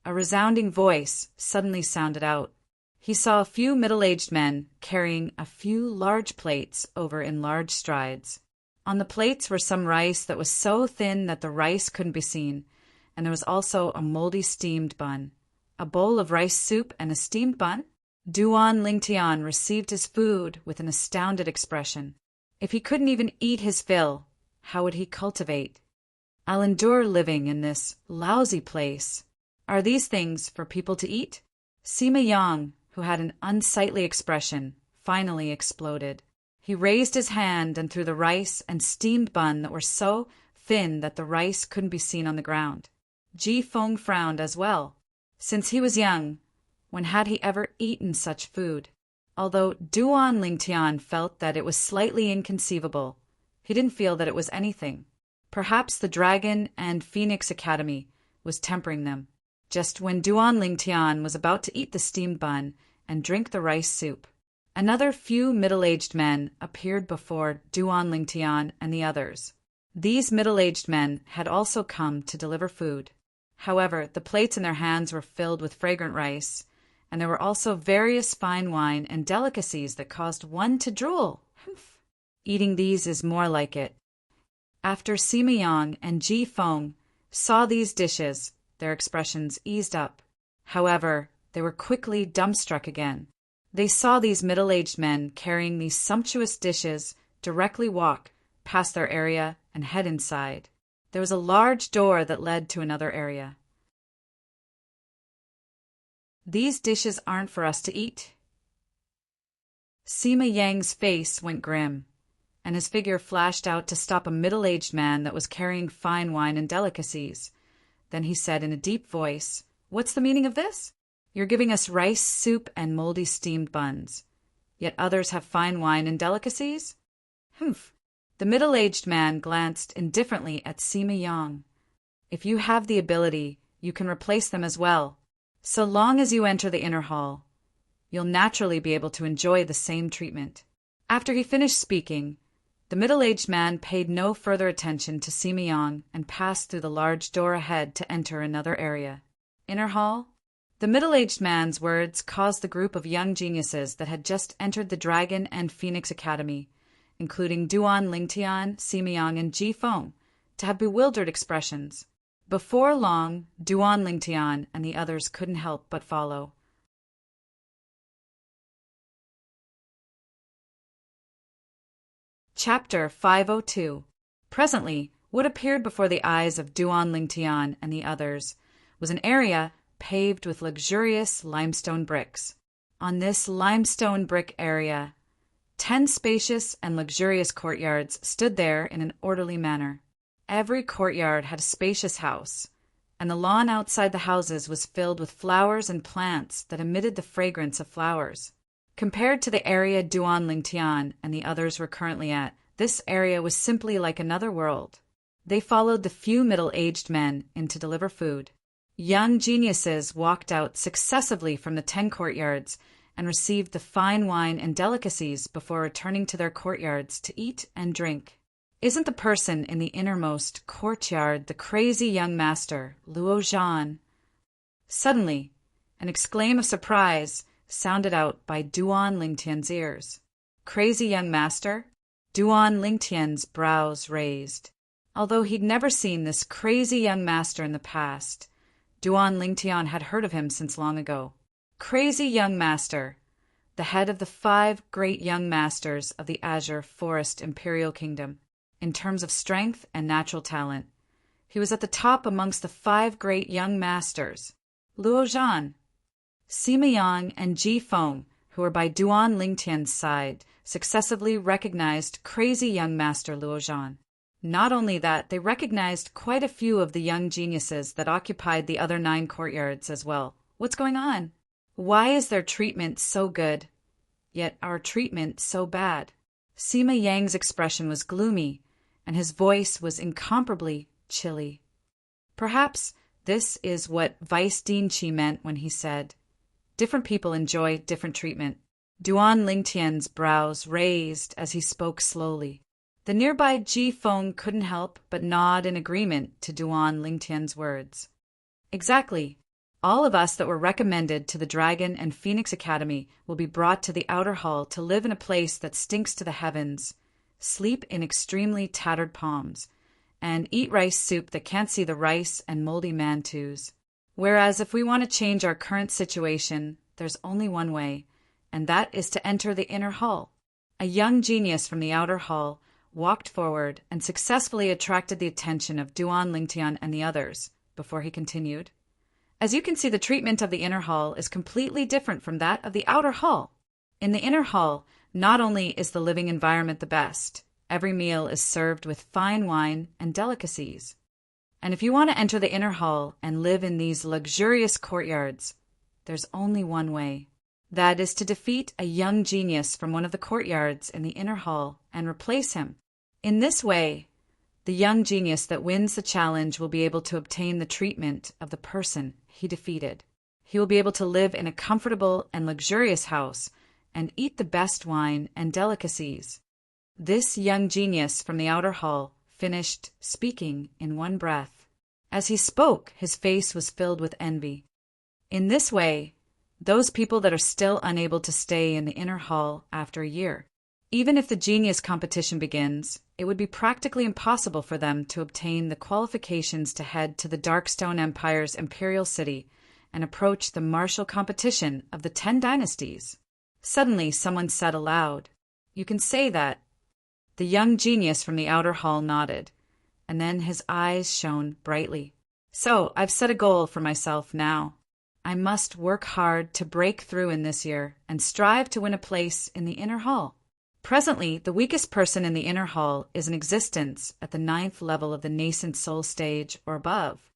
A resounding voice suddenly sounded out. He saw a few middle-aged men carrying a few large plates over in large strides. On the plates were some rice that was so thin that the rice couldn't be seen, and there was also a moldy steamed bun. A bowl of rice soup and a steamed bun? Duan Lingtian received his food with an astounded expression. If he couldn't even eat his fill, how would he cultivate? I'll endure living in this lousy place. Are these things for people to eat? Sima Yang, who had an unsightly expression, finally exploded. He raised his hand and threw the rice and steamed bun that were so thin that the rice couldn't be seen on the ground. Ji Feng frowned as well. Since he was young, when had he ever eaten such food? Although Duan Lingtian felt that it was slightly inconceivable, he didn't feel that it was anything. Perhaps the Dragon and Phoenix Academy was tempering them. Just when Duan Lingtian was about to eat the steamed bun and drink the rice soup, another few middle-aged men appeared before Duan Lingtian and the others. These middle-aged men had also come to deliver food. However, the plates in their hands were filled with fragrant rice, and there were also various fine wine and delicacies that caused one to drool. Eating these is more like it. After Sima Yang and Ji Feng saw these dishes, their expressions eased up. However, they were quickly dumbstruck again. They saw these middle-aged men carrying these sumptuous dishes directly walk past their area and head inside. There was a large door that led to another area. These dishes aren't for us to eat. Sima Yang's face went grim, and his figure flashed out to stop a middle-aged man that was carrying fine wine and delicacies. Then he said in a deep voice, "What's the meaning of this? You're giving us rice soup and moldy steamed buns, yet others have fine wine and delicacies?" Humph. The middle-aged man glanced indifferently at Sima Yang. "If you have the ability, you can replace them as well. So long as you enter the inner hall, you'll naturally be able to enjoy the same treatment." After he finished speaking, the middle-aged man paid no further attention to Sima Yang and passed through the large door ahead to enter another area. Inner hall? The middle-aged man's words caused the group of young geniuses that had just entered the Dragon and Phoenix Academy, including Duan Lingtian, Sima Yang, and Ji Feng, to have bewildered expressions. Before long, Duan Lingtian and the others couldn't help but follow. Chapter 502. Presently, what appeared before the eyes of Duan Lingtian and the others was an area paved with luxurious limestone bricks. On this limestone brick area, 10 spacious and luxurious courtyards stood there in an orderly manner. Every courtyard had a spacious house, and the lawn outside the houses was filled with flowers and plants that emitted the fragrance of flowers. Compared to the area Duan Lingtian and the others were currently at, this area was simply like another world. They followed the few middle-aged men in to deliver food. Young geniuses walked out successively from the 10 courtyards and received the fine wine and delicacies before returning to their courtyards to eat and drink. Isn't the person in the innermost courtyard the crazy young master, Luo Zhan? Suddenly, an exclaim of surprise sounded out by Duan Lingtian's ears. Crazy young master? Duan Lingtian's brows raised. Although he'd never seen this crazy young master in the past, Duan Lingtian had heard of him since long ago. Crazy young master, the head of the 5 great young masters of the Azure Forest Imperial Kingdom. In terms of strength and natural talent, he was at the top amongst the 5 great young masters. Luo Zhan, Sima Yang, and Ji Feng, who were by Duan Lingtian's side, successively recognized crazy young master Luo Zhan. Not only that, they recognized quite a few of the young geniuses that occupied the other 9 courtyards as well. What's going on? Why is their treatment so good, yet our treatment so bad? Sima Yang's expression was gloomy, and his voice was incomparably chilly. Perhaps this is what Vice Dean Qi meant when he said, different people enjoy different treatment. Duan Lingtian's brows raised as he spoke slowly. The nearby Ji Feng couldn't help but nod in agreement to Duan Lingtian's words. Exactly. All of us that were recommended to the Dragon and Phoenix Academy will be brought to the outer hall to live in a place that stinks to the heavens, sleep in extremely tattered palms, and eat rice soup that can't see the rice and moldy mantus. Whereas if we want to change our current situation, there's only one way, and that is to enter the inner hall. A young genius from the outer hall walked forward and successfully attracted the attention of Duan Lingtian and the others, before he continued. As you can see, the treatment of the inner hall is completely different from that of the outer hall. In the inner hall, not only is the living environment the best, every meal is served with fine wine and delicacies. And if you want to enter the inner hall and live in these luxurious courtyards, there's only one way. That is to defeat a young genius from one of the courtyards in the inner hall and replace him. In this way, the young genius that wins the challenge will be able to obtain the treatment of the person he defeated. He will be able to live in a comfortable and luxurious house and eat the best wine and delicacies. This young genius from the outer hall finished speaking in one breath. As he spoke, his face was filled with envy. In this way, those people that are still unable to stay in the inner hall after a year, even if the genius competition begins, it would be practically impossible for them to obtain the qualifications to head to the Darkstone Empire's imperial city and approach the martial competition of the 10 dynasties. Suddenly, someone said aloud, "You can say that." The young genius from the outer hall nodded, and then his eyes shone brightly. "So, I've set a goal for myself now. I must work hard to break through in this year and strive to win a place in the inner hall." Presently, the weakest person in the inner hall is in existence at the 9th level of the nascent soul stage or above.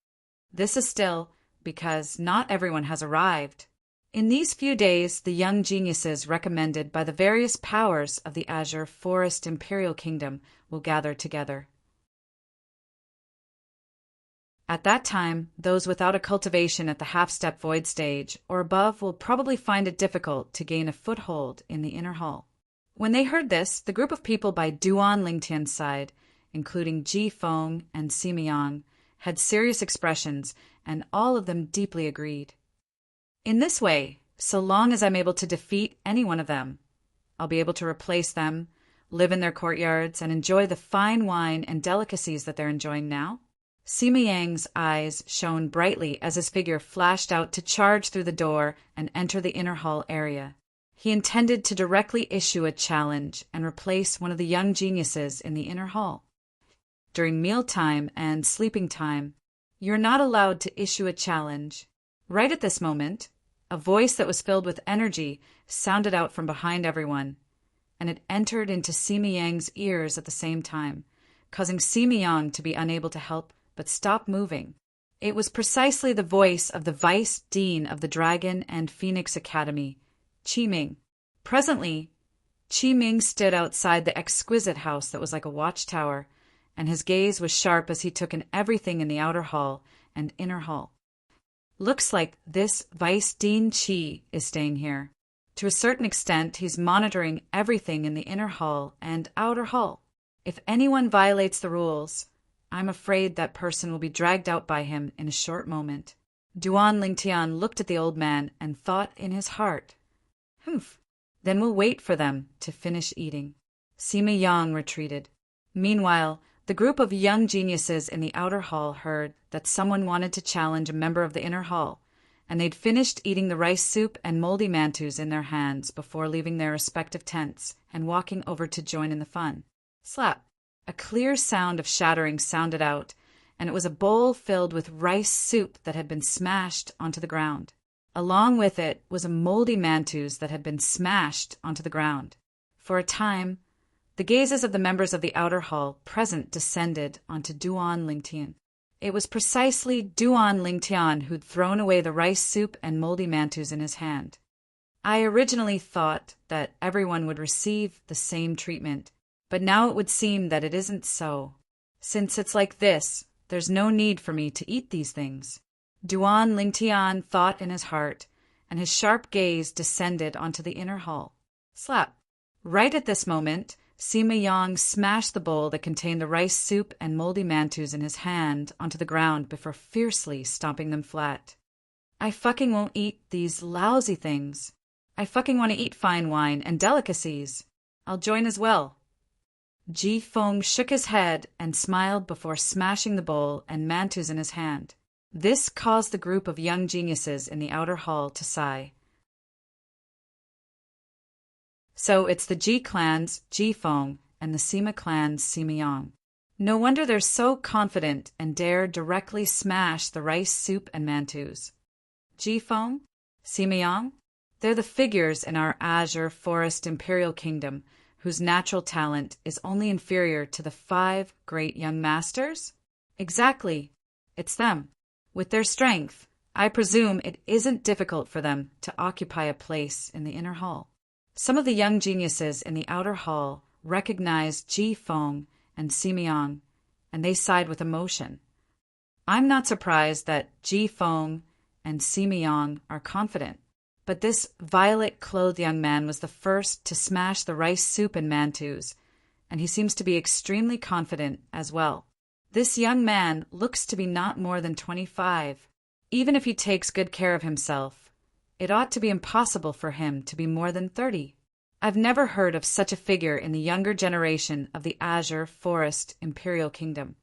This is still because not everyone has arrived. In these few days, the young geniuses recommended by the various powers of the Azure Forest Imperial Kingdom will gather together. At that time, those without a cultivation at the half-step void stage or above will probably find it difficult to gain a foothold in the inner hall. When they heard this, the group of people by Duan Lingtian's side, including Ji Feng and Sima Yang, had serious expressions, and all of them deeply agreed. In this way, so long as I'm able to defeat any one of them, I'll be able to replace them, live in their courtyards, and enjoy the fine wine and delicacies that they're enjoying now. Sima Yang's eyes shone brightly as his figure flashed out to charge through the door and enter the inner hall area. He intended to directly issue a challenge and replace one of the young geniuses in the inner hall. During mealtime and sleeping time, you're not allowed to issue a challenge. Right at this moment, a voice that was filled with energy sounded out from behind everyone, and it entered into Sima Yang's ears at the same time, causing Sima Yang to be unable to help but stop moving. It was precisely the voice of the Vice Dean of the Dragon and Phoenix Academy, Qi Ming. Presently, Qi Ming stood outside the exquisite house that was like a watchtower, and his gaze was sharp as he took in everything in the outer hall and inner hall. Looks like this Vice Dean Qi is staying here. To a certain extent, he's monitoring everything in the inner hall and outer hall. If anyone violates the rules, I'm afraid that person will be dragged out by him in a short moment. Duan Lingtian looked at the old man and thought in his heart, "Humph, then we'll wait for them to finish eating." Sima Yang retreated. Meanwhile, the group of young geniuses in the outer hall heard that someone wanted to challenge a member of the inner hall, and they'd finished eating the rice soup and moldy mantus in their hands before leaving their respective tents and walking over to join in the fun. Slap! A clear sound of shattering sounded out, and it was a bowl filled with rice soup that had been smashed onto the ground. Along with it was a moldy mantus that had been smashed onto the ground. For a time, the gazes of the members of the outer hall present descended onto Duan Lingtian. It was precisely Duan Lingtian who'd thrown away the rice soup and moldy mantus in his hand. I originally thought that everyone would receive the same treatment, but now it would seem that it isn't so. Since it's like this, there's no need for me to eat these things. Duan Lingtian thought in his heart, and his sharp gaze descended onto the inner hall. Slap! Right at this moment, Sima Yang smashed the bowl that contained the rice soup and moldy mantus in his hand onto the ground before fiercely stomping them flat. I fucking won't eat these lousy things. I fucking want to eat fine wine and delicacies. I'll join as well. Ji Feng shook his head and smiled before smashing the bowl and mantus in his hand. This caused the group of young geniuses in the outer hall to sigh. So it's the Ji clan's Ji Feng and the Sima clan's Sima Yang. No wonder they're so confident and dare directly smash the rice soup and mantus. Ji Feng? Sima Yang? They're the figures in our azure forest imperial kingdom whose natural talent is only inferior to the 5 great young masters? Exactly. It's them. With their strength, I presume it isn't difficult for them to occupy a place in the inner hall. Some of the young geniuses in the outer hall recognized Ji Feng and Sima Yang, and they sighed with emotion. I'm not surprised that Ji Feng and Sima Yang are confident. But this violet-clothed young man was the first to smash the rice soup and mantus, and he seems to be extremely confident as well. This young man looks to be not more than 25. Even if he takes good care of himself, it ought to be impossible for him to be more than 30. I've never heard of such a figure in the younger generation of the Azure Forest Imperial Kingdom.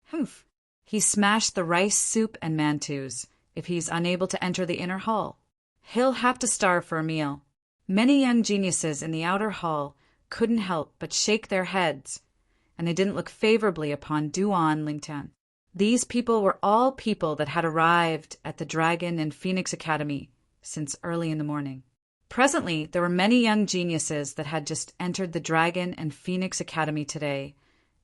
Humph! He smashed the rice soup and mantus if he's unable to enter the inner hall. He'll have to starve for a meal. Many young geniuses in the outer hall couldn't help but shake their heads, and they didn't look favorably upon Duan Lingtian. These people were all people that had arrived at the Dragon and Phoenix Academy since early in the morning. Presently, there were many young geniuses that had just entered the Dragon and Phoenix Academy today,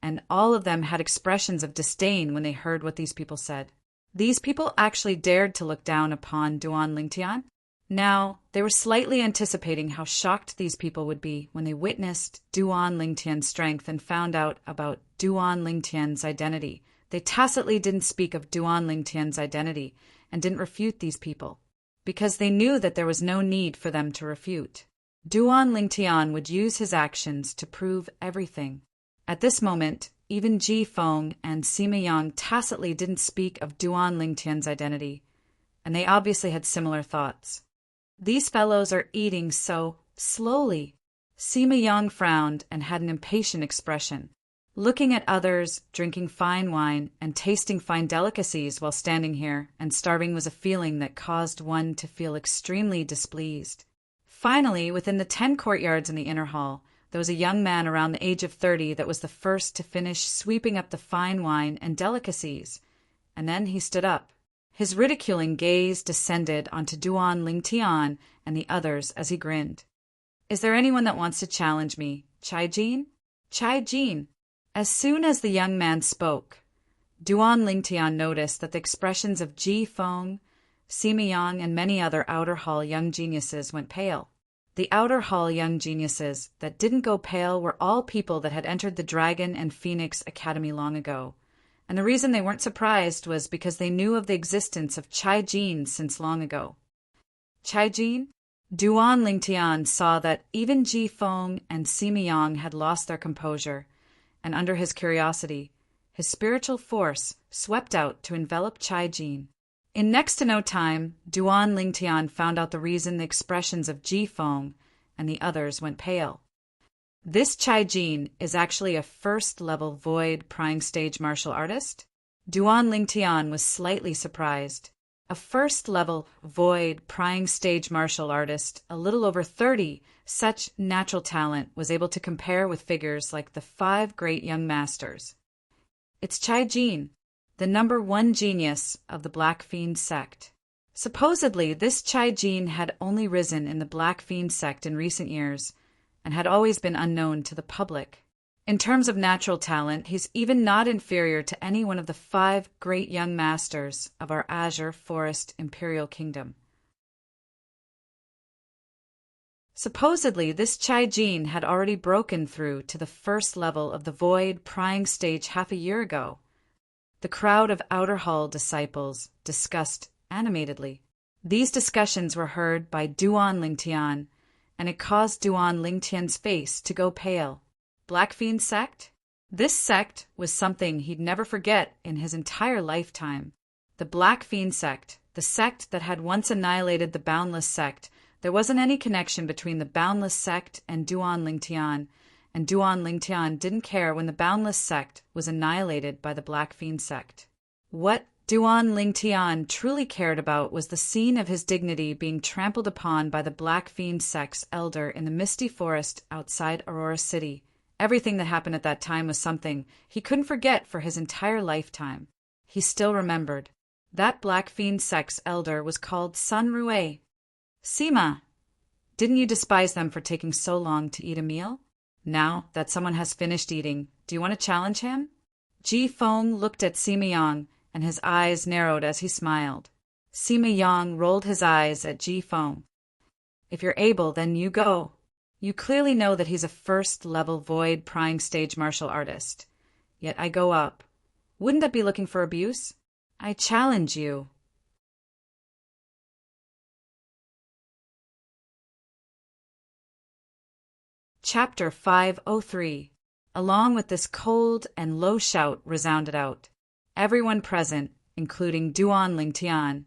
and all of them had expressions of disdain when they heard what these people said. These people actually dared to look down upon Duan Lingtian. Now, they were slightly anticipating how shocked these people would be when they witnessed Duan Lingtian's strength and found out about Duan Lingtian's identity. They tacitly didn't speak of Duan Lingtian's identity and didn't refute these people, because they knew that there was no need for them to refute. Duan Lingtian would use his actions to prove everything. At this moment, even Ji Feng and Sima Yang tacitly didn't speak of Duan Lingtian's identity, and they obviously had similar thoughts. These fellows are eating so slowly. Sima Yang frowned and had an impatient expression. Looking at others, drinking fine wine, and tasting fine delicacies while standing here and starving was a feeling that caused one to feel extremely displeased. Finally, within the 10 courtyards in the inner hall, there was a young man around the age of 30 that was the first to finish sweeping up the fine wine and delicacies, and then he stood up. His ridiculing gaze descended onto Duan Lingtian and the others as he grinned. Is there anyone that wants to challenge me? Chai-Jin? Chai-Jin. As soon as the young man spoke, Duan Lingtian noticed that the expressions of Ji Feng, Sima Yang, and many other outer hall young geniuses went pale. The outer hall young geniuses that didn't go pale were all people that had entered the Dragon and Phoenix Academy long ago, and the reason they weren't surprised was because they knew of the existence of Chai-Jin since long ago. Chai-Jin? Duan Lingtian saw that even Ji Feng and Sima Yang had lost their composure, and under his curiosity, his spiritual force swept out to envelop Chai-Jin. In next to no time, Duan Lingtian found out the reason the expressions of Ji Feng and the others went pale. This Chai-Jin is actually a first-level void prying stage martial artist. Duan Lingtian was slightly surprised. A first-level void prying stage martial artist, a little over 30, such natural talent was able to compare with figures like the 5 great young masters. It's Chai-Jin, the #1 genius of the Black Fiend sect. Supposedly, this Chai-Jin had only risen in the Black Fiend sect in recent years and had always been unknown to the public. In terms of natural talent, he's even not inferior to any one of the 5 great young masters of our Azure Forest Imperial Kingdom. Supposedly, this Chai-Jin had already broken through to the first level of the void prying stage half a year ago. The crowd of outer hall disciples discussed animatedly. These discussions were heard by Duan Lingtian, and it caused Duan Lingtian's face to go pale. Black Fiend sect? This sect was something he'd never forget in his entire lifetime. The Black Fiend sect, the sect that had once annihilated the Boundless sect. There wasn't any connection between the Boundless sect and Duan Lingtian, and Duan Lingtian didn't care when the Boundless sect was annihilated by the Black Fiend sect. What Duan Lingtian truly cared about was the scene of his dignity being trampled upon by the Black Fiend sect's elder in the misty forest outside Aurora City. Everything that happened at that time was something he couldn't forget for his entire lifetime. He still remembered. That Black Fiend sect's elder was called Sun Rue. Sima, didn't you despise them for taking so long to eat a meal? Now that someone has finished eating, do you want to challenge him? Ji Feng looked at Sima Yang, and his eyes narrowed as he smiled. Sima Yang rolled his eyes at Ji Feng. If you're able, then you go. You clearly know that he's a first-level void prying stage martial artist. Yet I go up. Wouldn't that be looking for abuse? I challenge you. Chapter 503. Along with this cold and low shout resounded out. Everyone present, including Duan Lingtian,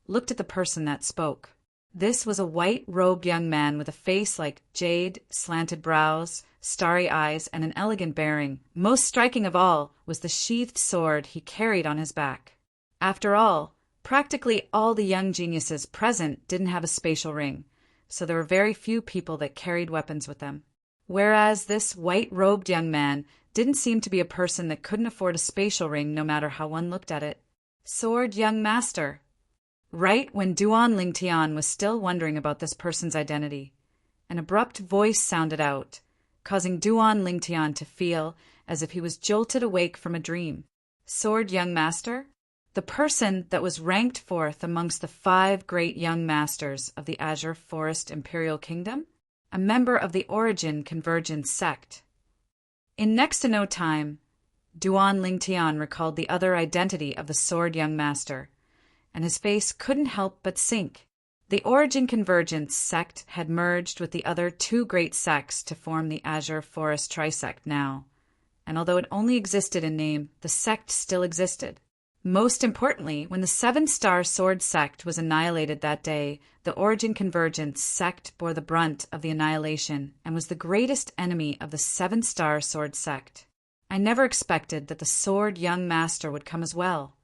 looked at the person that spoke. This was a white-robed young man with a face like jade, slanted brows, starry eyes, and an elegant bearing. Most striking of all was the sheathed sword he carried on his back. After all, practically all the young geniuses present didn't have a spatial ring, so there were very few people that carried weapons with them. Whereas this white-robed young man didn't seem to be a person that couldn't afford a spatial ring no matter how one looked at it. Sword young master. Right when Duan Lingtian was still wondering about this person's identity, an abrupt voice sounded out, causing Duan Lingtian to feel as if he was jolted awake from a dream. Sword young master? The person that was ranked fourth amongst the 5 great young masters of the Azure Forest Imperial Kingdom? A member of the Origin Convergence sect. In next to no time, Duan Lingtian recalled the other identity of the sword young master, and his face couldn't help but sink. The Origin Convergence sect had merged with the other 2 great sects to form the Azure Forest Trisect now, and although it only existed in name, the sect still existed. Most importantly, when the 7-star sword sect was annihilated that day, the Origin Convergence sect bore the brunt of the annihilation and was the greatest enemy of the 7-star sword sect. I never expected that the sword young master would come as well.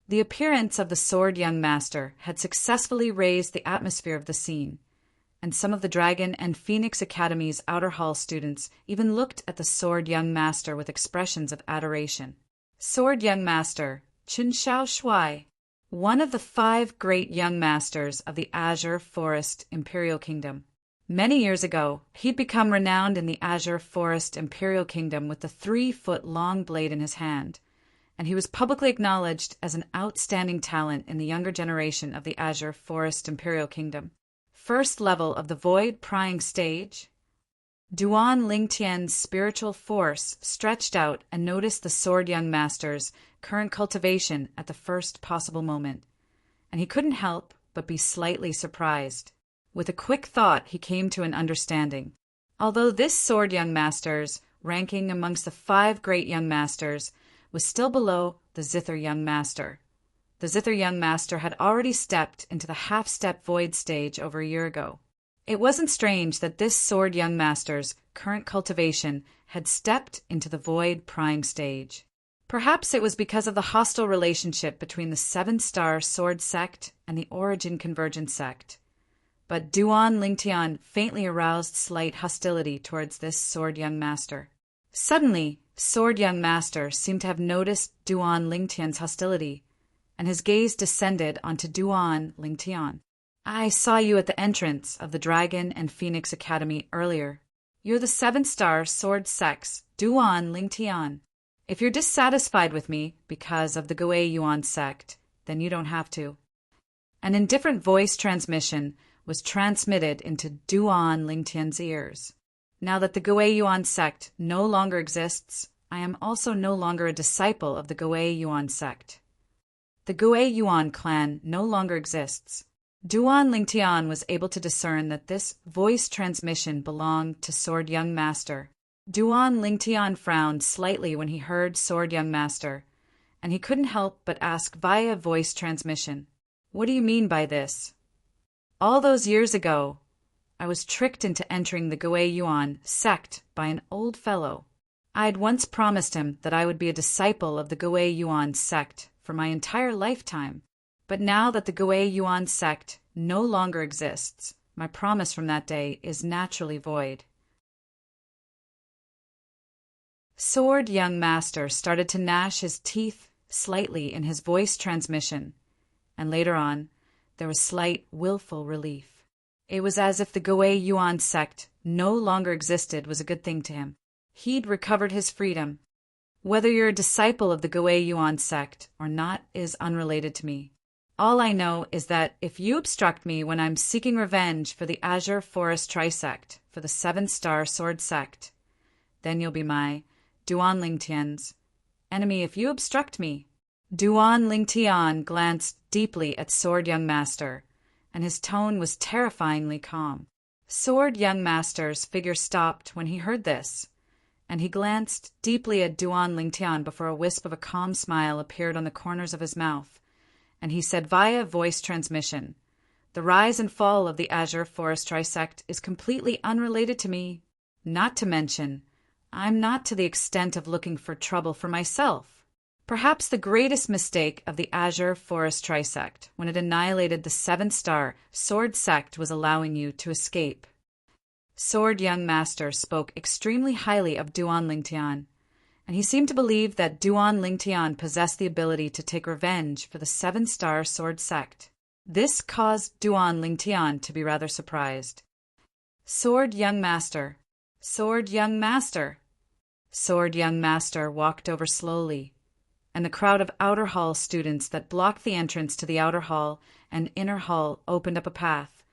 The appearance of the sword young master had successfully raised the atmosphere of the scene, and some of the Dragon and Phoenix Academy's outer hall students even looked at the sword young master with expressions of adoration. Sword young master, Chun Xiao Shuai, one of the 5 great young masters of the Azure Forest Imperial Kingdom. Many years ago, he'd become renowned in the Azure Forest Imperial Kingdom with the 3-foot-long blade in his hand, and he was publicly acknowledged as an outstanding talent in the younger generation of the Azure Forest Imperial Kingdom. First level of the Void Prying Stage, Duan Lingtian's spiritual force stretched out and noticed the Sword Young Master's current cultivation at the first possible moment, and he couldn't help but be slightly surprised. With a quick thought, he came to an understanding. Although this Sword Young Master's ranking amongst the 5 great young masters was still below the Zither Young Master. The Zither Young Master had already stepped into the half-step void stage over a year ago. It wasn't strange that this Sword Young Master's current cultivation had stepped into the void prying stage. Perhaps it was because of the hostile relationship between the 7-star Sword Sect and the Origin Convergence Sect. But Duan Lingtian faintly aroused slight hostility towards this Sword Young Master. Suddenly, Sword Young Master seemed to have noticed Duan Lingtian's hostility, and his gaze descended onto Duan Lingtian. I saw you at the entrance of the Dragon and Phoenix Academy earlier. You're the 7-star Sword Sect's Duan Lingtian. If you're dissatisfied with me because of the Gui Yuan sect, then you don't have to. An indifferent voice transmission was transmitted into Duan Lingtian's ears. Now that the Gui Yuan sect no longer exists, I am also no longer a disciple of the Gui Yuan sect. The Gui Yuan clan no longer exists. Duan Lingtian was able to discern that this voice transmission belonged to Sword Young Master. Duan Lingtian frowned slightly when he heard Sword Young Master, and he couldn't help but ask via voice transmission, "What do you mean by this?" All those years ago, I was tricked into entering the Gui Yuan sect by an old fellow. I had once promised him that I would be a disciple of the Gui Yuan sect for my entire lifetime. But now that the Gui Yuan sect no longer exists, my promise from that day is naturally void. Sword Young Master started to gnash his teeth slightly in his voice transmission, and later on, there was slight willful relief. It was as if the Gui Yuan sect no longer existed was a good thing to him. He'd recovered his freedom. Whether you're a disciple of the Gui Yuan sect or not is unrelated to me. All I know is that if you obstruct me when I'm seeking revenge for the Azure Forest Trisect, for the 7-star Sword Sect, then you'll be my Duan Lingtian's enemy if you obstruct me. Duan Lingtian glanced deeply at Sword Young Master, and his tone was terrifyingly calm. Sword Young Master's figure stopped when he heard this, and he glanced deeply at Duan Lingtian before a wisp of a calm smile appeared on the corners of his mouth, and he said via voice transmission, "The rise and fall of the Azure Forest Trisect is completely unrelated to me. Not to mention, I'm not to the extent of looking for trouble for myself. Perhaps the greatest mistake of the Azure Forest Trisect when it annihilated the 7-star Sword Sect was allowing you to escape." Sword Young Master spoke extremely highly of Duan Lingtian, and he seemed to believe that Duan Lingtian possessed the ability to take revenge for the 7-star Sword Sect. This caused Duan Lingtian to be rather surprised. "Sword Young Master! Sword Young Master!" Sword Young Master walked over slowly, and the crowd of outer hall students that blocked the entrance to the outer hall and inner hall opened up a path,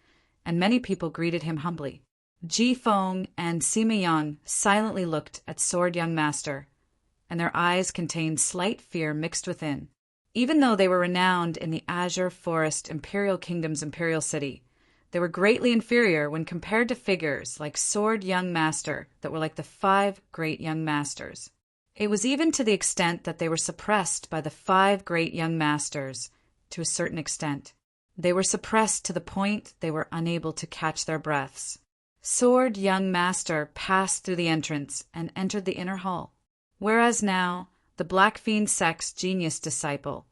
and many people greeted him humbly. Ji Feng and Sima Yang silently looked at Sword Young Master, and their eyes contained slight fear mixed within. Even though they were renowned in the Azure Forest Imperial Kingdom's imperial city, they were greatly inferior when compared to figures like Sword Young Master that were like the 5 great young masters. It was even to the extent that they were suppressed by the 5 great young masters to a certain extent. They were suppressed to the point they were unable to catch their breaths. Sword Young Master passed through the entrance and entered the inner hall, whereas now the Black Fiend sect's genius disciple,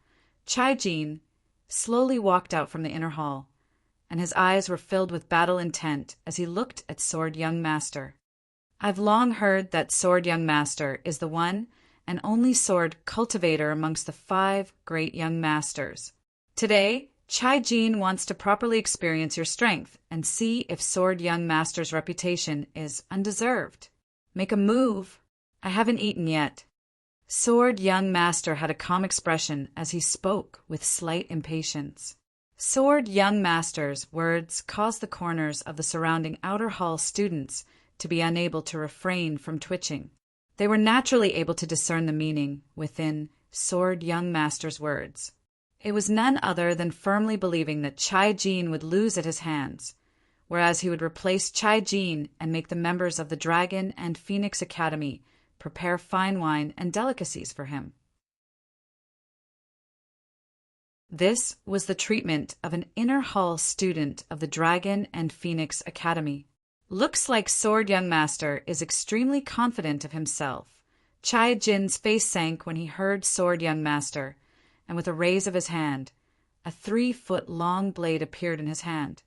Chai Jin, slowly walked out from the inner hall, and his eyes were filled with battle intent as he looked at Sword Young Master. I've long heard that Sword Young Master is the one and only sword cultivator amongst the 5 great young masters. Today, Chai Jin wants to properly experience your strength and see if Sword Young Master's reputation is undeserved. Make a move. I haven't eaten yet. Sword Young Master had a calm expression as he spoke with slight impatience. Sword Young Master's words caused the corners of the surrounding outer hall students to be unable to refrain from twitching. They were naturally able to discern the meaning within Sword Young Master's words. It was none other than firmly believing that Chai Jin would lose at his hands, whereas he would replace Chai Jin and make the members of the Dragon and Phoenix Academy prepare fine wine and delicacies for him. This was the treatment of an inner hall student of the Dragon and Phoenix Academy. Looks like Sword Young Master is extremely confident of himself. Chai Jin's face sank when he heard Sword Young Master, and with a raise of his hand, a 3-foot-long blade appeared in his hand.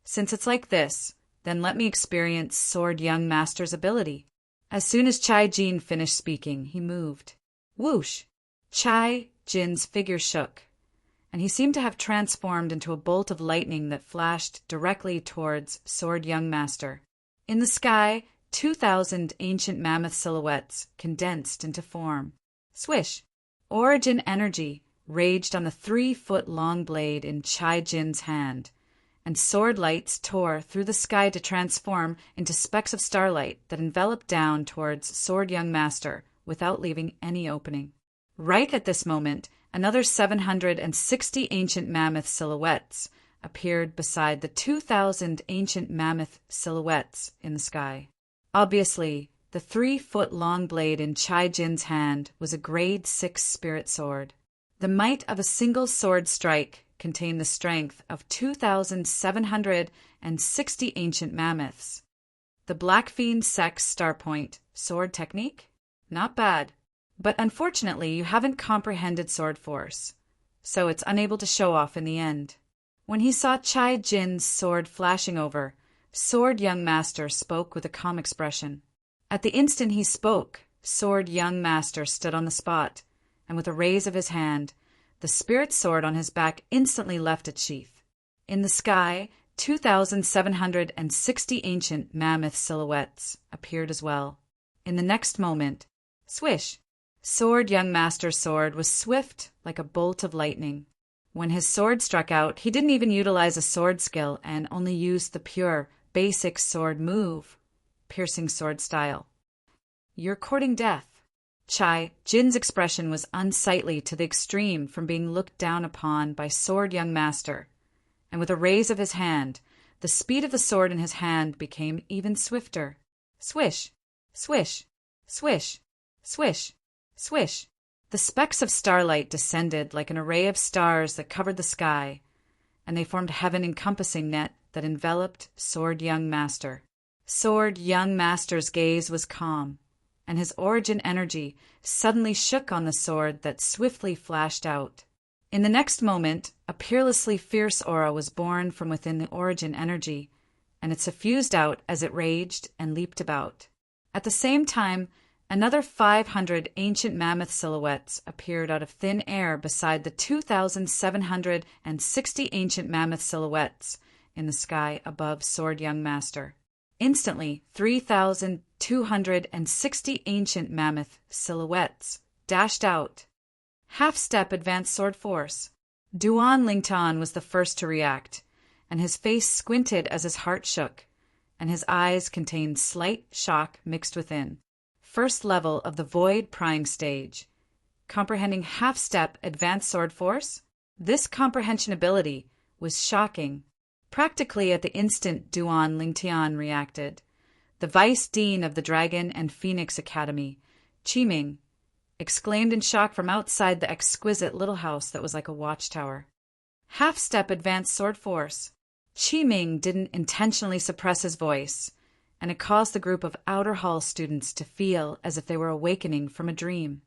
Since it's like this, then let me experience Sword Young Master's ability. As soon as Chai Jin finished speaking, he moved. Whoosh! Chai Jin's figure shook, and he seemed to have transformed into a bolt of lightning that flashed directly towards Sword Young Master. In the sky, 2,000 ancient mammoth silhouettes condensed into form. Swish! Origin energy raged on the 3-foot-long blade in Chai Jin's hand, and sword lights tore through the sky to transform into specks of starlight that enveloped down towards Sword Young Master without leaving any opening. Right at this moment, another 760 ancient mammoth silhouettes appeared beside the 2,000 ancient mammoth silhouettes in the sky. Obviously, the 3-foot-long blade in Chai Jin's hand was a grade 6 spirit sword. The might of a single sword strike contained the strength of 2,760 ancient mammoths. The Black Fiend Sex Starpoint sword technique? Not bad. But unfortunately, you haven't comprehended sword force, so it's unable to show off in the end. When he saw Chai Jin's sword flashing over, Sword Young Master spoke with a calm expression. At the instant he spoke, Sword Young Master stood on the spot, and with a raise of his hand, the spirit sword on his back instantly left its sheath. In the sky, 2,760 ancient mammoth silhouettes appeared as well. In the next moment, swish! Sword Young Master's sword was swift like a bolt of lightning. When his sword struck out, he didn't even utilize a sword skill and only used the pure, basic sword move, piercing sword style. You're courting death. Chai Jin's expression was unsightly to the extreme from being looked down upon by Sword Young Master, and with a raise of his hand, the speed of the sword in his hand became even swifter. Swish! Swish! Swish! Swish! Swish! The specks of starlight descended like an array of stars that covered the sky, and they formed a heaven-encompassing net that enveloped Sword Young Master. Sword Young Master's gaze was calm, and his origin energy suddenly shook on the sword that swiftly flashed out. In the next moment, a peerlessly fierce aura was born from within the origin energy, and it suffused out as it raged and leaped about. At the same time, another 500 ancient mammoth silhouettes appeared out of thin air beside the 2,760 ancient mammoth silhouettes in the sky above Sword Young Master. Instantly, 3,260 ancient mammoth silhouettes dashed out. Half-step advanced sword force. Duan Lingtan was the first to react, and his face squinted as his heart shook, and his eyes contained slight shock mixed within. First level of the Void Prying stage. Comprehending half-step advanced sword force? This comprehension ability was shocking. Practically at the instant Duan Lingtian reacted, the Vice Dean of the Dragon and Phoenix Academy, Qiming, exclaimed in shock from outside the exquisite little house that was like a watchtower. Half-step advanced sword force. Qiming didn't intentionally suppress his voice, and it caused the group of outer hall students to feel as if they were awakening from a dream.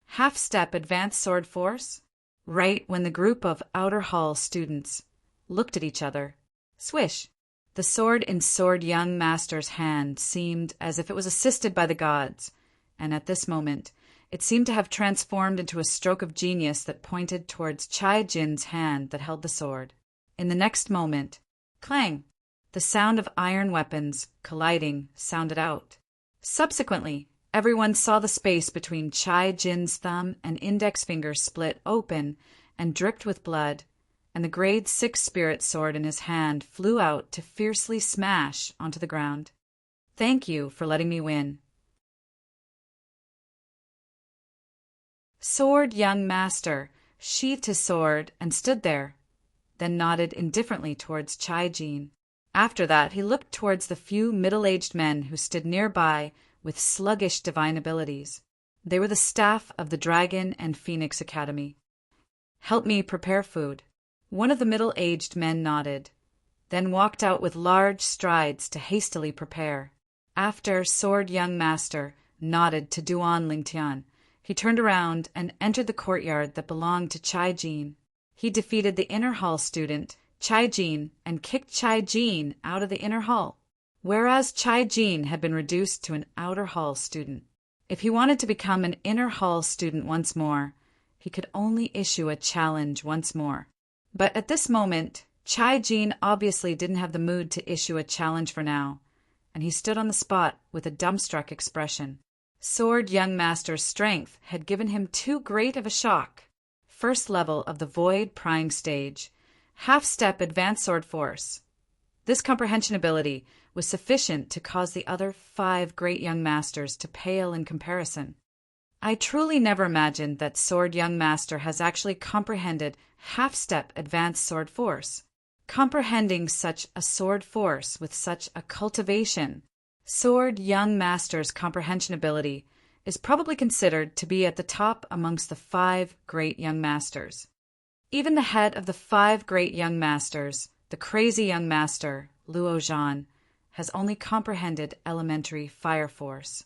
Half-step advanced sword force? Right when the group of outer hall students looked at each other. Swish! The sword in Sword Young Master's hand seemed as if it was assisted by the gods, and at this moment It seemed to have transformed into a stroke of genius that pointed towards Chai Jin's hand that held the sword. In the next moment, clang! The sound of iron weapons colliding sounded out. Subsequently, everyone saw the space between Chai Jin's thumb and index finger split open and dripped with blood, and the grade 6 spirit sword in his hand flew out to fiercely smash onto the ground. Thank you for letting me win. Sword young master sheathed his sword and stood there, then nodded indifferently towards Chai Jin. After that, he looked towards the few middle-aged men who stood nearby with sluggish divine abilities. They were the staff of the Dragon and Phoenix Academy. Help me prepare food. One of the middle-aged men nodded, then walked out with large strides to hastily prepare. After Sword Young Master nodded to Duan Lingtian, he turned around and entered the courtyard that belonged to Chai Jin. He defeated the inner hall student, Chai Jin, and kicked Chai Jin out of the inner hall, whereas Chai Jin had been reduced to an outer hall student. If he wanted to become an inner hall student once more, he could only issue a challenge once more. But at this moment, Chai Jin obviously didn't have the mood to issue a challenge for now, and he stood on the spot with a dumbstruck expression. Sword Young Master's strength had given him too great of a shock. First level of the Void Prying stage, half-step advanced sword force. This comprehension ability was sufficient to cause the other 5 great young masters to pale in comparison. I truly never imagined that Sword Young Master has actually comprehended half-step advanced sword force. Comprehending such a sword force with such a cultivation, Sword Young Master's comprehension ability is probably considered to be at the top amongst the 5 great young masters. Even the head of the 5 great young masters, the crazy young master, Luo Zhan, has only comprehended elementary fire force.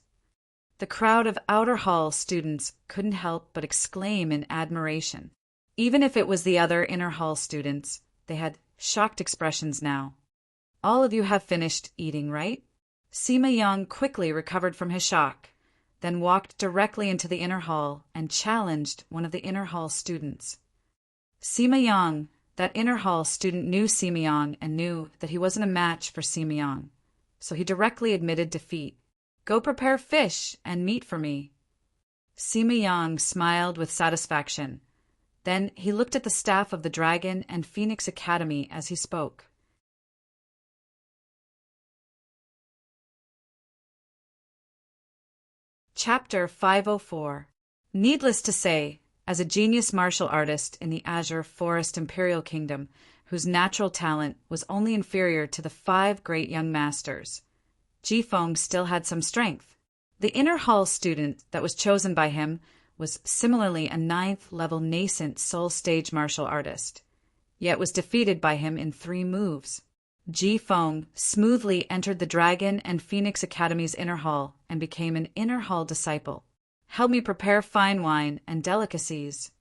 The crowd of outer hall students couldn't help but exclaim in admiration. Even if it was the other inner hall students, they had shocked expressions now. All of you have finished eating, right? Sima Yang quickly recovered from his shock, then walked directly into the inner hall and challenged one of the inner hall students. Sima Yang, that inner hall student, knew Sima Yang and knew that he wasn't a match for Sima Yang, so he directly admitted defeat. Go prepare fish and meat for me. Sima Yang smiled with satisfaction. Then he looked at the staff of the Dragon and Phoenix Academy as he spoke. Chapter 504. Needless to say, as a genius martial artist in the Azure Forest Imperial Kingdom, whose natural talent was only inferior to the 5 great young masters, Ji Feng still had some strength. The inner hall student that was chosen by him was similarly a 9th-level nascent soul stage martial artist, yet was defeated by him in 3 moves. Ji Feng smoothly entered the Dragon and Phoenix Academy's inner hall and became an inner hall disciple. Help me prepare fine wine and delicacies.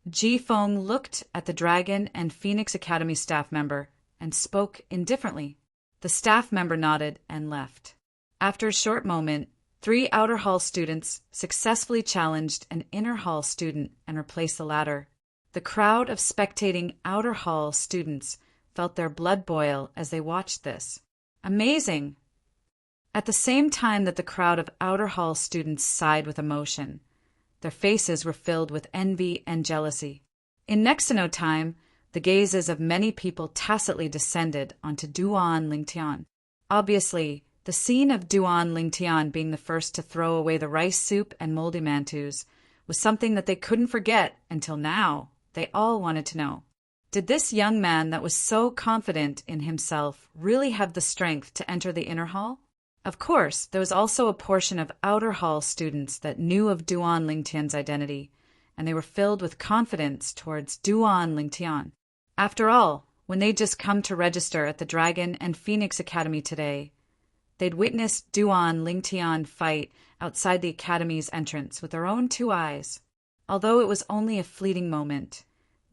Ji Feng looked at the Dragon and Phoenix Academy staff member and spoke indifferently. The staff member nodded and left. After a short moment, 3 outer hall students successfully challenged an inner hall student and replaced the latter. The crowd of spectating outer hall students felt their blood boil as they watched this. Amazing! At the same time that the crowd of outer hall students sighed with emotion, their faces were filled with envy and jealousy. In next to no time, the gazes of many people tacitly descended onto Duan Lingtian. Obviously, the scene of Duan Lingtian being the first to throw away the rice soup and moldy mantus was something that they couldn't forget until now. They all wanted to know, did this young man that was so confident in himself really have the strength to enter the inner hall? Of course, there was also a portion of outer hall students that knew of Duan Lingtian's identity, and they were filled with confidence towards Duan Lingtian. After all, when they'd just come to register at the Dragon and Phoenix Academy today, they'd witnessed Duan Lingtian fight outside the Academy's entrance with their own 2 eyes. Although it was only a fleeting moment,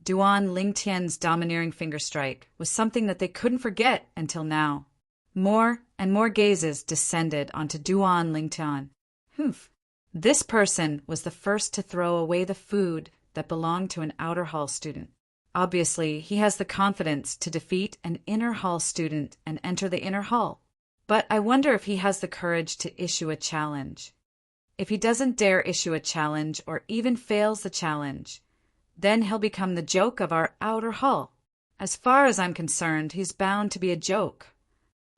Duan Lingtian's domineering finger strike was something that they couldn't forget until now. More and more gazes descended onto Duan Lingtian. Humph! This person was the first to throw away the food that belonged to an outer hall student. Obviously, he has the confidence to defeat an inner hall student and enter the inner hall. But I wonder if he has the courage to issue a challenge. If he doesn't dare issue a challenge or even fails the challenge, then he'll become the joke of our outer hall. As far as I'm concerned, he's bound to be a joke.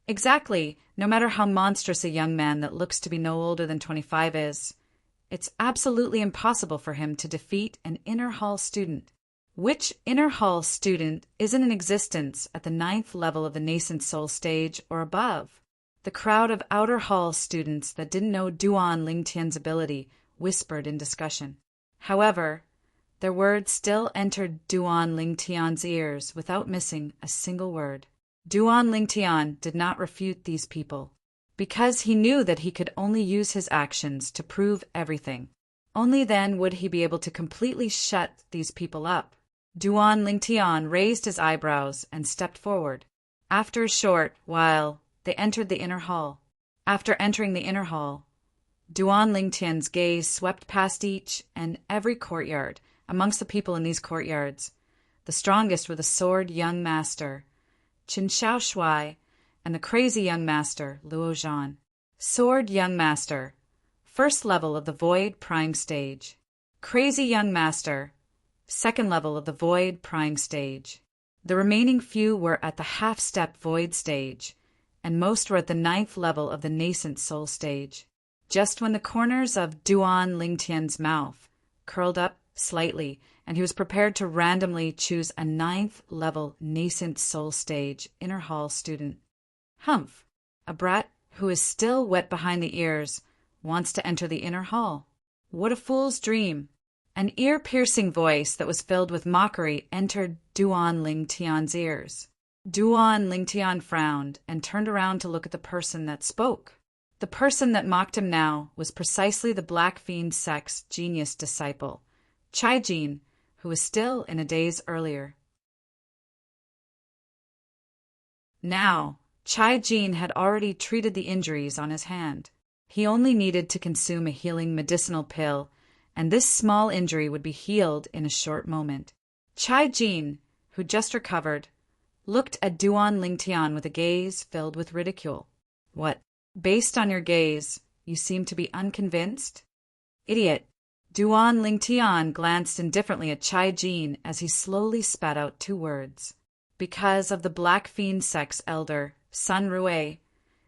Exactly, no matter how monstrous a young man that looks to be no older than 25 is, it's absolutely impossible for him to defeat an inner hall student. Which inner hall student isn't in existence at the 9th level of the nascent soul stage or above? The crowd of outer hall students that didn't know Duan Lingtian's ability whispered in discussion. However, their words still entered Duan Lingtian's ears without missing a single word. Duan Lingtian did not refute these people, because he knew that he could only use his actions to prove everything. Only then would he be able to completely shut these people up. Duan Lingtian raised his eyebrows and stepped forward. After a short while, they entered the inner hall. After entering the inner hall, Duan Lingtian's gaze swept past each and every courtyard. Amongst the people in these courtyards, the strongest were the sword young master, Qin Xiao Shuai, and the crazy young master, Luo Zhan. Sword young master, first level of the void prying stage. Crazy young master, second level of the void prying stage. The remaining few were at the half-step void stage, and most were at the 9th level of the nascent soul stage. Just when the corners of Duan Lingtian's mouth curled up slightly, and he was prepared to randomly choose a 9th level nascent soul stage inner hall student. Humph! A brat who is still wet behind the ears wants to enter the inner hall. What a fool's dream! An ear-piercing voice that was filled with mockery entered Duan Lingtian's ears. Duan Lingtian frowned and turned around to look at the person that spoke. The person that mocked him now was precisely the Black Fiend sect's genius disciple, Chai Jin, who was still in a daze earlier. Now, Chai Jin had already treated the injuries on his hand. He only needed to consume a healing medicinal pill, and this small injury would be healed in a short moment. Chai Jin, who just recovered, looked at Duan Lingtian with a gaze filled with ridicule. What? Based on your gaze, you seem to be unconvinced? Idiot! Duan Lingtian glanced indifferently at Chai Jin as he slowly spat out 2 words. Because of the Black Fiend sect's elder, Sun Rue,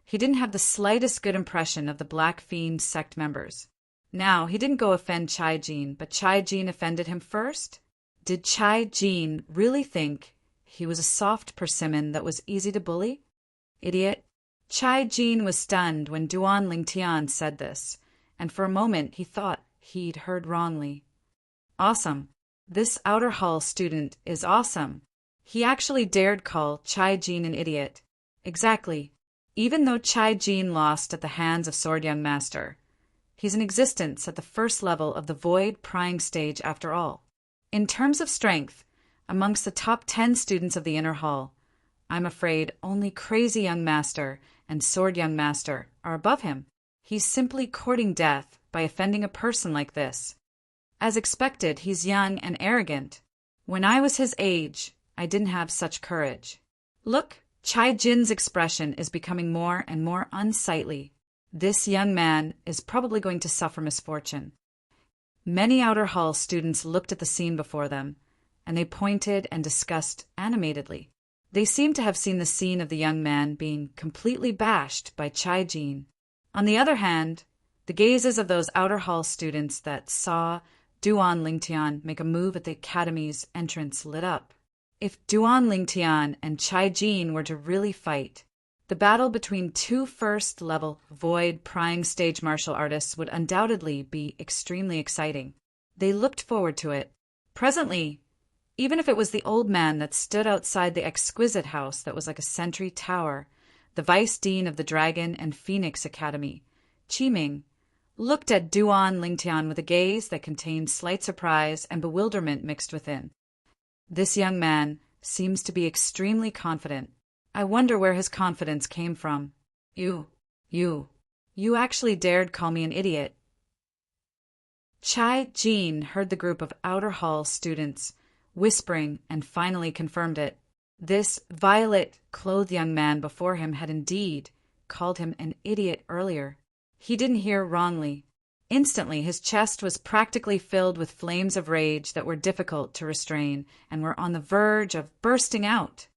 he didn't have the slightest good impression of the Black Fiend sect members. Now, he didn't go offend Chai Jin, but Chai Jin offended him first? Did Chai Jin really think he was a soft persimmon that was easy to bully? Idiot! Chai Jin was stunned when Duan Lingtian said this, and for a moment he thought he'd heard wrongly. Awesome! This outer hall student is awesome! He actually dared call Chai Jin an idiot. Exactly. Even though Chai Jin lost at the hands of Sword Young Master, he's in existence at the first level of the void prying stage after all. In terms of strength, amongst the top 10 students of the inner hall, I'm afraid only Crazy Young Master and Sword Young Master are above him. He's simply courting death by offending a person like this. As expected, he's young and arrogant. When I was his age, I didn't have such courage. Look, Chai Jin's expression is becoming more and more unsightly. This young man is probably going to suffer misfortune. Many outer hall students looked at the scene before them, and they pointed and discussed animatedly. They seemed to have seen the scene of the young man being completely bashed by Chai Jin. On the other hand, the gazes of those outer hall students that saw Duan Lingtian make a move at the academy's entrance lit up. If Duan Lingtian and Chai Jin were to really fight, the battle between 2 first-level void prying stage martial artists would undoubtedly be extremely exciting. They looked forward to it. Presently, even if it was the old man that stood outside the exquisite house that was like a sentry tower, the vice dean of the Dragon and Phoenix Academy, Qi Ming, looked at Duan Lingtian with a gaze that contained slight surprise and bewilderment mixed within. This young man seems to be extremely confident. I wonder where his confidence came from. You actually dared call me an idiot. Chai Jin heard the group of outer hall students whispering and finally confirmed it. This violet-clothed young man before him had indeed called him an idiot earlier. He didn't hear wrongly. Instantly, his chest was practically filled with flames of rage that were difficult to restrain and were on the verge of bursting out.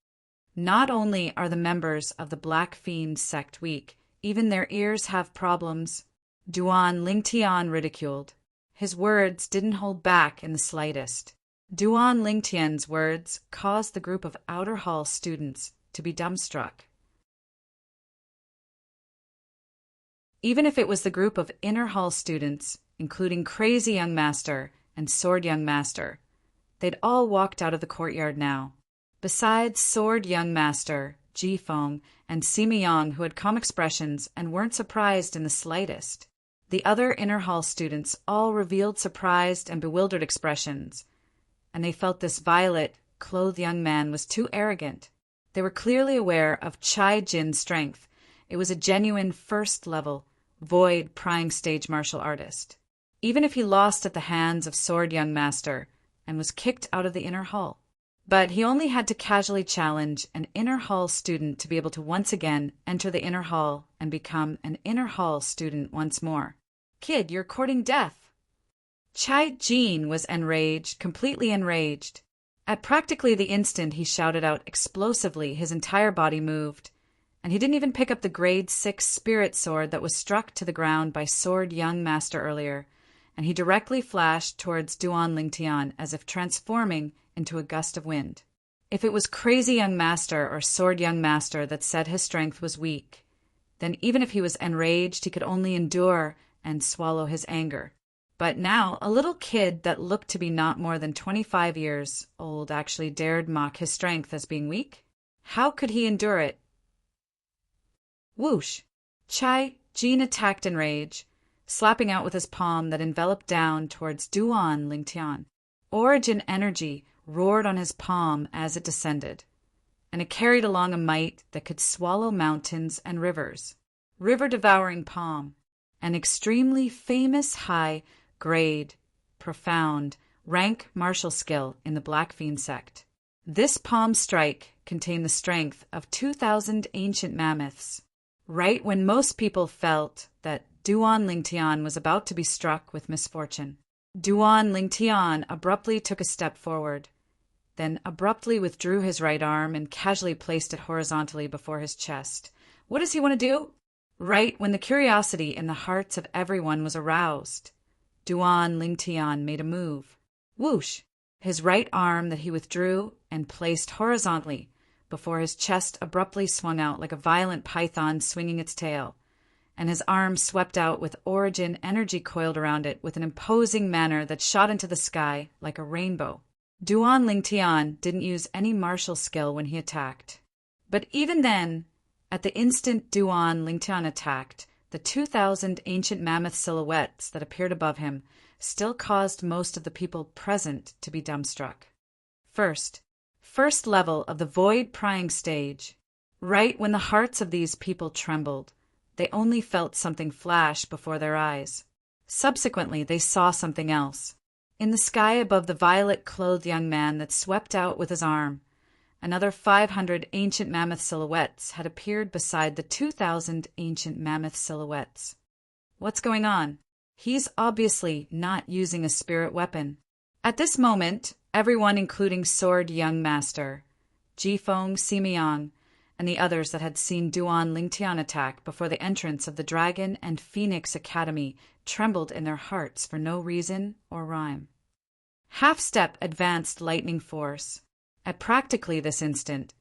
Not only are the members of the Black Fiend sect weak, even their ears have problems. Duan Lingtian ridiculed. His words didn't hold back in the slightest. Duan Lingtian's words caused the group of outer hall students to be dumbstruck. Even if it was the group of inner hall students, including Crazy Young Master and Sword Young Master, they'd all walked out of the courtyard now. Besides Sword Young Master, Jifeng, and Sima Yang, who had calm expressions and weren't surprised in the slightest, the other inner hall students all revealed surprised and bewildered expressions, and they felt this violet-clothed young man was too arrogant. They were clearly aware of Chai Jin's strength. It was a genuine first-level, void prying stage martial artist. Even if he lost at the hands of Sword Young Master and was kicked out of the inner hall. But he only had to casually challenge an inner hall student to be able to once again enter the inner hall and become an inner hall student once more. Kid, you're courting death. Chai Jin was enraged, completely enraged. At practically the instant he shouted out explosively, his entire body moved, and he didn't even pick up the grade 6 spirit sword that was struck to the ground by Sword Young Master earlier, and he directly flashed towards Duan Lingtian as if transforming into a gust of wind. If it was Crazy Young Master or Sword Young Master that said his strength was weak, then even if he was enraged, he could only endure and swallow his anger. But now, a little kid that looked to be not more than 25 years old actually dared mock his strength as being weak? How could he endure it? Whoosh! Chai Jin attacked in rage, slapping out with his palm that enveloped down towards Duan Lingtian. Origin energy roared on his palm as it descended, and it carried along a might that could swallow mountains and rivers. River-devouring palm, an extremely famous high-grade, profound, rank martial skill in the Black Fiend sect. This palm strike contained the strength of 2,000 ancient mammoths. Right when most people felt that Duan Lingtian was about to be struck with misfortune, Duan Lingtian abruptly took a step forward, then abruptly withdrew his right arm and casually placed it horizontally before his chest. What does he want to do? Right when the curiosity in the hearts of everyone was aroused, Duan Lingtian made a move. Whoosh! His right arm that he withdrew and placed horizontally before his chest abruptly swung out like a violent python swinging its tail, and his arm swept out with origin energy coiled around it with an imposing manner that shot into the sky like a rainbow. Duan Lingtian didn't use any martial skill when he attacked. But even then, at the instant Duan Lingtian attacked, the 2,000 ancient mammoth silhouettes that appeared above him still caused most of the people present to be dumbstruck. First level of the void prying stage. Right when the hearts of these people trembled, they only felt something flash before their eyes. Subsequently, they saw something else. In the sky above the violet-clothed young man that swept out with his arm, another 500 ancient mammoth silhouettes had appeared beside the 2,000 ancient mammoth silhouettes. What's going on? He's obviously not using a spirit weapon. At this moment, everyone including Sword Young Master, Jifeng, Sima Yang, and the others that had seen Duan Lingtian attack before the entrance of the Dragon and Phoenix Academy trembled in their hearts for no reason or rhyme. Half-step advanced lightning force. At practically this instant,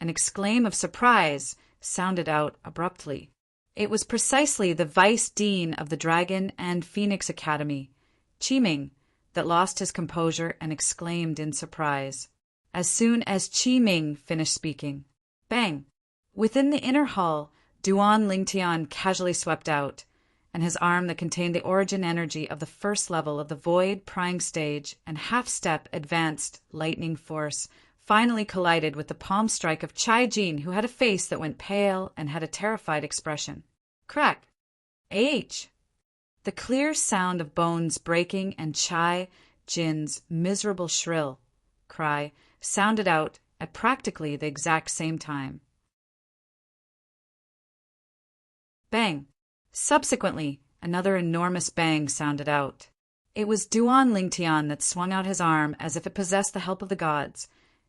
an exclaim of surprise sounded out abruptly. It was precisely the Vice Dean of the Dragon and Phoenix Academy, Qiming, that lost his composure and exclaimed in surprise. As soon as Qiming finished speaking, bang! Within the inner hall, Duan Lingtian casually swept out, and his arm that contained the origin energy of the first level of the void prying stage and half-step advanced lightning force finally collided with the palm strike of Chai Jin, who had a face that went pale and had a terrified expression. Crack! The clear sound of bones breaking and Chai Jin's miserable shrill cry sounded out at practically the exact same time. Bang! Subsequently, another enormous bang sounded out. It was Duan Lingtian that swung out his arm as if it possessed the help of the gods,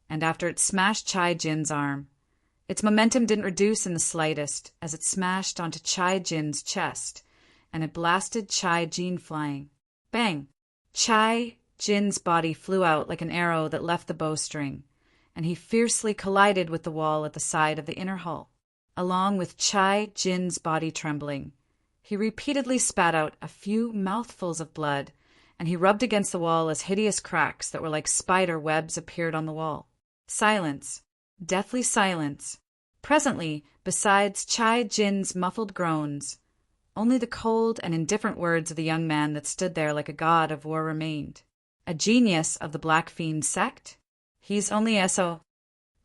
and after it smashed Chai Jin's arm, its momentum didn't reduce in the slightest as it smashed onto Chai Jin's chest, and it blasted Chai Jin flying. Bang! Chai Jin's body flew out like an arrow that left the bowstring, and he fiercely collided with the wall at the side of the inner hull. Along with Chai Jin's body trembling, he repeatedly spat out a few mouthfuls of blood, and he rubbed against the wall as hideous cracks that were like spider webs appeared on the wall. Silence. Deathly silence. Presently, besides Chai Jin's muffled groans, only the cold and indifferent words of the young man that stood there like a god of war remained. A genius of the Black Fiend sect? He's only eso.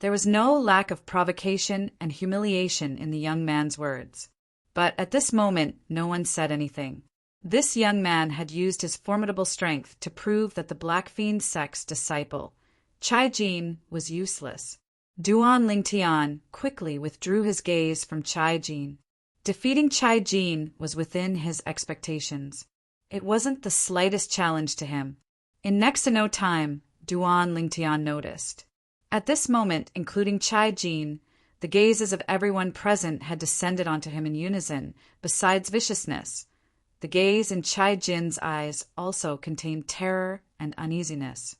There was no lack of provocation and humiliation in the young man's words. But at this moment, no one said anything. This young man had used his formidable strength to prove that the Black Fiend sect's disciple, Chai Jin, was useless. Duan Lingtian quickly withdrew his gaze from Chai Jin. Defeating Chai Jin was within his expectations. It wasn't the slightest challenge to him. In next to no time, Duan Lingtian noticed. At this moment, including Chai Jin, the gazes of everyone present had descended onto him in unison. Besides viciousness, the gaze in Chai Jin's eyes also contained terror and uneasiness.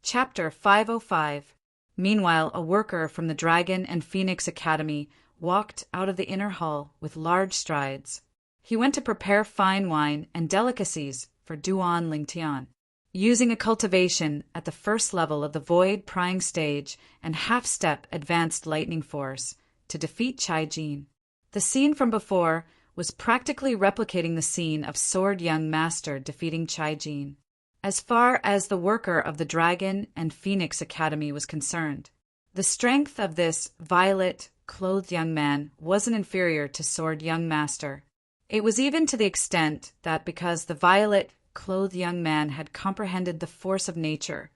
Chapter 505. Meanwhile, a worker from the Dragon and Phoenix Academy walked out of the inner hall with large strides. He went to prepare fine wine and delicacies for Duan Lingtian, using a cultivation at the first level of the void prying stage and half-step advanced lightning force to defeat Chai Jin. The scene from before was practically replicating the scene of Sword Young Master defeating Chai Jin. As far as the worker of the Dragon and Phoenix Academy was concerned, the strength of this violet-clothed young man wasn't inferior to Sword Young Master. It was even to the extent that because the violet-clothed young man had comprehended the force of nature,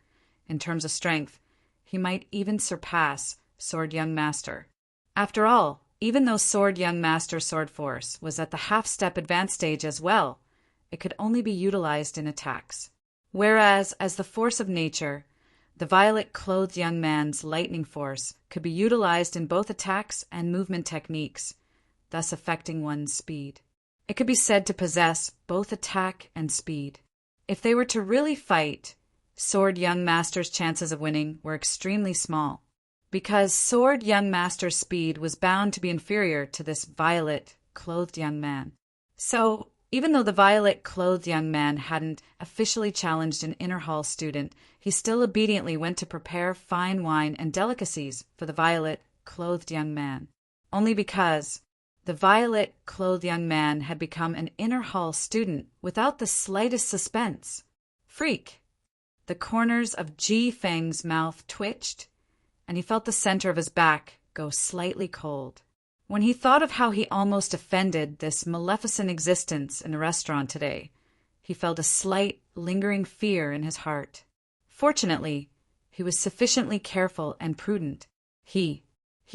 in terms of strength, he might even surpass Sword Young Master. After all, even though Sword Young Master's sword force was at the half-step advanced stage as well, it could only be utilized in attacks. Whereas, as the force of nature, the violet-clothed young man's lightning force could be utilized in both attacks and movement techniques, thus affecting one's speed. It could be said to possess both attack and speed. If they were to really fight, Sword Young Master's chances of winning were extremely small, because Sword Young Master's speed was bound to be inferior to this violet-clothed young man. So, even though the violet-clothed young man hadn't officially challenged an inner hall student, he still obediently went to prepare fine wine and delicacies for the violet-clothed young man, only because the violet-clothed young man had become an inner hall student without the slightest suspense. Freak! The corners of Ji Feng's mouth twitched, and he felt the center of his back go slightly cold. When he thought of how he almost offended this maleficent existence in a restaurant today, he felt a slight, lingering fear in his heart. Fortunately, he was sufficiently careful and prudent. He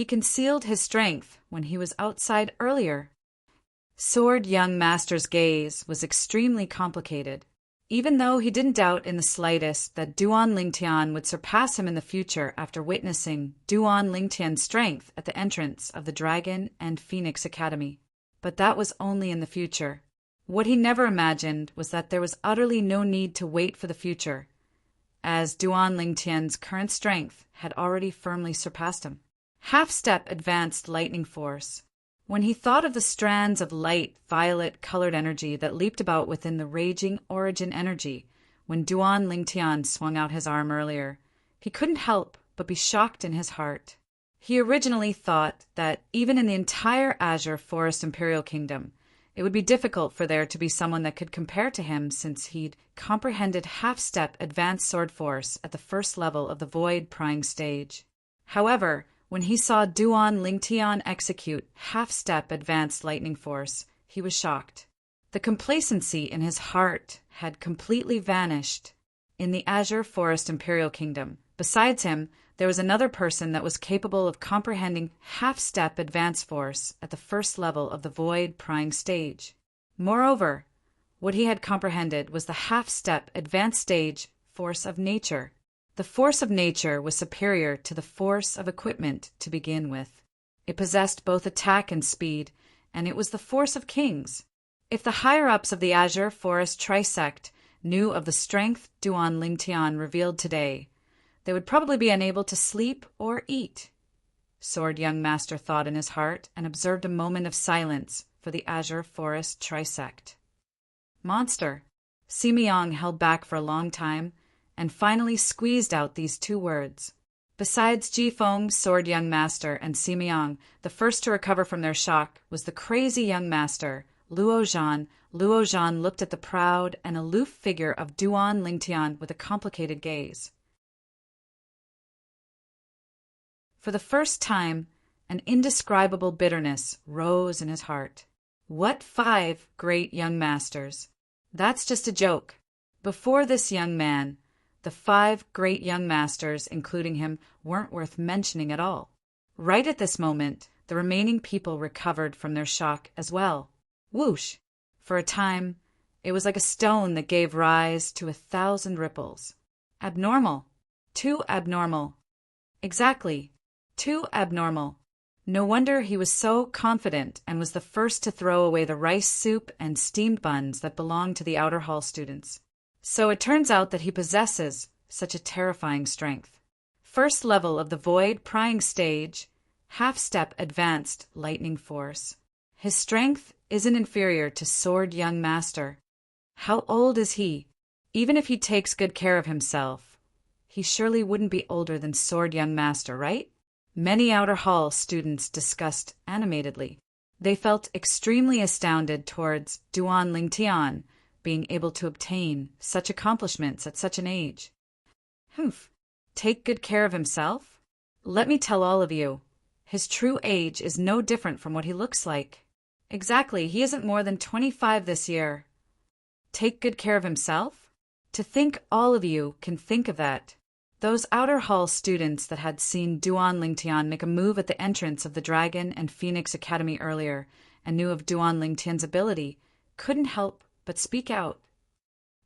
concealed his strength when he was outside earlier. Sword Young Master's gaze was extremely complicated. Even though he didn't doubt in the slightest that Duan Lingtian would surpass him in the future after witnessing Duan Lingtian's strength at the entrance of the Dragon and Phoenix Academy. But that was only in the future. What he never imagined was that there was utterly no need to wait for the future, as Duan Lingtian's current strength had already firmly surpassed him. Half-step advanced lightning force. When he thought of the strands of light, violet-colored energy that leaped about within the raging origin energy when Duan Lingtian swung out his arm earlier, he couldn't help but be shocked in his heart. He originally thought that even in the entire Azure Forest Imperial Kingdom, it would be difficult for there to be someone that could compare to him since he'd comprehended half-step advanced sword force at the first level of the void prying stage. However, When he saw Duan Lingtian execute half-step advanced lightning force, he was shocked. The complacency in his heart had completely vanished. In the Azure Forest Imperial Kingdom, besides him, there was another person that was capable of comprehending half-step advance force at the first level of the void prying stage. Moreover, what he had comprehended was the half-step advanced stage force of nature. The force of nature was superior to the force of equipment to begin with. It possessed both attack and speed, and it was the force of kings. If the higher-ups of the Azure Forest Trisect knew of the strength Duan Lingtian revealed today, they would probably be unable to sleep or eat. Sword Young Master thought in his heart and observed a moment of silence for the Azure Forest Trisect. Monster. Simiang held back for a long time and finally squeezed out these two words. Besides Jifeng, Sword Young Master, and Simiang, the first to recover from their shock was the crazy young master, Luo Zhan. Luo Zhan looked at the proud and aloof figure of Duan Lingtian with a complicated gaze. For the first time, an indescribable bitterness rose in his heart. What 5 great young masters? That's just a joke. Before this young man, the 5 great young masters, including him, weren't worth mentioning at all. Right at this moment, the remaining people recovered from their shock as well. Whoosh! For a time, it was like a stone that gave rise to 1,000 ripples. Abnormal. Too abnormal. Exactly. Too abnormal. No wonder he was so confident and was the first to throw away the rice soup and steamed buns that belonged to the outer hall students. So it turns out that he possesses such a terrifying strength. First level of the void prying stage, half-step advanced lightning force. His strength isn't inferior to Sword Young Master. How old is he? Even if he takes good care of himself, he surely wouldn't be older than Sword Young Master, right? Many outer hall students discussed animatedly. They felt extremely astounded towards Duan Lingtian being able to obtain such accomplishments at such an age. Humph, take good care of himself? Let me tell all of you, his true age is no different from what he looks like. Exactly, he isn't more than 25 this year. Take good care of himself? To think all of you can think of that. Those outer hall students that had seen Duan Lingtian make a move at the entrance of the Dragon and Phoenix Academy earlier and knew of Duan Lingtian's ability couldn't help but speak out.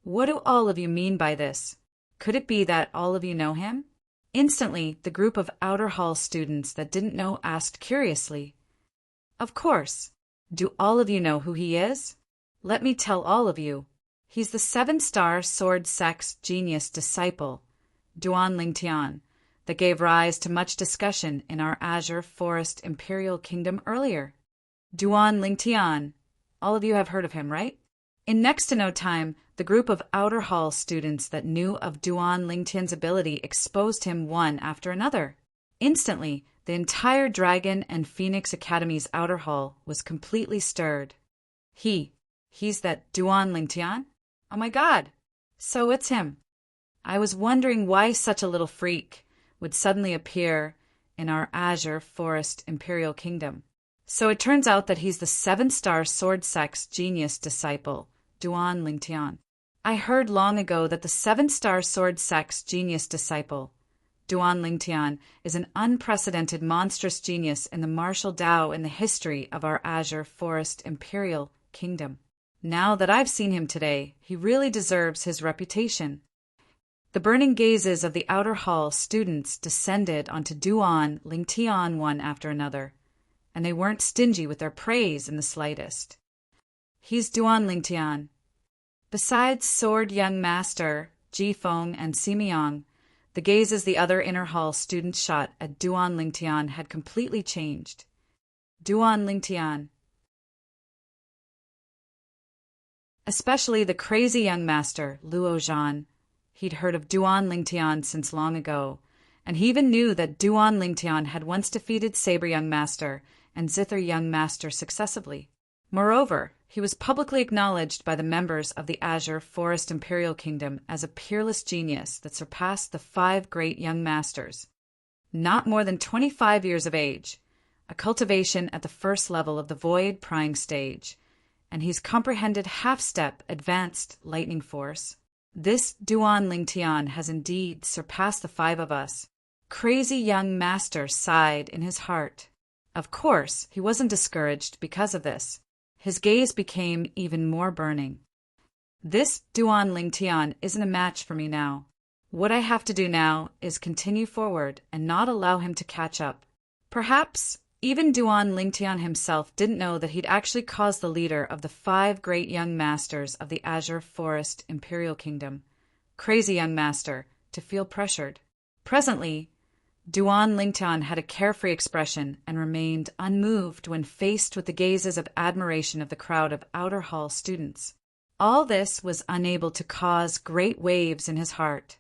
What do all of you mean by this? Could it be that all of you know him? Instantly, the group of outer hall students that didn't know asked curiously. Of course. Do all of you know who he is? Let me tell all of you. He's the 7-star sword sex genius disciple, Duan Lingtian, that gave rise to much discussion in our Azure Forest Imperial Kingdom earlier. Duan Lingtian. All of you have heard of him, right? In next to no time, the group of outer hall students that knew of Duan Lingtian's ability exposed him one after another. Instantly, the entire Dragon and Phoenix Academy's outer hall was completely stirred. He's that Duan Lingtian? Oh my God! So it's him. I was wondering why such a little freak would suddenly appear in our Azure Forest Imperial Kingdom. So it turns out that he's the 7-star sword sex genius disciple, Duan Lingtian. I heard long ago that the 7-star sword sex genius disciple, Duan Lingtian, is an unprecedented monstrous genius in the martial Dao in the history of our Azure Forest Imperial Kingdom. Now that I've seen him today, he really deserves his reputation. The burning gazes of the outer hall students descended onto Duan Lingtian one after another, and they weren't stingy with their praise in the slightest. He's Duan Lingtian. Besides Sword Young Master, Jifeng, and Simiang, the gazes the other inner hall students shot at Duan Lingtian had completely changed. Duan Lingtian. Especially the crazy young master, Luo Zhan. He'd heard of Duan Lingtian since long ago, and he even knew that Duan Lingtian had once defeated Saber Young Master and Zither Young Master successively. Moreover, he was publicly acknowledged by the members of the Azure Forest Imperial Kingdom as a peerless genius that surpassed the 5 great young masters. not more than 25 years of age, a cultivation at the first level of the void prying stage, and he's comprehended half-step advanced lightning force. This Duan Lingtian has indeed surpassed the five of us. Crazy young master sighed in his heart. Of course, he wasn't discouraged because of this. His gaze became even more burning. This Duan Lingtian isn't a match for me now. What I have to do now is continue forward and not allow him to catch up. Perhaps even Duan Lingtian himself didn't know that he'd actually caused the leader of the 5 great young masters of the Azure Forest Imperial Kingdom, Crazy Young Master, to feel pressured. Presently, Duan Lingtian had a carefree expression and remained unmoved when faced with the gazes of admiration of the crowd of outer hall students. All this was unable to cause great waves in his heart.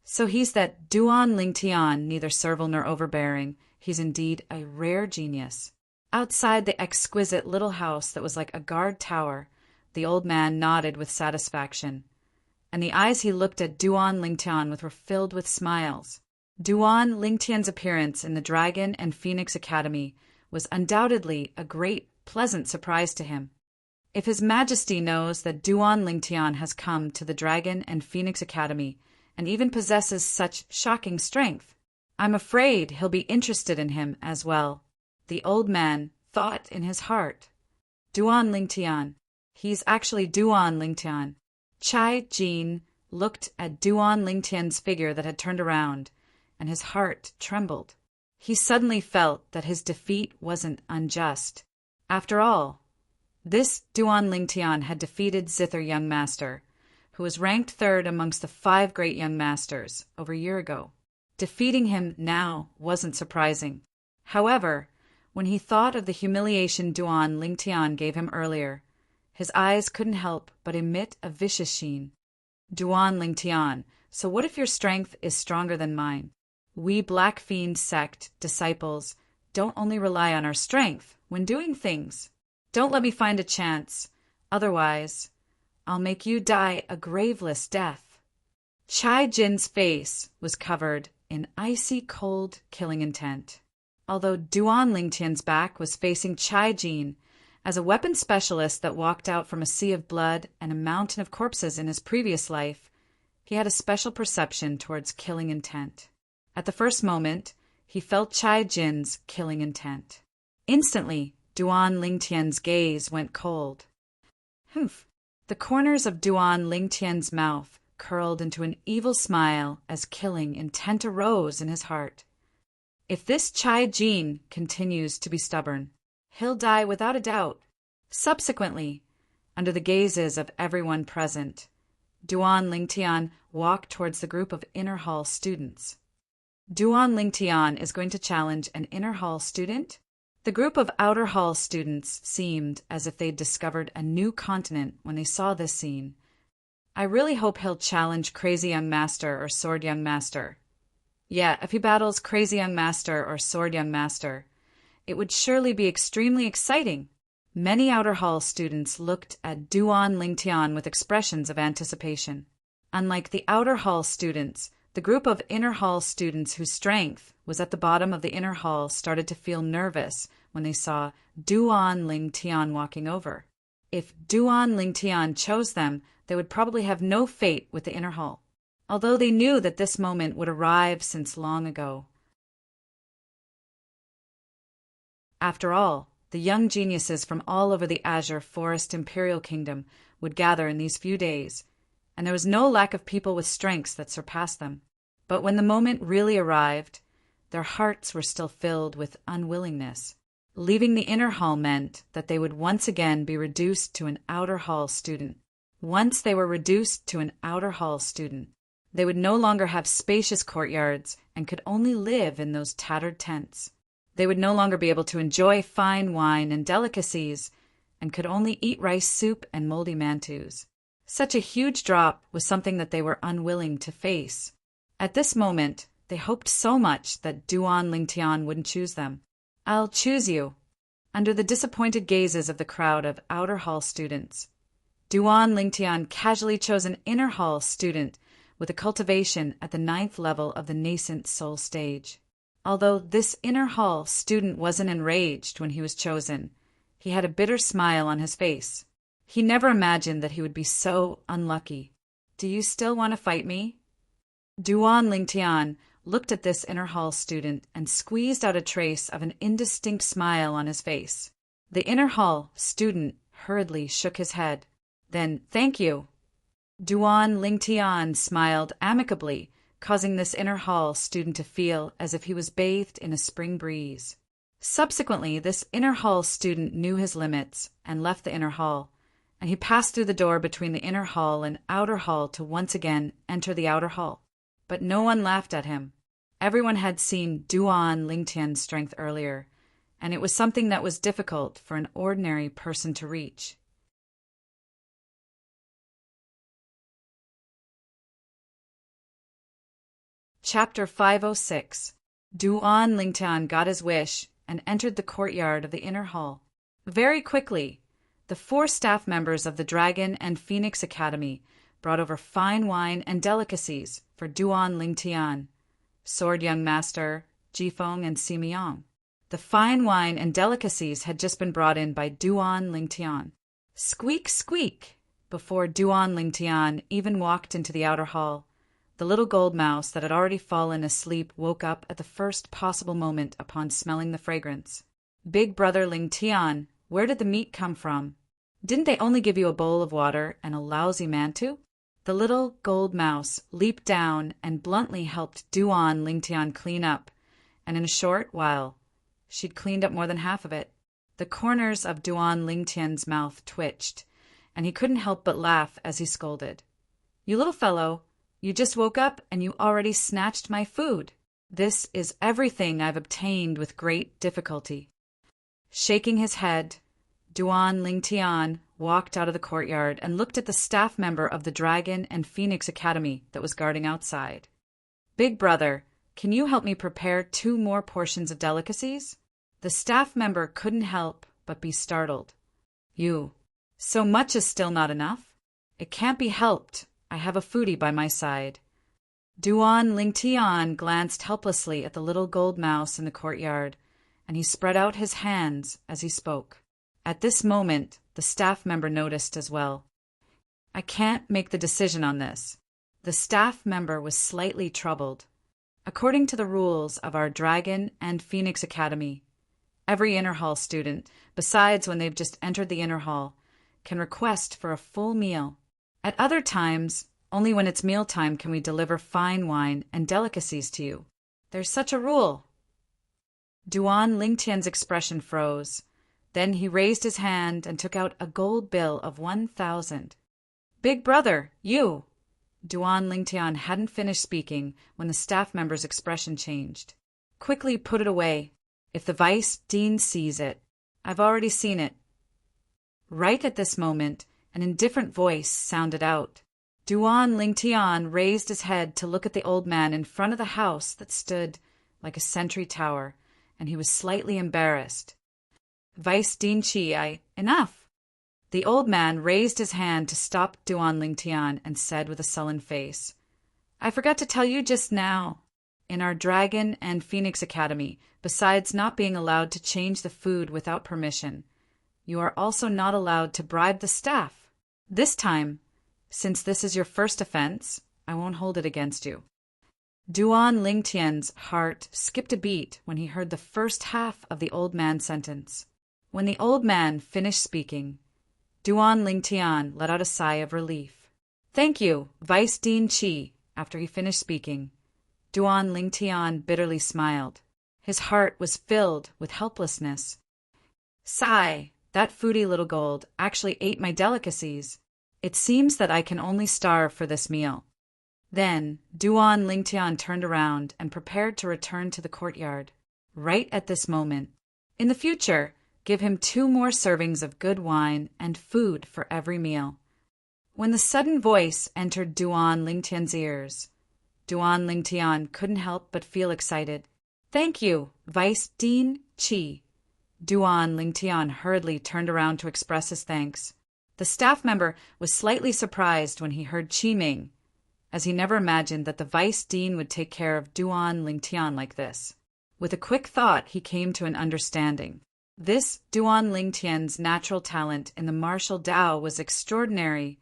So he's that Duan Lingtian, neither servile nor overbearing. He's indeed a rare genius. Outside the exquisite little house that was like a guard tower, the old man nodded with satisfaction, and the eyes he looked at Duan Lingtian with were filled with smiles. Duan Lingtian's appearance in the Dragon and Phoenix Academy was undoubtedly a great, pleasant surprise to him. If His Majesty knows that Duan Lingtian has come to the Dragon and Phoenix Academy and even possesses such shocking strength, I'm afraid he'll be interested in him as well. The old man thought in his heart. Duan Lingtian. He's actually Duan Lingtian. Chai Jin looked at Duan Lingtian's figure that had turned around, and his heart trembled. He suddenly felt that his defeat wasn't unjust. After all, this Duan Lingtian had defeated Zither Young Master, who was ranked 3rd amongst the 5 great young masters over a year ago. Defeating him now wasn't surprising. However, when he thought of the humiliation Duan Lingtian gave him earlier, his eyes couldn't help but emit a vicious sheen. Duan Lingtian, so what if your strength is stronger than mine? We Black Fiend sect disciples don't only rely on our strength when doing things. Don't let me find a chance. Otherwise, I'll make you die a graveless death. Chai Jin's face was covered in icy cold killing intent. Although Duan Lingtian's back was facing Chai Jin, as a weapon specialist that walked out from a sea of blood and a mountain of corpses in his previous life, he had a special perception towards killing intent. At the first moment, he felt Chai Jin's killing intent. Instantly, Duan Lingtian's gaze went cold. Humph! The corners of Duan Lingtian's mouth curled into an evil smile as killing intent arose in his heart. If this Chai Jin continues to be stubborn, he'll die without a doubt. Subsequently, under the gazes of everyone present, Duan Lingtian walked towards the group of inner hall students. Duan Lingtian is going to challenge an inner hall student? The group of outer hall students seemed as if they'd discovered a new continent when they saw this scene. I really hope he'll challenge Crazy Young Master or Sword Young Master. Yeah, if he battles Crazy Young Master or Sword Young Master, it would surely be extremely exciting. Many outer hall students looked at Duan Lingtian with expressions of anticipation. Unlike the outer hall students, the group of inner hall students whose strength was at the bottom of the inner hall started to feel nervous when they saw Duan Lingtian walking over. If Duan Lingtian chose them, they would probably have no fate with the inner hall, although they knew that this moment would arrive since long ago. After all, the young geniuses from all over the Azure Forest Imperial Kingdom would gather in these few days, and there was no lack of people with strengths that surpassed them. But when the moment really arrived, their hearts were still filled with unwillingness. Leaving the inner hall meant that they would once again be reduced to an outer hall student. Once they were reduced to an outer hall student, they would no longer have spacious courtyards and could only live in those tattered tents. They would no longer be able to enjoy fine wine and delicacies and could only eat rice soup and moldy mantus. Such a huge drop was something that they were unwilling to face. At this moment, they hoped so much that Duan Lingtian wouldn't choose them. I'll choose you. Under the disappointed gazes of the crowd of outer hall students, Duan Lingtian casually chose an inner hall student with a cultivation at the 9th level of the nascent soul stage. Although this inner hall student wasn't enraged when he was chosen, he had a bitter smile on his face. He never imagined that he would be so unlucky. Do you still want to fight me? Duan Lingtian looked at this inner hall student and squeezed out a trace of an indistinct smile on his face. The inner hall student hurriedly shook his head. Then, thank you. Duan Lingtian smiled amicably, causing this inner hall student to feel as if he was bathed in a spring breeze. Subsequently, this inner hall student knew his limits and left the inner hall, and he passed through the door between the inner hall and outer hall to once again enter the outer hall. But no one laughed at him. Everyone had seen Duan Lingtian's strength earlier, and it was something that was difficult for an ordinary person to reach. Chapter 506. Duan Lingtian got his wish and entered the courtyard of the inner hall. Very quickly, the 4 staff members of the Dragon and Phoenix Academy brought over fine wine and delicacies for Duan Lingtian, Sword Young Master, Jifeng, and Simiang. The fine wine and delicacies had just been brought in by Duan Lingtian. Squeak, squeak! Before Duan Lingtian even walked into the outer hall, the little gold mouse that had already fallen asleep woke up at the first possible moment upon smelling the fragrance. Big brother Lingtian, where did the meat come from? Didn't they only give you a bowl of water and a lousy mantu? The little gold mouse leaped down and bluntly helped Duan Lingtian clean up, and in a short while, she'd cleaned up more than half of it. The corners of Duan Lingtian's mouth twitched, and he couldn't help but laugh as he scolded. You little fellow, you just woke up and you already snatched my food. This is everything I've obtained with great difficulty. Shaking his head, Duan Lingtian walked out of the courtyard and looked at the staff member of the Dragon and Phoenix Academy that was guarding outside. Big brother, can you help me prepare 2 more portions of delicacies? The staff member couldn't help but be startled. You, so much is still not enough? It can't be helped. I have a foodie by my side. Duan Lingtian glanced helplessly at the little gold mouse in the courtyard, and he spread out his hands as he spoke. At this moment, the staff member noticed as well. I can't make the decision on this. The staff member was slightly troubled. According to the rules of our Dragon and Phoenix Academy, every inner hall student, besides when they've just entered the inner hall, can request for a full meal. At other times, only when it's mealtime can we deliver fine wine and delicacies to you. There's such a rule. Duan Lingtian's expression froze. Then he raised his hand and took out a gold bill of 1,000. Big brother, you! Duan Lingtian hadn't finished speaking when the staff member's expression changed. Quickly put it away. If the vice dean sees it. I've already seen it. Right at this moment, an indifferent voice sounded out. Duan Lingtian raised his head to look at the old man in front of the house that stood like a sentry tower, and he was slightly embarrassed. Vice Dean Chi, enough! The old man raised his hand to stop Duan Lingtian and said with a sullen face, I forgot to tell you just now. In our Dragon and Phoenix Academy, besides not being allowed to change the food without permission, you are also not allowed to bribe the staff. This time, since this is your first offense, I won't hold it against you. Duan Lingtian's heart skipped a beat when he heard the first half of the old man's sentence. When the old man finished speaking, Duan Lingtian let out a sigh of relief. Thank you, Vice Dean Chi. After he finished speaking, Duan Lingtian bitterly smiled. His heart was filled with helplessness. Sigh, that foodie little gold actually ate my delicacies. It seems that I can only starve for this meal. Then Duan Lingtian turned around and prepared to return to the courtyard. Right at this moment. In the future, give him 2 more servings of good wine and food for every meal. When the sudden voice entered Duan Lingtian's ears, Duan Lingtian couldn't help but feel excited. Thank you, Vice Dean Chi. Duan Lingtian hurriedly turned around to express his thanks. The staff member was slightly surprised when he heard Chi Ming, as he never imagined that the vice dean would take care of Duan Lingtian like this. With a quick thought, he came to an understanding. This Duan Lingtian's natural talent in the martial Tao was extraordinary,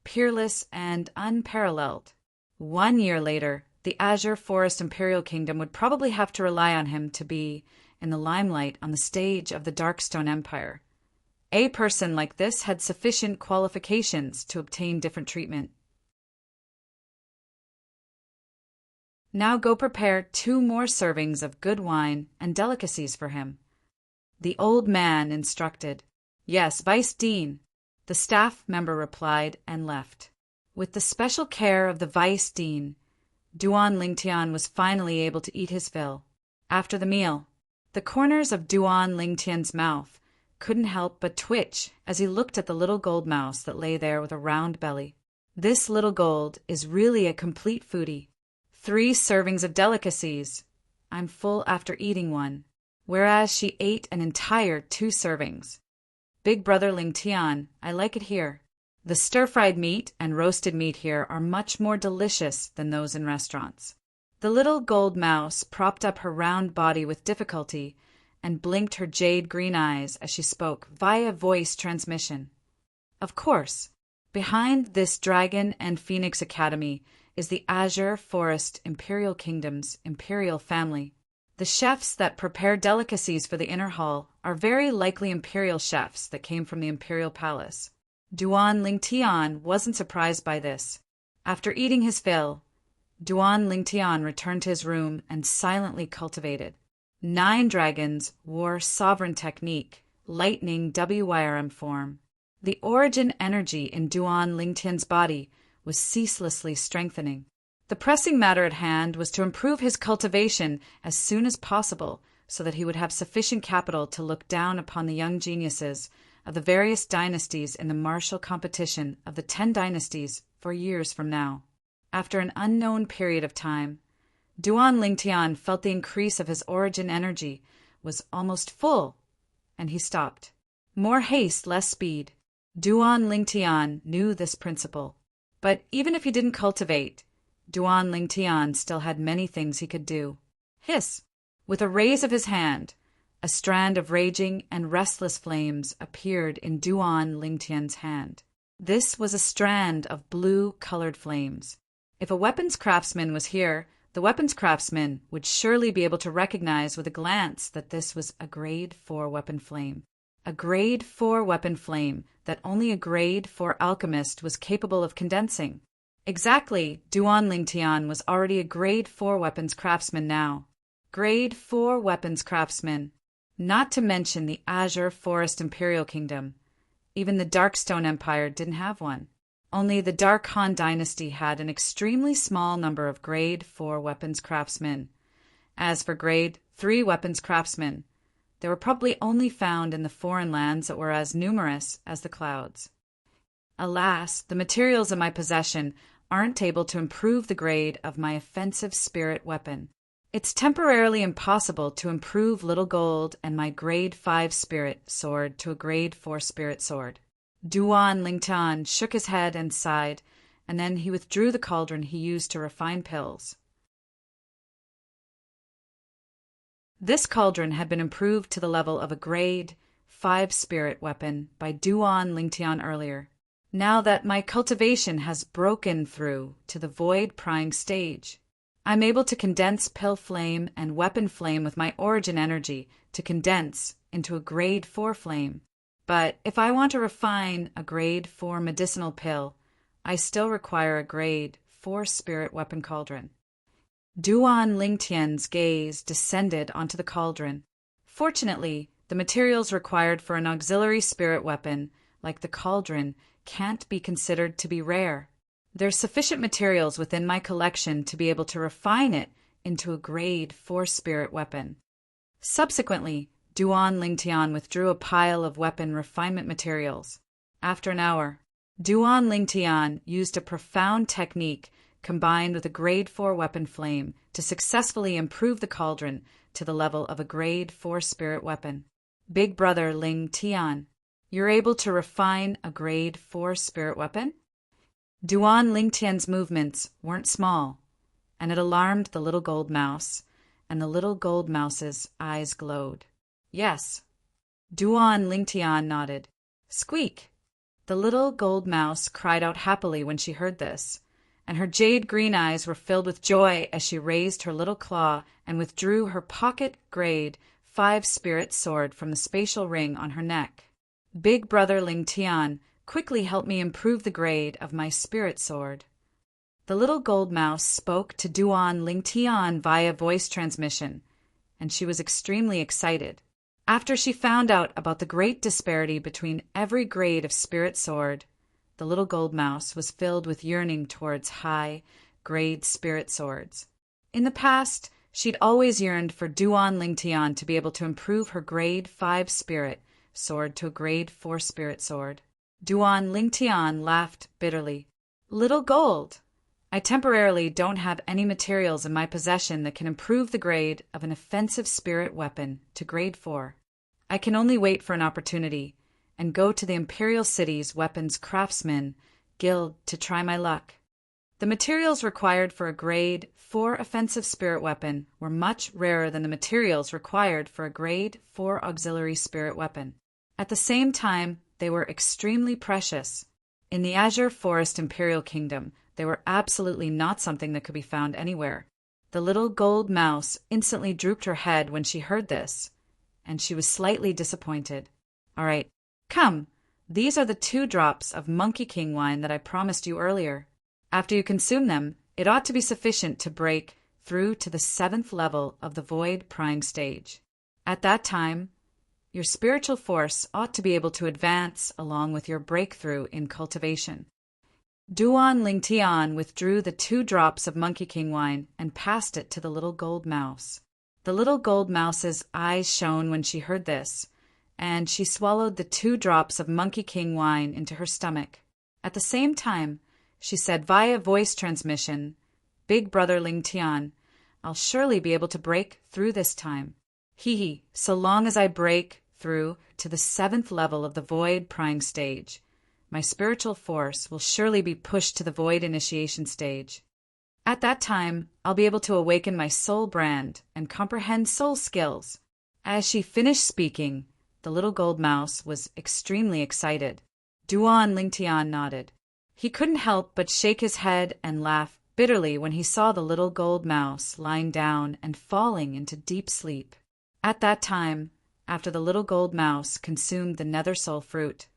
peerless, and unparalleled. 1 year later, the Azure Forest Imperial Kingdom would probably have to rely on him to be in the limelight on the stage of the Darkstone Empire. A person like this had sufficient qualifications to obtain different treatment. Now go prepare 2 more servings of good wine and delicacies for him. The old man instructed. Yes, Vice Dean, the staff member replied and left. With the special care of the Vice Dean, Duan Lingtian was finally able to eat his fill. After the meal, the corners of Duan Lingtian's mouth couldn't help but twitch as he looked at the little gold mouse that lay there with a round belly. This little gold is really a complete foodie. 3 servings of delicacies. I'm full after eating one, whereas she ate an entire 2 servings. Big brother Lingtian, I like it here. The stir-fried meat and roasted meat here are much more delicious than those in restaurants. The little gold mouse propped up her round body with difficulty and blinked her jade green eyes as she spoke via voice transmission. Of course, behind this Dragon and Phoenix Academy is the Azure Forest Imperial Kingdom's imperial family. The chefs that prepare delicacies for the inner hall are very likely imperial chefs that came from the imperial palace. Duan Lingtian wasn't surprised by this. After eating his fill, Duan Lingtian returned to his room and silently cultivated. 9 dragons wore sovereign technique, lightning WYRM form. The origin energy in Duan Lingtian's body was ceaselessly strengthening. The pressing matter at hand was to improve his cultivation as soon as possible so that he would have sufficient capital to look down upon the young geniuses of the various dynasties in the martial competition of the 10 dynasties for years from now. After an unknown period of time, Duan Lingtian felt the increase of his origin energy was almost full, and he stopped. More haste, less speed. Duan Lingtian knew this principle. But even if he didn't cultivate, Duan Lingtian still had many things he could do. Hiss! With a raise of his hand, a strand of raging and restless flames appeared in Duan Lingtian's hand. This was a strand of blue-colored flames. If a weapons craftsman was here, the weapons craftsman would surely be able to recognize with a glance that this was a Grade 4 weapon flame. A Grade 4 weapon flame that only a Grade 4 alchemist was capable of condensing. Exactly, Duan Lingtian was already a Grade 4 weapons craftsman now. Grade 4 weapons craftsman. Not to mention the Azure Forest Imperial Kingdom. Even the Darkstone Empire didn't have one. Only the Dark Han dynasty had an extremely small number of Grade 4 weapons craftsmen. As for Grade 3 weapons craftsmen, they were probably only found in the foreign lands that were as numerous as the clouds. Alas, the materials in my possession aren't able to improve the grade of my offensive spirit weapon. It's temporarily impossible to improve Little Gold and my Grade 5 spirit sword to a Grade 4 spirit sword. Duan Lingtian shook his head and sighed, and then he withdrew the cauldron he used to refine pills. This cauldron had been improved to the level of a Grade 5 spirit weapon by Duan Lingtian earlier. Now that my cultivation has broken through to the void-prying stage, I'm able to condense pill flame and weapon flame with my origin energy to condense into a Grade 4 flame. But if I want to refine a Grade 4 medicinal pill, I still require a Grade 4 spirit weapon cauldron. Duan Lingtian's gaze descended onto the cauldron. Fortunately, the materials required for an auxiliary spirit weapon, like the cauldron, can't be considered to be rare. There's sufficient materials within my collection to be able to refine it into a Grade 4 spirit weapon. Subsequently, Duan Lingtian withdrew a pile of weapon refinement materials. After an hour, Duan Lingtian used a profound technique combined with a Grade 4 weapon flame to successfully improve the cauldron to the level of a Grade 4 spirit weapon. Big brother Lingtian, you're able to refine a Grade 4 spirit weapon? Duan Lingtian's movements weren't small, and it alarmed the little gold mouse, and the little gold mouse's eyes glowed. Yes. Duan Lingtian nodded. Squeak! The little gold mouse cried out happily when she heard this, and her jade-green eyes were filled with joy as she raised her little claw and withdrew her pocket-grade 5-spirit sword from the spatial ring on her neck. Big Brother Lingtian, quickly help me improve the grade of my spirit sword. The little gold mouse spoke to Duan Lingtian via voice transmission, and she was extremely excited. After she found out about the great disparity between every grade of spirit sword, the little gold mouse was filled with yearning towards high-grade spirit swords. In the past, she'd always yearned for Duan Lingtian to be able to improve her grade 5 spirit sword to a grade 4 spirit sword. Duan Lingtian laughed bitterly. Little gold! I temporarily don't have any materials in my possession that can improve the grade of an offensive spirit weapon to grade 4. I can only wait for an opportunity and go to the Imperial City's Weapons Craftsman Guild to try my luck. The materials required for a grade 4 offensive spirit weapon were much rarer than the materials required for a grade 4 auxiliary spirit weapon. At the same time, they were extremely precious. In the Azure Forest Imperial Kingdom, they were absolutely not something that could be found anywhere. The little gold mouse instantly drooped her head when she heard this, and she was slightly disappointed. All right, come, these are the 2 drops of Monkey King wine that I promised you earlier. After you consume them, it ought to be sufficient to break through to the 7th level of the Void Prying stage. At that time, your spiritual force ought to be able to advance along with your breakthrough in cultivation. Duan Lingtian withdrew the 2 drops of Monkey King wine and passed it to the little gold mouse. The little gold mouse's eyes shone when she heard this, and she swallowed the 2 drops of Monkey King wine into her stomach. At the same time, she said via voice transmission, Big Brother Lingtian, I'll surely be able to break through this time. Hee, so long as I break through to the 7th level of the Void Prying stage, my spiritual force will surely be pushed to the Void Initiation stage. At that time, I'll be able to awaken my soul brand and comprehend soul skills. As she finished speaking, the little gold mouse was extremely excited. Duan Lingtian nodded. He couldn't help but shake his head and laugh bitterly when he saw the little gold mouse lying down and falling into deep sleep. At that time, after the little gold mouse consumed the nether soul fruit,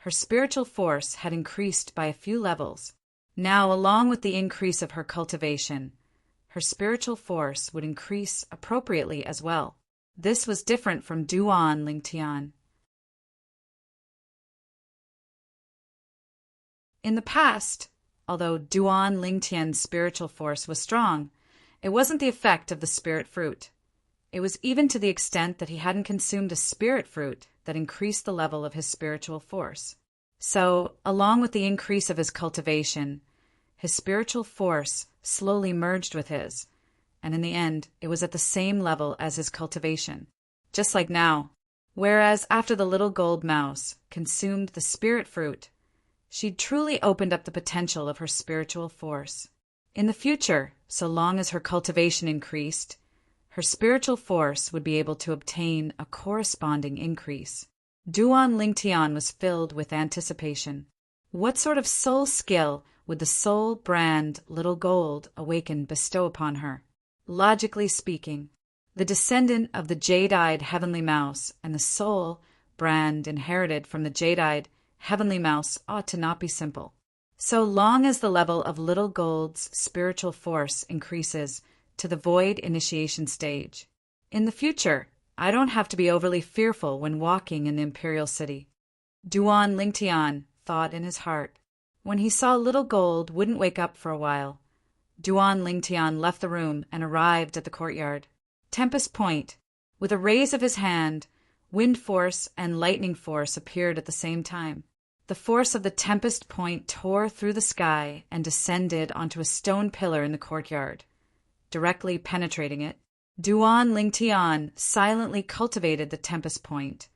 her spiritual force had increased by a few levels. Now, along with the increase of her cultivation, her spiritual force would increase appropriately as well. This was different from Duan Lingtian. In the past, although Duan Lingtian's spiritual force was strong, it wasn't the effect of the spirit fruit. It was even to the extent that he hadn't consumed a spirit fruit that increased the level of his spiritual force. So, along with the increase of his cultivation, his spiritual force slowly merged with his, and in the end, it was at the same level as his cultivation, just like now. Whereas after the little gold mouse consumed the spirit fruit, she'd truly opened up the potential of her spiritual force. In the future, so long as her cultivation increased, her spiritual force would be able to obtain a corresponding increase. Duan Lingtian was filled with anticipation. What sort of soul skill would the soul brand Little Gold Awaken bestow upon her? Logically speaking, the descendant of the jade-eyed Heavenly Mouse and the soul brand inherited from the jade-eyed Heavenly Mouse ought to not be simple. So long as the level of Little Gold's spiritual force increases to the Void Initiation stage, in the future, I don't have to be overly fearful when walking in the Imperial City. Duan Lingtian thought in his heart. When he saw Little Gold wouldn't wake up for a while, Duan Lingtian left the room and arrived at the courtyard. Tempest Point. With a raise of his hand, wind force and lightning force appeared at the same time. The force of the Tempest Point tore through the sky and descended onto a stone pillar in the courtyard, directly penetrating it. Duan Lingtian silently cultivated the Tempest Point,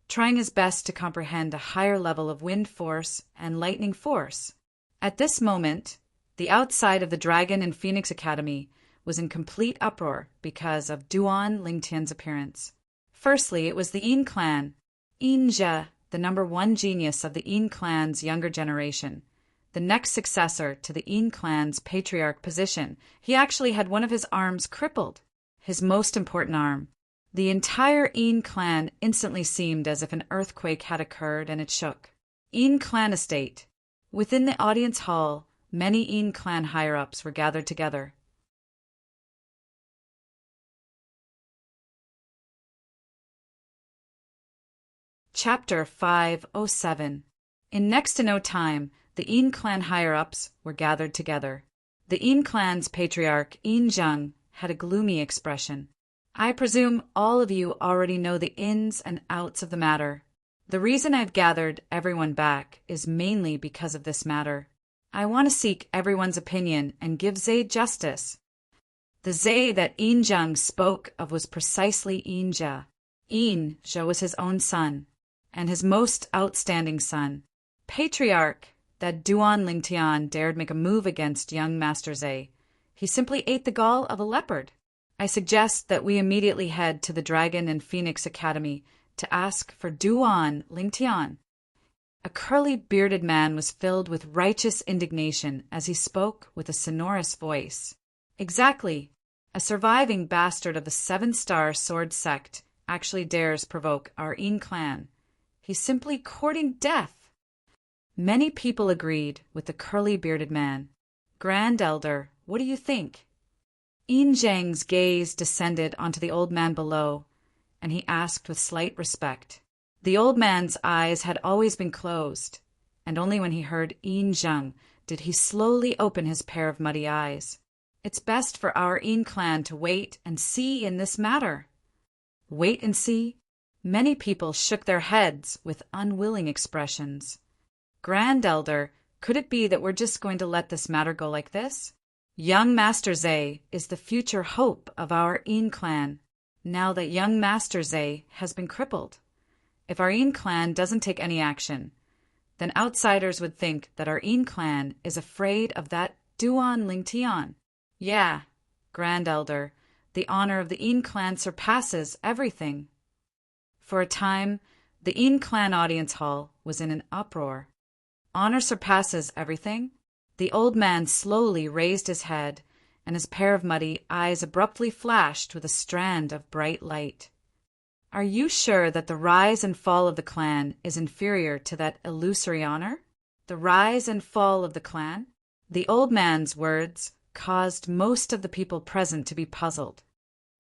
trying his best to comprehend a higher level of wind force and lightning force. At this moment, the outside of the Dragon and Phoenix Academy was in complete uproar because of Duan Lingtian's appearance. Firstly, it was the Yin clan. Yin Jie, the number one genius of the Yin clan's younger generation, the next successor to the Yin clan's patriarch position. He actually had one of his arms crippled, his most important arm. The entire Yin clan instantly seemed as if an earthquake had occurred, and it shook. Yin clan estate. Within the audience hall, many Yin clan higher-ups were gathered together. Chapter 507. In next to no time, the Yin clan higher-ups were gathered together. The Yin clan's patriarch, Yin Zheng, had a gloomy expression. I presume all of you already know the ins and outs of the matter. The reason I've gathered everyone back is mainly because of this matter. I want to seek everyone's opinion and give Zhe justice. The Zhe that Yin Zheng spoke of was precisely Yin Jie. Yin Jie was his own son, and his most outstanding son. Patriarch that Duan Lingtian dared make a move against young Master Zhe. He simply ate the gall of a leopard. I suggest that we immediately head to the Dragon and Phoenix Academy to ask for Duan Lingtian. A curly-bearded man was filled with righteous indignation as he spoke with a sonorous voice. Exactly. A surviving bastard of the seven-star sword sect actually dares provoke our Yin clan. He's simply courting death. Many people agreed with the curly-bearded man. Grand Elder, what do you think? Yin Zheng's gaze descended onto the old man below, and he asked with slight respect. The old man's eyes had always been closed, and only when he heard Yin Zheng did he slowly open his pair of muddy eyes. It's best for our Yin clan to wait and see in this matter. Wait and see? Many people shook their heads with unwilling expressions. Grand Elder, could it be that we're just going to let this matter go like this? Young Master Zhe is the future hope of our Yin clan, now that young Master Zhe has been crippled. If our Yin clan doesn't take any action, then outsiders would think that our Yin clan is afraid of that Duan Lingtian. Yeah, Grand Elder, the honor of the Yin clan surpasses everything. For a time, the Yin clan audience hall was in an uproar. Honor surpasses everything? The old man slowly raised his head, and his pair of muddy eyes abruptly flashed with a strand of bright light. Are you sure that the rise and fall of the clan is inferior to that illusory honor? The rise and fall of the clan? The old man's words caused most of the people present to be puzzled.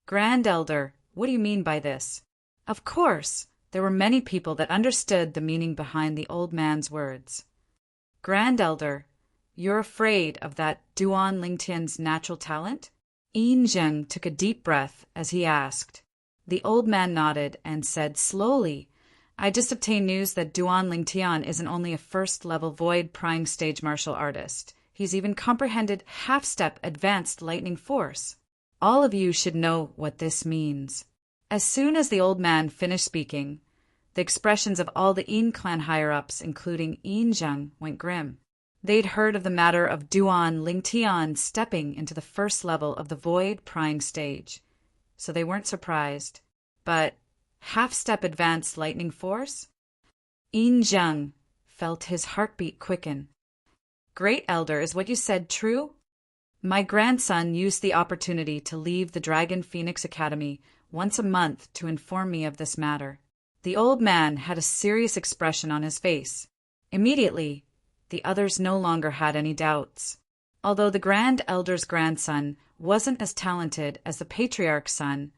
Grand Elder, what do you mean by this? Of course, there were many people that understood the meaning behind the old man's words. Grand Elder, you're afraid of that Duan Lingtian's natural talent? Yin Zheng took a deep breath as he asked. The old man nodded and said slowly, I just obtained news that Duan Lingtian isn't only a first-level void-prying stage martial artist. He's even comprehended half-step advanced lightning force. All of you should know what this means. As soon as the old man finished speaking, the expressions of all the Yin clan higher-ups, including Yin Zheng, went grim. They'd heard of the matter of Duan Lingtian stepping into the first level of the void-prying stage, so they weren't surprised. But half-step advanced lightning force? Yin Zheng felt his heartbeat quicken. Great Elder, is what you said true? My grandson used the opportunity to leave the Dragon Phoenix Academy once a month to inform me of this matter. The old man had a serious expression on his face. Immediately, the others no longer had any doubts. Although the Grand Elder's grandson wasn't as talented as the Patriarch's son,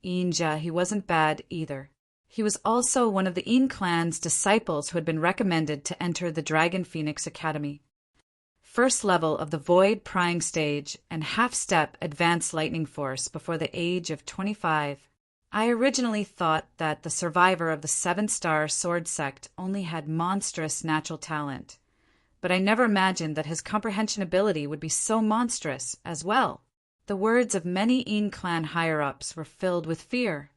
Yin Jie, he wasn't bad either. He was also one of the Yin clan's disciples who had been recommended to enter the Dragon Phoenix Academy. First level of the void prying stage and half-step advanced lightning force before the age of 25. I originally thought that the survivor of the seven-star sword sect only had monstrous natural talent, but I never imagined that his comprehension ability would be so monstrous as well. The words of many Yin clan higher-ups were filled with fear.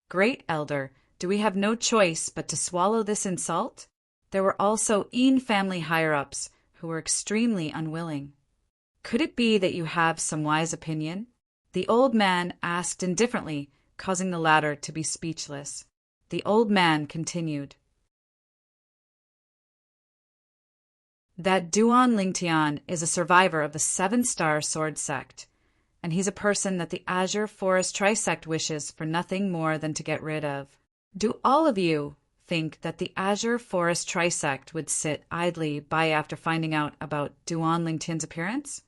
Great Elder, do we have no choice but to swallow this insult? There were also Yin family higher-ups who were extremely unwilling. Could it be that you have some wise opinion? The old man asked indifferently, causing the latter to be speechless. The old man continued. That Duan Lingtian is a survivor of the Seven-Star Sword Sect, and he's a person that the Azure Forest Trisect wishes for nothing more than to get rid of. Do all of you think that the Azure Forest Trisect would sit idly by after finding out about Duan Lingtian's appearance?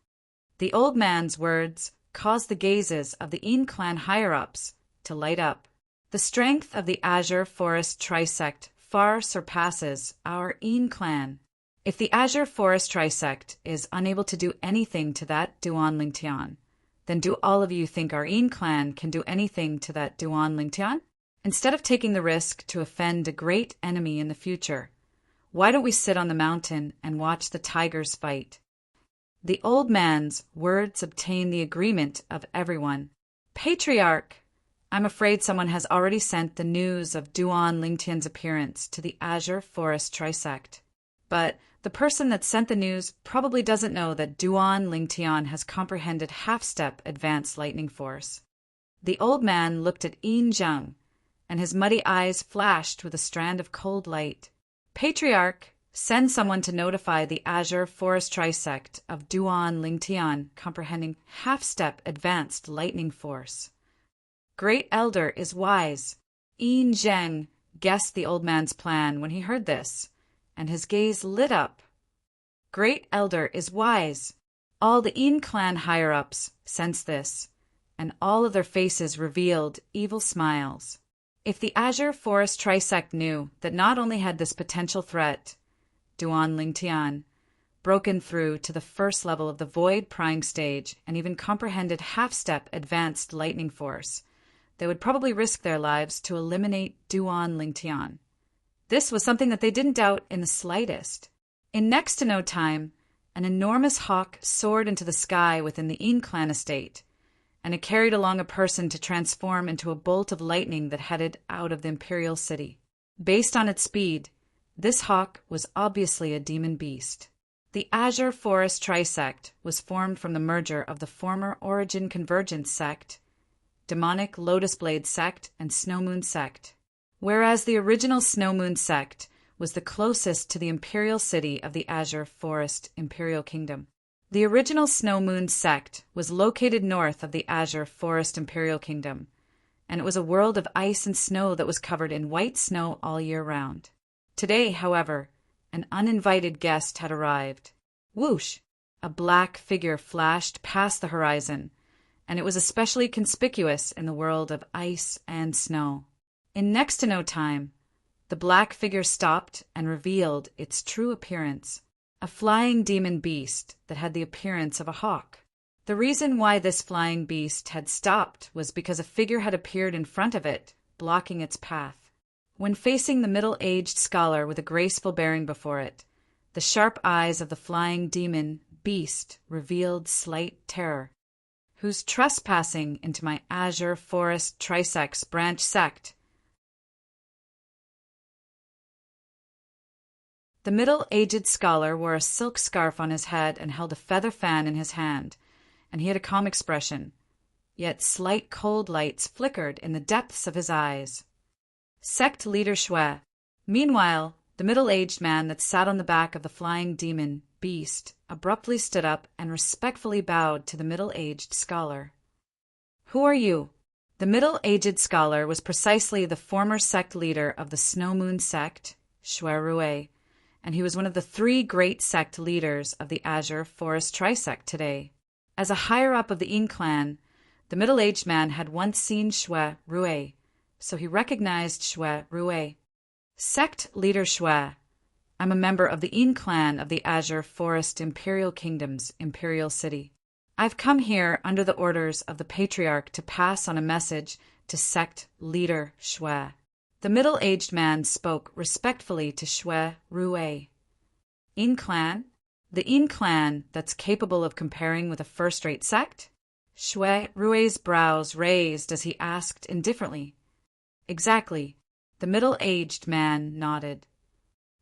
The old man's words caused the gazes of the Yin clan higher-ups to light up. The strength of the Azure Forest Trisect far surpasses our Yin clan. If the Azure Forest Trisect is unable to do anything to that Duan Lingtian, then do all of you think our Yin clan can do anything to that Duan Lingtian? Instead of taking the risk to offend a great enemy in the future, why don't we sit on the mountain and watch the tigers fight? The old man's words obtained the agreement of everyone. Patriarch, I'm afraid someone has already sent the news of Duan Lingtian's appearance to the Azure Forest Trisect. But the person that sent the news probably doesn't know that Duan Lingtian has comprehended half-step advanced lightning force. The old man looked at Yin Zheng, and his muddy eyes flashed with a strand of cold light. Patriarch, send someone to notify the Azure Forest Trisect of Duan Lingtian comprehending half-step advanced lightning force. Great Elder is wise. Yin Zheng guessed the old man's plan when he heard this, and his gaze lit up. Great Elder is wise. All the Yin clan higher-ups sensed this, and all of their faces revealed evil smiles. If the Azure Forest Trisect knew that not only had this potential threat, Duan Lingtian, broken through to the first level of the Void Prying stage and even comprehended half-step advanced lightning force, they would probably risk their lives to eliminate Duan Lingtian. This was something that they didn't doubt in the slightest. In next to no time, an enormous hawk soared into the sky within the Yin clan estate, and it carried along a person to transform into a bolt of lightning that headed out of the imperial city. Based on its speed, this hawk was obviously a demon beast. The Azure Forest Trisect was formed from the merger of the former Origin Convergence Sect, Demonic Lotus Blade Sect, and Snow Moon Sect. Whereas the original Snow Moon Sect was the closest to the imperial city of the Azure Forest Imperial Kingdom. The original Snow Moon Sect was located north of the Azure Forest Imperial Kingdom, and it was a world of ice and snow that was covered in white snow all year round. Today, however, an uninvited guest had arrived. Whoosh! A black figure flashed past the horizon, and it was especially conspicuous in the world of ice and snow. In next to no time, the black figure stopped and revealed its true appearance, a flying demon beast that had the appearance of a hawk. The reason why this flying beast had stopped was because a figure had appeared in front of it, blocking its path. When facing the middle-aged scholar with a graceful bearing before it, the sharp eyes of the flying demon beast revealed slight terror. Who's trespassing into my Azure Forest Trisect's branch sect? The middle-aged scholar wore a silk scarf on his head and held a feather fan in his hand, and he had a calm expression, yet slight cold lights flickered in the depths of his eyes. Sect leader Shui. Meanwhile, the middle-aged man that sat on the back of the flying demon beast abruptly stood up and respectfully bowed to the middle-aged scholar. Who are you? The middle-aged scholar was precisely the former sect leader of the Snow Moon Sect, Shui Rue, and he was one of the 3 great sect leaders of the Azure Forest Trisect today. As a higher-up of the Yin clan, the middle-aged man had once seen Shui Rue, so he recognized Shui Rue. Sect leader Shui, I'm a member of the Yin clan of the Azure Forest Imperial Kingdom's Imperial City. I've come here under the orders of the Patriarch to pass on a message to sect leader Shui. The middle-aged man spoke respectfully to Shui Rue. Yin clan? The Yin clan that's capable of comparing with a first-rate sect? Shui Rue's brows raised as he asked indifferently. Exactly. The middle-aged man nodded.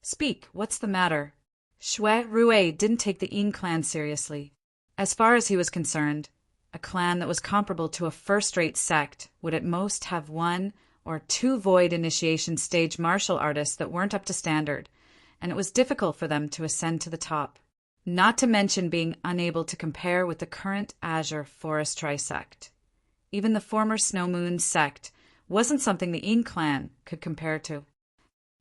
Speak, what's the matter? Shui Rue didn't take the Yin clan seriously. As far as he was concerned, a clan that was comparable to a first-rate sect would at most have one or two void initiation stage martial artists that weren't up to standard, and it was difficult for them to ascend to the top, not to mention being unable to compare with the current Azure Forest Trisect. Even the former Snow Moon sect wasn't something the Yin clan could compare to.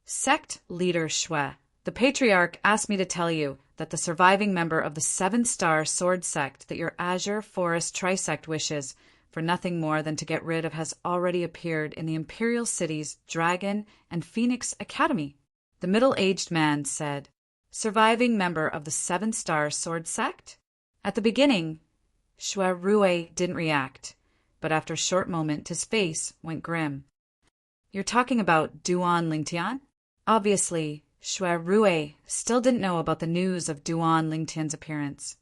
Sect leader Shui, the patriarch, asked me to tell you that the surviving member of the 7-star sword sect that your Azure Forest Trisect wishes for nothing more than to get rid of has already appeared in the Imperial City's Dragon and Phoenix Academy. The middle-aged man said, "Surviving member of the 7-star sword sect?" At the beginning, Shui Rue didn't react, but after a short moment his face went grim. "You're talking about Duan Lingtian?" Obviously, Shui Rue still didn't know about the news of Duan Lingtian's appearance.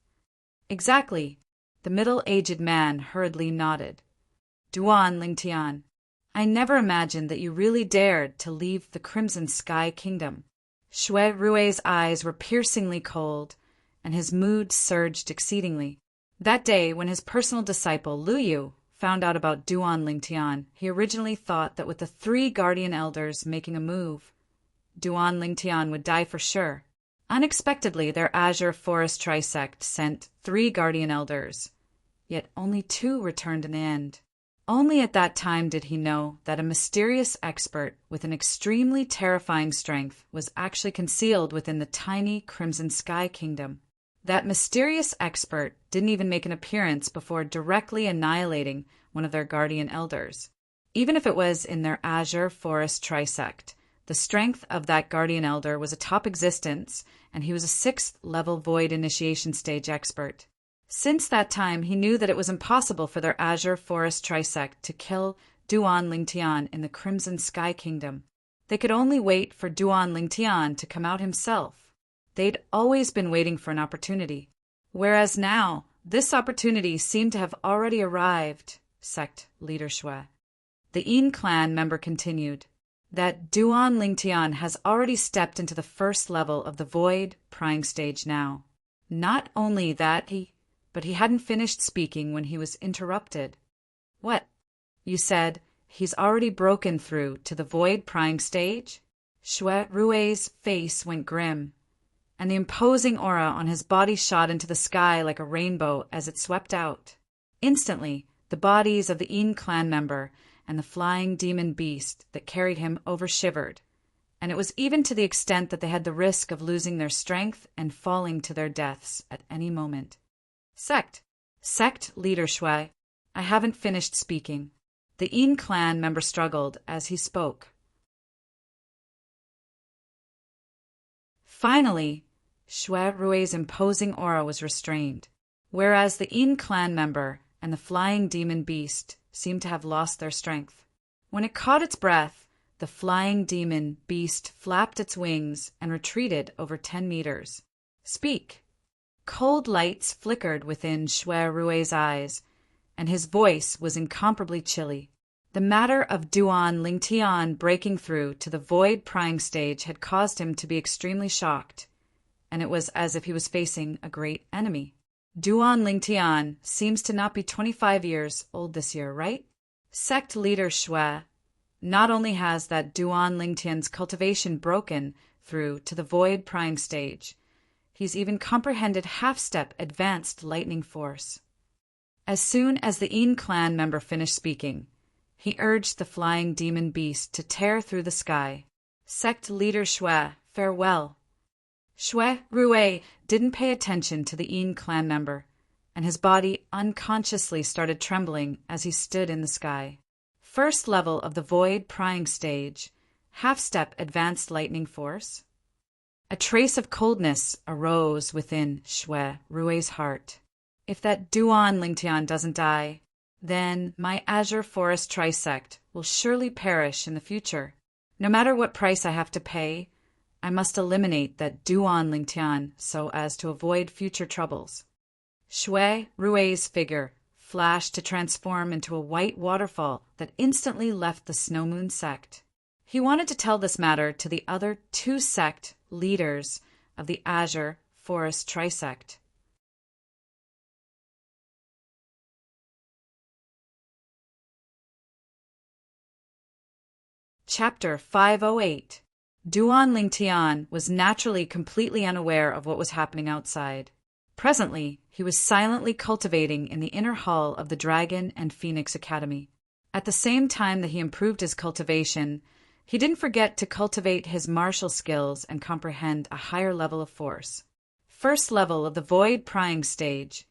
"Exactly," the middle-aged man hurriedly nodded. "Duan Lingtian, I never imagined that you really dared to leave the Crimson Sky Kingdom." Shui Rue's eyes were piercingly cold, and his mood surged exceedingly. That day, when his personal disciple, Lu Yu, found out about Duan Lingtian, he originally thought that with the 3 guardian elders making a move, Duan Lingtian would die for sure. Unexpectedly, their Azure Forest Trisect sent 3 guardian elders, yet only 2 returned in the end. Only at that time did he know that a mysterious expert with an extremely terrifying strength was actually concealed within the tiny Crimson Sky Kingdom. That mysterious expert didn't even make an appearance before directly annihilating one of their guardian elders. Even if it was in their Azure Forest Trisect, the strength of that guardian elder was a top existence, and he was a 6th-level void initiation stage expert. Since that time, he knew that it was impossible for their Azure Forest Trisect to kill Duan Lingtian in the Crimson Sky Kingdom. They could only wait for Duan Lingtian to come out himself. They'd always been waiting for an opportunity. Whereas now, this opportunity seemed to have already arrived, sect leader Shui. The Yin clan member continued, that Duan Lingtian has already stepped into the 1st level of the Void Prying Stage now. Not only that, but he hadn't finished speaking when he was interrupted. "What? You said he's already broken through to the Void Prying Stage?" Shui Rue's face went grim, and the imposing aura on his body shot into the sky like a rainbow as it swept out. Instantly, the bodies of the Yin clan member and the flying demon beast that carried him over-shivered, and it was even to the extent that they had the risk of losing their strength and falling to their deaths at any moment. Sect leader Shui, I haven't finished speaking." The Yin clan member struggled as he spoke. Finally, Shui Rue's imposing aura was restrained, whereas the Yin clan member and the flying demon beast seemed to have lost their strength. When it caught its breath, the flying demon beast flapped its wings and retreated over 10 meters. "Speak." Cold lights flickered within Shui Rue's eyes, and his voice was incomparably chilly. The matter of Duan Lingtian breaking through to the Void Prying Stage had caused him to be extremely shocked, and it was as if he was facing a great enemy. Duan Lingtian seems to not be 25 years old this year, right? Sect leader Shui, not only has that Duan Lingtian's cultivation broken through to the Void Prying Stage, he's even comprehended half-step advanced lightning force. As soon as the Yin clan member finished speaking, he urged the flying demon beast to tear through the sky. Sect leader Shui, farewell. Shui Rue didn't pay attention to the Yin clan member, and his body unconsciously started trembling as he stood in the sky. 1st level of the Void Prying Stage, half-step advanced lightning force. A trace of coldness arose within Shui Rue's heart. If that Duan Lingtian doesn't die, then my Azure Forest Trisect will surely perish in the future. No matter what price I have to pay, I must eliminate that Duan Lingtian so as to avoid future troubles. Shui Rue's figure flashed to transform into a white waterfall that instantly left the Snow Moon sect. He wanted to tell this matter to the other 2 sect leaders of the Azure Forest Trisect. Chapter 508. Duan Lingtian was naturally completely unaware of what was happening outside. Presently, he was silently cultivating in the inner hall of the Dragon and Phoenix Academy. At the same time that he improved his cultivation, he didn't forget to cultivate his martial skills and comprehend a higher level of force. First level of the Void Prying stage,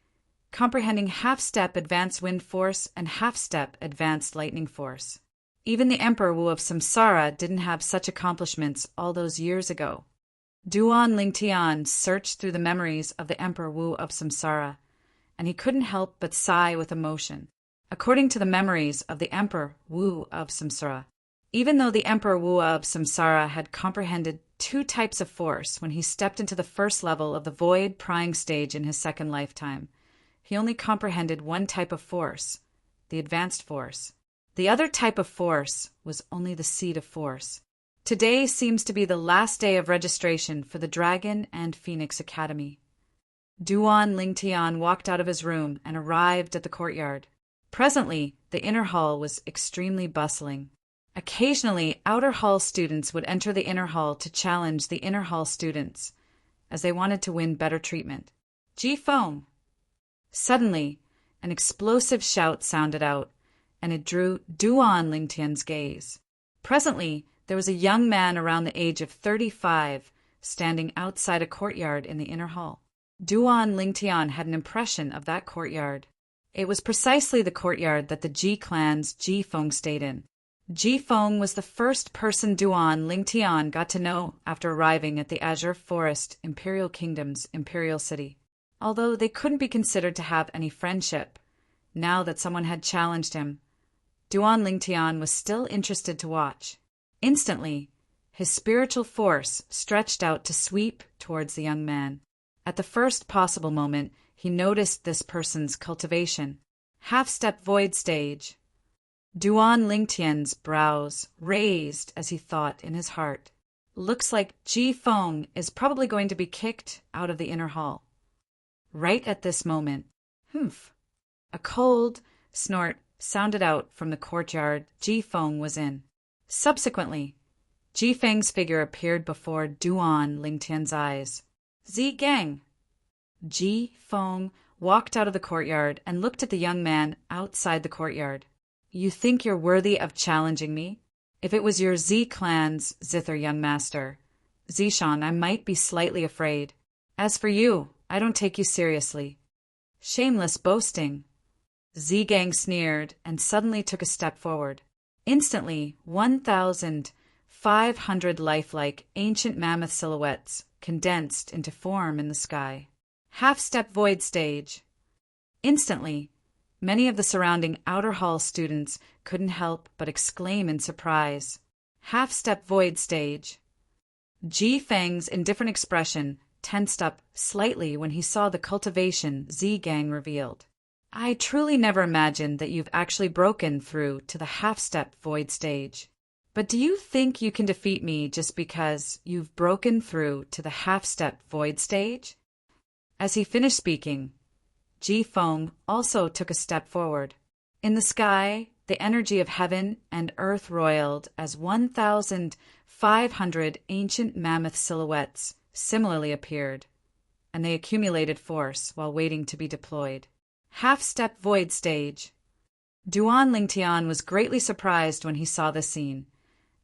comprehending half-step advanced wind force and half-step advanced lightning force. Even the Emperor Wu of Samsara didn't have such accomplishments all those years ago. Duan Lingtian searched through the memories of the Emperor Wu of Samsara, and he couldn't help but sigh with emotion. According to the memories of the Emperor Wu of Samsara, even though the Emperor Wu of Samsara had comprehended 2 types of force when he stepped into the first level of the Void Prying stage in his second lifetime, he only comprehended 1 type of force, the advanced force. The other type of force was only the seed of force. Today seems to be the last day of registration for the Dragon and Phoenix Academy. Duan Lingtian walked out of his room and arrived at the courtyard. Presently, the inner hall was extremely bustling. Occasionally, outer hall students would enter the inner hall to challenge the inner hall students, as they wanted to win better treatment. Ji Feng! Suddenly, an explosive shout sounded out, and it drew Duan Lingtian's gaze. Presently, there was a young man around the age of 35 standing outside a courtyard in the inner hall. Duan Lingtian had an impression of that courtyard. It was precisely the courtyard that the Ji clan's Ji Feng stayed in. Ji Feng was the first person Duan Lingtian got to know after arriving at the Azure Forest Imperial Kingdom's imperial city. Although they couldn't be considered to have any friendship, now that someone had challenged him, Duan Lingtian was still interested to watch. Instantly, his spiritual force stretched out to sweep towards the young man. At the first possible moment, he noticed this person's cultivation. Half-step void stage. Duan Lingtian's brows raised as he thought in his heart. Looks like Ji Feng is probably going to be kicked out of the inner hall. Right at this moment, humph, a cold snort sounded out from the courtyard Ji Feng was in. Subsequently, Ji Feng's figure appeared before Duan Lingtian's eyes. Zi Gang! Ji Feng walked out of the courtyard and looked at the young man outside the courtyard. You think you're worthy of challenging me? If it was your Z clan's zither, young master, Zishan, I might be slightly afraid. As for you, I don't take you seriously. Shameless boasting. Z Gang sneered and suddenly took a step forward. Instantly, 1,500 lifelike ancient mammoth silhouettes condensed into form in the sky. Half-step void stage. Instantly, many of the surrounding outer hall students couldn't help but exclaim in surprise. Half-step void stage. Ji Feng's indifferent expression tensed up slightly when he saw the cultivation Z Gang revealed. I truly never imagined that you've actually broken through to the half-step void stage. But do you think you can defeat me just because you've broken through to the half-step void stage? As he finished speaking, Ji Feng also took a step forward. In the sky, the energy of heaven and earth roiled as 1,500 ancient mammoth silhouettes similarly appeared, and they accumulated force while waiting to be deployed. Half-step void stage. Duan Lingtian was greatly surprised when he saw this scene,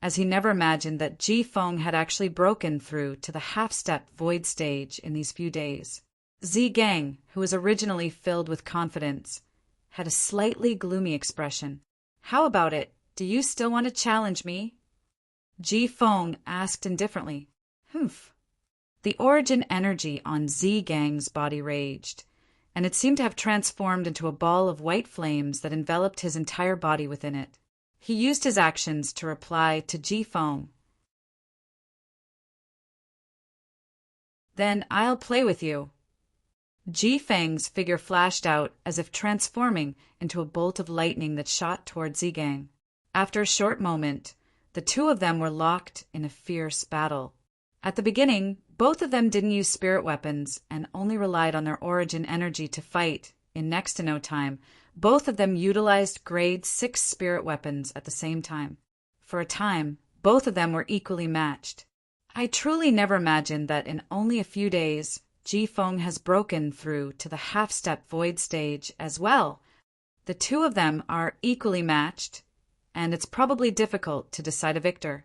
as he never imagined that Ji Feng had actually broken through to the half-step void stage in these few days. Z Gang, who was originally filled with confidence, had a slightly gloomy expression. How about it? Do you still want to challenge me? Ji Feng asked indifferently. Humph. The origin energy on Z Gang's body raged, and it seemed to have transformed into a ball of white flames that enveloped his entire body within it. He used his actions to reply to Ji Feng. Then I'll play with you. Ji Feng's figure flashed out as if transforming into a bolt of lightning that shot toward Z Gang. After a short moment, the two of them were locked in a fierce battle. At the beginning, both of them didn't use spirit weapons and only relied on their origin energy to fight. In next to no time, both of them utilized grade 6 spirit weapons at the same time. For a time, Both of them were equally matched. I truly never imagined that in only a few days, Ji Feng has broken through to the half-step void stage as well. The two of them are equally matched, and it's probably difficult to decide a victor.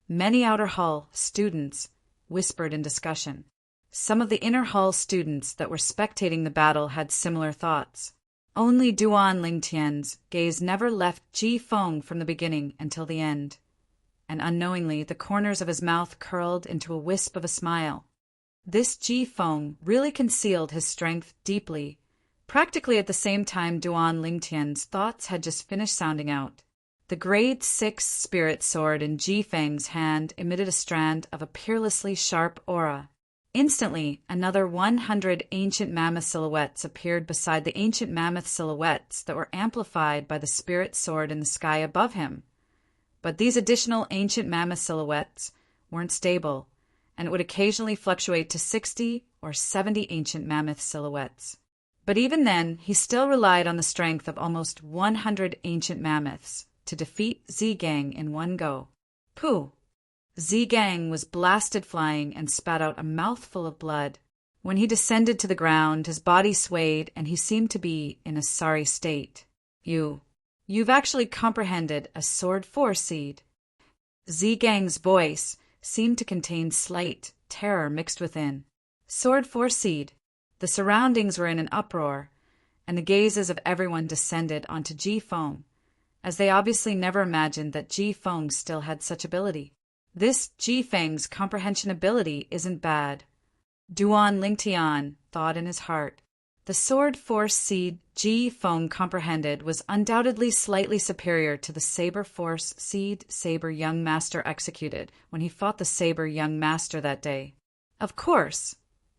Many outer hall students whispered in discussion. Some of the inner hall students that were spectating the battle had similar thoughts. Only Duan Lingtian's gaze never left Ji Feng from the beginning until the end, and unknowingly the corners of his mouth curled into a wisp of a smile. This Ji Feng really concealed his strength deeply. Practically at the same time Duan Lingtian's thoughts had just finished sounding out. The grade 6 spirit sword in Ji Feng's hand emitted a strand of a peerlessly sharp aura. Instantly, another 100 ancient mammoth silhouettes appeared beside the ancient mammoth silhouettes that were amplified by the spirit sword in the sky above him. But these additional ancient mammoth silhouettes weren't stable, and it would occasionally fluctuate to 60 or 70 ancient mammoth silhouettes. But even then, he still relied on the strength of almost 100 ancient mammoths to defeat Zhigang in one go. Pooh! Zhigang was blasted flying and spat out a mouthful of blood. When he descended to the ground, his body swayed and he seemed to be in a sorry state. You've actually comprehended a sword 4 seed. Zhigang's voice seemed to contain slight terror mixed within. Sword 4 seed. The surroundings were in an uproar, and the gazes of everyone descended onto Ji Feng, as they obviously never imagined that Ji Feng still had such ability. This Ji Feng's comprehension ability isn't bad, Duan Lingtian thought in his heart. The sword 4 seed Ji Feng comprehended was undoubtedly slightly superior to the saber force seed saber young master executed when he fought the saber young master that day. Of course,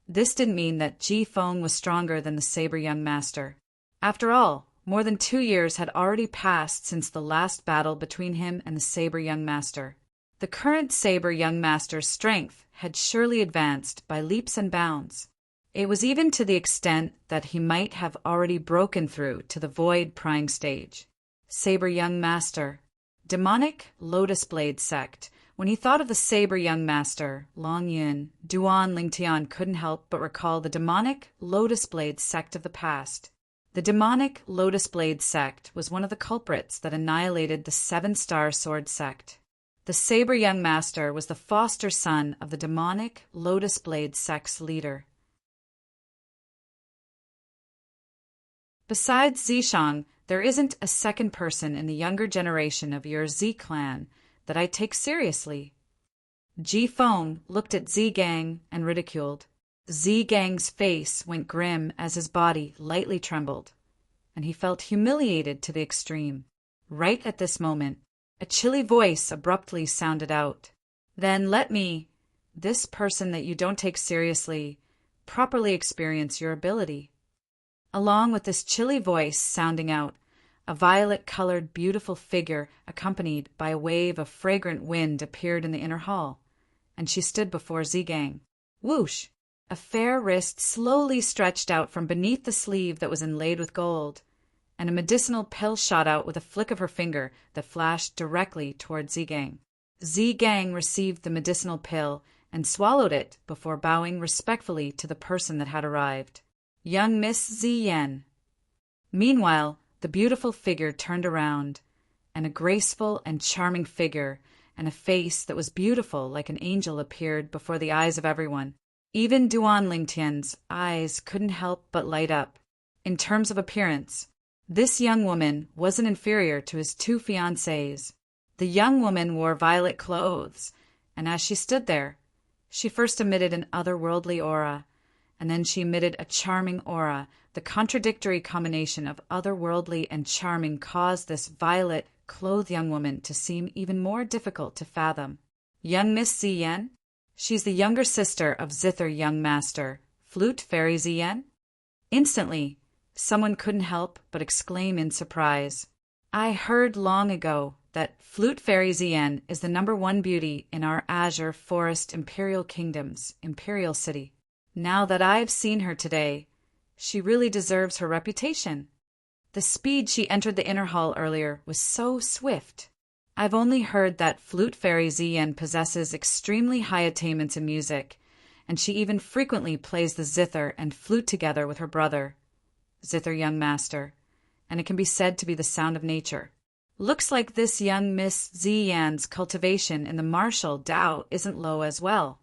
this didn't mean that Ji Feng was stronger than the saber young master. After all, more than 2 years had already passed since the last battle between him and the saber young master. The current saber young master's strength had surely advanced by leaps and bounds. It was even to the extent that he might have already broken through to the void prying stage. Saber young master. Demonic Lotus Blade sect. When he thought of the saber young master, Long Yun, Duan Lingtian couldn't help but recall the demonic Lotus Blade sect of the past. The demonic Lotus Blade sect was one of the culprits that annihilated the 7-star sword sect. The saber young master was the foster son of the demonic Lotus Blade sect's leader. Besides Zishang, there isn't a second person in the younger generation of your Z clan that I take seriously. Ji Feng looked at Zhigang and ridiculed. Zhigang's face went grim as his body lightly trembled, and he felt humiliated to the extreme. Right at this moment, a chilly voice abruptly sounded out. Then let me, this person that you don't take seriously, properly experience your ability. Along with this chilly voice sounding out, a violet-colored beautiful figure accompanied by a wave of fragrant wind appeared in the inner hall, and she stood before Zhigang. Whoosh! A fair wrist slowly stretched out from beneath the sleeve that was inlaid with gold, and a medicinal pill shot out with a flick of her finger that flashed directly toward Zhigang. Zhigang received the medicinal pill and swallowed it before bowing respectfully to the person that had arrived. Young Miss Ziyan. Meanwhile, the beautiful figure turned around, and a graceful and charming figure and a face that was beautiful like an angel appeared before the eyes of everyone. Even Duan Lingtian's eyes couldn't help but light up. In terms of appearance, this young woman wasn't inferior to his 2 fiancés. The young woman wore violet clothes, and as she stood there, she first emitted an otherworldly aura, and then she emitted a charming aura. The contradictory combination of otherworldly and charming caused this violet-clothed young woman to seem even more difficult to fathom. Young Miss Ziyan? She's the younger sister of Zither young master, Flute Fairy Ziyan? Instantly, someone couldn't help but exclaim in surprise. I heard long ago that Flute Fairy Ziyan is the #1 beauty in our Azure Forest Imperial Kingdom's Imperial City. Now that I've seen her today, she really deserves her reputation. The speed she entered the inner hall earlier was so swift. I've only heard that flute fairy Ziyan possesses extremely high attainments in music, and she even frequently plays the zither and flute together with her brother, Zither Young Master, and it can be said to be the sound of nature. Looks like this young Miss Ziyan's cultivation in the martial Dao isn't low as well.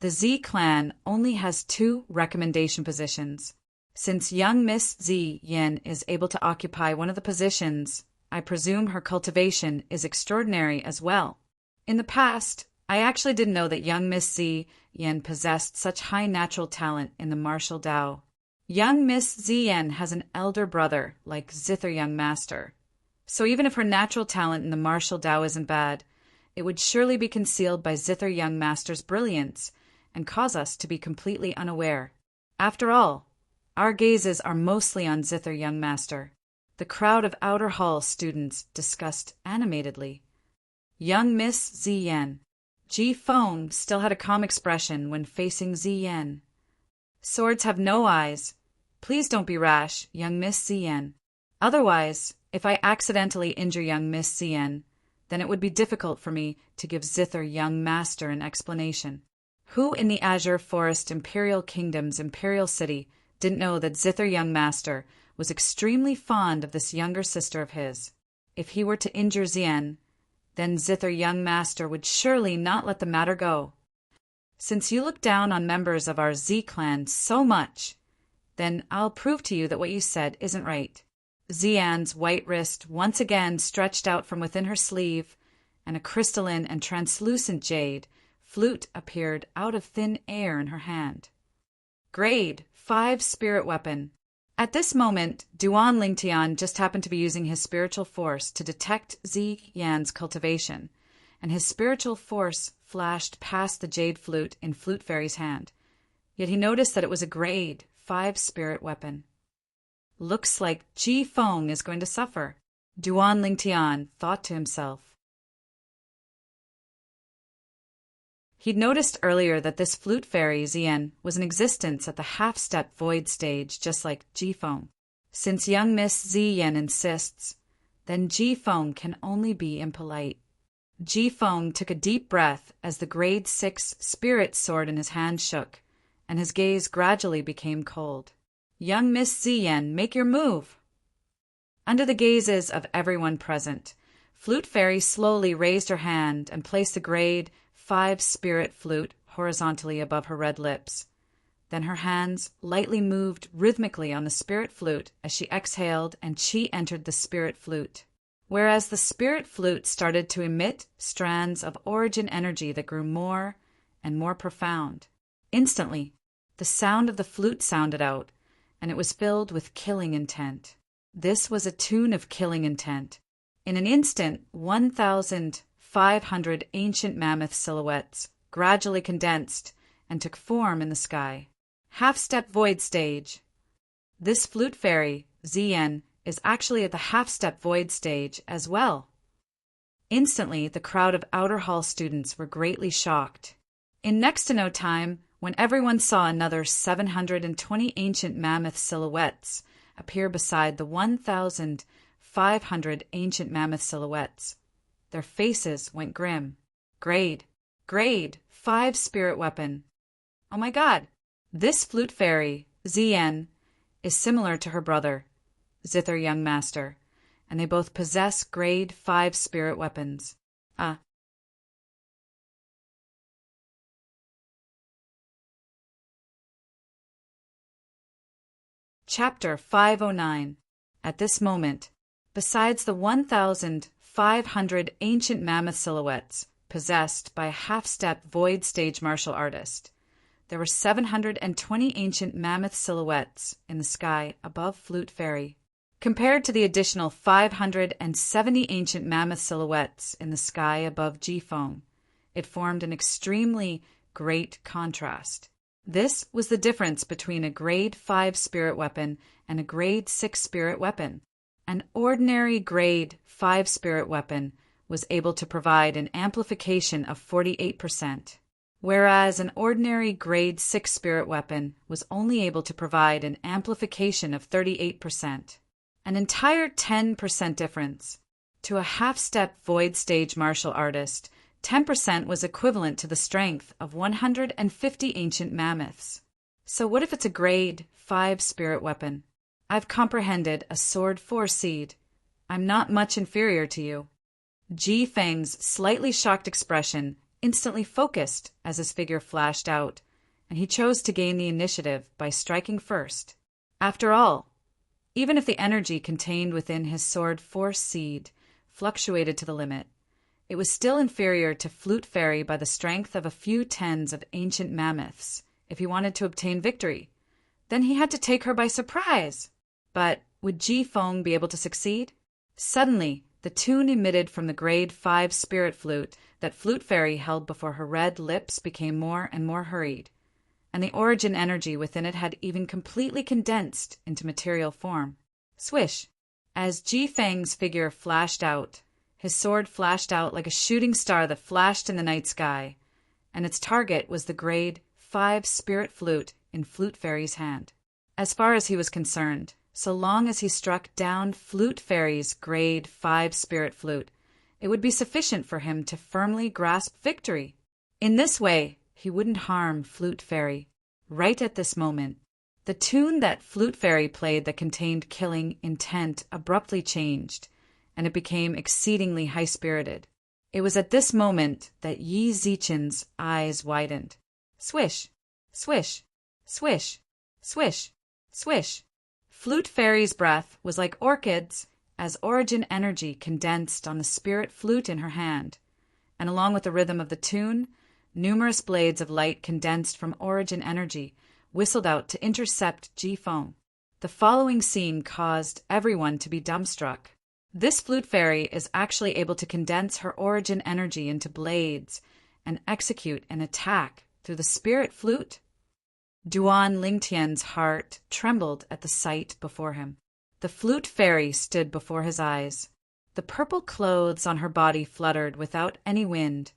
The Z clan only has 2 recommendation positions. Since young Miss Ziyan is able to occupy one of the positions, I presume her cultivation is extraordinary as well. In the past, I actually didn't know that young Miss Ziyan possessed such high natural talent in the martial Dao. Young Miss Ziyan has an elder brother like Zither Young Master. So even if her natural talent in the martial Dao isn't bad, it would surely be concealed by Zither Young Master's brilliance and cause us to be completely unaware. After all, our gazes are mostly on Zither Young Master. The crowd of outer hall students discussed animatedly. Young Miss Ziyan. Ji Feng still had a calm expression when facing Ziyan. Swords have no eyes. Please don't be rash, young Miss Ziyan. Otherwise, if I accidentally injure young Miss Ziyan, then it would be difficult for me to give Zither Young Master an explanation. Who in the Azure Forest Imperial Kingdom's Imperial City didn't know that Zither Young Master was extremely fond of this younger sister of his? If he were to injure Ziyan, then Zither Young Master would surely not let the matter go. Since you look down on members of our Z clan so much, then I'll prove to you that what you said isn't right. Ziyan's white wrist once again stretched out from within her sleeve, and a crystalline and translucent jade flute appeared out of thin air in her hand. Grade 5 Spirit Weapon. At this moment, Duan Lingtian just happened to be using his spiritual force to detect Ziyan's cultivation, and his spiritual force flashed past the jade flute in Flute Fairy's hand. Yet he noticed that it was a grade 5 spirit weapon. Looks like Ji Feng is going to suffer, Duan Lingtian thought to himself. He'd noticed earlier that this flute fairy, Ziyan, was in existence at the half-step void stage, just like Ji Feng. Since young Miss Ziyan insists, then Ji Feng can only be impolite. Ji Feng took a deep breath as the grade 6 spirit sword in his hand shook, and his gaze gradually became cold. Young Miss Ziyan, make your move! Under the gazes of everyone present, Flute Fairy slowly raised her hand and placed the grade 5 spirit flute horizontally above her red lips. Then her hands lightly moved rhythmically on the spirit flute as she exhaled and chi entered the spirit flute. Whereas the spirit flute started to emit strands of origin energy that grew more and more profound. Instantly, the sound of the flute sounded out, and it was filled with killing intent. This was a tune of killing intent. In an instant, 1,500 ancient mammoth silhouettes gradually condensed and took form in the sky. Half-step void stage. This flute fairy, Ziyan, is actually at the half-step void stage as well. Instantly, the crowd of outer hall students were greatly shocked. In next to no time, when everyone saw another 720 ancient mammoth silhouettes appear beside the 1,500 ancient mammoth silhouettes, their faces went grim. Grade 5 spirit weapon. Oh my god! This flute fairy, Ziyan, is similar to her brother, Zither Young Master, and they both possess grade 5 spirit weapons. Chapter 509. At this moment, besides the 1,500 ancient mammoth silhouettes possessed by a half-step void stage martial artist, there were 720 ancient mammoth silhouettes in the sky above Flute Fairy. Compared to the additional 570 ancient mammoth silhouettes in the sky above Ji Feng, it formed an extremely great contrast. This was the difference between a grade 5 spirit weapon and a grade 6 spirit weapon. An ordinary grade 5 spirit weapon was able to provide an amplification of 48%, whereas an ordinary grade 6 spirit weapon was only able to provide an amplification of 38%. An entire 10% difference. To a half-step void stage martial artist, 10% was equivalent to the strength of 150 ancient mammoths. So what if it's a grade 5 spirit weapon? I've comprehended a sword 4 seed. I'm not much inferior to you. Ji Feng's slightly shocked expression instantly focused as his figure flashed out, and he chose to gain the initiative by striking first. After all, even if the energy contained within his sword 4 seed fluctuated to the limit, it was still inferior to Flute Fairy by the strength of a few tens of ancient mammoths if he wanted to obtain victory. Then he had to take her by surprise. But would Ji Feng be able to succeed? Suddenly, the tune emitted from the grade 5 spirit flute that Flute Fairy held before her red lips became more and more hurried, and the origin energy within it had even completely condensed into material form. Swish! As Ji Feng's figure flashed out, his sword flashed out like a shooting star that flashed in the night sky, and its target was the grade 5 spirit flute in Flute Fairy's hand. As far as he was concerned, so long as he struck down Flute Fairy's grade 5 spirit flute, it would be sufficient for him to firmly grasp victory. In this way, he wouldn't harm Flute Fairy. Right at this moment, the tune that Flute Fairy played that contained killing intent abruptly changed, and it became exceedingly high-spirited. It was at this moment that Yi Zichen's eyes widened. Swish! Swish! Swish! Swish! Swish! Flute Fairy's breath was like orchids as origin energy condensed on the spirit flute in her hand, and along with the rhythm of the tune, numerous blades of light condensed from origin energy whistled out to intercept Ji Feng. The following scene caused everyone to be dumbstruck. This Flute Fairy is actually able to condense her origin energy into blades and execute an attack through the spirit flute. Duan Lingtian's heart trembled at the sight before him. The Flute Fairy stood before his eyes. The purple clothes on her body fluttered without any wind,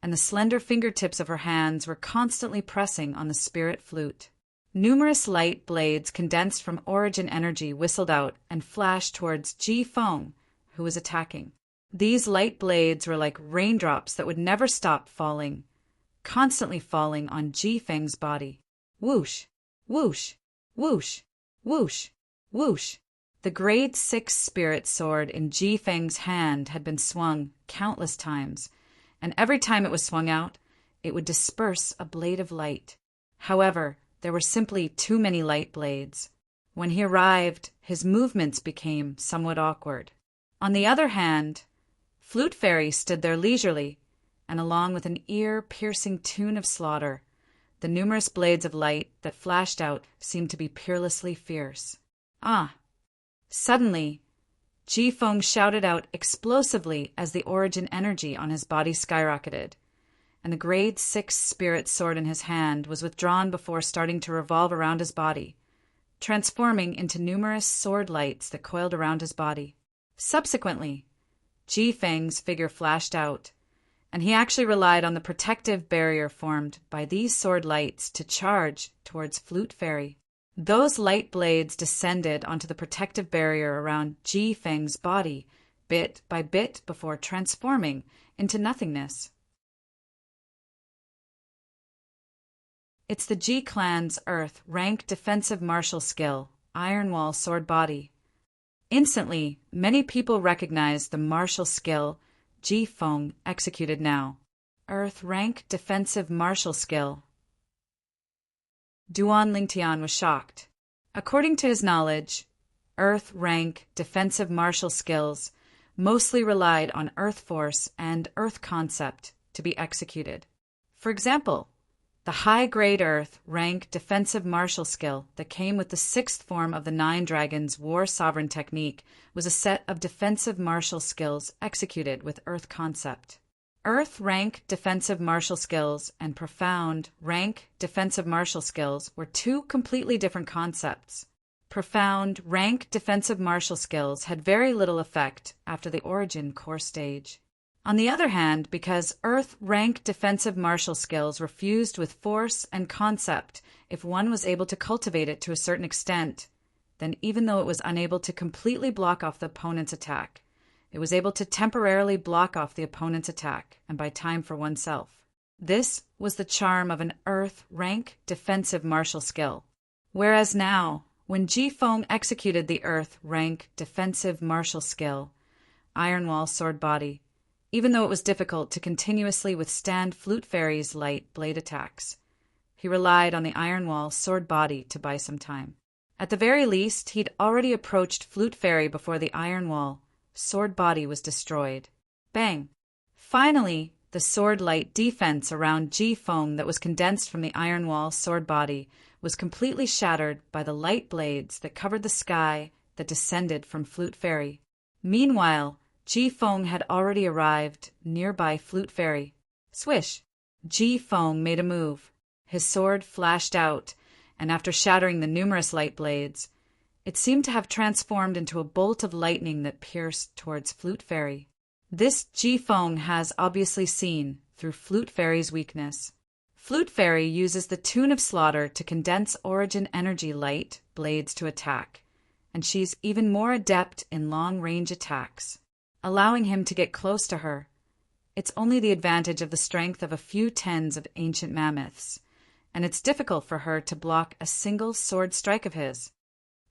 and the slender fingertips of her hands were constantly pressing on the spirit flute. Numerous light blades condensed from origin energy whistled out and flashed towards Ji Feng, who was attacking. These light blades were like raindrops that would never stop falling, constantly falling on Ji Feng's body. Whoosh! Whoosh! Whoosh! Whoosh! Whoosh! The grade 6 spirit sword in Ji Feng's hand had been swung countless times, and every time it was swung out, it would disperse a blade of light. However, there were simply too many light blades. When he arrived, his movements became somewhat awkward. On the other hand, Flute Fairy stood there leisurely, and along with an ear-piercing tune of slaughter, the numerous blades of light that flashed out seemed to be peerlessly fierce. Ah! Suddenly, Ji Feng shouted out explosively as the origin energy on his body skyrocketed, and the grade 6 spirit sword in his hand was withdrawn before starting to revolve around his body, transforming into numerous sword lights that coiled around his body. Subsequently, Ji Feng's figure flashed out, and he actually relied on the protective barrier formed by these sword lights to charge towards Flute Fairy. Those light blades descended onto the protective barrier around Ji Feng's body, bit by bit before transforming into nothingness. It's the Ji clan's Earth rank defensive martial skill, Iron Wall Sword Body. Instantly, many people recognized the martial skill Ji Feng executed now. Earth rank defensive martial skill. Duan Lingtian was shocked. According to his knowledge, Earth rank defensive martial skills mostly relied on Earth force and Earth concept to be executed. For example, the high-grade Earth rank defensive martial skill that came with the 6th form of the 9 Dragons War Sovereign technique was a set of defensive martial skills executed with Earth concept. Earth rank defensive martial skills and profound rank defensive martial skills were 2 completely different concepts. Profound rank defensive martial skills had very little effect after the origin core stage. On the other hand, because Earth rank defensive martial skills were fused with force and concept, if one was able to cultivate it to a certain extent, then even though it was unable to completely block off the opponent's attack, It was able to temporarily block off the opponent's attack and buy time for oneself. This was the charm of an earth rank defensive martial skill. Whereas now, when Ji Feng executed the earth rank defensive martial skill, Iron Wall Sword Body, even though it was difficult to continuously withstand Flute Fairy's light blade attacks, he relied on the Iron Wall Sword Body to buy some time. At the very least, he'd already approached Flute Fairy before the Iron Wall Sword Body was destroyed. Bang! Finally, the sword light defense around Ji Feng that was condensed from the Iron Wall Sword Body was completely shattered by the light blades that covered the sky that descended from Flute Fairy. Meanwhile, Ji Feng had already arrived nearby Flute Fairy. Swish! Ji Feng made a move. His sword flashed out, and after shattering the numerous light blades, it seemed to have transformed into a bolt of lightning that pierced towards Flute Fairy. This Ji Feng has obviously seen through Flute Fairy's weakness. Flute Fairy uses the Tune of Slaughter to condense origin energy light blades to attack, and she's even more adept in long-range attacks, allowing him to get close to her. It's only the advantage of the strength of a few tens of ancient mammoths, and it's difficult for her to block a single sword strike of his.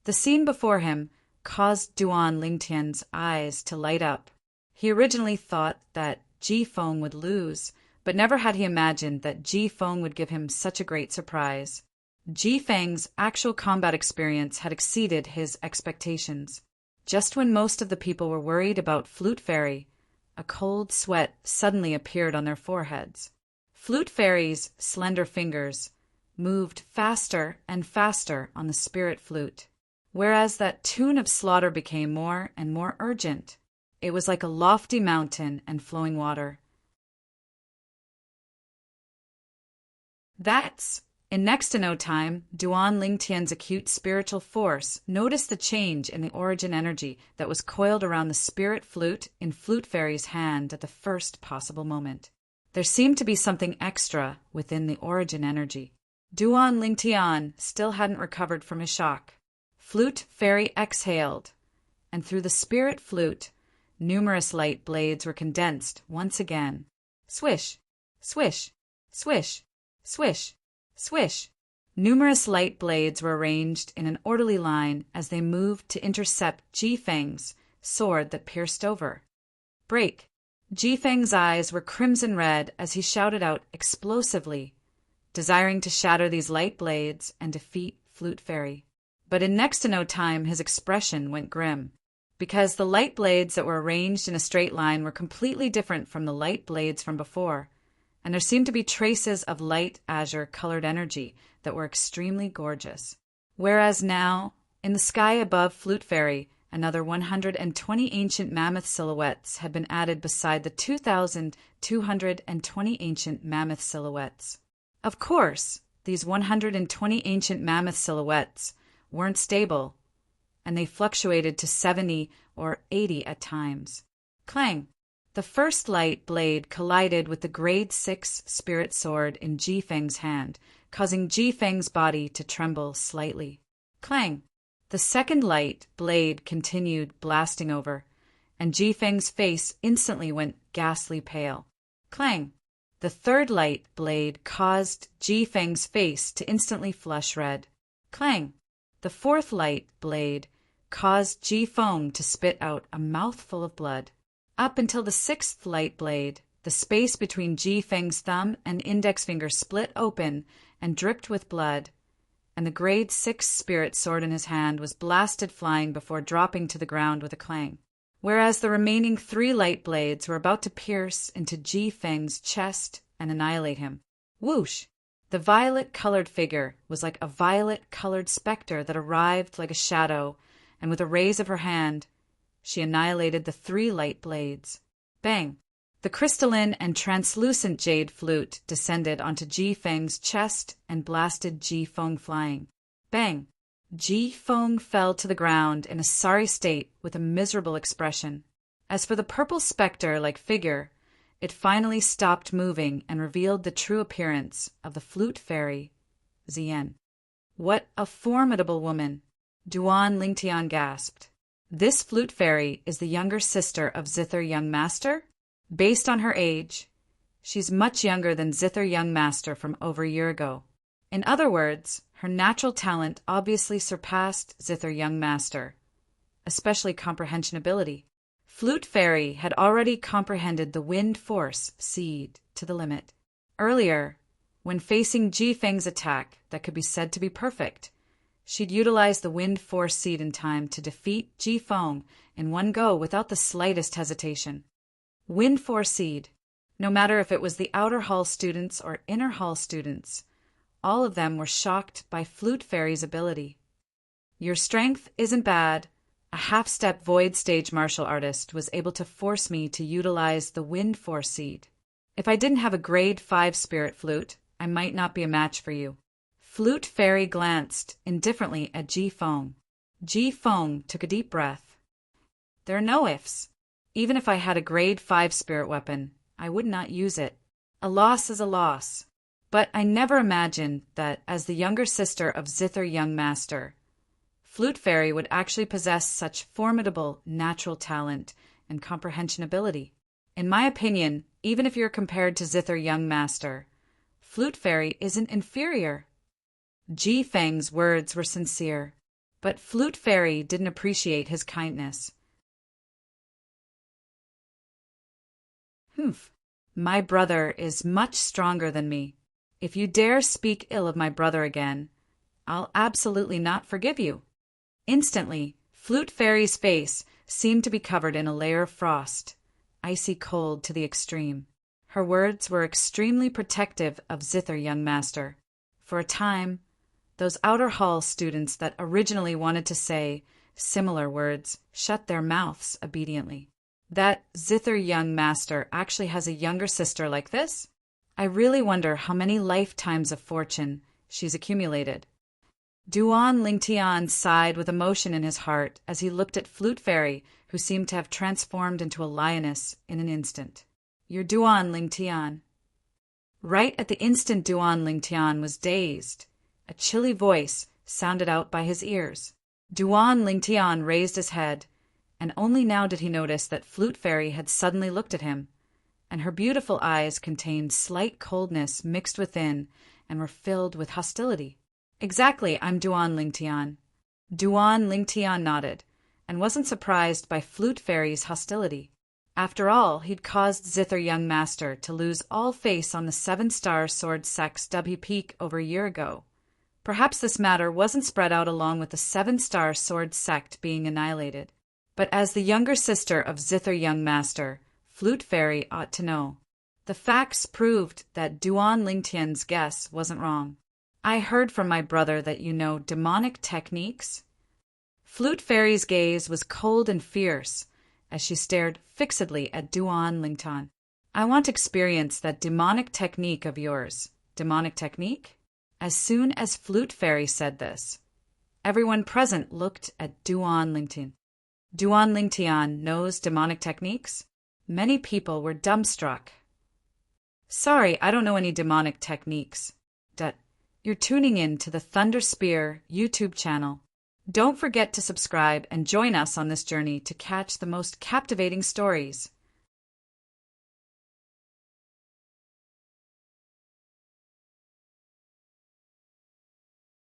The scene before him caused Duan Lingtian's eyes to light up. He originally thought that Ji Feng would lose, but never had he imagined that Ji Feng would give him such a great surprise. Ji Feng's actual combat experience had exceeded his expectations. Just when most of the people were worried about Flute Fairy, a cold sweat suddenly appeared on their foreheads. Flute Fairy's slender fingers moved faster and faster on the spirit flute, whereas that tune of slaughter became more and more urgent. It was like a lofty mountain and flowing water. In next to no time, Duan Lingtian's acute spiritual force noticed the change in the origin energy that was coiled around the spirit flute in Flute Fairy's hand at the first possible moment. There seemed to be something extra within the origin energy. Duan Lingtian still hadn't recovered from his shock. Flute Fairy exhaled, and through the spirit flute, numerous light blades were condensed once again. Swish, swish, swish, swish, swish. Numerous light blades were arranged in an orderly line as they moved to intercept Ji Feng's sword that pierced over. Break! Ji Feng's eyes were crimson red as he shouted out explosively, desiring to shatter these light blades and defeat Flute Fairy. But in next to no time his expression went grim, because the light blades that were arranged in a straight line were completely different from the light blades from before, and there seemed to be traces of light azure-colored energy that were extremely gorgeous. Whereas now, in the sky above Flute Fairy, another 120 ancient mammoth silhouettes had been added beside the 2,220 ancient mammoth silhouettes. Of course, these 120 ancient mammoth silhouettes weren't stable, and they fluctuated to 70 or 80 at times. Clang! The first light blade collided with the grade 6 spirit sword in Ji Feng's hand, causing Ji Feng's body to tremble slightly. Clang! The second light blade continued blasting over, and Ji Feng's face instantly went ghastly pale. Clang! The third light blade caused Ji Feng's face to instantly flush red. Clang! The fourth light blade caused Ji Feng to spit out a mouthful of blood. Up until the sixth light blade, the space between Ji Feng's thumb and index finger split open and dripped with blood, and the grade 6 spirit sword in his hand was blasted flying before dropping to the ground with a clang. Whereas the remaining 3 light blades were about to pierce into Ji Feng's chest and annihilate him. Whoosh! The violet-colored figure was like a violet-colored specter that arrived like a shadow, and with a raise of her hand, she annihilated the 3 light blades. Bang! The crystalline and translucent jade flute descended onto Ji Feng's chest and blasted Ji Feng flying. Bang! Ji Feng fell to the ground in a sorry state with a miserable expression. As for the purple specter-like figure, it finally stopped moving and revealed the true appearance of the Flute Fairy, Zien. What a formidable woman! Duan Lingtian gasped. This flute fairy is the younger sister of Zither Young Master. Based on her age, she's much younger than Zither Young Master from over a year ago. In other words, her natural talent obviously surpassed Zither Young Master, especially comprehension ability. Flute Fairy had already comprehended the wind force seed to the limit. Earlier, when facing Ji Feng's attack that could be said to be perfect, she'd utilized the wind force seed in time to defeat Ji Feng in one go without the slightest hesitation. Wind force seed, no matter if it was the outer hall students or inner hall students, all of them were shocked by Flute Fairy's ability. Your strength isn't bad. A half-step void stage martial artist was able to force me to utilize the wind force seed. If I didn't have a grade 5 spirit flute, I might not be a match for you. Flute Fairy glanced indifferently at Ji Feng. Ji Feng took a deep breath. There are no ifs. Even if I had a grade 5 spirit weapon, I would not use it. A loss is a loss. But I never imagined that, as the younger sister of Zither Young Master, Flute Fairy would actually possess such formidable natural talent and comprehension ability. In my opinion, even if you're compared to Zither Young Master, Flute Fairy isn't inferior. Ji Feng's words were sincere, but Flute Fairy didn't appreciate his kindness. My brother is much stronger than me. If you dare speak ill of my brother again, I'll absolutely not forgive you. Instantly, Flute Fairy's face seemed to be covered in a layer of frost, icy cold to the extreme. Her words were extremely protective of Zither Young Master. For a time, those outer hall students that originally wanted to say similar words shut their mouths obediently. That Zither Young Master actually has a younger sister like this? I really wonder how many lifetimes of fortune she's accumulated. Duan Lingtian sighed with emotion in his heart as he looked at Flute Fairy, who seemed to have transformed into a lioness in an instant. You're Duan Lingtian. Right at the instant Duan Lingtian was dazed, a chilly voice sounded out by his ears. Duan Lingtian raised his head, and only now did he notice that Flute Fairy had suddenly looked at him, and her beautiful eyes contained slight coldness mixed within and were filled with hostility. Exactly, I'm Duan Lingtian. Duan Lingtian nodded, and wasn't surprised by Flute Fairy's hostility. After all, he'd caused Zither Young Master to lose all face on the 7-star sword sect's Stubby Peak over a year ago. Perhaps this matter wasn't spread out along with the 7-star sword sect being annihilated. But as the younger sister of Zither Young Master, Flute Fairy ought to know. The facts proved that Duan Lingtian's guess wasn't wrong. I heard from my brother that you know demonic techniques. Flute Fairy's gaze was cold and fierce as she stared fixedly at Duan Lingtian. I want to experience that demonic technique of yours. Demonic technique? As soon as Flute Fairy said this, everyone present looked at Duan Lingtian. Duan Lingtian knows demonic techniques? Many people were dumbstruck. Sorry, I don't know any demonic techniques. You're tuning in to the Thunder Spear YouTube channel. Don't forget to subscribe and join us on this journey to catch the most captivating stories.